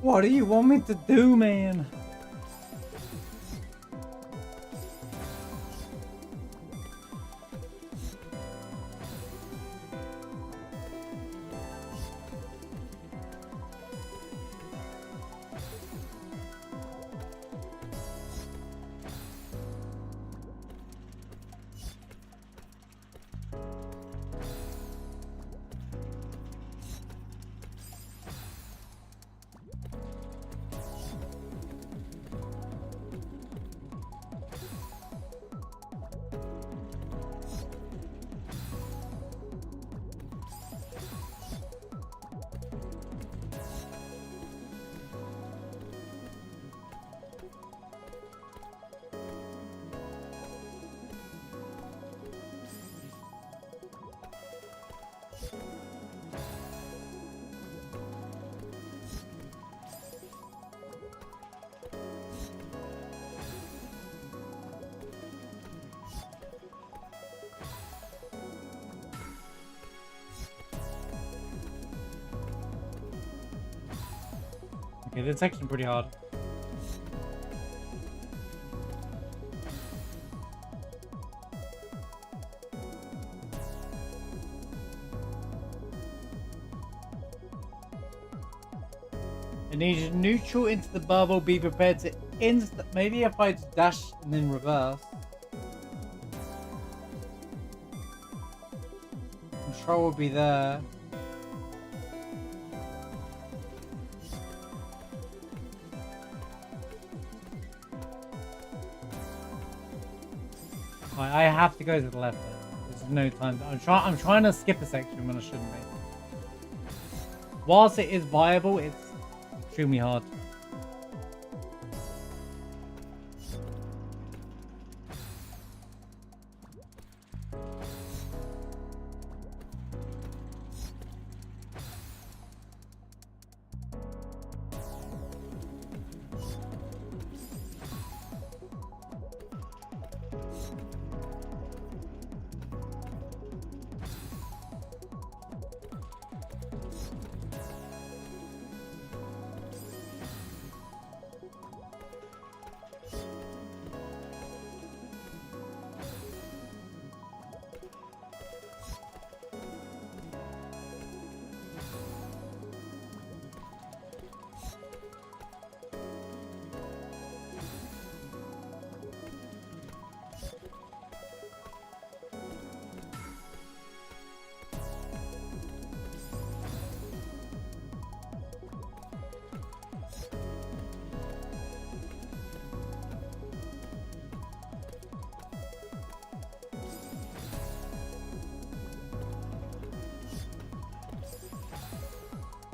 What do you want me to do, man? Okay, that's actually pretty hard. I need neutral into the bubble, be prepared to maybe if I dash and then reverse. Control will be there. I have to go to the left there. There's no time. I'm trying to skip a section when I shouldn't be. Whilst it is viable, it's extremely hard.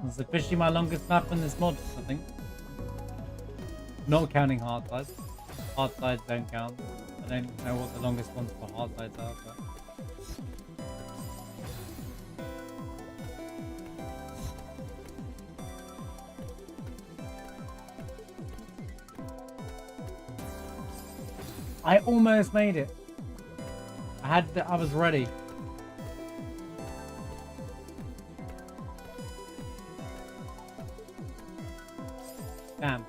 It's officially my longest map in this mod, I think. Not counting hard sides. Hard sides don't count. I don't know what the longest ones for hard sides are, but... I almost made it. I was ready. Damn.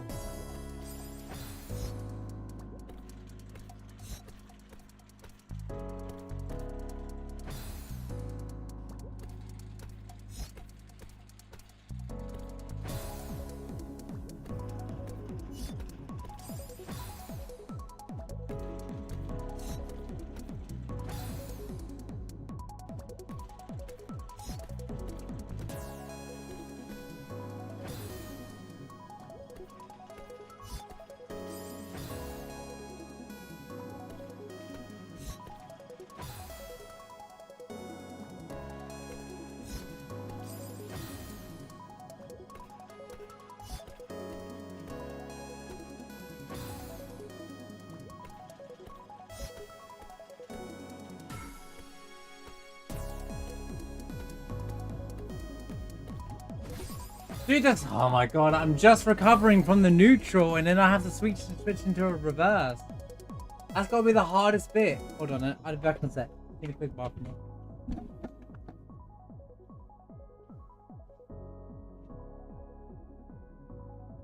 Dude, that's... Oh my god, I'm just recovering from the neutral and then I have to switch into a reverse. That's gotta be the hardest bit. Hold on, I'll be back in a sec. Take a quick bathroom break. 。 . 。 . 。 . 。 . 。 . 。 . 。 . 。 . 。 . 。 。 . 。 . 。 。 . 。 。 . 。 。 . 。 。 . 。 。 . 。 。 . 。 . 。 . 。 . 。 . 。 . 。 . 'Cause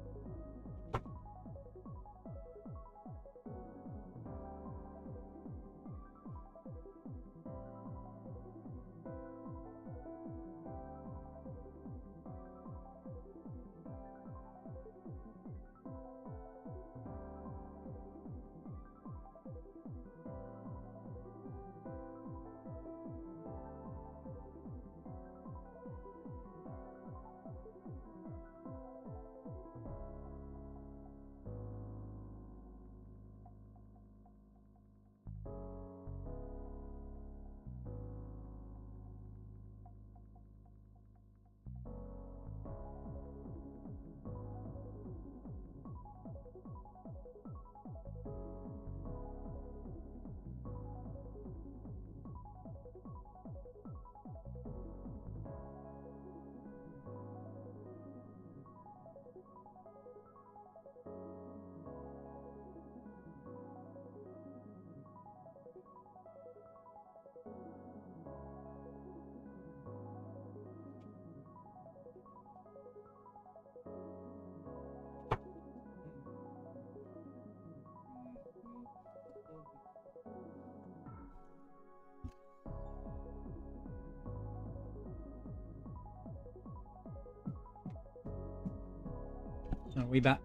Are we back?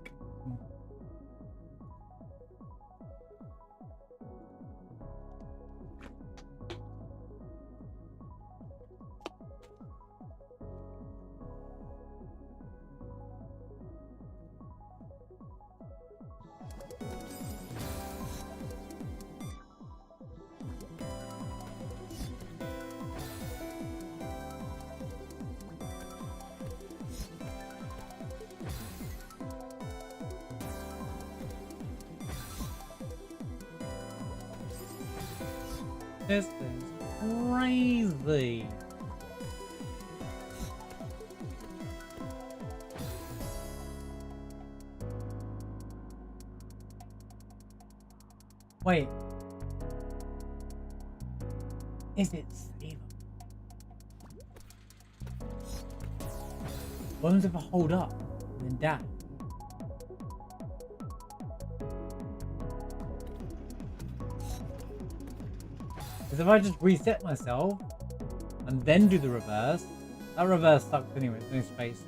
This is crazy. Wait. Is it stable? What happens if I hold up and then dash? Because if I just reset myself and then do the reverse, that reverse sucks anyway, there's no space.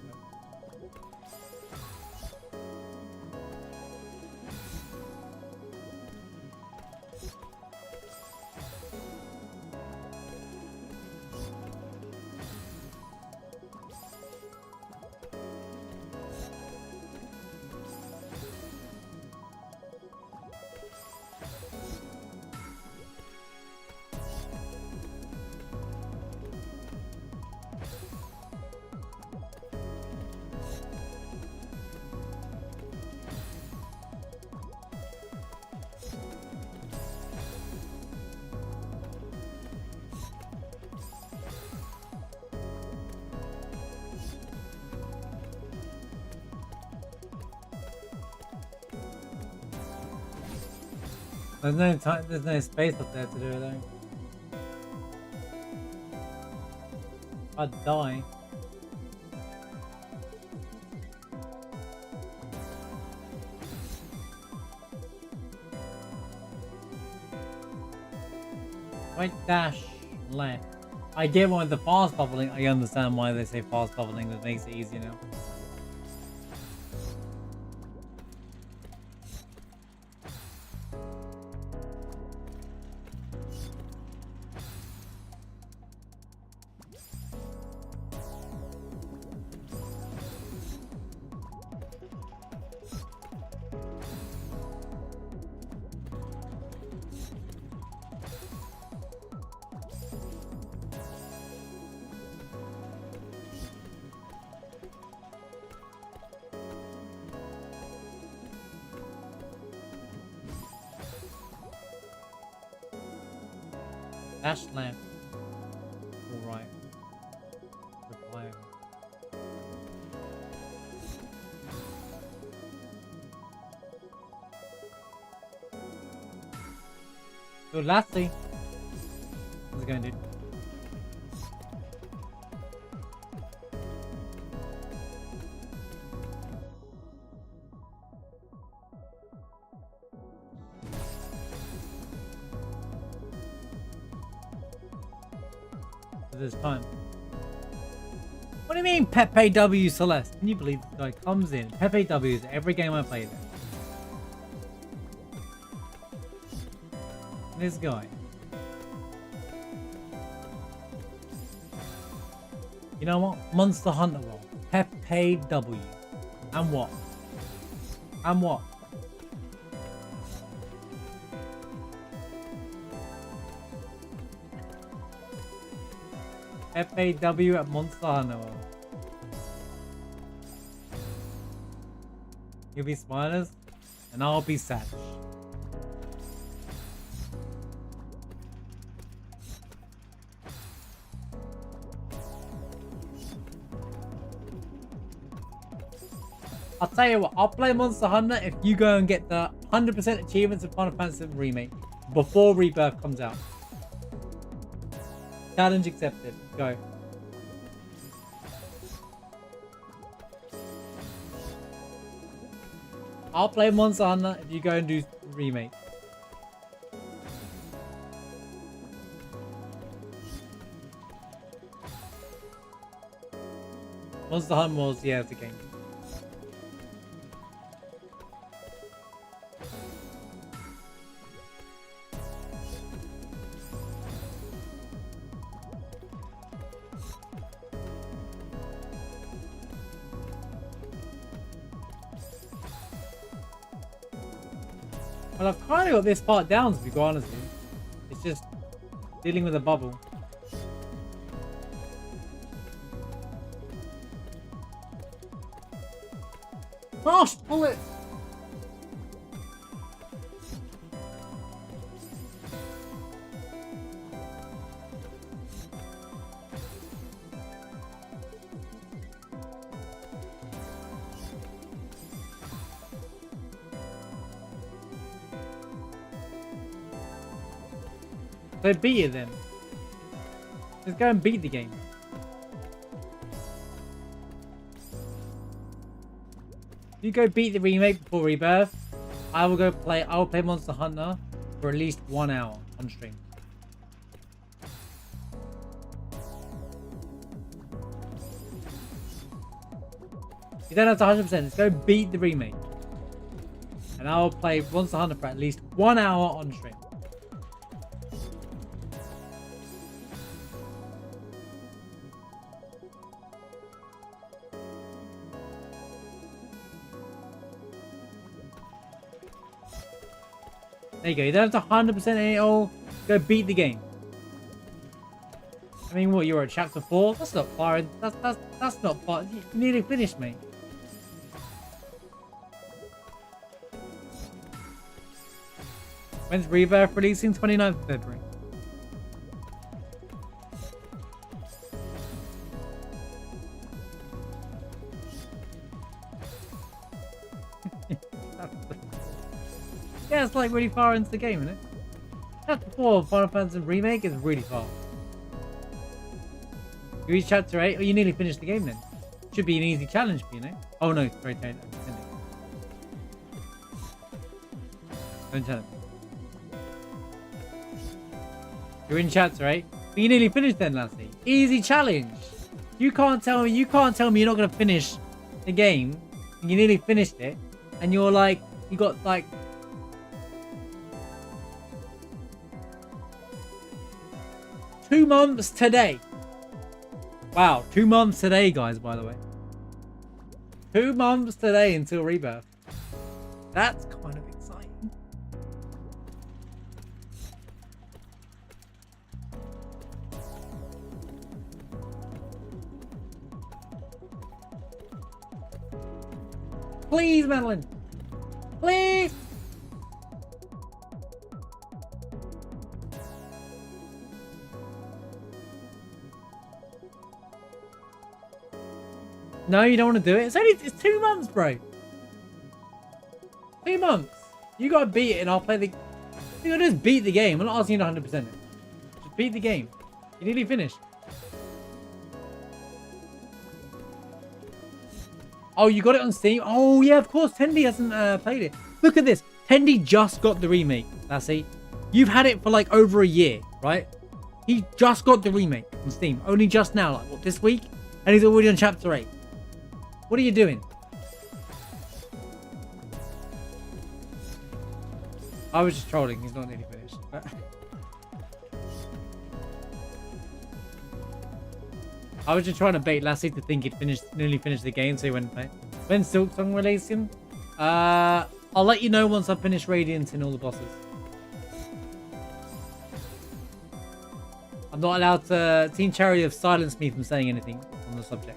There's no time, there's no space up there to do it though. I'd die. Right dash left. I get one with the fast bubbling. I understand why they say fast bubbling, that makes it easier now. Dash left. All right. Reply. So lastly, what's it going to do? This time. What do you mean Pepe W Celeste? Can you believe this guy comes in? Pepe W is every game I play there. This guy. You know what? Monster Hunter role. Pepe W. And what? And what? FAW at Monster Hunter. You'll be Smilers, and I'll be Savage. I'll tell you what, I'll play Monster Hunter if you go and get the 100% achievements of Final Fantasy VII Remake before Rebirth comes out. Challenge accepted. Go. I'll play Monster Hunter if you go and do Remake. Monster Hunter was, yeah, it's a game. Well, I've kind of got this part down, to be honest with you. It's just dealing with a bubble. Gosh, pull it! So beat it then. Just go and beat the game. If you go beat the remake before Rebirth, I will play Monster Hunter for at least 1 hour on stream. You don't have to 100%, just go beat the remake. And I will play Monster Hunter for at least 1 hour on stream. There you go. You don't have to 100% it all. Go beat the game. I mean, what? You're at chapter 4? That's not far. That's not far. You nearly finished, mate. When's Rebirth releasing? 29th of February. Yeah, it's like really far into the game, isn't it? Chapter 4 of Final Fantasy Remake is really far. You reach chapter 8, or you nearly finished the game then. Should be an easy challenge for you, know? Oh no, sorry, don't tell him. You're in chapter 8, but you nearly finished then, Lassie. Easy challenge. You can't tell me you're not gonna finish the game, and you nearly finished it, and you're like, you got like 2 months today. Wow, 2 months today, guys, by the way. 2 months today until Rebirth. That's kind of exciting. Please, Madeline. Please. No, you don't want to do it. It's 2 months, bro. 2 months. You gotta beat it, and I'll play the. You gotta just beat the game. I'm not asking you to 100% it. Just beat the game. You nearly finished. Oh, you got it on Steam. Oh yeah, of course. Tendy hasn't played it. Look at this. Tendy just got the remake. Lassie, you've had it for like over a year, right? He just got the remake on Steam. Only just now, like what, this week, and he's already on chapter 8. What are you doing? I was just trolling. He's not nearly finished. But... I was just trying to bait Lassie to think he'd nearly finished the game, so he wouldn't play. When's Silksong releasing? I'll let you know once I've finished Radiant and all the bosses. I'm not allowed to... Team Cherry have silenced me from saying anything on the subject.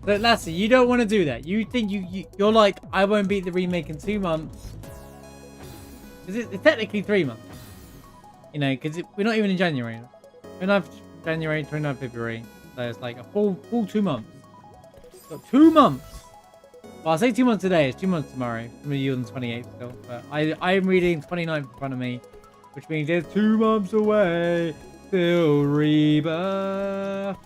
But Lassie, you don't want to do that. You think you're like, I won't beat the remake in 2 months. It's technically 3 months. You know, because we're not even in January. 29th January, 29th February. So it's like a full 2 months. So 2 months. Well, I say 2 months today. It's 2 months tomorrow. I'm going to use on the 28th still. But I'm reading 29th in front of me. Which means it's 2 months away. Till rebirth.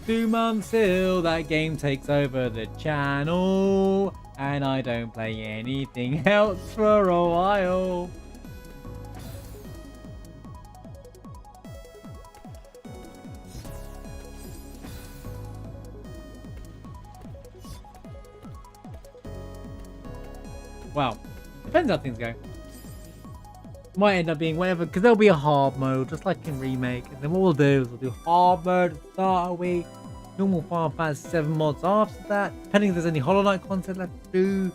2 months till that game takes over the channel. And I don't play anything else for a while. Wow. Depends how things go. Might end up being whatever, because there'll be a hard mode, just like in Remake. And then what we'll do is we'll do hard mode at the start of the week, normal Final Fantasy 7 mods after that, depending if there's any Hollow Knight content left to do,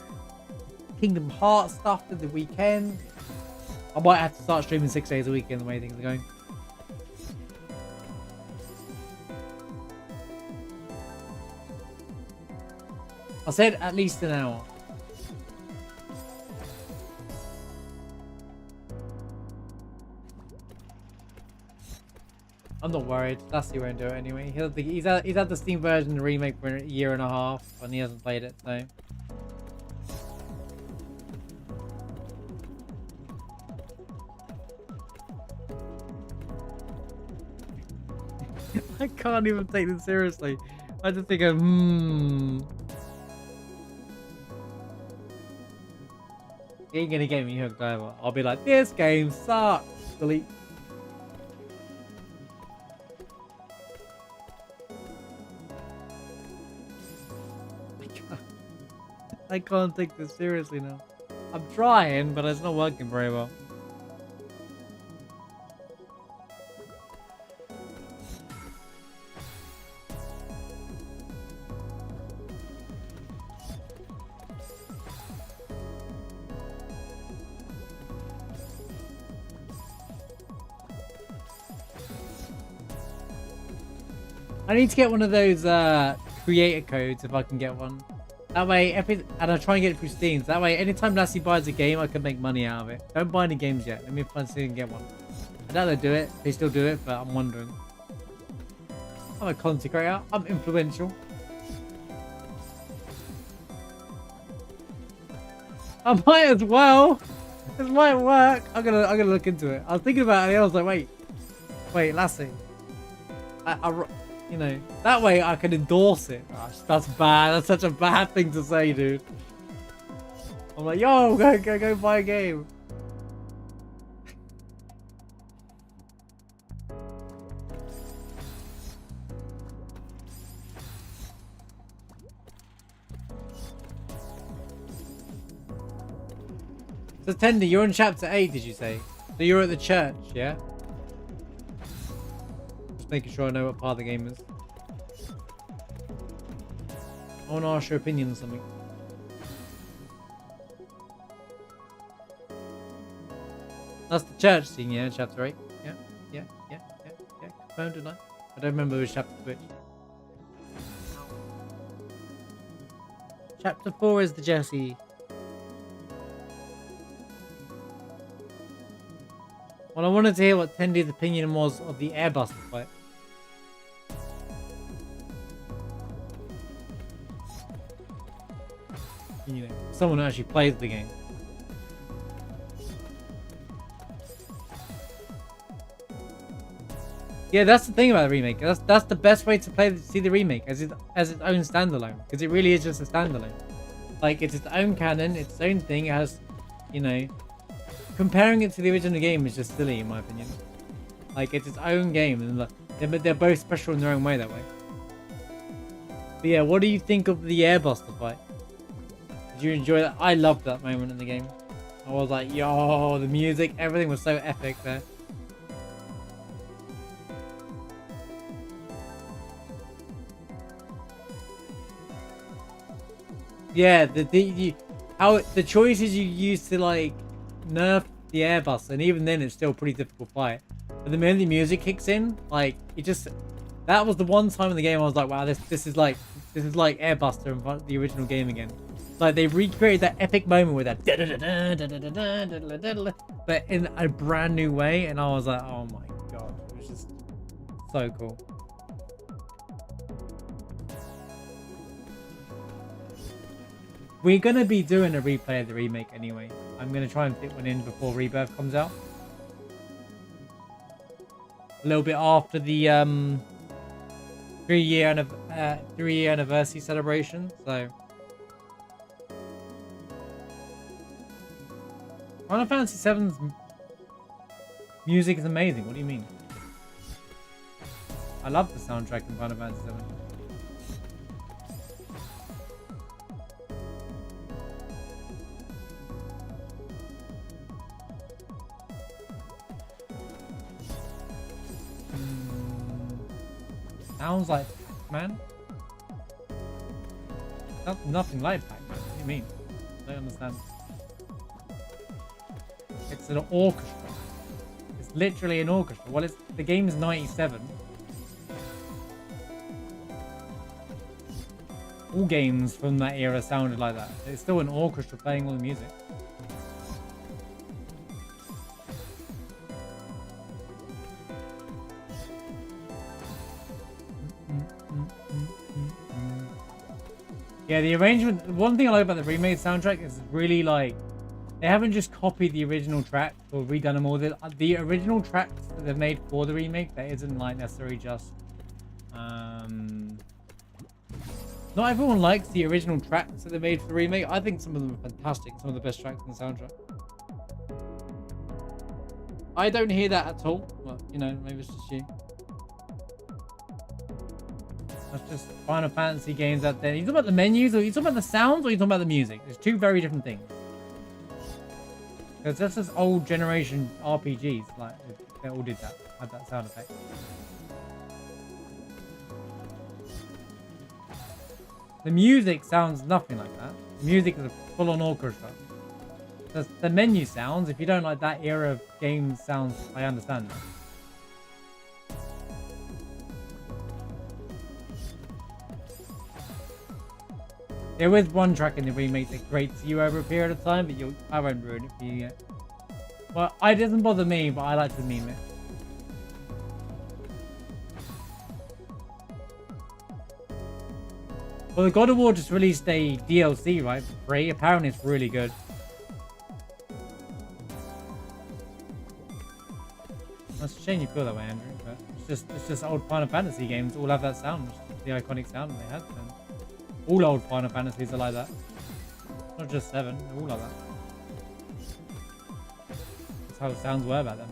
Kingdom Hearts stuff at the weekend. I might have to start streaming 6 days a week in the way things are going. I said at least an hour. I'm not worried. Lassie won't do it anyway. He's had the Steam version of the remake for a year and a half, and he hasn't played it, so. I can't even take this seriously. I just think of, He ain't gonna get me hooked over. I'll be like, this game sucks. Delete. I can't take this seriously now. I'm trying, but it's not working very well. I need to get one of those creator codes if I can get one. That way, and I'll try and get it through Steam. So that way, anytime Lassie buys a game, I can make money out of it. Don't buy any games yet. Let me find see if I can get one. I doubt they do it. They still do it, but I'm wondering. I'm a content creator. I'm influential. I might as well. This might work. I'm gonna look into it. I was thinking about it and I was like, wait, Lassie. You know, that way I can endorse it. Gosh, that's bad. That's such a bad thing to say, dude. I'm like, yo, go buy a game. So, Tender, you're on chapter 8, did you say? So you're at the church, yeah? Making sure I know what part of the game is. I want to ask your opinion on something. That's the church scene, yeah, chapter 8. Yeah. Confirmed tonight. I don't remember which chapter which. Chapter 4 is the Jesse. Well, I wanted to hear what Tendy's opinion was of the Airbuster fight. You know, someone who actually plays the game. Yeah, that's the thing about the remake. That's the best way to see the remake as its own standalone, because it really is just a standalone. Like, it's its own canon, its own thing. It has you know, comparing it to the original game is just silly in my opinion. Like, it's its own game, and like, they're both special in their own way that way. But yeah, what do you think of the Airbuster fight? Did you enjoy that? I loved that moment in the game. I was like, yo, the music, everything was so epic there. Yeah, how the choices you use to like nerf the Airbuster, and even then it's still a pretty difficult fight. But the minute the music kicks in, like it just, that was the one time in the game I was like, wow, this is like Airbuster in the original game again. Like they recreated that epic moment with that, but in a brand new way, and I was like, oh my god, it was just so cool. We're gonna be doing a replay of the remake anyway. I'm gonna try and fit one in before Rebirth comes out. A little bit after the 3-year anniversary celebration. So Final Fantasy VII's music is amazing. What do you mean? I love the soundtrack in Final Fantasy VII. Sounds like Pac-Man. That's nothing like Pac-Man. What do you mean? I don't understand. It's an orchestra. It's literally an orchestra. Well, the game is 97. All games from that era sounded like that. It's still an orchestra playing all the music. Yeah, the arrangement, one thing I like about the remade soundtrack is really like, they haven't just copied the original track or redone them all. The original tracks that they've made for the remake, that isn't like necessarily just, not everyone likes the original tracks that they made for the remake. I think some of them are fantastic, some of the best tracks in the soundtrack. I don't hear that at all, but you know, maybe it's just you. That's just Final Fantasy games out there. You talking about the menus, or you talking about the sounds, or you talking about the music? It's two very different things. Because that's just old generation RPGs. Like they all did that, had that sound effect. The music sounds nothing like that. The music is a full-on orchestra. The menu sounds, if you don't like that era of game sounds, I understand that. There is one track in the remake that grates you over a period of time, but I won't ruin it for you yet. Well, it doesn't bother me, but I like to meme it. Well, the God of War just released a DLC, right, for free. Apparently it's really good. That's a shame you feel that way, Andrew, but it's just old Final Fantasy games all have that sound, the iconic sound they had. And all old Final Fantasies are like that. Not just 7, they're all like that. That's how the sounds were back then.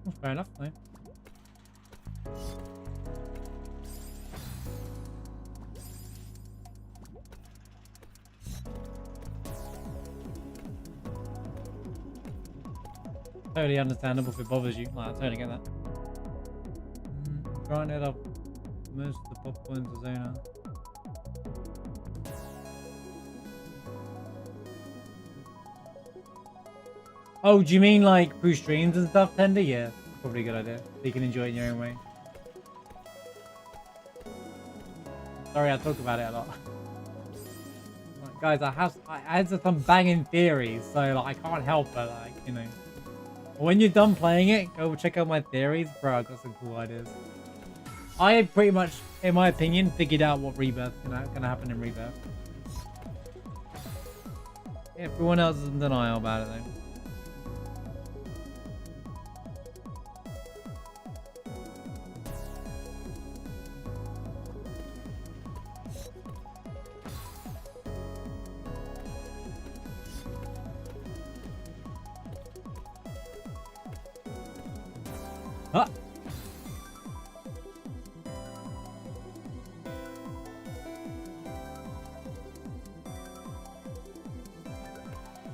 That's fair enough, though. Totally understandable if it bothers you. Like, I totally get that. Granted, I've most of the popcorn to Zona. Oh, do you mean like through streams and stuff, Tender? Yeah, probably a good idea. So you can enjoy it in your own way. Sorry, I talk about it a lot. Like, guys, I had some banging theories, so like I can't help but like, you know. When you're done playing it, go check out my theories. Bro, I got some cool ideas. I pretty much, in my opinion, figured out what Rebirth gonna happen in Rebirth. Everyone else is in denial about it though. Huh.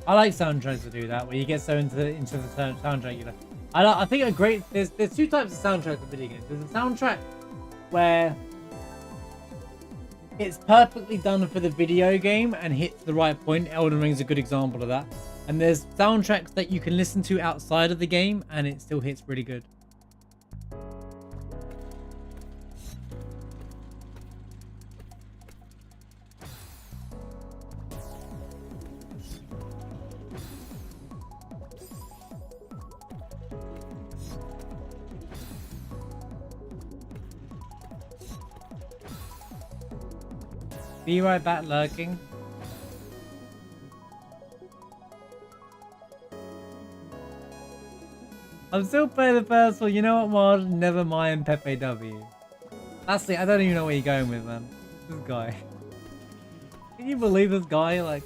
I like soundtracks that do that, where you get so into the soundtrack, you know. I think a great there's two types of soundtracks in video games. There's a soundtrack where it's perfectly done for the video game and hits the right point. Elden Ring's a good example of that. And there's soundtracks that you can listen to outside of the game and it still hits really good. Be right back, lurking. I'm still playing the first one. You know what, Mod? Never mind Pepe W. Lastly, I don't even know where you're going with, man. This guy. Can you believe this guy? Like,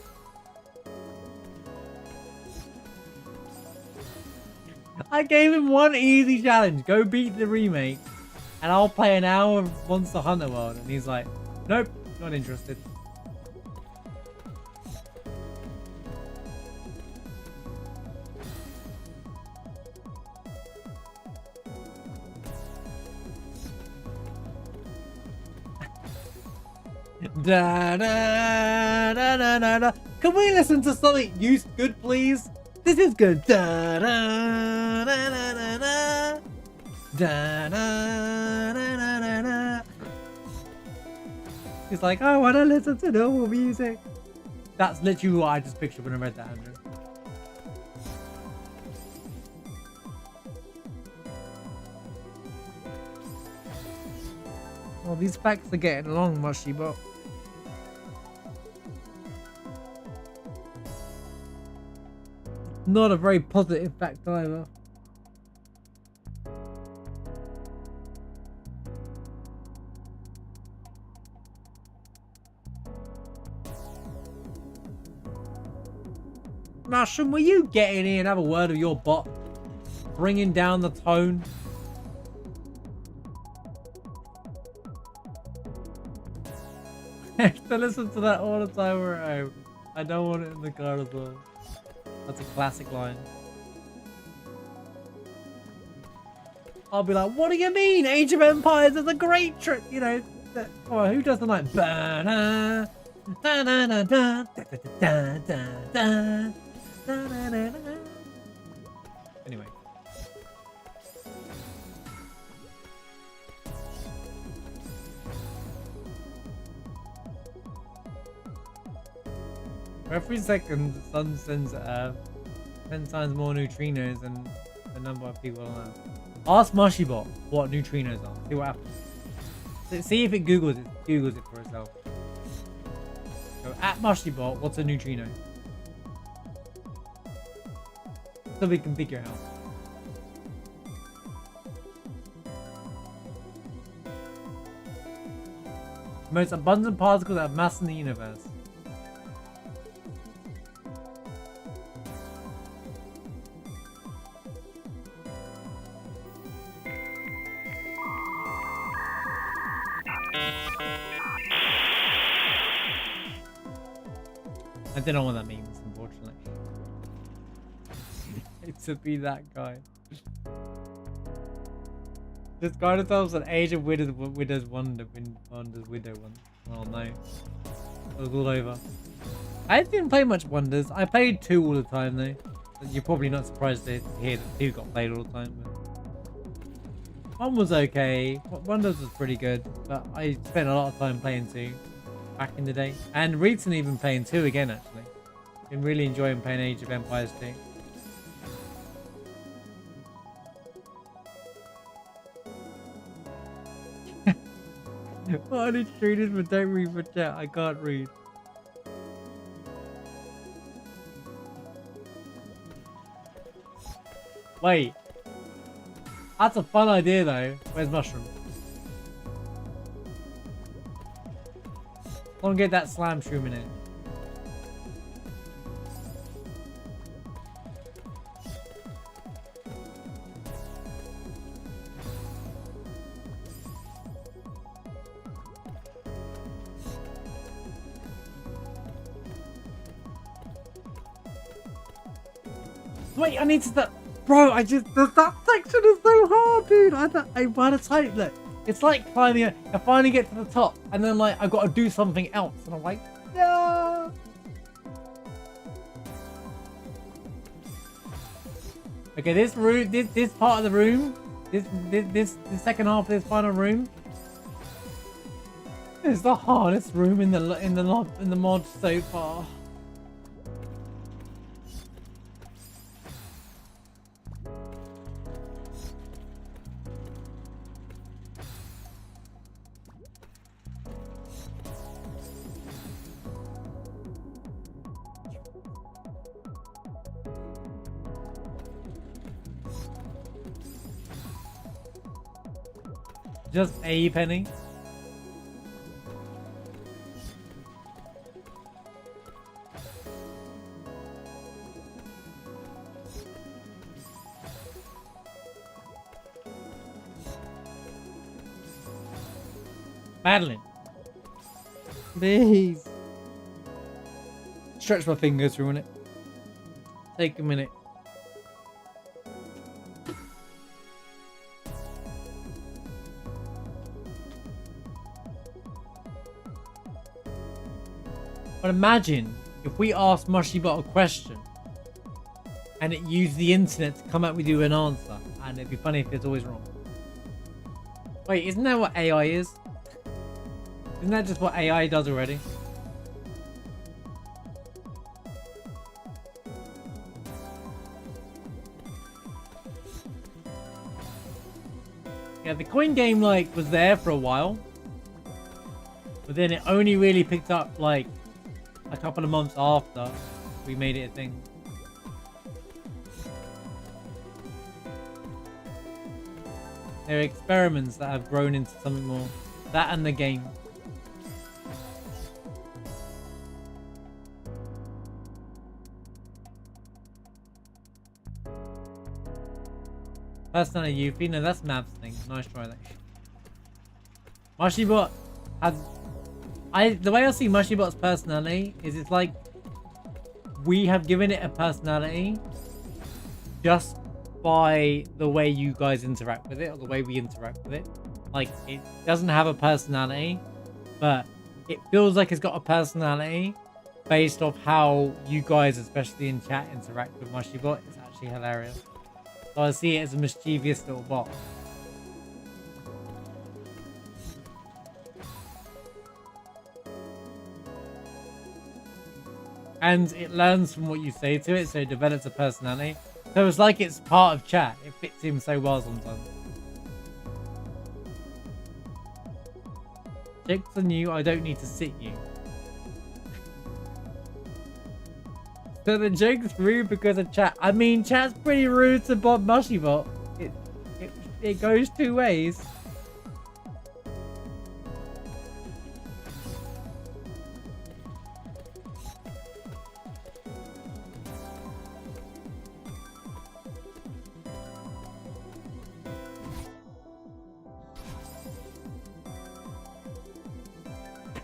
I gave him one easy challenge. Go beat the remake, and I'll play an hour of Monster Hunter World. And he's like, nope, not interested. Da, da, da, da, da, da. Can we listen to something good, please? This is good. Da, da, da, da, da, da. Da, da, da, da, da, da. He's like, I want to listen to normal music. That's literally what I just pictured when I read that, Andrew. Well, these packs are getting along, mushy, but not a very positive fact either. Mushroom, will you get in here and have a word with your bot? Bringing down the tone. I have to listen to that all the time we're at home. I don't want it in the car as well. That's a classic line. I'll be like, what do you mean? Age of Empires is a great trick, you know. Oh, who doesn't like ba-da, da-da-da-da, da-da-da-da-da, da-da-da-da. Anyway. Every second, the sun sends 10 times more neutrinos than the number of people around. Ask Mushybot what neutrinos are. See what happens. See if it Googles it for itself. So at Mushybot, what's a neutrino? So we can figure it out. The most abundant particles that have mass in the universe. I don't know what that means, unfortunately. It's to be that guy. This guy themselves an Age of Widow's Wonder's Widow one. Oh no. It was all over. I didn't play much Wonders. I played 2 all the time though. You're probably not surprised to hear that 2 got played all the time. But 1 was okay. Wonders was pretty good. But I spent a lot of time playing 2. Back in the day, and recently even playing 2 again. Actually, been really enjoying playing Age of Empires 2. What are these traders but don't read for chat? I can't read. Wait, that's a fun idea though. Where's Mushroom? Don't get that slime shroom in it. Wait, I need to start. Bro, that section is so hard, dude. By the time, look, it's like climbing. I finally get to the top, and then like I've got to do something else, and I'm like, no. Okay, this room, this part of the room, this second half of this final room is the hardest room in the mod so far. Just a penny. Madeline. Please. Stretch my fingers, ruin it. Take a minute. But imagine if we asked Mushybot a question and it used the internet to come up with you an answer, and it'd be funny if it's always wrong. Wait, isn't that what AI is? Isn't that just what AI does already? Yeah, the coin game like was there for a while, but then it only really picked up like a couple of months after we made it a thing. There are experiments that have grown into something more. That and the game. That's not a Yuffie. No, that's Mav's thing. Nice try there. Mushybot has... the way I see Mushybot's personality is it's like we have given it a personality just by the way you guys interact with it, or the way we interact with it. Like, it doesn't have a personality, but it feels like it's got a personality based off how you guys, especially in chat, interact with Mushybot. It's actually hilarious. So I see it as a mischievous little bot. And it learns from what you say to it, so it develops a personality. So it's like it's part of chat. It fits in so well sometimes. Chicks are new, I don't need to sit you. So the joke's rude because of chat. I mean, chat's pretty rude to Bob Mushybot. It goes two ways.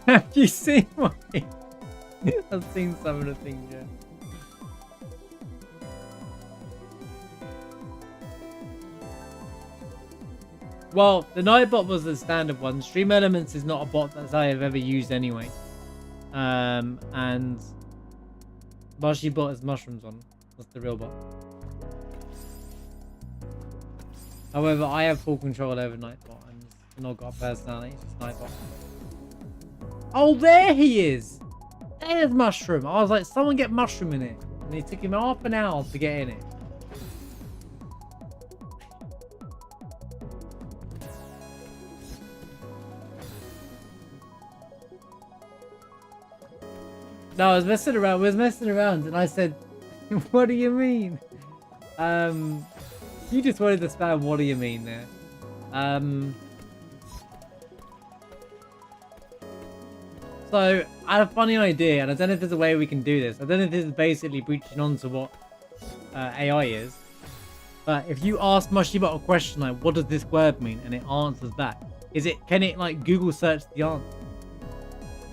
Have you seen my... I've seen some of the things, yeah. Well, the Nightbot was the standard one. Stream Elements is not a bot that I have ever used anyway. And Mushybot has mushrooms on. That's the real bot. However, I have full control over Nightbot and it's not got a personality. It's just Nightbot. Oh, there he is! There's Mushroom. I was like, someone get Mushroom in it. And it took him half an hour to get in it. No, I was messing around. We was messing around, and I said, "What do you mean?" You just wanted to spam. What do you mean there? So I had a funny idea, and I don't know if there's a way we can do this. I don't know if this is basically breaching onto what AI is. But if you ask Mushybot a question like, "What does this word mean?" and it answers back, can it like Google search the answer?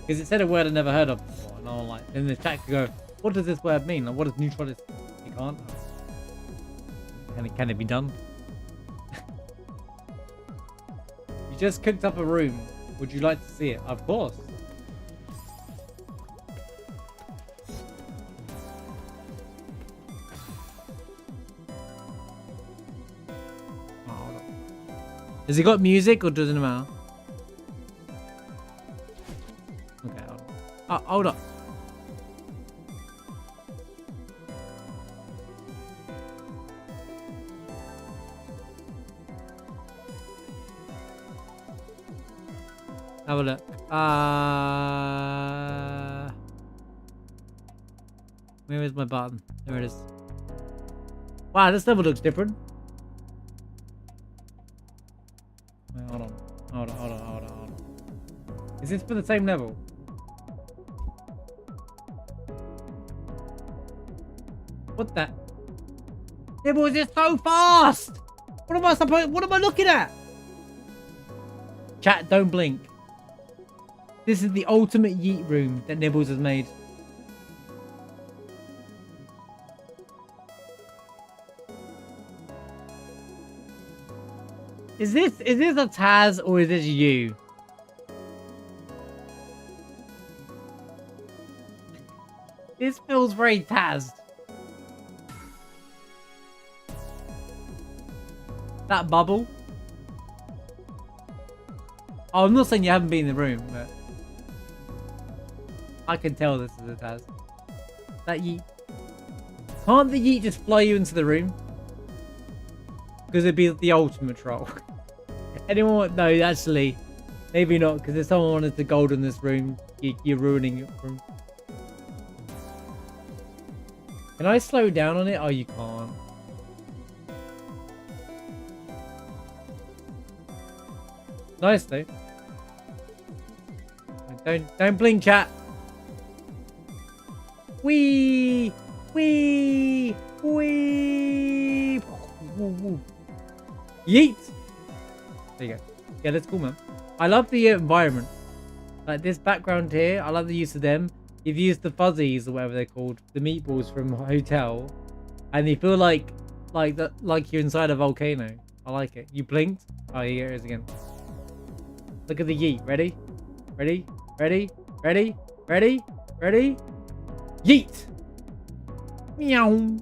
Because it said a word I never heard of before, and I was like, then the chat could go, "What does this word mean? Like, what does neutrality?" You can't. Can it be done? You just cooked up a room. Would you like to see it? Of course. Oh, hold on. Has he got music or doesn't it matter? Okay, hold on. Oh, hold on. Have a look. Where is my button? There it is. Wow, this level looks different. Wait, hold on. Hold on. Is this for the same level? What the? Nibbles is so fast! What am I looking at? Chat, don't blink. This is the ultimate yeet room that Nibbles has made. Is this a Taz or is this you? This feels very Taz. That bubble. Oh, I'm not saying you haven't been in the room, but I can tell this is a Taz. That yeet. Can't the yeet just fly you into the room? Because it'd be the ultimate troll. Anyone? No, actually, maybe not. Because if someone wanted to gold in this room, you're ruining it for them. Can I slow down on it? Oh, you can't. Nice though. Don't blink, chat. Wee. Yeet. There you go. Yeah, that's cool, man. I love the environment. Like this background here, I love the use of them. You've used the fuzzies or whatever they're called, the meatballs from Hotel, and you feel like you're inside a volcano. I like it. You blinked. Oh, here it is again. Look at the yeet. Ready? Yeet! Meow.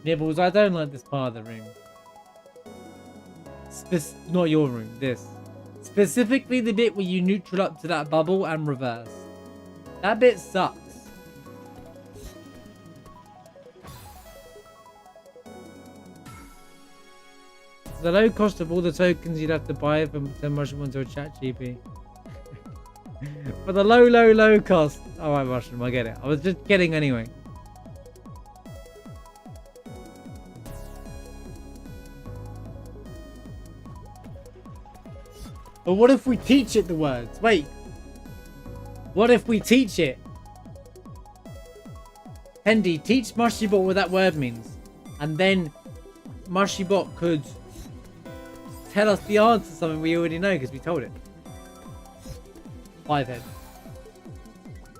Nibbles, I don't like this part of the room. Not your room, this. Specifically the bit where you neutral up to that bubble and reverse. That bit sucks. The low cost of all the tokens you'd have to buy from 10 mushroom onto a chat GP. For the low cost. Alright, mushroom, I get it. I was just kidding anyway. But what if we teach it the words? Wait. What if we teach it? Hendy, teach Mushybot what that word means. And then Mushybot could tell us the answer to something we already know because we told it. 5 head.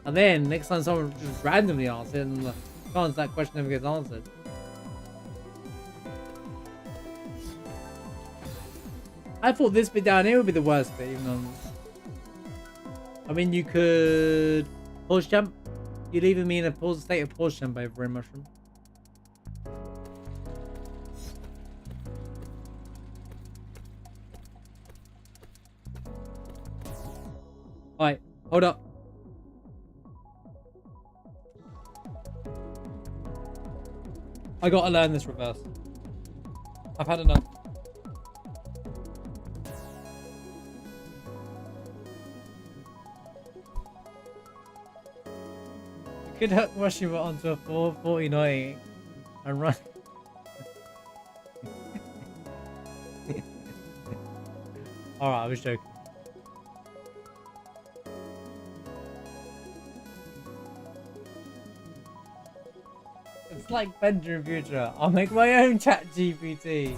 And then next time someone just randomly asks it and the chance that question never gets answered. I thought this bit down here would be the worst bit, even though... I mean, you could... Pause jump. You're leaving me in a state of pause jump over in mushroom. Alright, hold up. I gotta learn this reverse. I've had enough. You could hook Mushroom onto a 449 and run. Alright, I was joking. It's like Bender in future. I'll make my own chat GPT.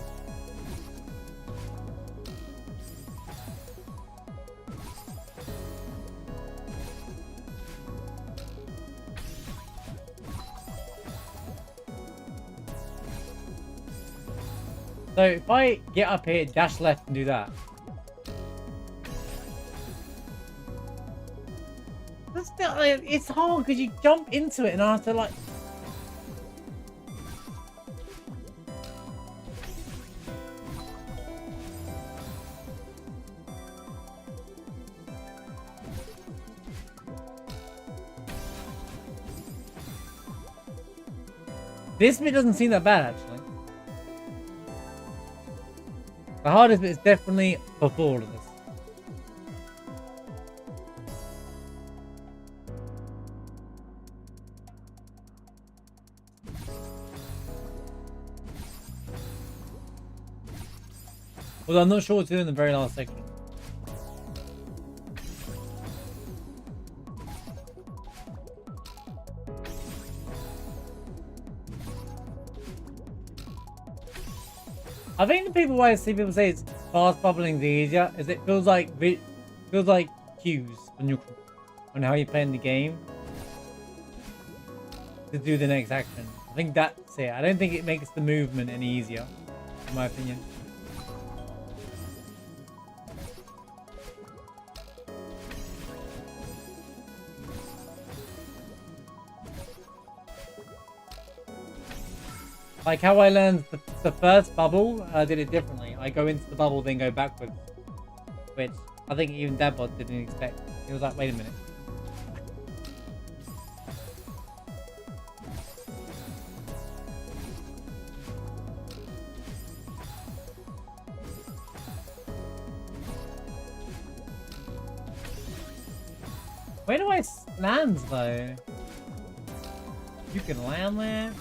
So if I get up here, dash left and do that. That's still, it's hard because you jump into it and I have to like... This bit doesn't seem that bad, actually. The hardest bit is definitely before all of this. Although I'm not sure what to do in the very last section. I think the people why I see people say it's fast bubbling the easier is it feels like cues on how you're playing the game to do the next action. I think that's it. I don't think it makes the movement any easier, in my opinion. Like how I learned the first bubble, I did it differently. I go into the bubble, then go backwards. Which I think even Dadbot didn't expect. He was like, wait a minute. Where do I land though? You can land there?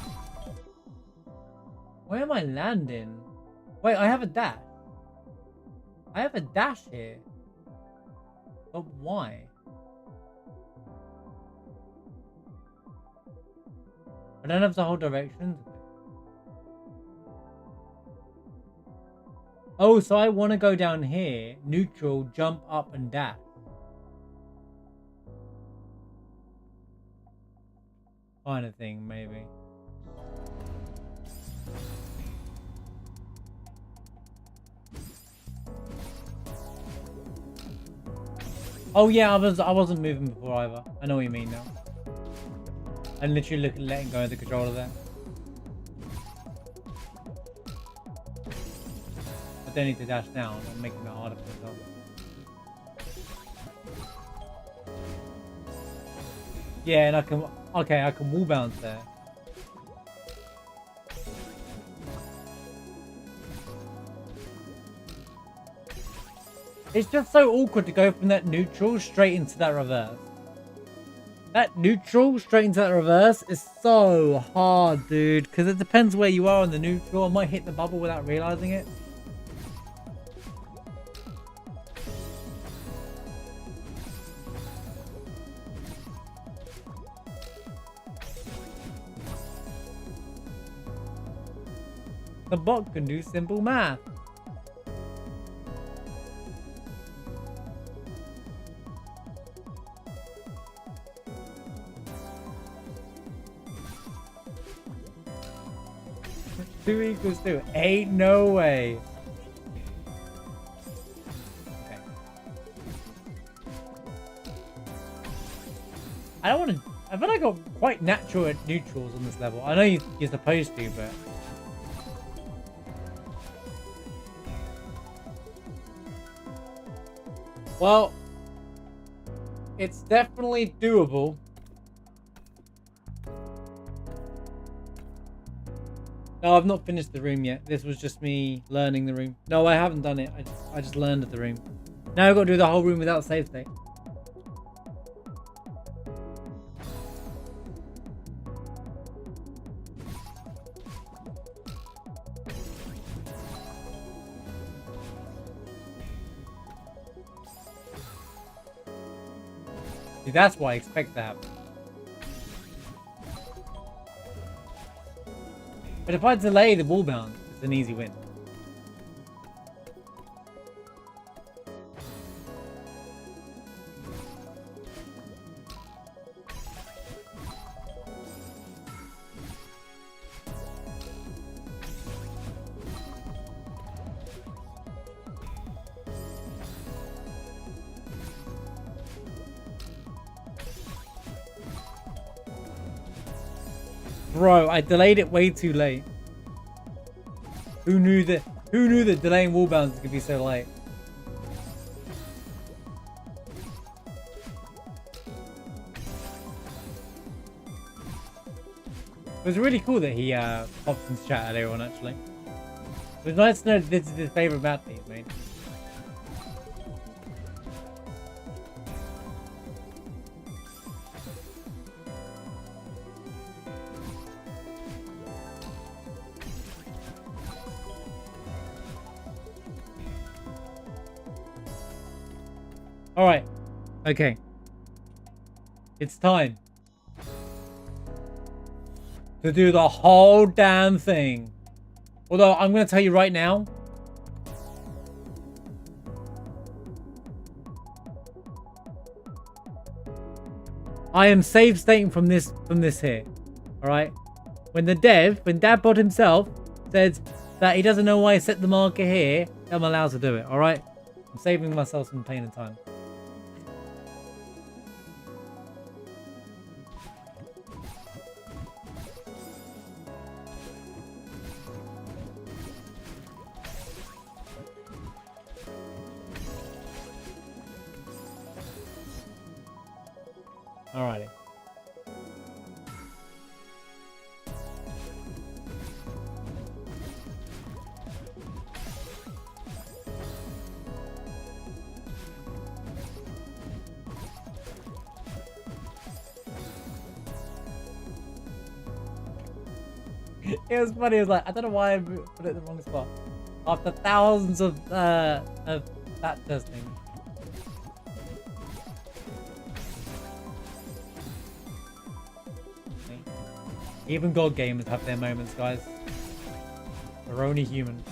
Where am I landing? Wait, I have a dash. I have a dash here. But why? I don't have the whole directions. Oh, so I want to go down here, neutral, jump up and dash. Kind of thing, maybe. Oh yeah, I wasn't moving before either. I know what you mean now. I'm literally letting go of the controller there. I don't need to dash down. I'm making it harder for myself. Yeah, and I can wall bounce there. It's just so awkward to go from that neutral straight into that reverse. That neutral straight into that reverse is so hard, dude. Because it depends where you are on the neutral. I might hit the bubble without realizing it. The bot can do simple math. Two equals two. Ain't no way. Okay. I don't want to. I feel like I'm quite natural at neutrals on this level. I know you're supposed to, but. Well, it's definitely doable. No, I've not finished the room yet. This was just me learning the room. No, I haven't done it. I just learned the room. Now I've got to do the whole room without save state. See, that's what I expect to happen. But if I delay the wall bounce, it's an easy win. Bro, I delayed it way too late. Who knew that delaying wall bounces could be so late? It was really cool that he popped into chat earlier on, actually. It was nice to know that this is his favourite map that he's made. Alright. Okay. It's time to do the whole damn thing. Although, I'm going to tell you right now. I am save stating from this here. Alright? When Dadbot himself said that he doesn't know why he set the marker here, I'm allowed to do it. Alright? I'm saving myself some pain and time. Alrighty. It was funny. It was like, I don't know why I put it in the wrong spot. After thousands of that testing. Even God gamers have their moments, guys. We're only human.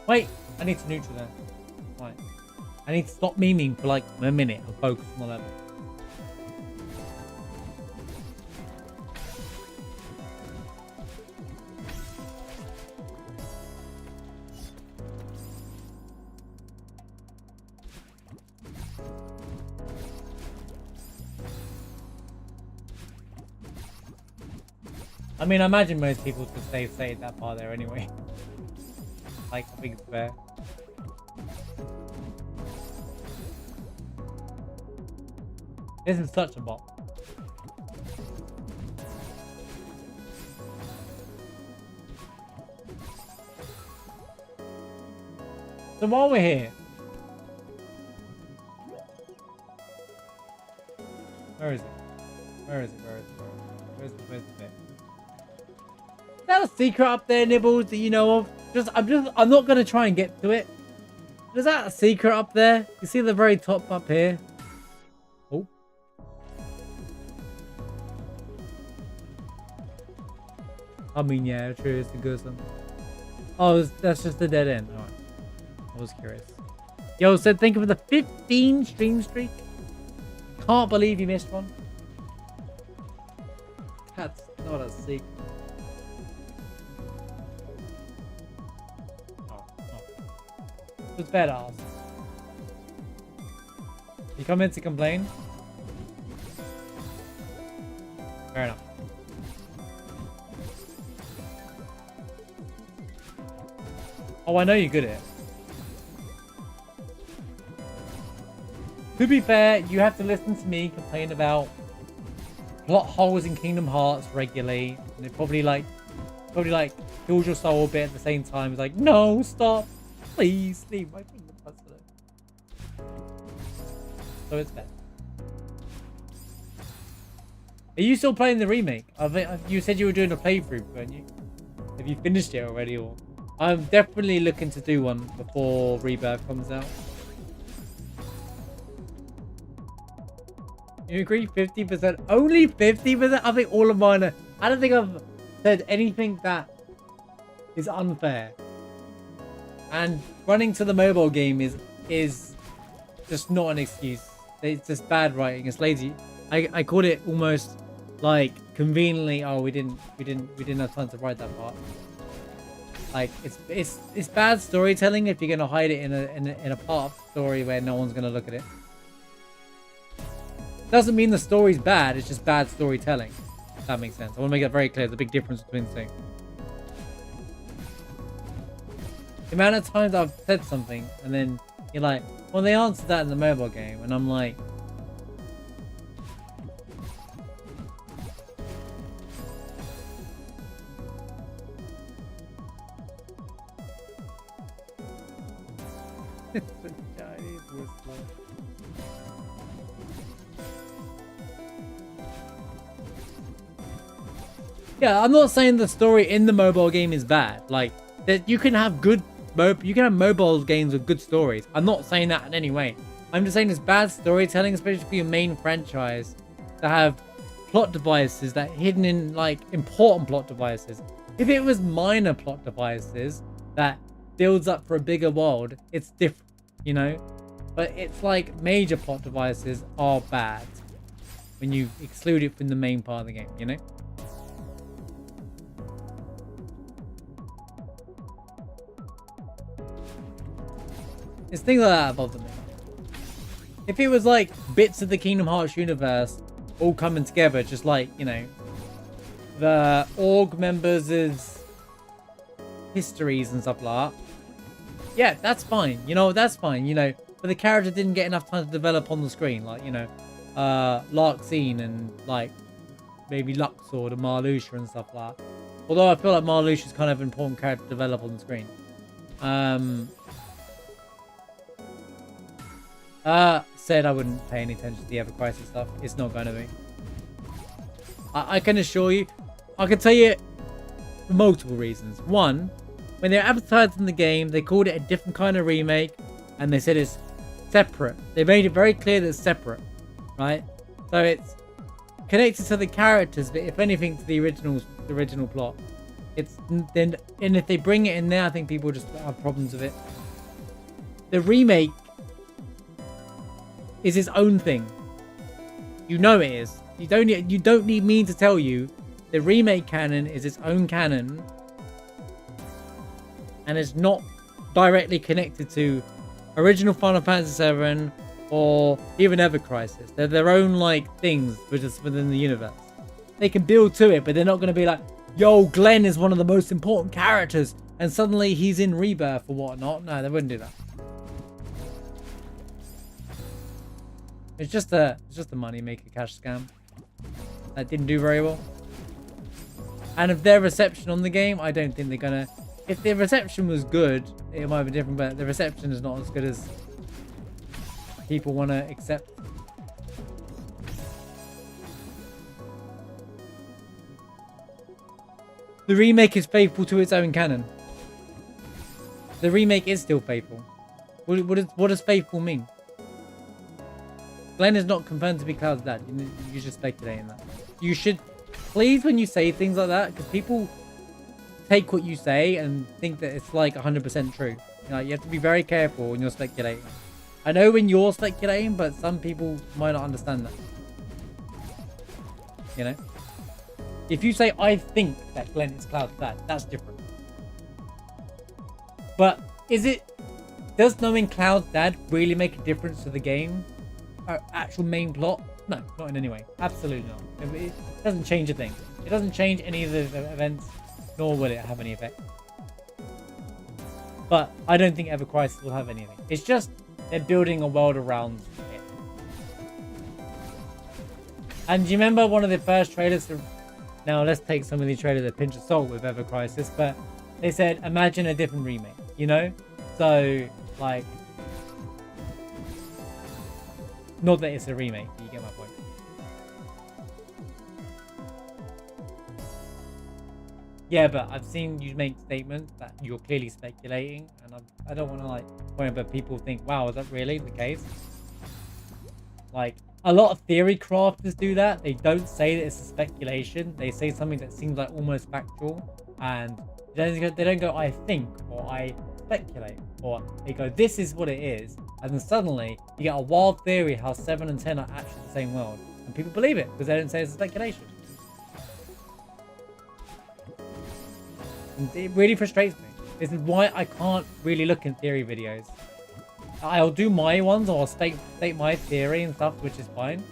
Wait, I need to neutral there. Right. I need to stop memeing for like a minute and focus on the level. I mean, I imagine most people just say that part there anyway. Like, I think it's fair. This is such a bot. So while we're here, where is it? Where is it? Where is it? Where's the bit? Is that a secret up there, Nibbles, that you know of? I'm not gonna try and get to it. Is that a secret up there? You see the very top up here? Oh. I mean, yeah, true, it's a good one. Oh, that's just a dead end. Alright. I was curious. Yo, said thank you for the 15 stream streak. Can't believe you missed one. That's not a secret. It's badass. You come in to complain? Fair enough. Oh, I know you're good at it. To be fair, you have to listen to me complain about plot holes in Kingdom Hearts regularly, and it probably kills your soul a bit at the same time. It's like, no, stop. Please leave my Kingdom Hearts alone. So it's fair. Are you still playing the remake? You said you were doing a playthrough, weren't you? Have you finished it already? Or I'm definitely looking to do one before Rebirth comes out. You agree? 50%? Only 50%? I think all of mine are... I don't think I've said anything that is unfair. And running to the mobile game is just not an excuse. It's just bad writing. It's lazy. I called it almost like conveniently. Oh, we didn't have time to write that part. Like it's bad storytelling if you're gonna hide it in a part of the story where no one's gonna look at it. Doesn't mean the story's bad, it's just bad storytelling. If that makes sense. I want to make that very clear. There's a big difference between the two. The amount of times I've said something and then you're like, well, they answered that in the mobile game, and I'm like, it's a giant whistler. Yeah, I'm not saying the story in the mobile game is bad. Like, that you can have mobile games with good stories. I'm not saying that in any way. I'm just saying it's bad storytelling, especially for your main franchise, to have plot devices that are hidden in, like, important plot devices. If it was minor plot devices that builds up for a bigger world, it's different, you know? But it's like major plot devices are bad when you exclude it from the main part of the game, you know? It's things like that bother me. If it was like bits of the Kingdom Hearts universe all coming together, just like, you know, the org members' histories and stuff like that, yeah, that's fine. You know, that's fine. You know, but the character didn't get enough time to develop on the screen. Like, you know, Larxene and like maybe Luxord and Marluxia and stuff like that. Although I feel like Marluxia is kind of an important character to develop on the screen. Said I wouldn't pay any attention to the Ever Crisis stuff. It's not going to be. I can assure you, I can tell you for multiple reasons. One, when they're advertising the game, they called it a different kind of remake, and they said it's separate. They made it very clear that it's separate, right? So it's connected to the characters, but if anything, to the original plot. It's then, and if they bring it in there, I think people just have problems with it. The remake is its own thing. You know it is. You don't need me to tell you the remake canon is its own canon, and it's not directly connected to original Final Fantasy VII or even Ever Crisis. They're their own like things within the universe. They can build to it, but they're not going to be like, yo, Glenn is one of the most important characters and suddenly he's in Rebirth or whatnot. No, they wouldn't do that. It's just a money maker cash scam that didn't do very well. And if their reception on the game, I don't think they're gonna. If their reception was good, it might be different. But the reception is not as good as people want to accept. The remake is faithful to its own canon. The remake is still faithful. What does faithful mean? Glenn is not confirmed to be Cloud's dad. You should speculate in that. You should, please, when you say things like that, because people take what you say and think that it's like 100% true. You know, you have to be very careful when you're speculating. I know when you're speculating, but some people might not understand that. You know? If you say, I think that Glenn is Cloud's dad, that's different. But does knowing Cloud's dad really make a difference to the game? Actual main plot? No, not in any way. Absolutely not. It doesn't change a thing. It doesn't change any of the events, nor will it have any effect. But I don't think Ever Crisis will have anything. It's just they're building a world around it. And do you remember one of the first trailers? Now let's take some of these trailers with a pinch of salt with Ever Crisis, but they said imagine a different remake, you know? So like, not that it's a remake, but you get my point. Yeah, but I've seen you make statements that you're clearly speculating, and I don't want to like point, but people think, wow, is that really the case? Like, a lot of theory crafters do that. They don't say that it's a speculation. They say something that seems like almost factual, and they don't go, I think, or I speculate, or they go, this is what it is, and then suddenly you get a wild theory how 7 and 10 are actually the same world, and people believe it because they don't say it's a speculation. And it really frustrates me. This is why I can't really look in theory videos. I'll do my ones, or I'll state my theory and stuff, which is fine,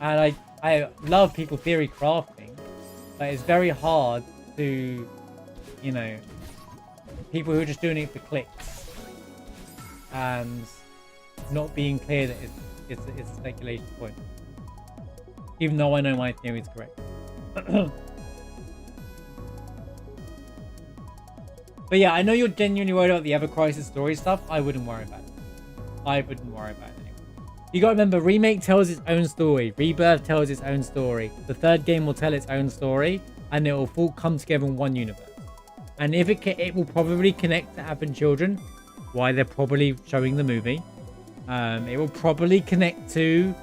And I love people theory crafting, but it's very hard to, you know, people who are just doing it for clicks and not being clear that it's a speculation point. Even though I know my theory is correct. But yeah, I know you're genuinely worried about the Ever Crisis story stuff. I wouldn't worry about it. I wouldn't worry about it anymore. You gotta remember, Remake tells its own story. Rebirth tells its own story. The third game will tell its own story, and it will all come together in one universe. And if it will probably connect to Advent Children, why they're probably showing the movie. It will probably connect to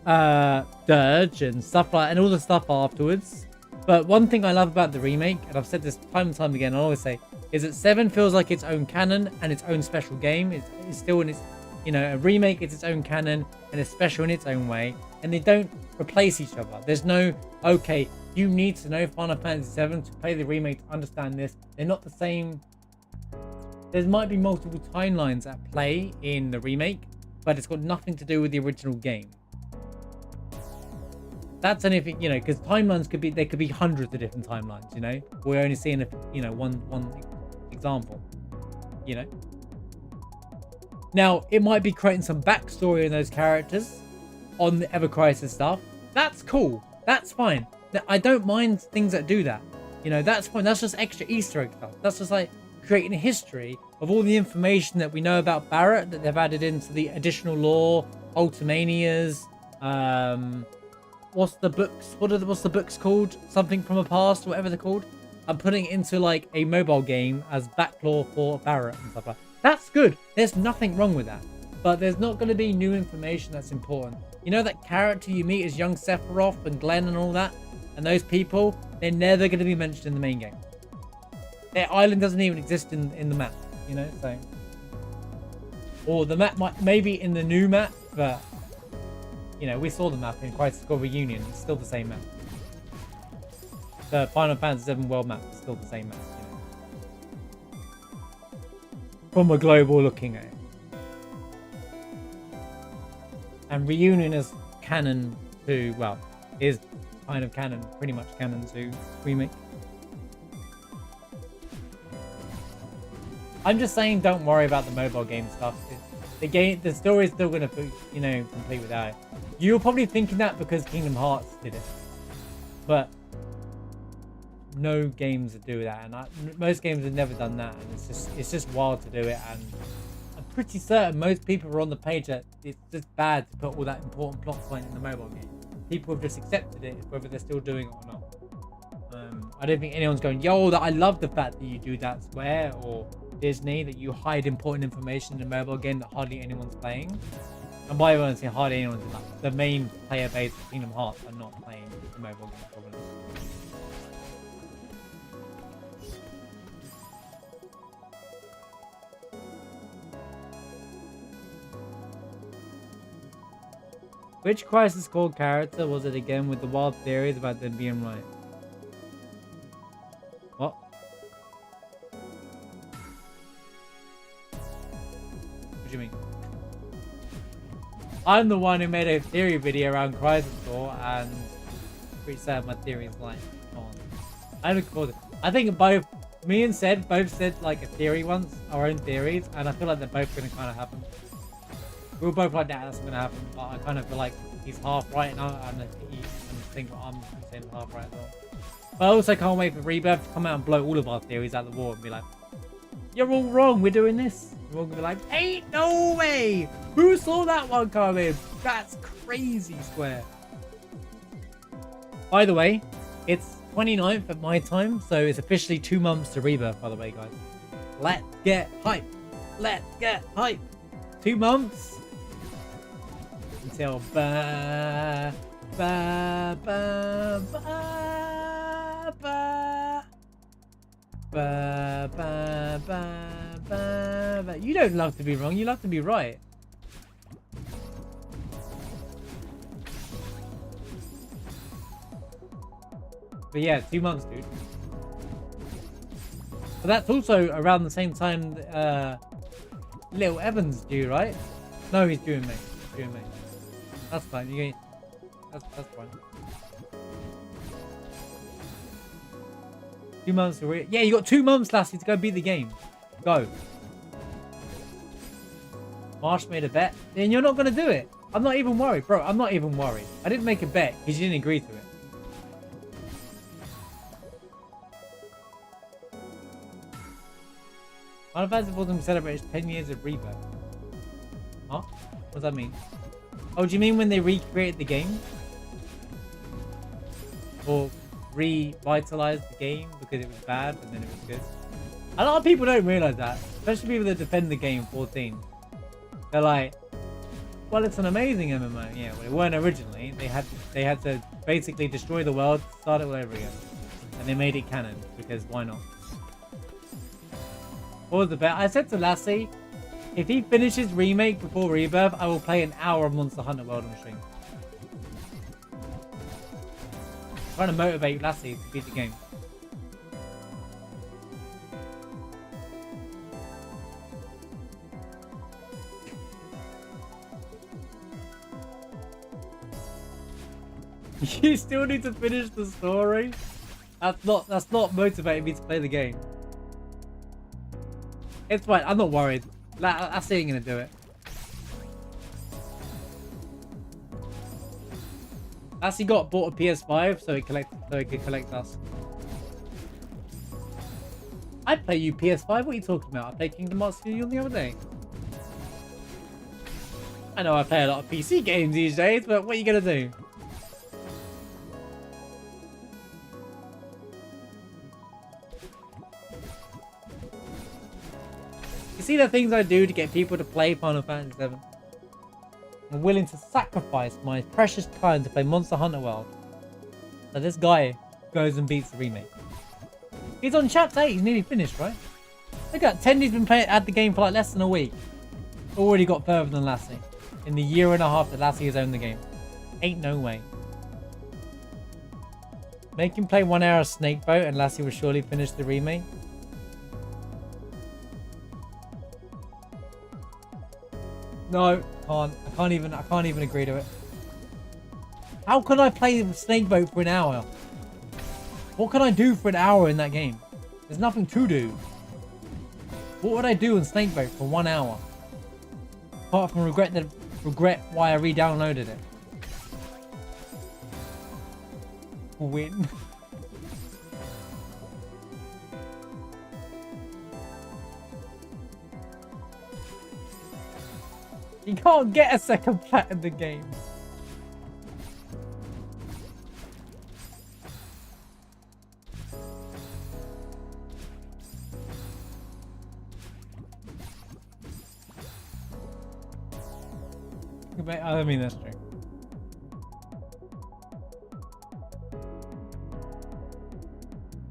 Dirge and stuff like, and all the stuff afterwards. But one thing I love about the remake, and I've said this time and time again, I always say, is that 7 feels like its own canon and its own special game. It's still in its, you know, a remake is its own canon and it's special in its own way, and they don't replace each other. There's no, okay, you need to know Final Fantasy 7 to play the remake to understand this. They're not the same. There might be multiple timelines at play in the remake, but it's got nothing to do with the original game. That's anything, you know, because timelines could be, there could be hundreds of different timelines, you know. We're only seeing, one example, you know. Now, it might be creating some backstory in those characters on the Ever Crisis stuff. That's cool. That's fine. I don't mind things that do that. You know, that's fine. That's just extra Easter egg stuff. That's just like creating a history of all the information that we know about Barrett that they've added into the additional lore, Ultimanias, what's the books called? Something from the past, whatever they're called. I'm putting it into like a mobile game as backlore for Barrett and stuff like that. That's good. There's nothing wrong with that. But there's not going to be new information that's important. You know that character you meet as young Sephiroth and Glenn and all that? And those people, they're never going to be mentioned in the main game. Their island doesn't even exist in the map, you know, so. Or the map might, maybe in the new map, but, you know, we saw the map in Crisis Core Reunion. It's still the same map. The Final Fantasy VII World map is still the same map, you know. From a global looking at it. And Reunion is canon to, well, is kind of canon, pretty much canon to Remake. I'm just saying, don't worry about the mobile game stuff. The story is still going to be, you know, complete without it. You were probably thinking that because Kingdom Hearts did it. But no games do that, and most games have never done that, and it's just wild to do it. And I'm pretty certain most people are on the page that it's just bad to put all that important plot point in the mobile game. People have just accepted it, whether they're still doing it or not. I don't think anyone's going, yo, that I love the fact that you do that, Square or Disney, that you hide important information in a mobile game that hardly anyone's playing. And by the way, I say hardly anyone's in that. The main player base of Kingdom Hearts are not playing the mobile game, probably. Which Crisis Core character was it again with the wild theories about them being right? What? What do you mean? I'm the one who made a theory video around Crisis Core, and pretty sad my theory is like on. I look forward to it. I think both me and Sed both said like a theory once, our own theories, and I feel like they're both gonna kinda happen. We were both like, nah, that's gonna happen, but I kind of feel like he's half right now, and I think I'm saying half right as well. But I also can't wait for Rebirth to come out and blow all of our theories out the wall and be like, you're all wrong, we're doing this. We're all gonna be like, ain't no way! Who saw that one coming? That's crazy, Square. By the way, it's 29th at my time, so it's officially 2 months to Rebirth, by the way, guys. Let's get hype. Let's get hype. 2 months until ba ba ba ba ba ba ba ba ba. You don't love to be wrong, you love to be right. But yeah, 2 months, dude. But that's also around the same time Little Evan's due, right? No, he's due in May. That's fine. That's fine. 2 months to yeah, you got 2 months, Lassie, to go beat the game. Go. Marsh made a bet, and you're not gonna do it. I'm not even worried, bro. I'm not even worried. I didn't make a bet because you didn't agree to it. Final Fantasy XIV celebrates 10 years of rebirth. Huh? What does that mean? Oh, do you mean when they recreated the game? Or revitalized the game because it was bad and then it was good? A lot of people don't realize that, especially people that defend the game 14. They're like, well, it's an amazing MMO. Yeah, well, it weren't originally. They had to basically destroy the world, start it all over again, and they made it canon because why not? What was the bet? I said to Lassie, if he finishes remake before rebirth, I will play an hour of Monster Hunter World on stream. Trying to motivate Lassie to beat the game. You still need to finish the story? That's not motivating me to play the game. It's fine, I'm not worried. Lassie ain't gonna do it. Lassie bought a PS5 so it could collect us. I play you PS5, what are you talking about? I played Kingdom Hearts 2 the other day. I know I play a lot of PC games these days, but what are you gonna do? You see the things I do to get people to play Final Fantasy VII? I'm willing to sacrifice my precious time to play Monster Hunter World. So this guy goes and beats the remake. He's on chapter 8, he's nearly finished, right? Look at Tendy's been at the game for like less than a week. Already got further than Lassie. In the year and a half that Lassie has owned the game. Ain't no way. Make him play 1 hour of Snake Boat and Lassie will surely finish the remake. No, I can't even agree to it. How can I play Snake Boat for an hour? What can I do for an hour in that game? There's nothing to do. What would I do in Snake Boat for 1 hour? Apart from regret why I re-downloaded it. Win. You can't get a second plat in the game. I mean, that's true.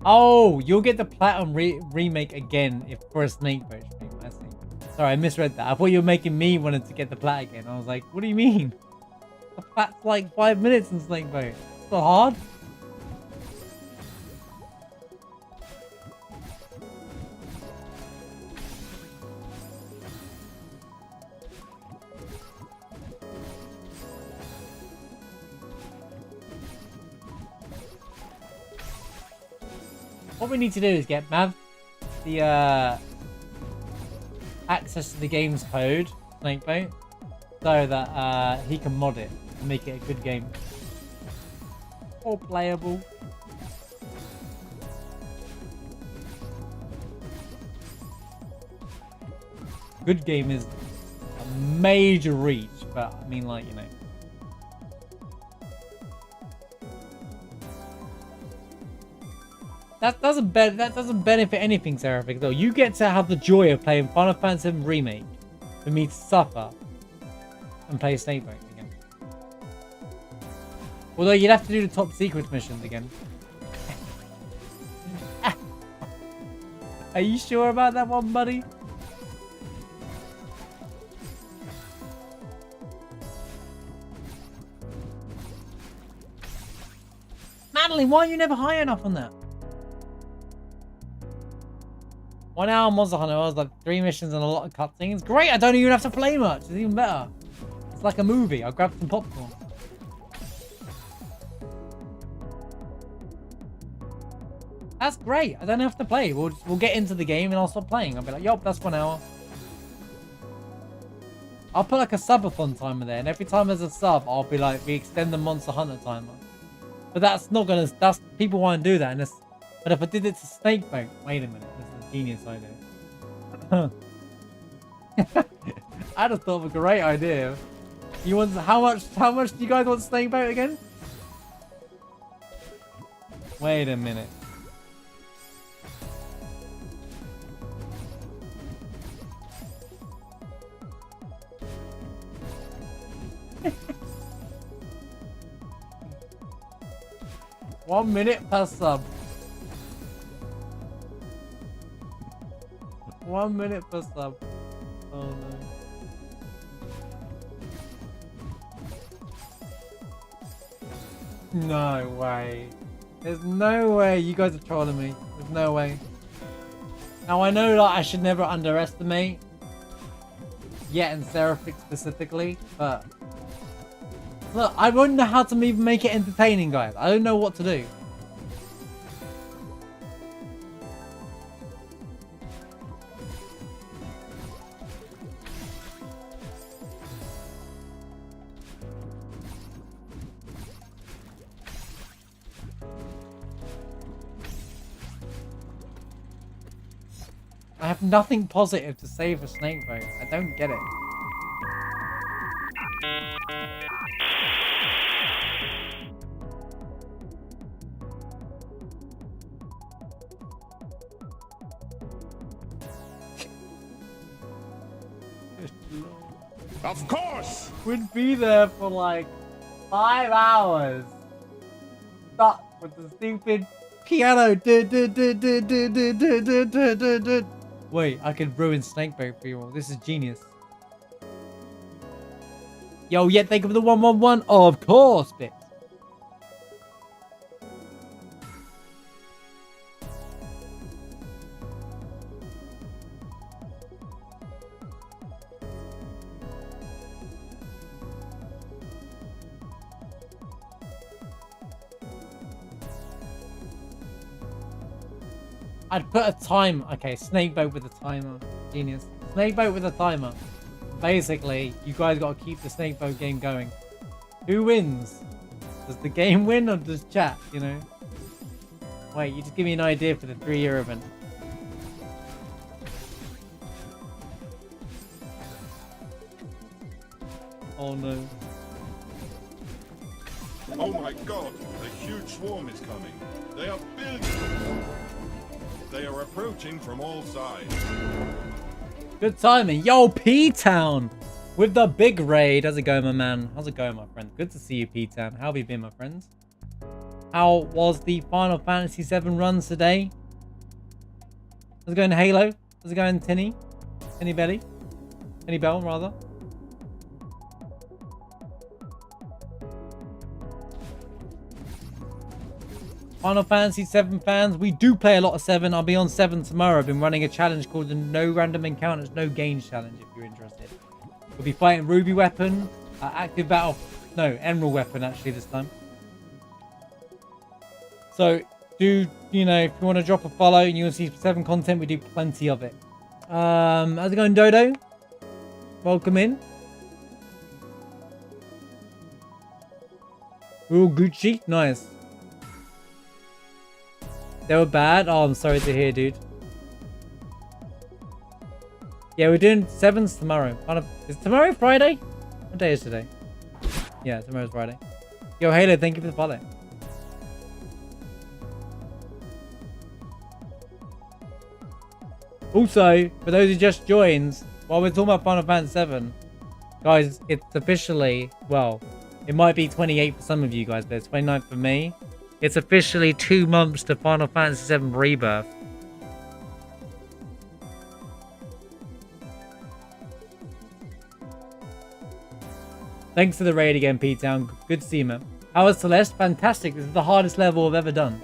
Oh, you'll get the platinum remake again if for a Snake Boat stream. I see. Sorry, I misread that. I thought you were making me wanted to get the plat again. I was like, what do you mean? The plat's like 5 minutes in Snake Boat. It's not hard. What we need to do is get Mav the access to the game's code, Snakeboat, so that he can mod it and make it a good game. Or playable. Good game is a major reach, but I mean, like, you know. That doesn't benefit anything, Seraphic, though. You get to have the joy of playing Final Fantasy VII Remake for me to suffer and play Snakeboat again. Although you'd have to do the top secret missions again. Are you sure about that one, buddy? Madeline, why are you never high enough on that? 1 hour Monster Hunter, I was like 3 missions and a lot of cutscenes. Great, I don't even have to play much. It's even better. It's like a movie. I'll grab some popcorn. That's great. I don't have to play. We'll get into the game and I'll stop playing. I'll be like, yup, that's 1 hour. I'll put like a subathon timer there, and every time there's a sub, I'll be like, we extend the Monster Hunter timer. But that's not gonna. That's people won't do that. But if I did it to Snakeboat, wait a minute, this is a genius idea. I just thought of a great idea. You want how much? How much do you guys want Snakeboat again? Wait a minute. One minute per sub. 1 minute per sub. Oh no. No way. There's no way. You guys are trolling me. There's no way. Now I know that I should never underestimate Yet and Seraphic specifically, but look, I wouldn't know how to even make it entertaining, guys. I don't know what to do. I have nothing positive to say for Snakeboat. I don't get it. Of course! We'd be there for like 5 hours. Stuck with the stupid piano. Wait, I could ruin Snakeboat for you all. This is genius. Yo, yeah, thank you for the 111. Oh, of course, bitch. I'd put a time. Okay, Snakeboat with a timer. Genius. Snakeboat with a timer. Basically, you guys got to keep the Snakeboat game going. Who wins? Does the game win or does chat, you know? Wait, you just give me an idea for the 3-year event. Oh no. Oh my god, a huge swarm is coming. They are building. They are approaching from all sides. Good timing. Yo, P-Town with the big raid. How's it going, my man? How's it going, my friend? Good to see you, P-Town. How have you been, my friends? How was the Final Fantasy VII runs today? How's it going, Halo? How's it going, Tinny? Tinny Belly? Tinny Bell, rather. Final Fantasy VII fans, we do play a lot of 7. I'll be on 7 tomorrow. I've been running a challenge called the No Random Encounters, No Gains Challenge, if you're interested. We'll be fighting Ruby Weapon, Active Battle, no, Emerald Weapon actually this time. So, do, you know, if you want to drop a follow and you want to see 7 content, we do plenty of it. How's it going, Dodo? Welcome in. Ooh, Gucci, nice. They were bad? Oh, I'm sorry to hear, dude. Yeah, we're doing 7s tomorrow. Is tomorrow Friday? What day is today? Yeah, tomorrow's Friday. Yo, Halo, thank you for the follow. Also, for those who just joined, while we're talking about Final Fantasy VII, guys, it's officially, well, it might be 28 for some of you guys, but it's 29 for me. It's officially 2 months to Final Fantasy VII Rebirth. Thanks for the raid again, P-Town. Good to see you, man. How was Celeste? Fantastic. This is the hardest level I've ever done.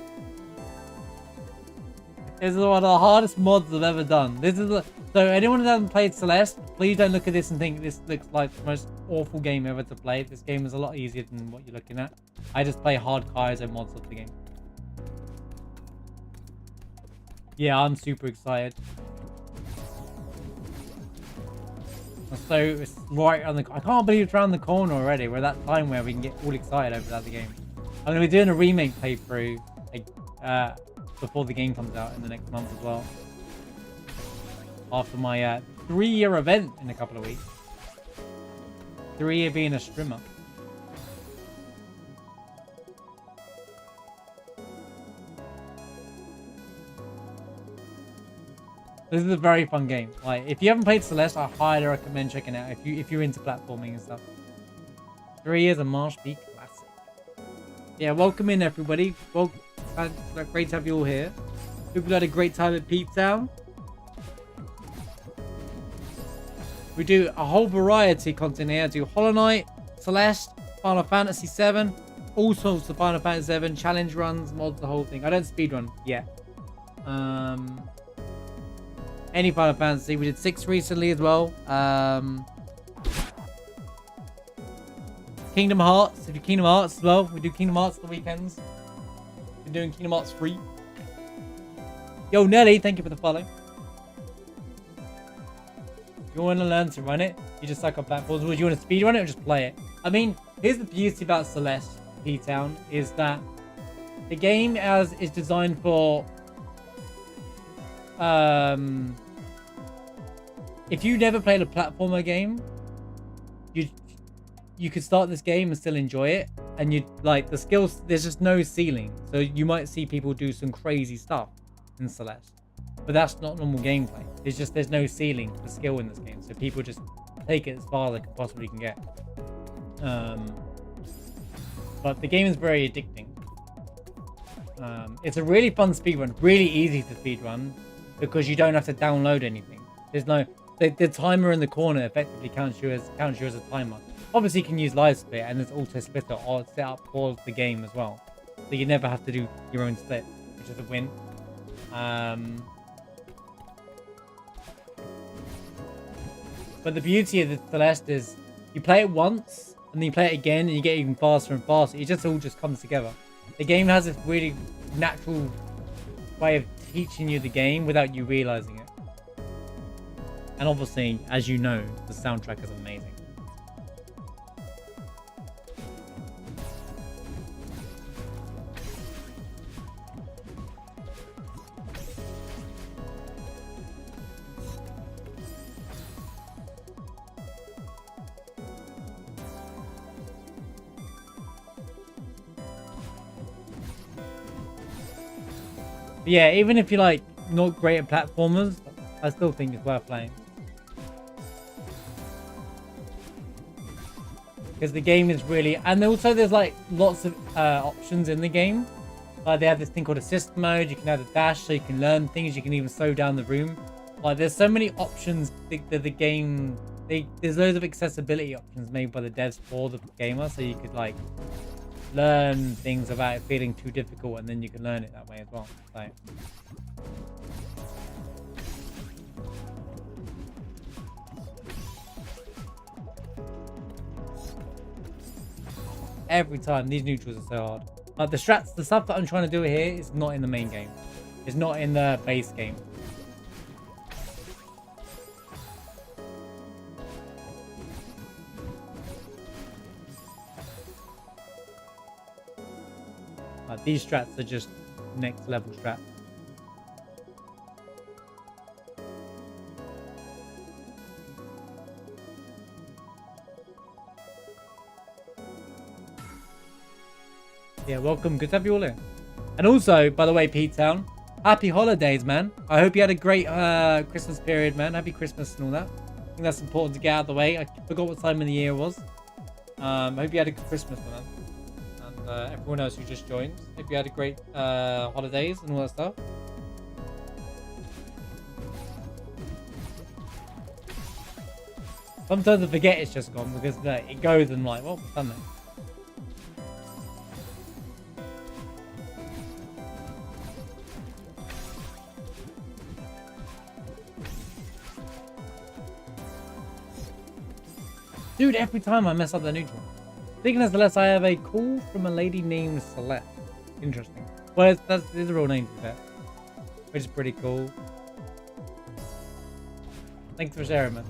This is one of the hardest mods I've ever done. This is so anyone who hasn't played Celeste, please don't look at this and think this looks like the most awful game ever to play. This game is a lot easier than what you're looking at. I just play hard Kaizo mods of the game. Yeah, I'm super excited. So it's right on the. I can't believe it's around the corner already. We're at that time where we can get all excited over that game. I'm gonna be doing a remake playthrough, like, before the game comes out in the next month as well. After my 3-year event in a couple of weeks. 3-year being a streamer. This is a very fun game. Like, if you haven't played Celeste, I highly recommend checking it out if you're into platforming and stuff. 3 years of Marsh Peak classic. Yeah, welcome in everybody. Well, great to have you all here. Hope you had a great time at Peep Town. We do a whole variety of content here. I do Hollow Knight, Celeste, Final Fantasy 7, all sorts of Final Fantasy 7 challenge runs, mods, the whole thing. I don't speedrun yet. Any Final Fantasy. We did 6 recently as well. Kingdom Hearts. If you Kingdom Hearts as well, we do Kingdom Hearts on the weekends. Been doing Kingdom Hearts 3. Yo, Nelly, thank you for the follow. If you want to learn to run it, you just suck on platforms. Would you want to speedrun it or just play it? I mean, here's the beauty about Celeste P-Town is that the game is designed for if you never played a platformer game, you could start this game and still enjoy it, and you like the skills. There's just no ceiling, so you might see people do some crazy stuff in Celeste, but that's not normal gameplay. It's just there's no ceiling for skill in this game, so people just take it as far as they possibly can get. But the game is very addicting. It's a really fun speedrun, really easy to speedrun because you don't have to download anything. There's no the timer in the corner effectively counts you as a timer. Obviously, you can use live split and there's auto splitter or set up for the game as well, so you never have to do your own split, which is a win. But the beauty of the Celeste is you play it once and then you play it again and you get even faster and faster. It just all comes together. The game has this really natural way of teaching you the game without you realizing it. And obviously, as you know, the soundtrack is amazing. But yeah, even if you're like not great at platformers, I still think it's worth playing. Because the game is really, and also there's like lots of options in the game. Like they have this thing called assist mode. You can have a dash, so you can learn things. You can even slow down the room. Like there's so many options that the game. There's loads of accessibility options made by the devs for the gamer, so you could like learn things without it feeling too difficult, and then you can learn it that way as well. So. Every time these neutrals are so hard. Like the stuff that I'm trying to do here is not in the main game. It's not in the base game. Like these strats are just next level strats. Yeah, welcome. Good to have you all in. And also, by the way, P-Town, happy holidays, man. I hope you had a great Christmas period, man. Happy Christmas and all that. I think that's important to get out of the way. I forgot what time of the year it was. I hope you had a good Christmas, man. And everyone else who just joined. Hope you had a great holidays and all that stuff. Sometimes I forget it's just gone because it goes and like, well, we've done that. Dude, every time I mess up the neutral. Speaking of Celeste, I have a call from a lady named Celeste. Interesting. Well, that's a real name to be fair. which is pretty cool. Thanks for sharing, man.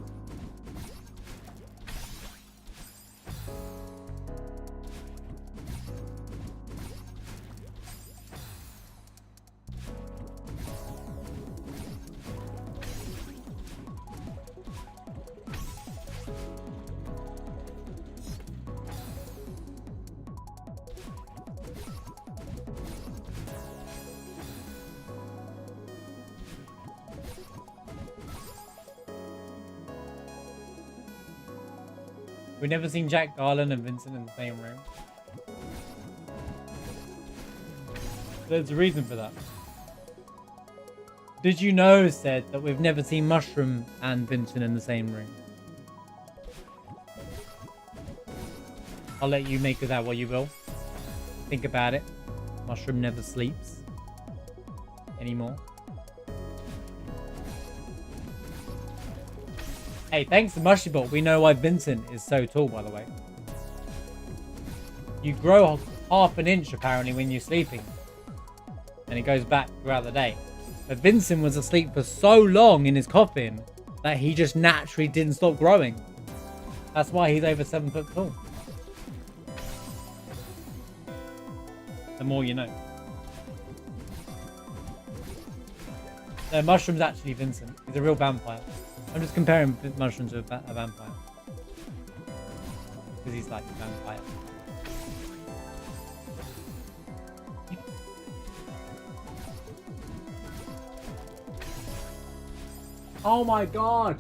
We've never seen Jack Garland and Vincent in the same room. There's a reason for that. Did you know, said, that we've never seen Mushroom and Vincent in the same room? I'll let you make of that what you will. Think about it. Mushroom never sleeps. Anymore. Hey, thanks to Mushybot, we know why Vincent is so tall, by the way. You grow half an inch, apparently, when you're sleeping. And it goes back throughout the day. But Vincent was asleep for so long in his coffin that he just naturally didn't stop growing. That's why he's over 7 foot tall. The more you know. No, Mushroom's actually Vincent. He's a real vampire. I'm just comparing Mushroom to a vampire. Because he's like a vampire. Oh my god!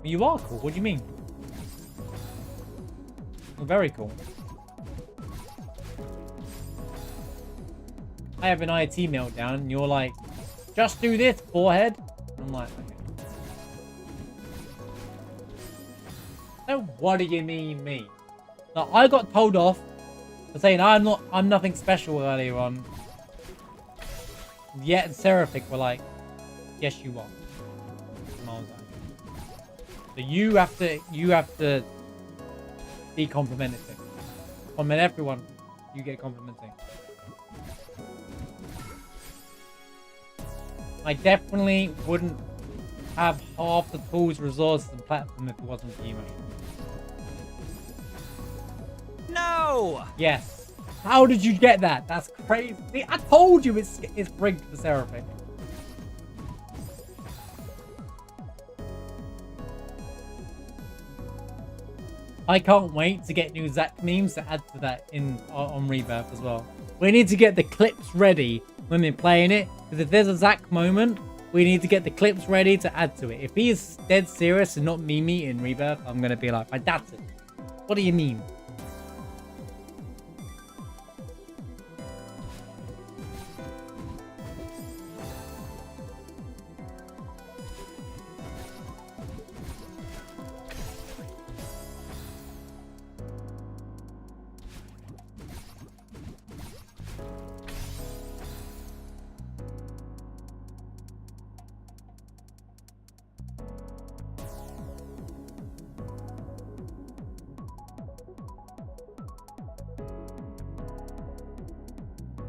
You are cool. What do you mean? You're very cool. I have an IT meltdown and you're like, just do this, forehead. I'm like, okay. So what do you mean me? Now, I got told off for saying I'm nothing special earlier on. Yet and Seraphic were like, yes you are. And I was like, so you have to be complimented. Compliment everyone, you get complimenting. I definitely wouldn't have half the tools, resources, and platform if it wasn't for you, Mushroom. No! Yes. How did you get that? That's crazy. See, I told you it's rigged for Seraphic. I can't wait to get new Zack memes to add to that on Rebirth as well. We need to get the clips ready when we're playing it, because if there's a Zack moment, we need to get the clips ready to add to it. If he is dead serious and not Mimi in Rebirth, I'm gonna be like, that's it. What do you mean?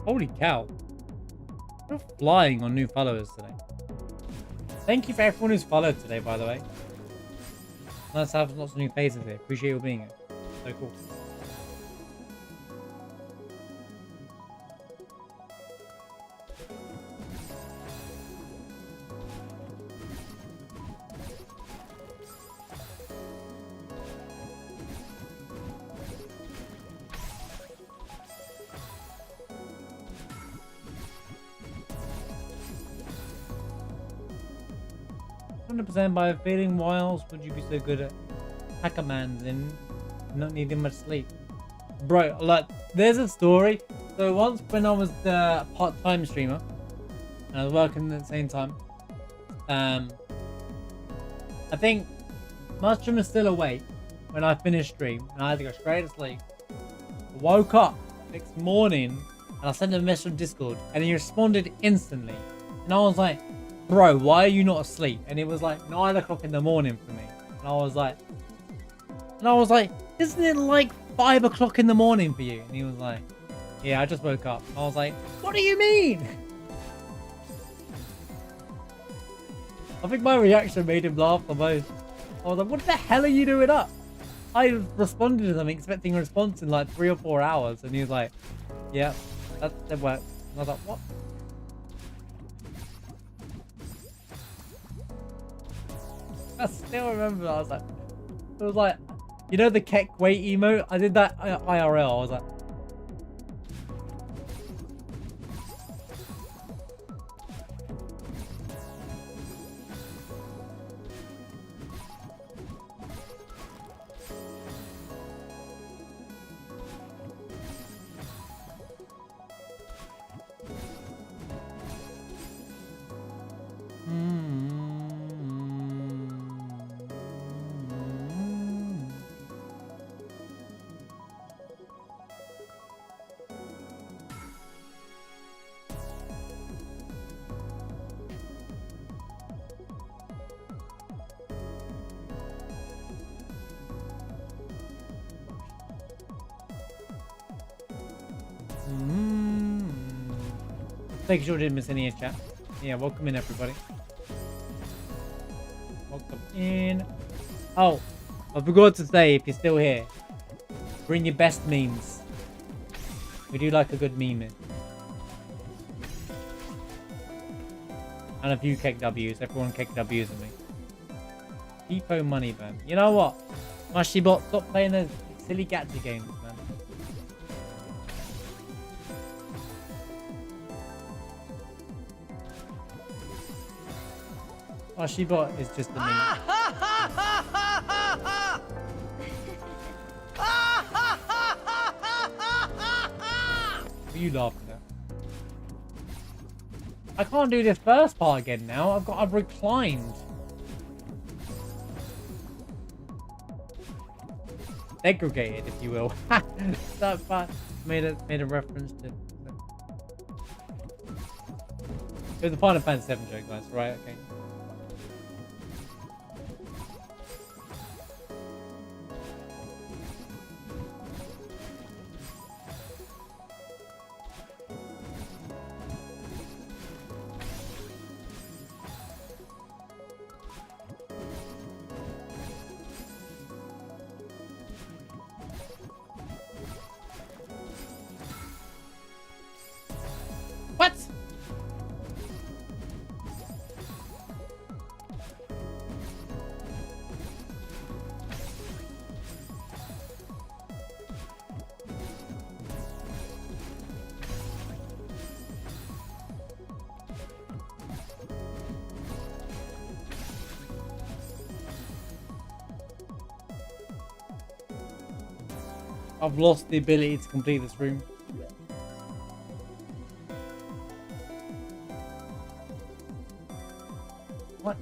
Holy cow. We're flying on new followers today. Thank you for everyone who's followed today, by the way. Nice to have lots of new faces here. Appreciate you being here. So cool. 100% by feeling why else would you be so good at Hacker-Mans and not needing much sleep? Bro, look, there's a story. So once when I was the part-time streamer, and I was working at the same time, I think Mushroom was still awake when I finished stream, and I had to go straight to sleep. I woke up next morning, and I sent him a message on Discord, and he responded instantly. And I was like, bro, why are you not asleep? And it was like 9 o'clock in the morning for me. And I was like, And I was like, isn't it like 5 o'clock in the morning for you? And he was like, yeah, I just woke up. I was like, what do you mean? I think my reaction made him laugh the most. I was like, what the hell are you doing up? I responded to them expecting a response in like 3 or 4 hours. And he was like, yeah, that worked. And I was like, what? I still remember. I was like, it was like, you know the Keck wait emote? I did that IRL. I was like, Make sure you didn't miss any in chat. Yeah, welcome in everybody. Welcome in. Oh, I forgot to say, if you're still here, bring your best memes. We do like a good meme. And a few Keck W's. Everyone Keck W's with me. Depot money burn. You know what? Mushybot, stop playing those silly gacha games, man. Mushybot is just a meme. What are you laughing at? I can't do this first part again now. I've reclined. Segregated, if you will. That part made a reference to. It was a Final Fantasy 7 joke, guys. Right? Okay. What? I've lost the ability to complete this room. What?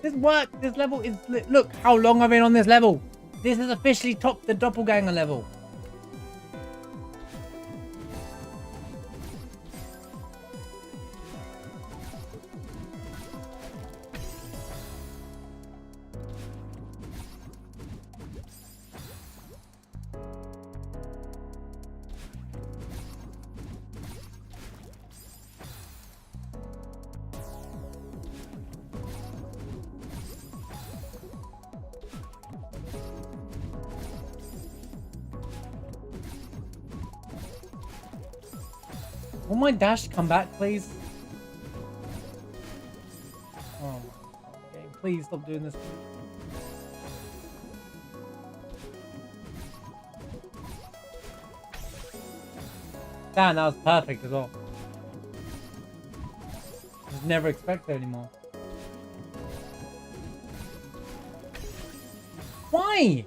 This work. This level is. Look how long I've been on this level. This has officially topped the doppelganger level. Will my dash come back, please? Oh my God, game. Please stop doing this. Damn, that was perfect as well. Just never expect it anymore. Why?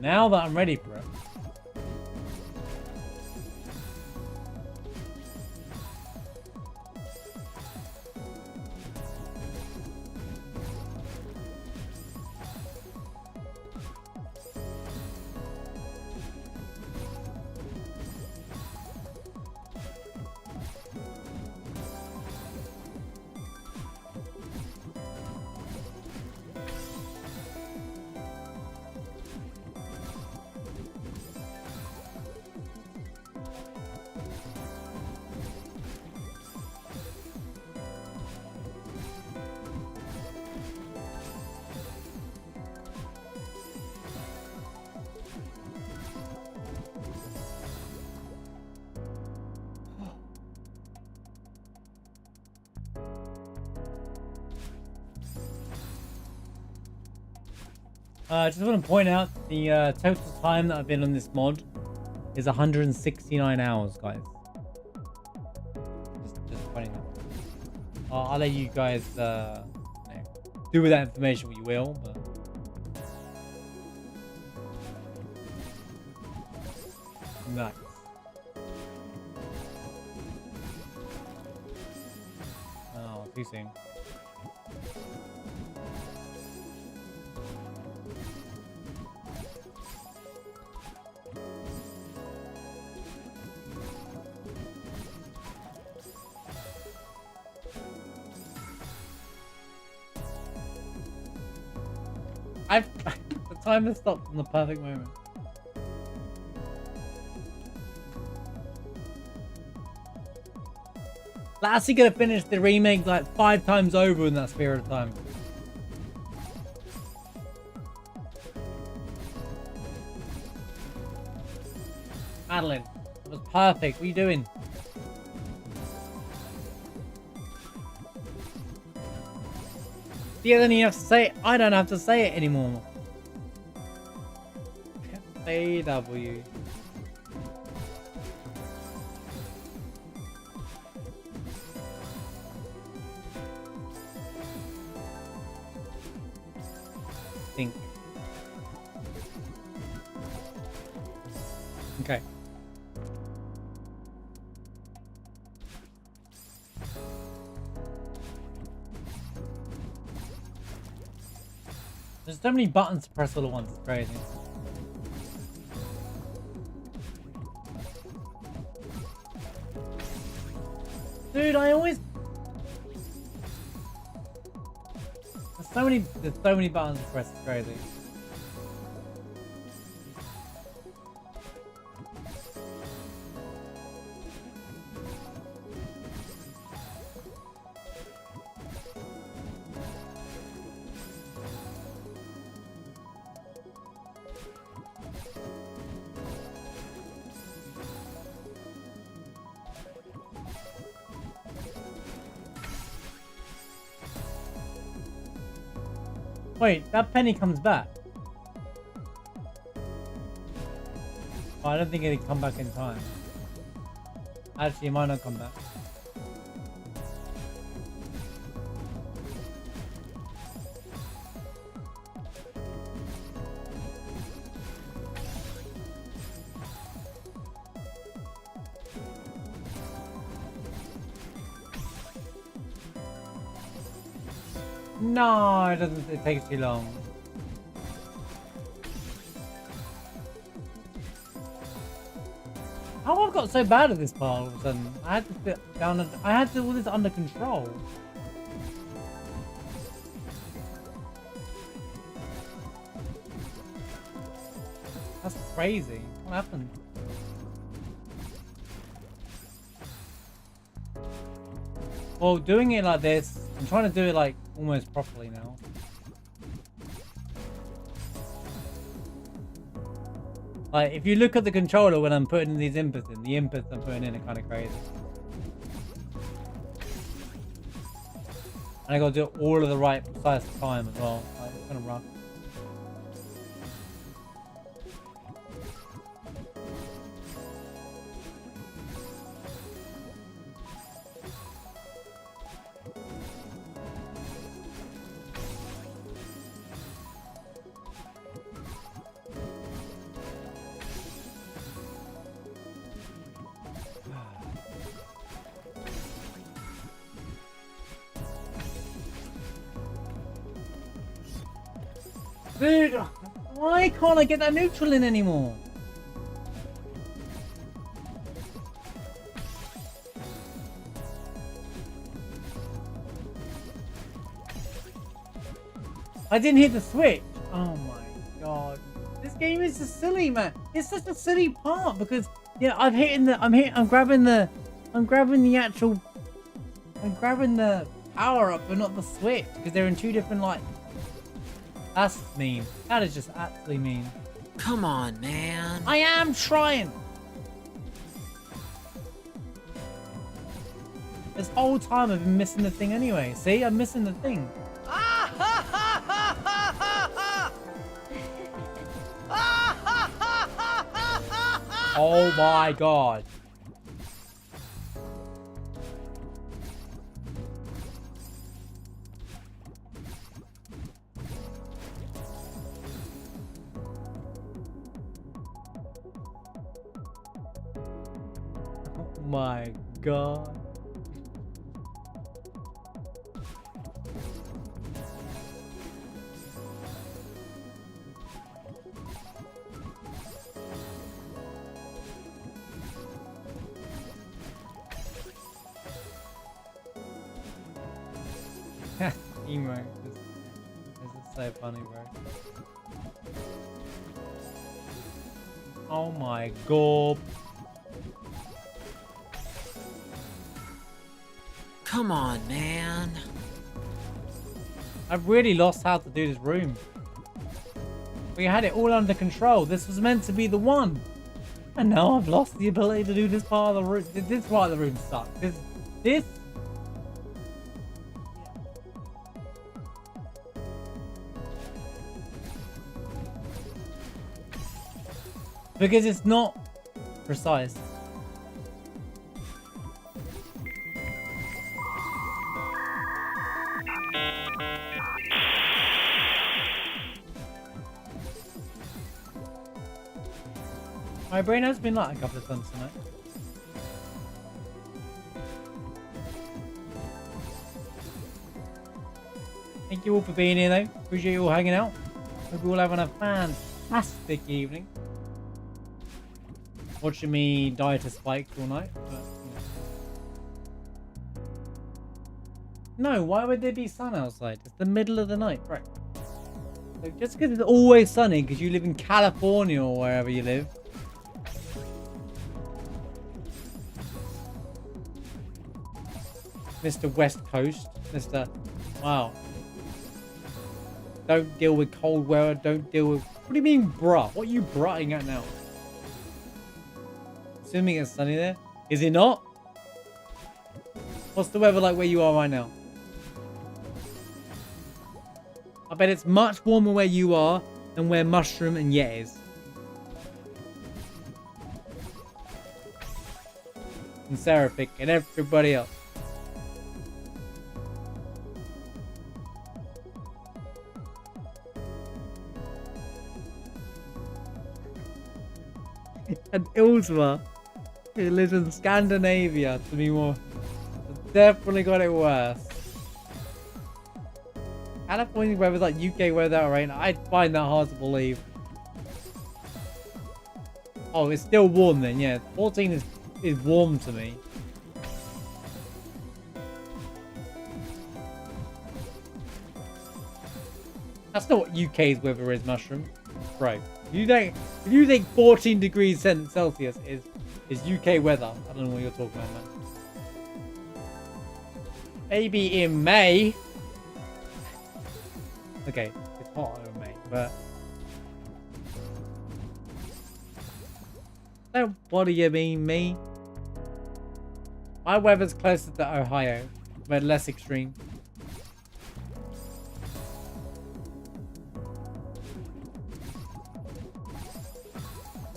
Now that I'm ready for it. I just want to point out the total time that I've been on this mod is 169 hours, guys. Just pointing out. I'll let you guys do with that information what you will, but nice. Oh, too soon. The timer stopped in the perfect moment. Lassie gonna finish the remake like 5 times over in that sphere of time. Madeline, that was perfect. What are you doing? You don't even have to say it. I don't have to say it anymore. AW. Think. Okay. There's so many buttons to press all at once, it's crazy. Dude, I always... There's so many buttons to press, it's crazy. Wait, that penny comes back. Oh, I don't think it'll come back in time. Actually, it might not come back. No, it doesn't. It takes too long. How I've got so bad at this part all of a sudden? I had to sit down and I had to do all this under control. That's crazy. What happened? Well, doing it like this, I'm trying to do it like almost properly now. Like, if you look at the controller when I'm putting these inputs in, the inputs I'm putting in are kind of crazy. And I gotta do it all at the right precise time as well. Like, it's kind of rough. Dude, why can't I get that neutral in anymore? I didn't hit the switch. Oh my god. This game is just silly, man. It's such a silly part because yeah, I'm grabbing the power up but not the switch because they're in two different like. That's mean. That is just absolutely mean. Come on, man. I am trying. This whole time I've been missing the thing anyway. See, I'm missing the thing. Oh my god. Oh my god. Emo. This is so funny, bro. Oh my god. Come on, man. I've really lost how to do this room. We had it all under control. This was meant to be the one. And now I've lost the ability to do this part of the room. This part of the room sucks. This. Because it's not precise. My brain has been light a couple of times tonight. Thank you all for being here though. Appreciate you all hanging out. Hope you all having a fantastic evening. Watching me die to spikes all night. But, no, why would there be sun outside? It's the middle of the night, right? So just because it's always sunny because you live in California or wherever you live. Mr. West Coast. Mr. Wow. Don't deal with cold weather. Don't deal with... What do you mean, bruh? What are you brutting at now? Assuming it's sunny there. Is it not? What's the weather like where you are right now? I bet it's much warmer where you are than where Mushroom and Yet is. And Serapic and everybody else. And Ilsma, who lives in Scandinavia, to be more, definitely got it worse. California weather's like UK weather, right? I find that hard to believe. Oh, it's still warm then, yeah. 14 is warm to me. That's not what UK's weather is, Mushroom. Right. If you think 14 degrees Celsius is UK weather, I don't know what you're talking about, man. Maybe in May. Okay, it's hot in May, but don't what do you mean, me? My weather's closer to Ohio, but less extreme.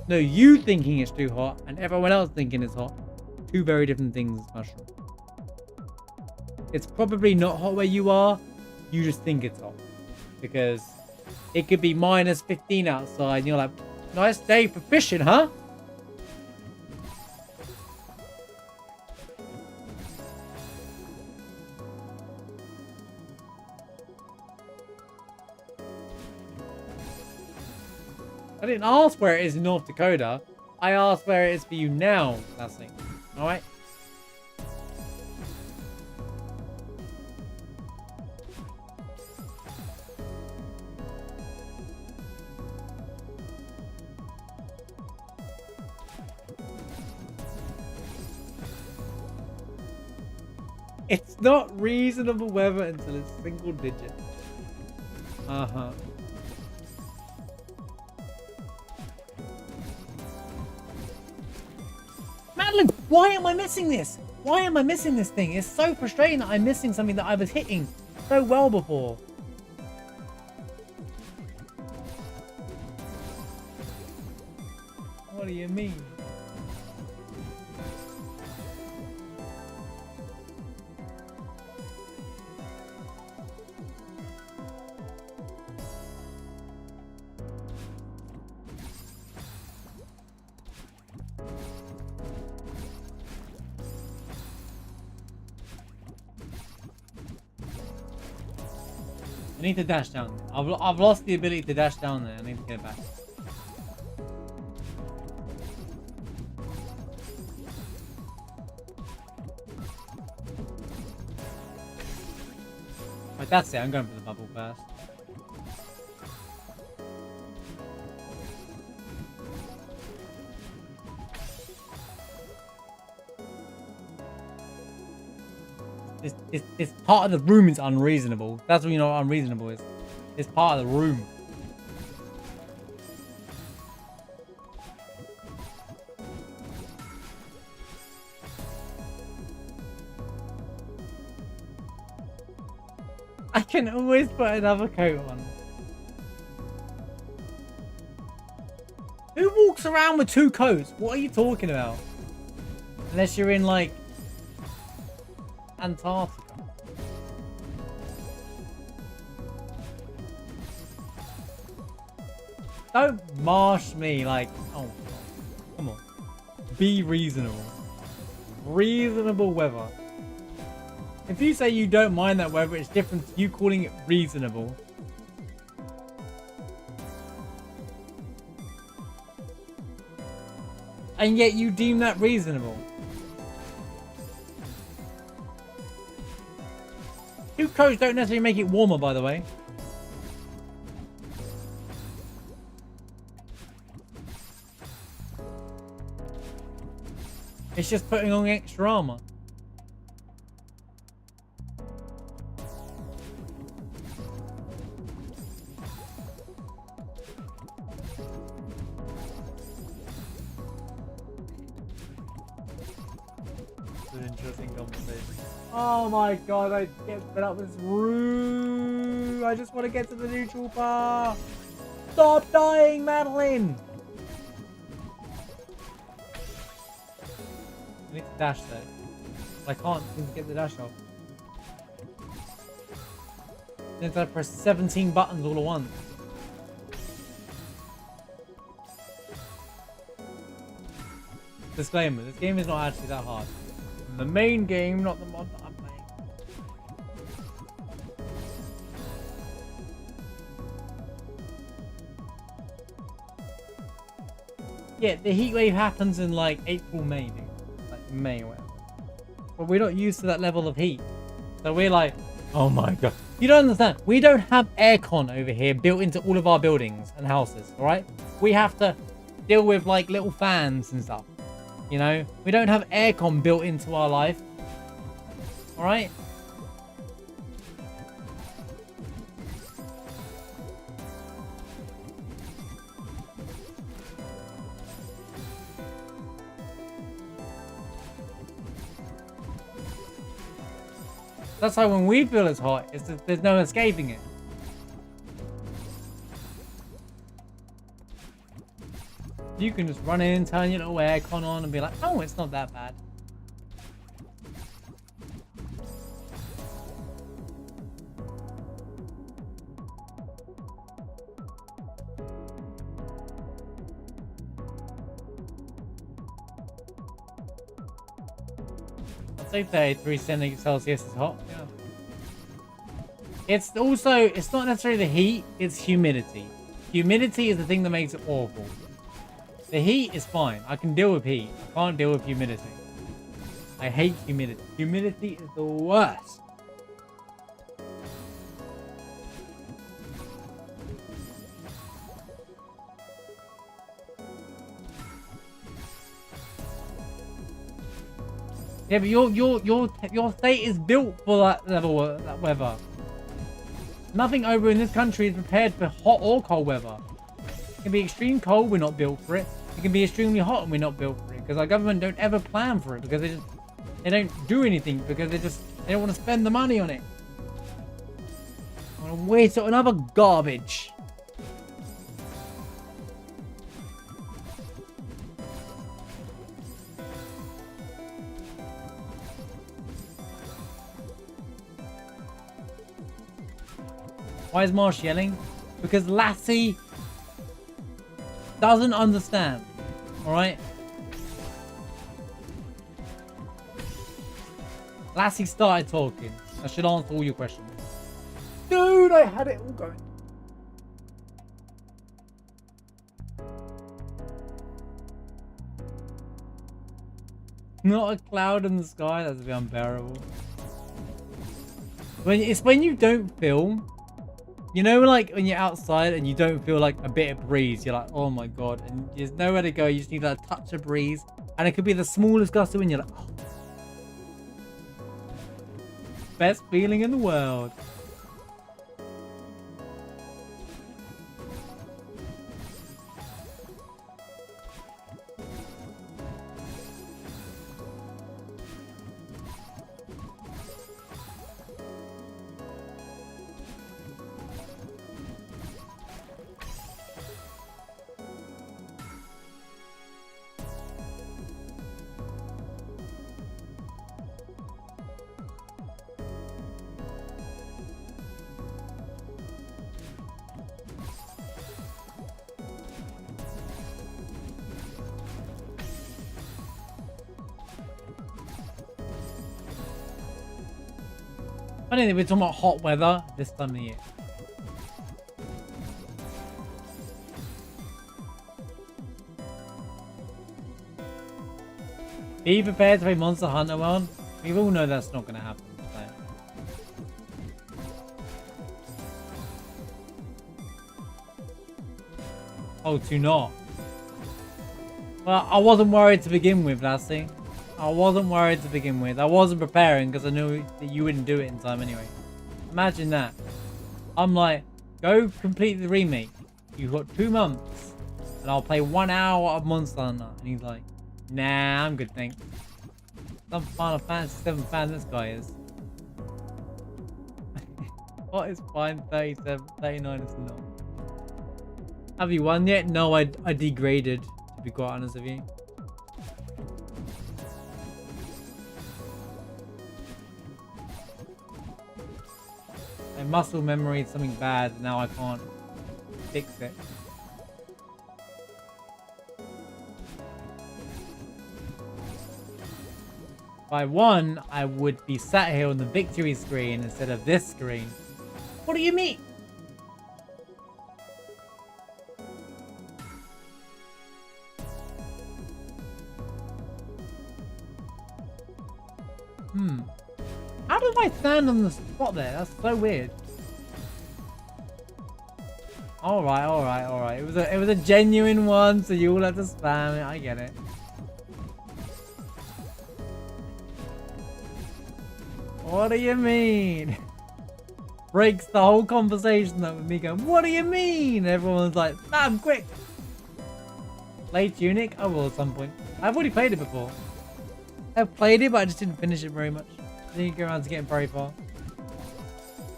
No, you thinking it's too hot and everyone else thinking it's hot. Two very different things, Mushroom. It's probably not hot where you are. You just think it's hot. Because it could be minus 15 outside and you're like, nice day for fishing, huh? I didn't ask where it is in North Dakota. I asked where it is for you now, Lassie. Alright? It's not reasonable weather until it's single digit. Uh-huh. Madeline, why am I missing this? Why am I missing this thing? It's so frustrating that I'm missing something that I was hitting so well before. What do you mean? I need to dash down there. I've lost the ability to dash down there. I need to get it back. Right, that's it. I'm going for the bubble first. This part of the room is unreasonable. That's what you know what unreasonable is. This part of the room. I can always put another coat on. Who walks around with 2 coats? What are you talking about? Unless you're in like Antarctica. Don't marsh me like, oh, come on. Be reasonable. Reasonable weather. If you say you don't mind that weather, it's different to you calling it reasonable. And yet you deem that reasonable. 2 coats don't necessarily make it warmer, by the way. It's just putting on extra armor. It's an interesting conversation. Oh my god, I get fed up with this room. I just want to get to the neutral bar. Stop dying, Madeline. I need to dash there. I can't seem to get the dash off. Since I press 17 buttons all at once. Disclaimer, this game is not actually that hard. The main game, not the mod that I'm playing. Yeah, the heat wave happens in like April, May, dude. Like May or whatever. But we're not used to that level of heat. So we're like, oh my god. You don't understand. We don't have aircon over here built into all of our buildings and houses, alright? We have to deal with like little fans and stuff. You know? We don't have aircon built into our life. Alright? That's why when we feel it's hot, it's that there's no escaping it. You can just run in, turn your little aircon on and be like, oh, it's not that bad. I'd say 33 Celsius is hot, yeah. It's also, it's not necessarily the heat, it's humidity. Humidity is the thing that makes it awful. The heat is fine. I can deal with heat. I can't deal with humidity. I hate humidity. Humidity is the worst. Yeah, but your state is built for that level of that weather. Nothing over in this country is prepared for hot or cold weather. It can be extreme cold, we're not built for it. It can be extremely hot and we're not built for it. Because our government don't ever plan for it. Because they don't do anything. Because they don't want to spend the money on it. I want to waste it on other garbage. Why is Marsh yelling? Because Lassie doesn't understand. Alright? Lassie started talking. I should answer all your questions. Dude, I had it all going. Not a cloud in the sky. That's a bit unbearable. It's when you don't film. You know, like when you're outside and you don't feel like a bit of breeze. You're like, oh my god, and there's nowhere to go. You just need that touch of breeze, and it could be the smallest gust of wind. You're like, oh. Best feeling in the world. I think we're talking about hot weather this time of year. Be prepared to play Monster Hunter World. We all know that's not going to happen. So. Oh, to not. Well, I wasn't worried to begin with, Lassie. I wasn't worried to begin with. I wasn't preparing because I knew that you wouldn't do it in time anyway. Imagine that. I'm like, go complete the remake. You've got 2 months. And I'll play 1 hour of Monster Hunter. And he's like, nah, I'm good, thanks. Some Final Fantasy 7 fan this guy is. What is fine? 37, 39 is not. Have you won yet? No, I degraded, to be quite honest with you. My muscle memory is something bad, and now I can't fix it. If I won, I would be sat here on the victory screen instead of this screen. What do you mean? How did I stand on the spot there? That's so weird. Alright. It was a genuine one, so you all have to spam it. I get it. What do you mean? Breaks the whole conversation up with me going, what do you mean? Everyone's like, spam, quick! Play Tunic? I will at some point. I've already played it before. I've played it, but I just didn't finish it very much. I didn't get around to getting very far.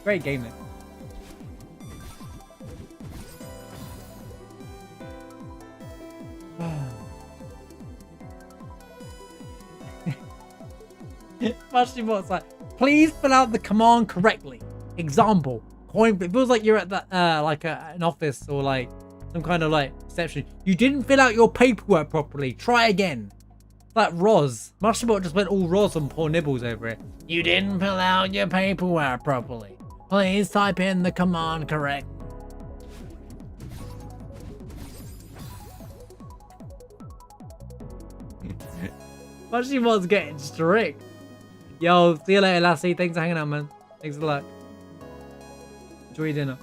Great game, though. Mushimot's like, please fill out the command correctly. Example, coin. It feels like you're at that, an office or like some kind of like reception. You didn't fill out your paperwork properly. Try again. Like Roz. Mushimot just went all Roz and poor Nibbles over it. You didn't fill out your paperwork properly. Please type in the command correct. Mushimot's getting strict. Yo, see you later, Lassie. Thanks for hanging out, man. Thanks for the luck. Enjoy your dinner.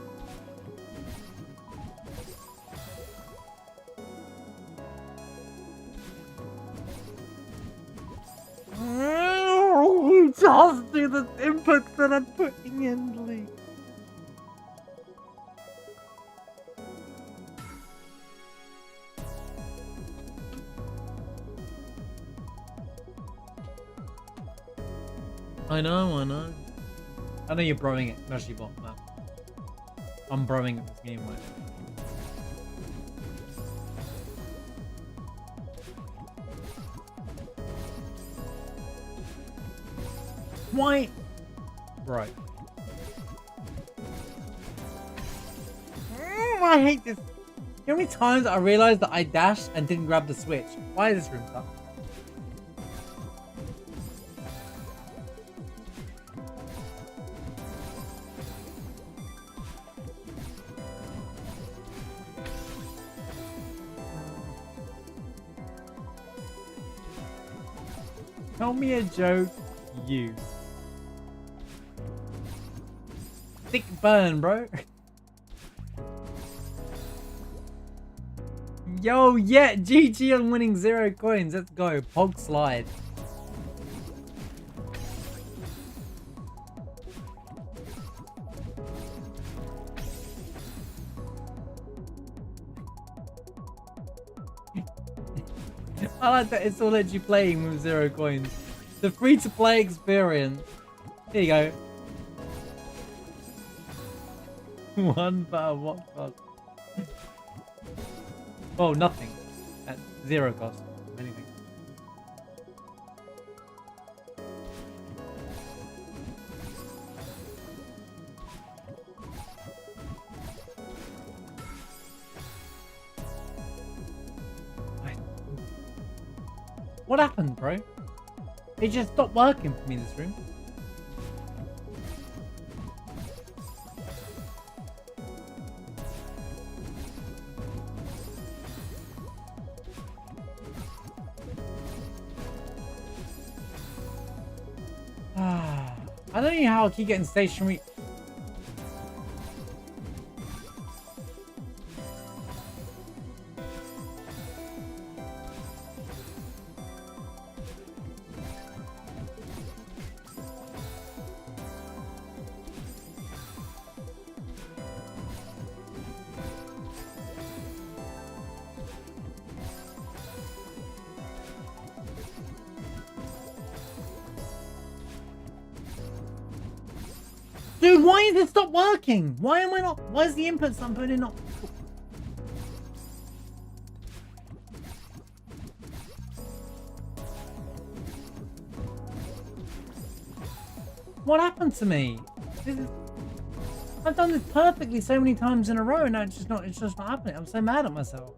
Just do the inputs that I'm putting in, Lee. I know. I know you're broing it, especially bot, man. I'm broing it this game right now. Why? Right. I hate this. You know how many times I realized that I dashed and didn't grab the switch? Why is this room tough? Tell me a joke, you. Thick burn, bro. Yo, yeah, GG on winning 0 coins. Let's go. Pog slide. I like that it's all let you playing with 0 coins. The free-to-play experience. Here you go. One for what cost? Oh, nothing. At 0 cost. Anything. What happened, bro? It just stopped working for me, this room. I don't know how I keep getting stationary. Dude, why is it stop working? Why am I not? Why is the inputs I'm putting in not? What happened to me? I've done this perfectly so many times in a row, and now it's just not happening. I'm so mad at myself.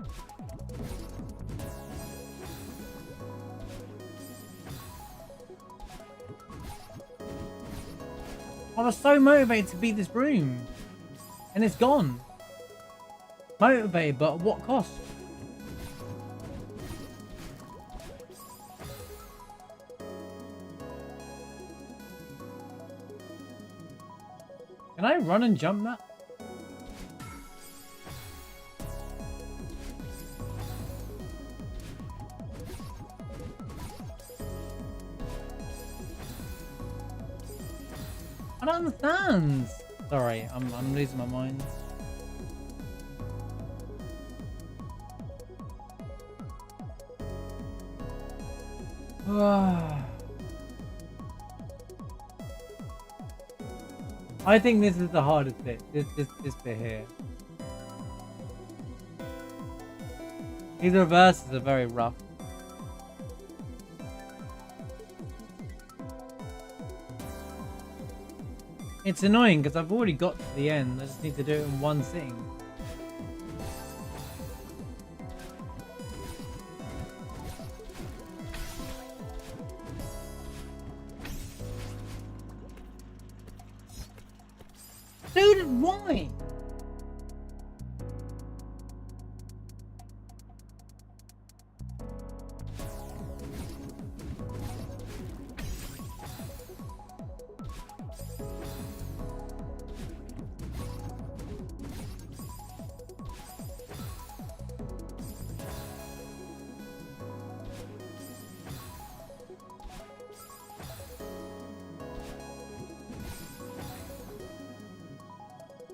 I was so motivated to beat this room, and it's gone. Motivated, but at what cost? Can I run and jump that? I don't understand. Sorry, I'm losing my mind. I think this is the hardest bit. This bit here. These reverses are very rough. It's annoying because I've already got to the end. I just need to do it in one sitting. Dude, why?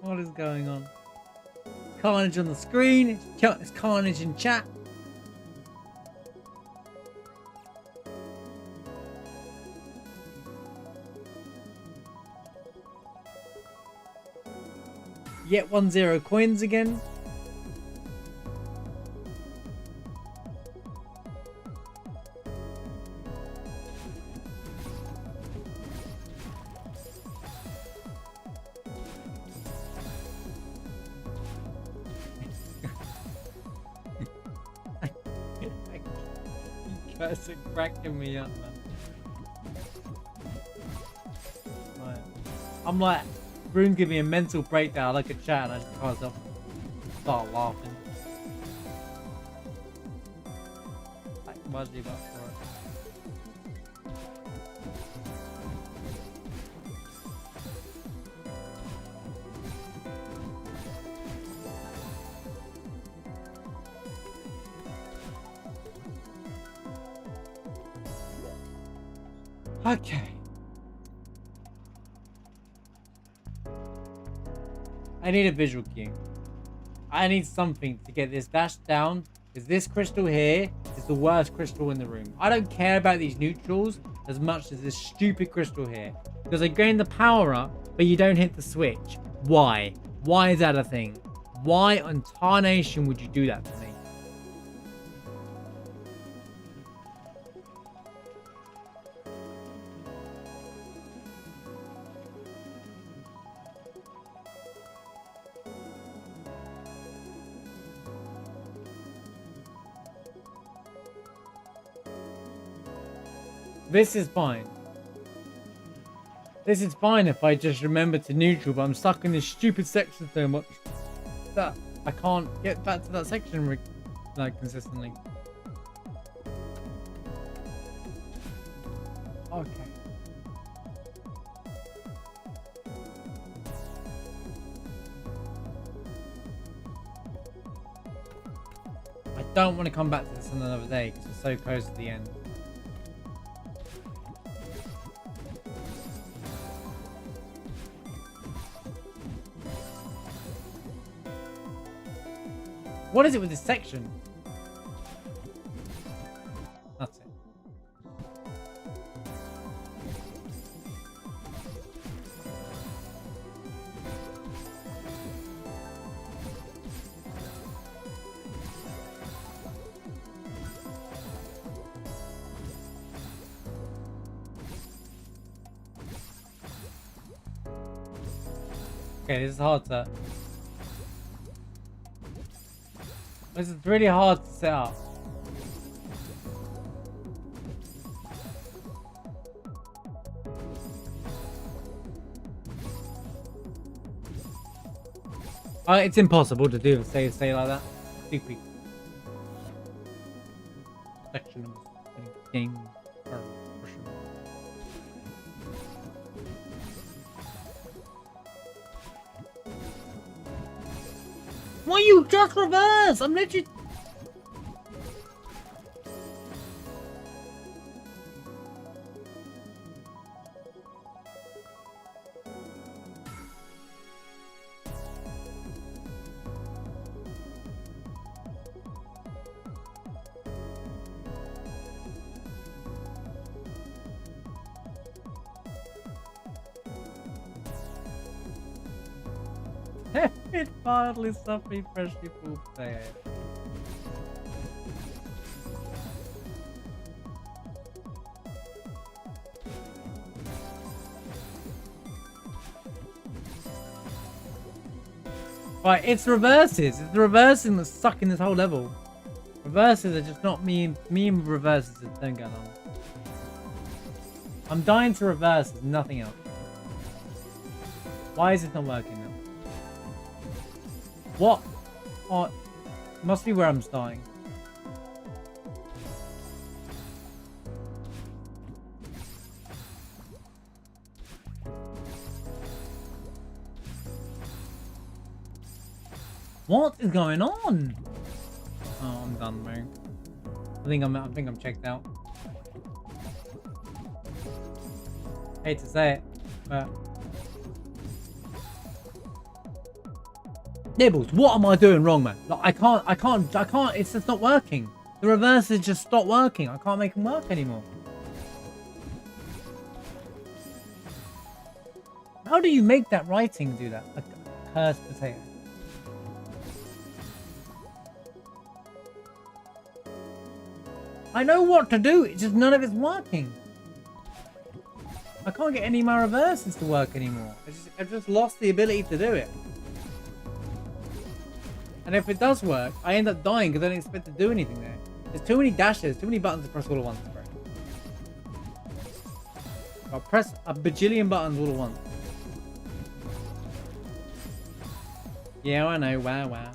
What is going on? Carnage on the screen. It's carnage in chat. Yet 10 coins again. It's cracking me up, man. Right. I'm like, Rune give me a mental breakdown. I look at chat and I just can't start laughing. Like, mostly about for it. Okay. I need a visual cue. I need something to get this dash down. Because this crystal here is the worst crystal in the room. I don't care about these neutrals as much as this stupid crystal here. Because I gain the power up, but you don't hit the switch. Why? Why is that a thing? Why on tarnation would you do that to me? This is fine. This is fine if I just remember to neutral, but I'm stuck in this stupid section so much that I can't get back to that section like consistently. Okay. I don't want to come back to this on another day because we're so close to the end. What is it with this section? That's it. Okay, this is hard to... This is really hard to set up. It's impossible to do say like that. Stupid. Section of game. Why you just reverse? I'm literally... It mildly something freshly pooped there. Right, it's reverses. It's the reversing that's sucking this whole level. Reverses are just not me and reverses that don't get along. I'm dying to reverse, nothing else. Why is this not working now? What? Oh, must be where I'm starting. What is going on? Oh, I'm done, man. I think I'm checked out. Hate to say it, but Nibbles, what am I doing wrong, man? Like, I can't, it's just not working. The reverses just stopped working. I can't make them work anymore. How do you make that writing do that? A cursed potato. I know what to do, it's just none of it's working. I can't get any of my reverses to work anymore. I've just lost the ability to do it. And if it does work, I end up dying because I don't expect to do anything there. There's too many dashes, too many buttons to press all at once. I'll press a bajillion buttons all at once. Yeah, I know. Wow, wow.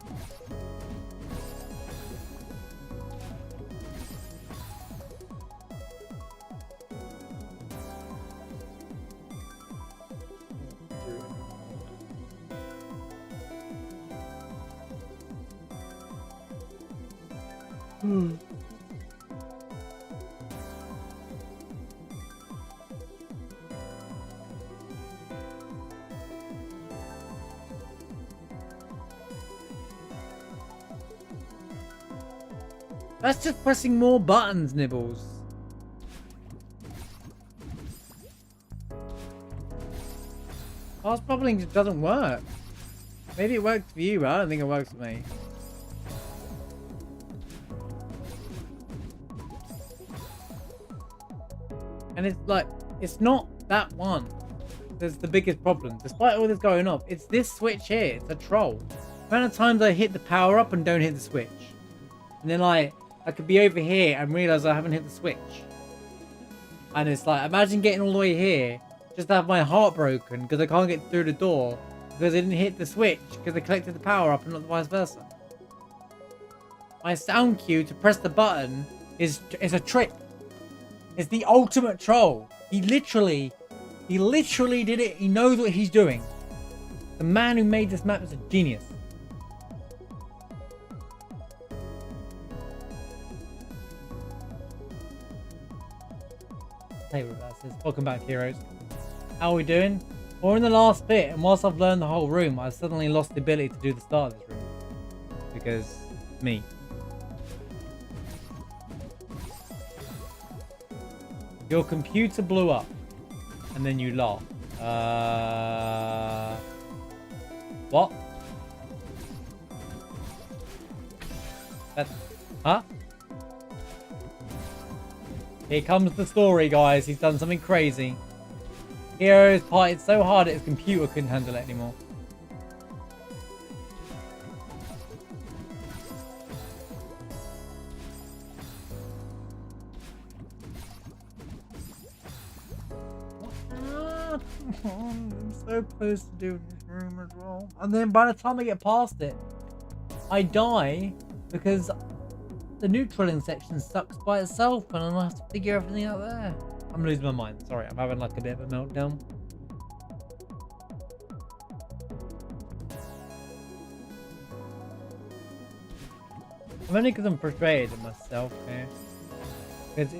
That's just pressing more buttons, Nibbles. Fast bubbling just doesn't work. Maybe it works for you, but I don't think it works for me. And it's like, it's not that one that's the biggest problem. Despite all this going on, it's this switch here. It's a troll. The amount of times I hit the power up and don't hit the switch. And then I could be over here and realize I haven't hit the switch. And it's like, imagine getting all the way here, just to have my heart broken because I can't get through the door because I didn't hit the switch because I collected the power up and not vice versa. My sound cue to press the button is a trick. It's the ultimate troll. He literally did it. He knows what he's doing. The man who made this map is a genius. Hey, that says, welcome back, heroes. How are we doing? We're in the last bit, and whilst I've learned the whole room, I suddenly lost the ability to do the start of this room. Because, me. Your computer blew up, and then you laugh. What? Huh? Here comes the story, guys. He's done something crazy. Hero's partied so hard that his computer couldn't handle it anymore. I'm so close to doing this room as well. And then by the time I get past it, I die because the neutralling section sucks by itself and I have to figure everything out there. I'm losing my mind. Sorry, I'm having like a bit of a meltdown. I'm only because I'm frustrated with myself here. Because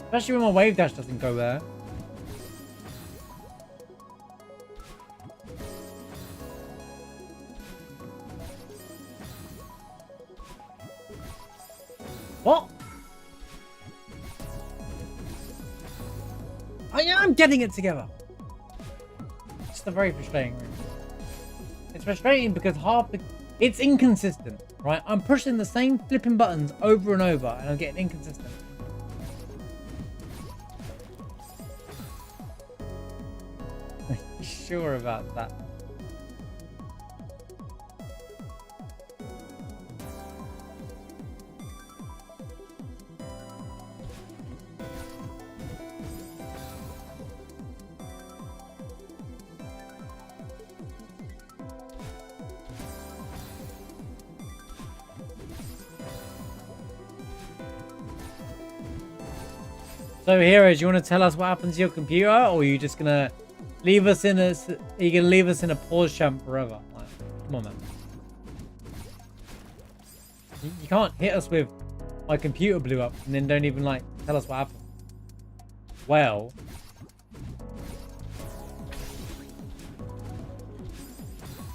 especially when my wave dash doesn't go there. What? I am getting it together. It's a very frustrating room. It's frustrating because it's inconsistent, right? I'm pushing the same flipping buttons over and over and I'm getting inconsistent. Sure about that. So, heroes, you want to tell us what happens to your computer, or are you just gonna leave us in a? Are you gonna leave us in a pause champ forever? Like, come on, man. You can't hit us with my computer blew up and then don't even like tell us what happened. Well.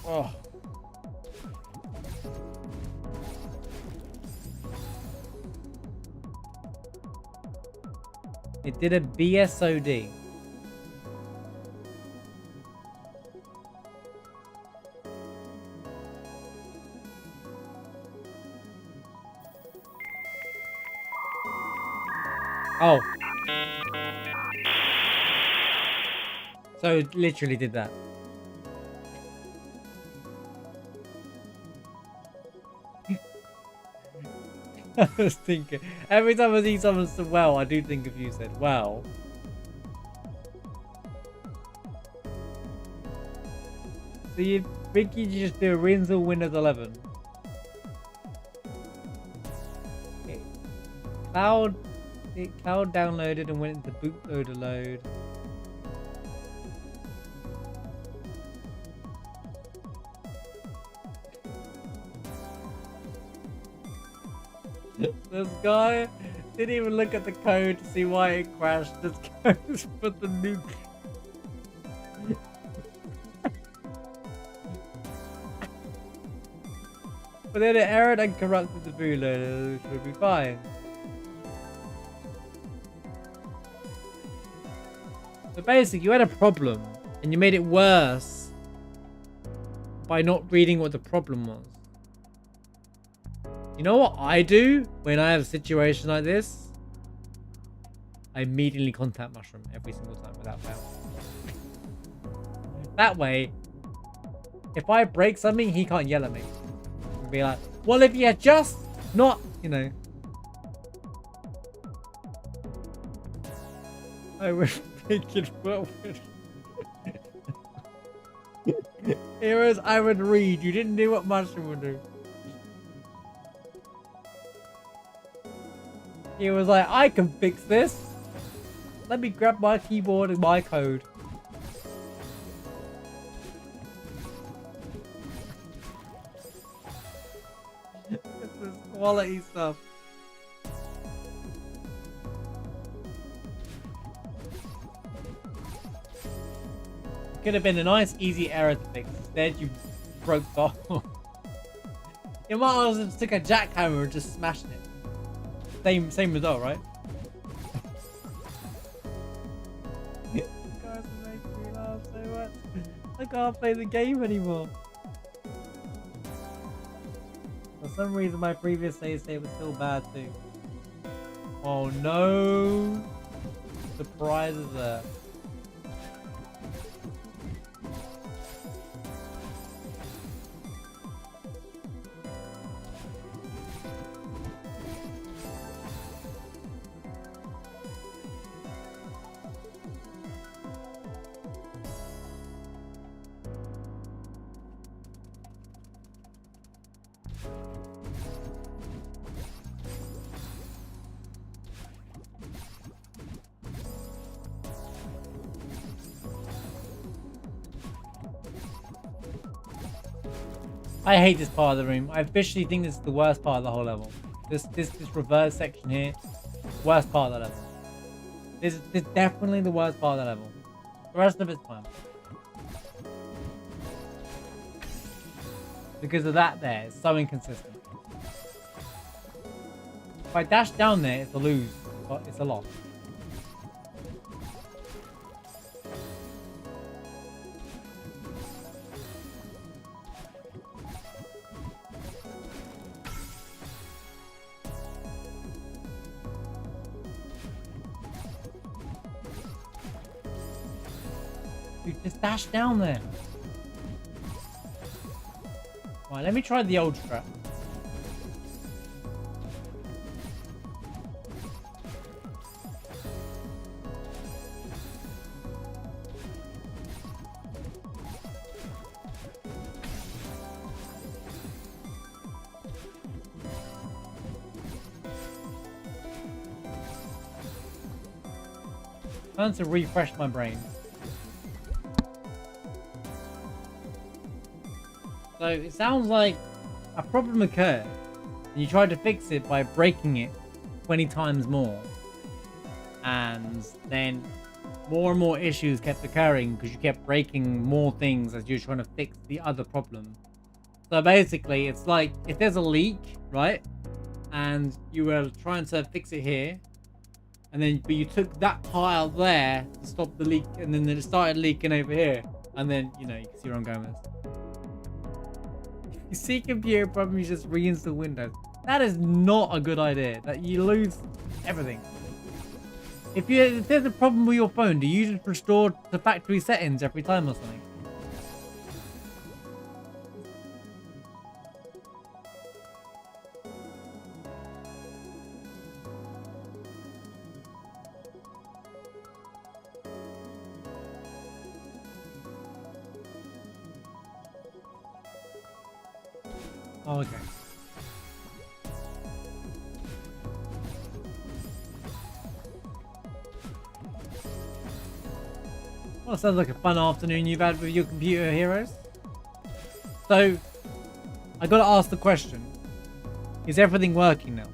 Oh. It did a BSOD. Oh. So it literally did that. I was thinking, every time I see someone say well, I do think of you said well. So you think you just do a Rinzel Windows 11? Cloud downloaded and went into bootloader load. This guy didn't even look at the code to see why it crashed. This goes for the nuke. But then it errored and corrupted the bootloader, which would be fine. So basically, you had a problem, and you made it worse by not reading what the problem was. You know what I do when I have a situation like this? I immediately contact Mushroom every single time without fail. That way, if I break something, he can't yell at me. And be like, well, if you just not, you know. I would make it forward. Heroes I would read. You didn't do what Mushroom would do. He was like, I can fix this. Let me grab my keyboard and my code. This is quality stuff. Could have been a nice, easy error to fix. Instead, you broke the whole. You might as well just took a jackhammer and just smashed it. Same result, right? You guys are making me laugh so much. I can't play the game anymore. For some reason, my previous save state was still bad too. Oh no! Surprises there. I hate this part of the room. I officially think this is the worst part of the whole level. This reverse section here, worst part of the level. This is definitely the worst part of the level. The rest of it's fine. Because of that there, it's so inconsistent. If I dash down there, it's a lose. But it's a loss. Dude, just dash down there. Right, let me try the old strat. Time to refresh my brain. So it sounds like a problem occurred and you tried to fix it by breaking it 20 times more, and then more and more issues kept occurring because you kept breaking more things as you're trying to fix the other problem. So basically it's like if there's a leak, right, and you were trying to fix it here, and then but you took that tile there to stop the leak, and then it started leaking over here, and then you know you can see where I'm going with this. You see computer problem, you just reinstall Windows. That is not a good idea. That you lose everything. If there's a problem with your phone, do you just restore the factory settings every time or something? Oh, okay. Well, sounds like a fun afternoon you've had with your computer heroes. So, I gotta ask the question. Is everything working now?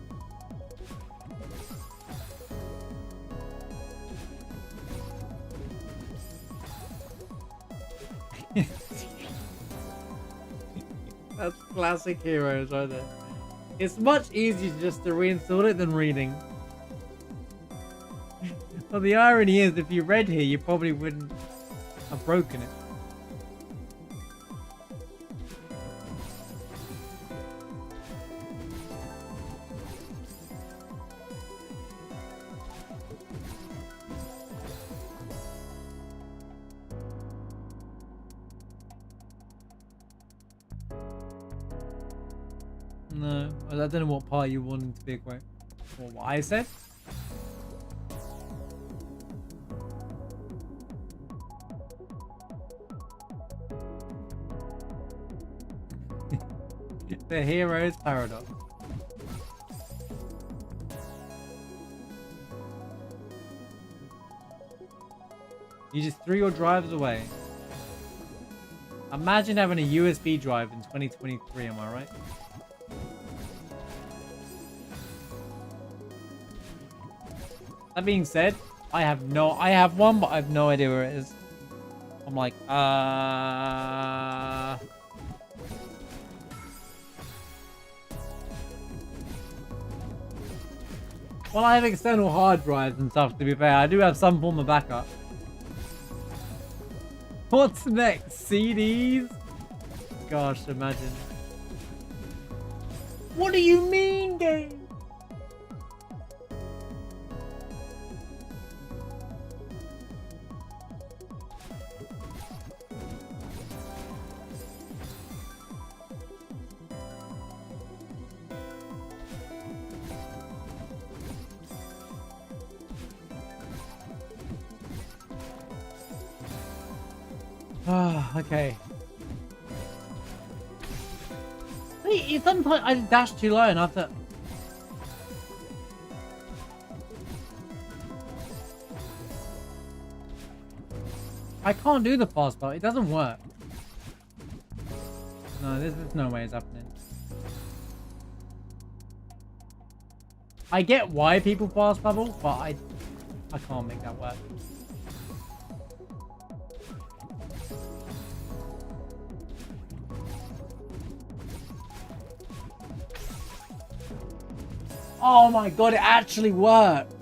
That's classic heroes right there. It's much easier just to reinstall it than reading. Well, the irony is, if you read here, you probably wouldn't have broken it. No, I don't know what part you wanted to be a quote. Or what I said? The hero's paradox. You just threw your drives away. Imagine having a USB drive in 2023, am I right? That being said, I have one, but I have no idea where it is. I'm like, Well, I have external hard drives and stuff, to be fair. I do have some form of backup. What's next? CDs? Gosh, imagine. What do you mean, game? Okay. See, sometimes I dash too low and I have to... I can't do the fast part. It doesn't work. No, there's no way it's happening. I get why people fast bubble, but I can't make that work. Oh my god, it actually worked.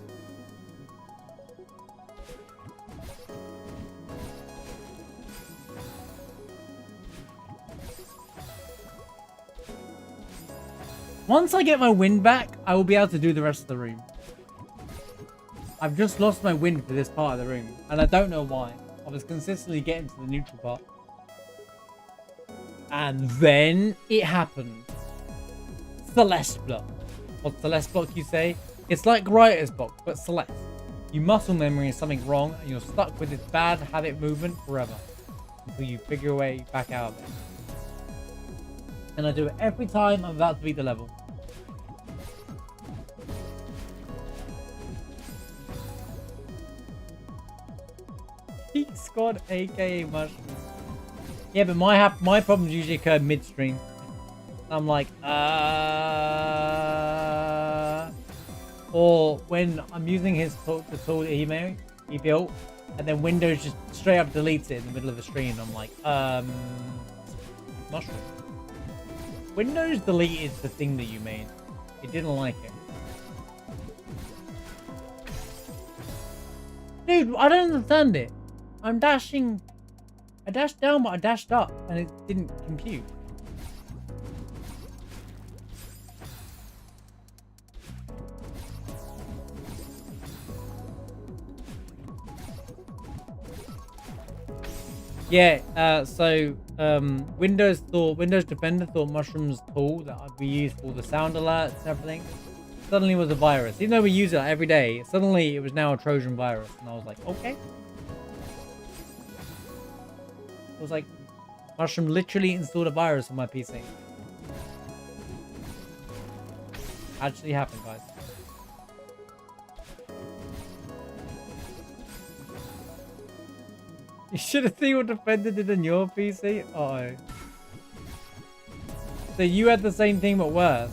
Once I get my wind back, I will be able to do the rest of the room. I've just lost my wind for this part of the room, and I don't know why. I was consistently getting to the neutral part. And then it happened. Celeste block. What Celeste block you say? It's like writer's block, but Celeste. You muscle memory is something wrong, and you're stuck with this bad habit movement forever. Until you figure your way back out of it. And I do it every time I'm about to beat the level. Peak squad, aka mushroom. Yeah, but my problems usually occur midstream. I'm like, or when I'm using the tool that he built, and then Windows just straight up deletes it in the middle of the stream. I'm like, mushroom. Windows deleted the thing that you made. It didn't like it. Dude, I don't understand it. I'm dashing. I dashed down, but I dashed up, and it didn't compute. Yeah, Windows Defender thought Mushroom's tool that we use for the sound alerts and everything suddenly was a virus. Even though we use it every day, suddenly it was now a Trojan virus. And I was like, okay. It was like, Mushroom literally installed a virus on my PC. Actually happened, guys. You should have seen what Defender did on your PC. Uh-oh. So you had the same thing but worse.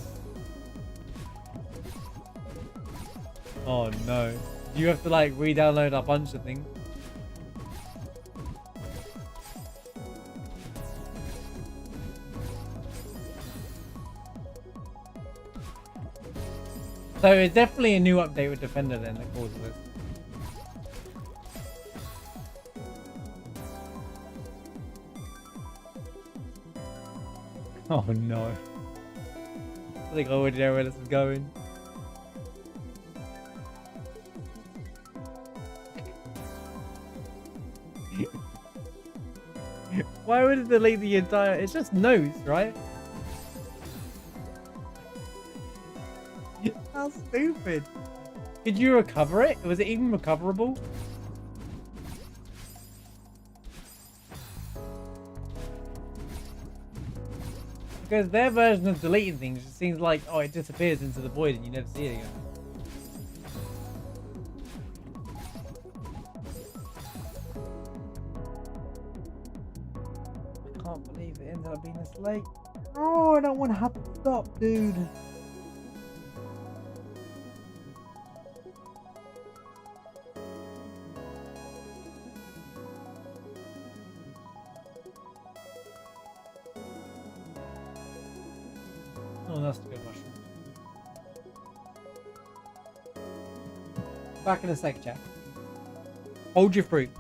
Oh no. You have to like re-download a bunch of things. So it's definitely a new update with Defender then that causes this. Oh no. I think I already know where this is going. Why would it delete the entire... It's just notes, right? How stupid. Could you recover it? Was it even recoverable? Because their version of deleting things just seems like, oh, it disappears into the void and you never see it again. I can't believe it ended up being this late. Oh, I don't want to have to stop, dude. Oh, that's a good mushroom. Back in a sec, Jack. Hold your fruit.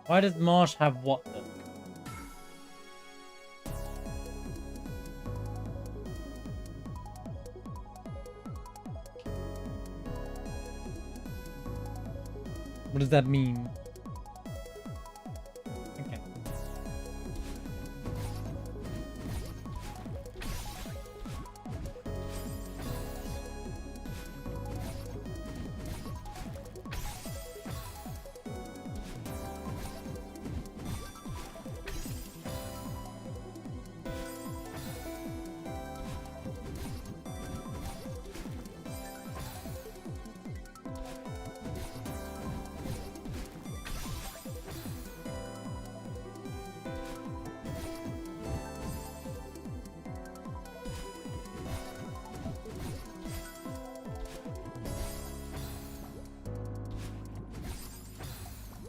Why does Marsh have what then? What does that mean? Okay.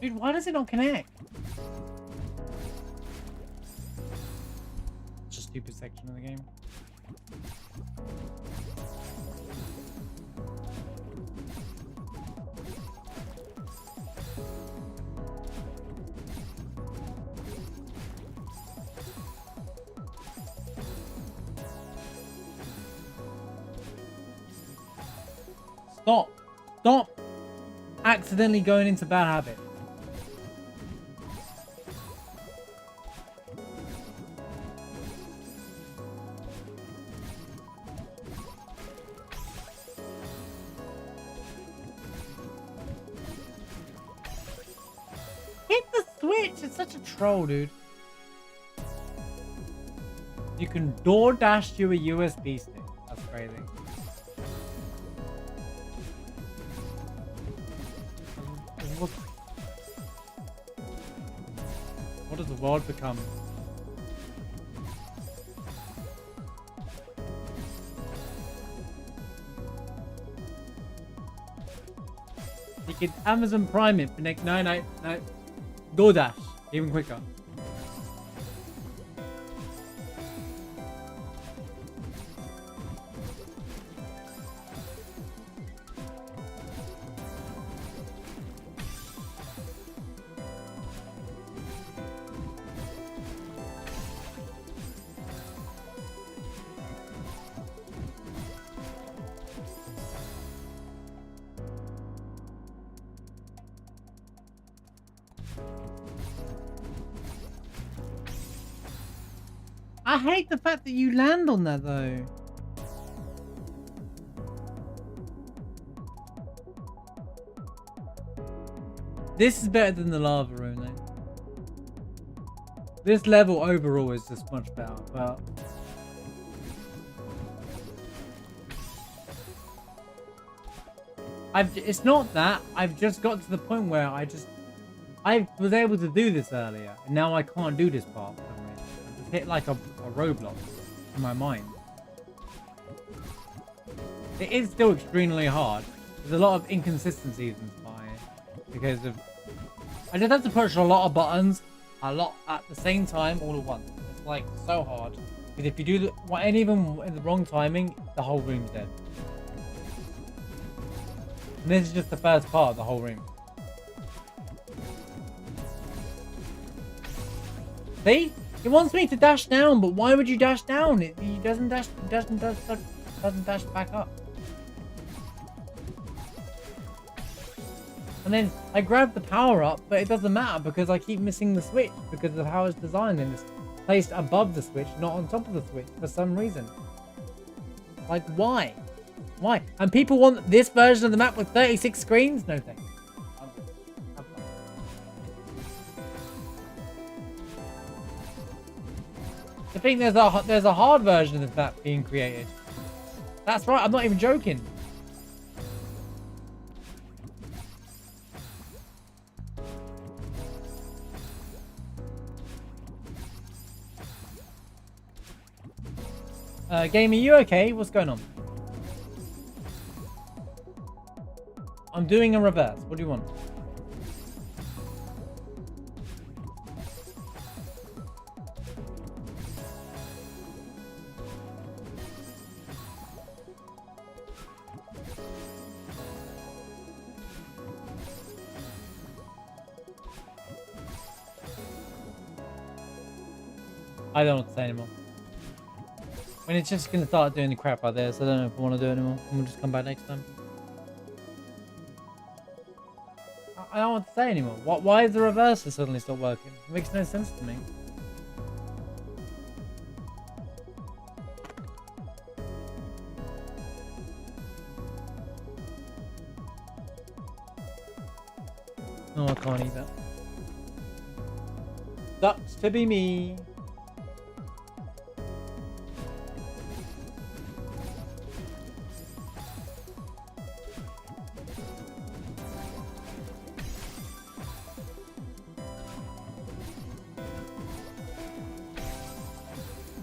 Dude, why does it not connect? It's a stupid section of the game. Stop! Stop! Accidentally going into bad habit. Hit the switch! It's such a troll, dude. You can DoorDash you a USB stick. That's crazy. What does the world become? You can Amazon Prime it for next no. DoorDash, even quicker. I hate the fact that you land on that though. This is better than the lava room though. This level overall is just much better, but it's not that. I've just got to the point where I was able to do this earlier, and now I can't do this part. I just hit like a roadblock in my mind. It is still extremely hard. There's a lot of inconsistencies in Spire because of I just have to push a lot of buttons a lot at the same time all at once. It's like so hard because if you do and even in the wrong timing, the whole room's dead. And this is just the first part of the whole room. See? It wants me to dash down, but why would you dash down? It doesn't dash back up. And then I grab the power up, but it doesn't matter because I keep missing the switch because of how it's designed and it's placed above the switch, not on top of the switch for some reason. Like why? Why? And people want this version of the map with 36 screens? No thanks. I think there's a hard version of this map being created. That's right, I'm not even joking. Game, are you okay? What's going on? I'm doing a reverse. What do you want? I don't know what to say anymore. I mean, it's just gonna start doing the crap out there, so I don't know if I want to do it anymore. And we'll just come back next time. I don't know what to say anymore. Why is the reverser suddenly stop working? It makes no sense to me. No, I can't eat that. Sucks to be me.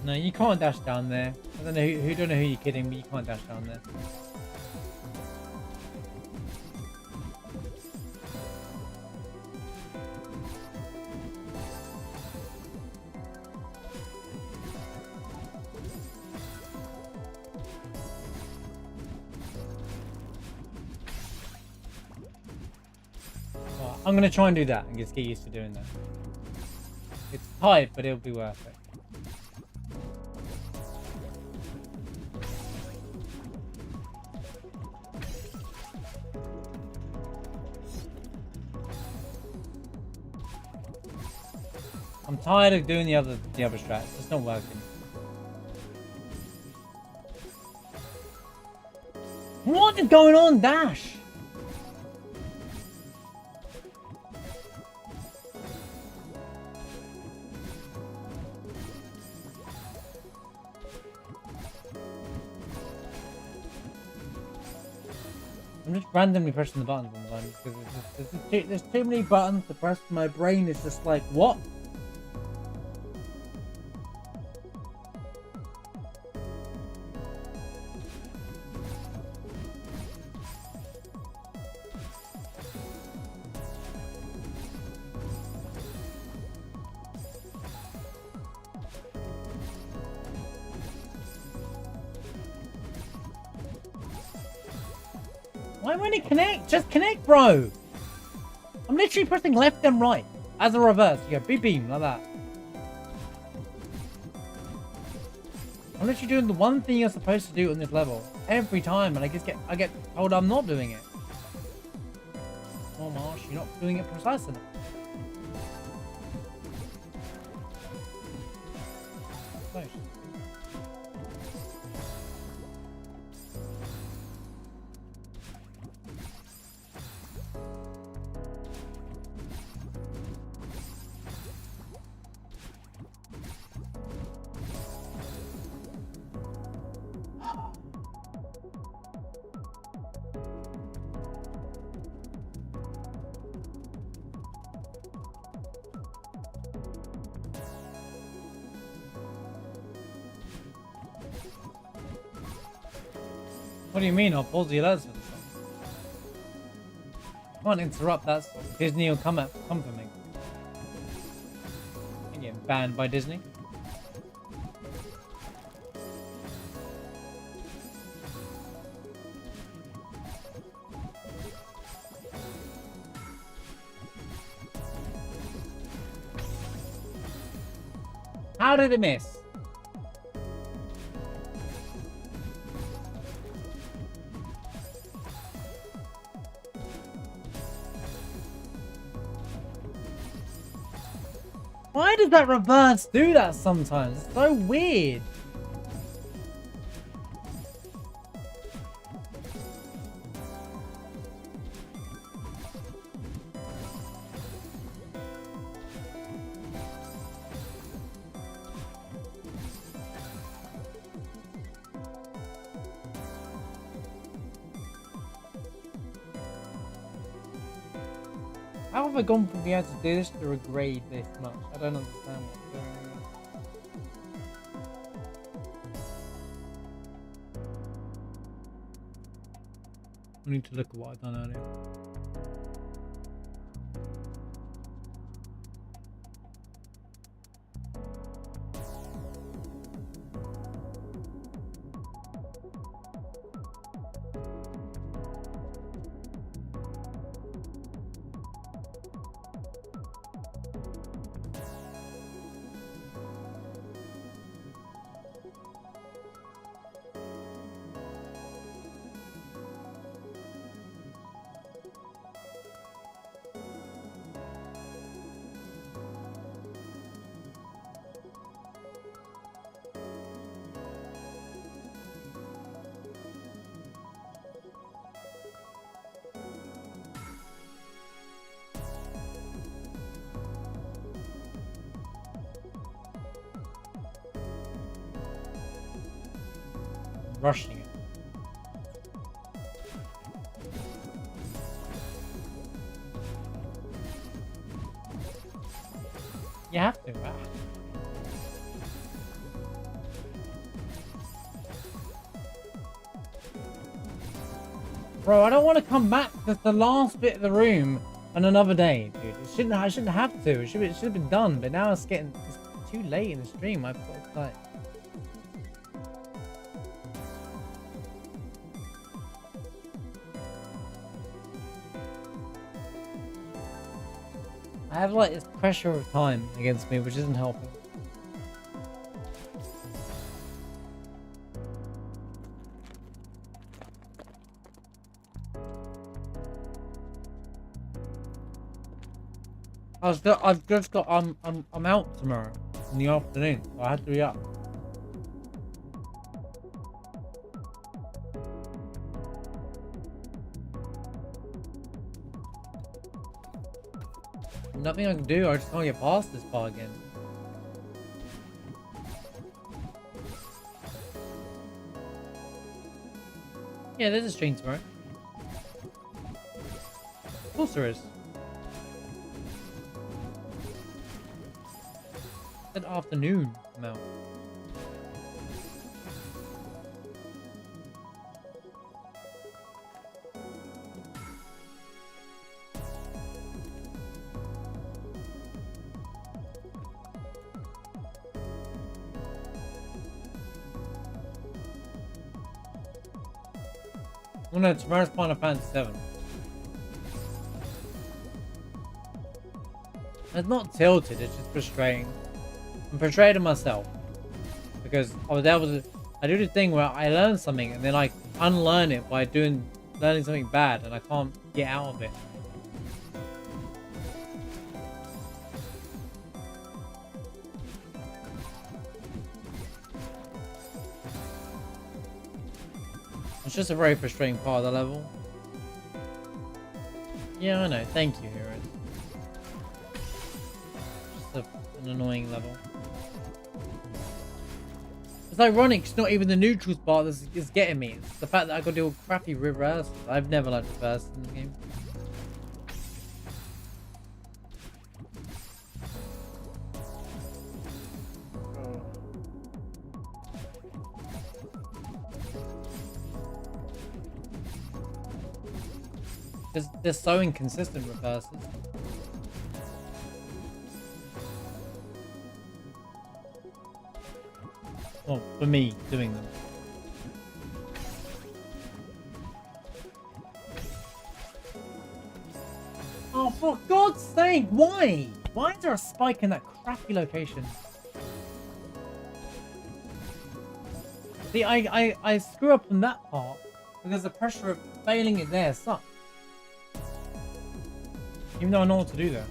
No, you can't dash down there. I don't know who don't know who you're kidding, but you can't dash down there. Well, I'm gonna try and do that and just get used to doing that. It's tight, but it'll be worth it. I'm tired of doing the other strats. It's not working. What is going on, Dash? I'm just randomly pressing the buttons sometimes because there's too many buttons to press. My brain is just like, what? Why won't it connect? Just connect, bro. I'm literally pressing left and right as a reverse. You go beep beam like that. I'm literally doing the one thing you're supposed to do on this level every time, and I get told I'm not doing it. Oh, Marsh, you're not doing it precise enough. Close. What do you mean? I'll pause the alerts for this one. Can't interrupt that song. Disney will come for me. I'm getting banned by Disney. How did it miss? Why does that reverse do that sometimes? It's so weird. How have I gone from being able to do this to regrade this much? I don't understand what's going on. I need to look at what I've done earlier. Rushing it. You have to. Bro, I don't want to come back to the last bit of the room on another day, dude. I shouldn't have to. It should have been done, but now it's too late in the stream. I've got to start. I have like this pressure of time against me, which isn't helping. I'm out tomorrow in the afternoon, so I had to be up. Nothing I can do, I just can't get past this part again. Yeah, there's a stream tomorrow. Of course there is. It's afternoon, Mel. Oh no, tomorrow's Final Fantasy 7. It's not tilted, it's just frustrating. I'm frustrated myself. Because I was able to... I do the thing where I learn something and then I unlearn it by learning something bad and I can't get out of it. It's just a very frustrating part of the level. Yeah, I know. Thank you, Heroes. Just an annoying level. It's ironic, it's not even the neutrals part that's getting me. It's the fact that I got to do crappy reversals. I've never liked reverse in the game. They're so inconsistent reverses. Well, for me, doing them. Oh, for God's sake, why? Why is there a spike in that crappy location? See, I screw up on that part because the pressure of failing it there sucks. Even though I know what to do there.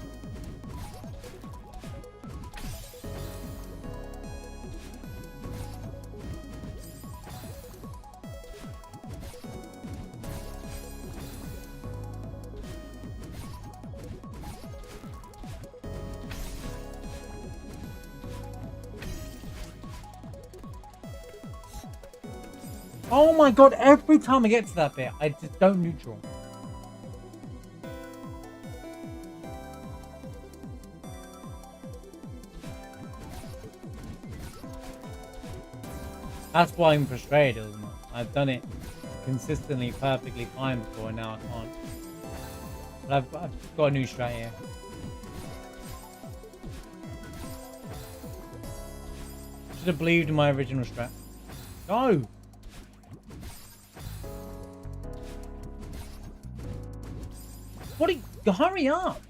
Oh my god, every time I get to that bit, I just don't neutral. That's why I'm frustrated, isn't it? I've done it consistently, perfectly fine before, and now I can't. But I've got a new strat here. Should have believed in my original strat. Go! What are you... Hurry up!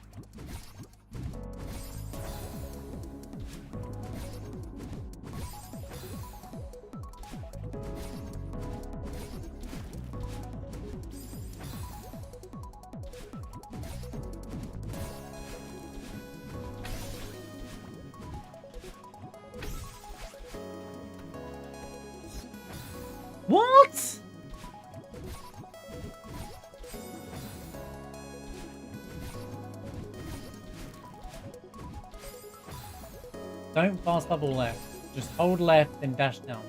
What? Don't fast bubble left. Just hold left and dash down.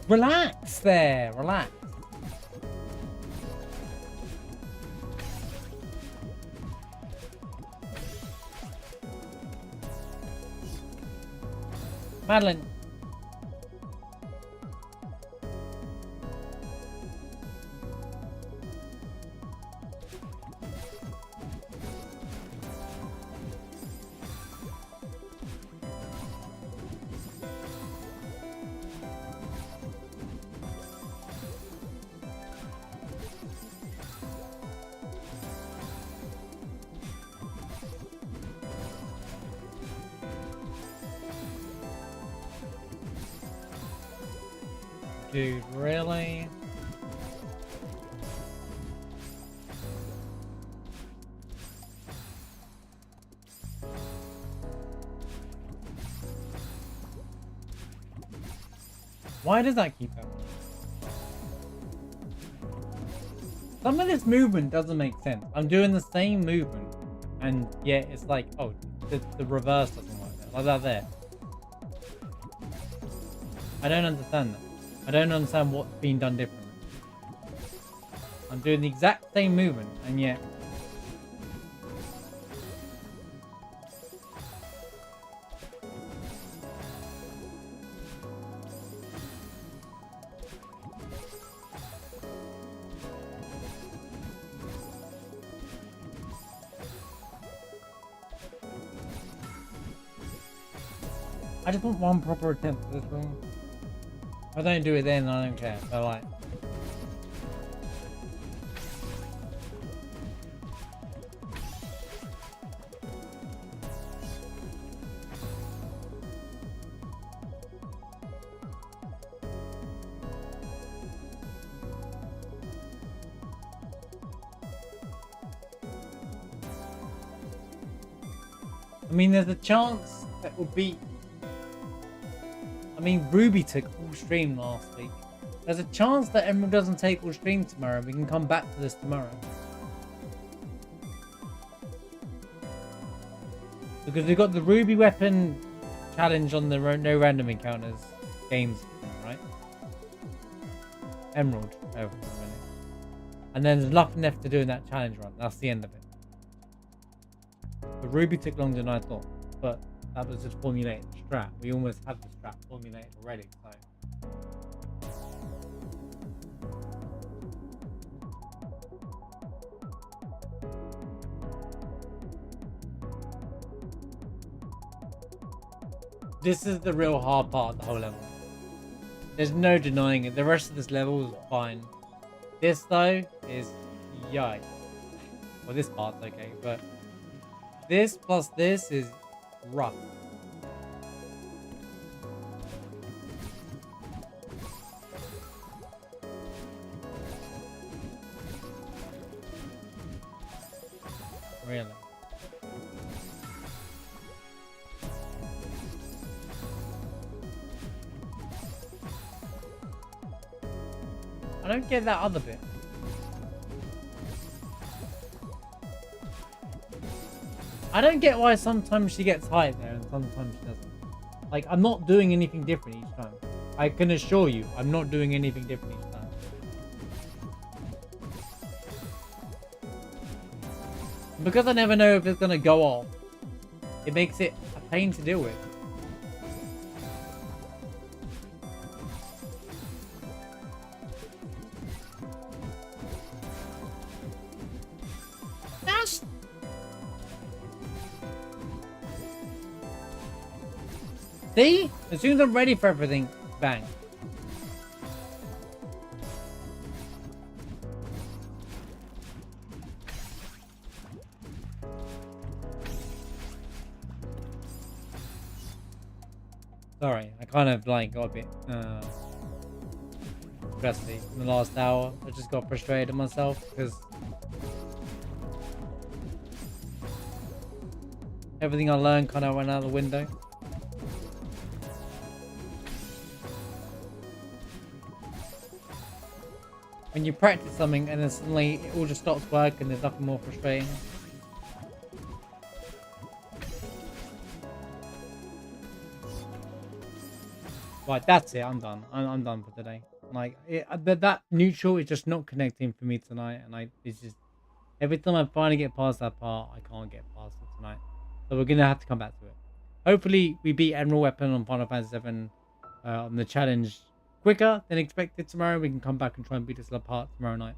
Relax there. Relax. Madeline. Dude, really? Why does that keep happening? Some of this movement doesn't make sense. I'm doing the same movement, and yet it's like, oh, the reverse doesn't work there. Like that there. I don't understand that. I don't understand what's being done differently. I'm doing the exact same movement, and yet... I just want one proper attempt at this room. If I don't do it then, I don't care. But like... I mean, there's a chance that we'll beat... I mean, Ruby took all stream last week. There's a chance that Emerald doesn't take all stream tomorrow. We can come back to this tomorrow. Because we've got the Ruby weapon challenge on the no random encounters games, right? Emerald. Oh, and then there's nothing left to do in that challenge run. That's the end of it. The Ruby took longer than I thought, but that was just formulating the strat. We almost had the strat formulated already, so. This is the real hard part of the whole level. There's no denying it. The rest of this level is fine. This though is yikes. Well, this part's okay, but this plus this is rough. Really? I don't get that other bit. I don't get why sometimes she gets high there and sometimes she doesn't. Like, I'm not doing anything different each time. I can assure you, I'm not doing anything different each time. Because I never know if it's gonna go off, it makes it a pain to deal with. See? As soon as I'm ready for everything, bang. Sorry, I kind of like got a bit stressy in the last hour. I just got frustrated at myself because everything I learned kind of went out the window. When you practice something and then suddenly it all just stops working, there's nothing more frustrating. Right, that's it. I'm done. I'm done for today. Like that neutral is just not connecting for me tonight, and it's just every time I finally get past that part, I can't get past it tonight. So we're gonna have to come back to it. Hopefully, we beat Emerald Weapon on Final Fantasy VII on the challenge quicker than expected tomorrow. We can come back and try and beat this apart tomorrow night.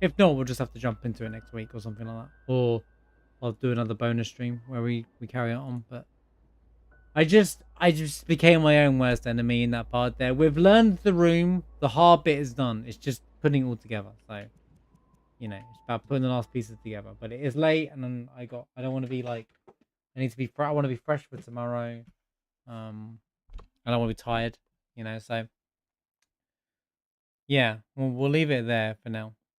If not, we'll just have to jump into it next week or something like that. Or I'll do another bonus stream where we carry it on. But I just became my own worst enemy in that part there. We've learned the room. The hard bit is done. It's just putting it all together. So, you know, it's about putting the last pieces together. But it is late, and then I don't want to be like, I want to be fresh for tomorrow. I don't want to be tired. You know, so yeah, we'll leave it there for now.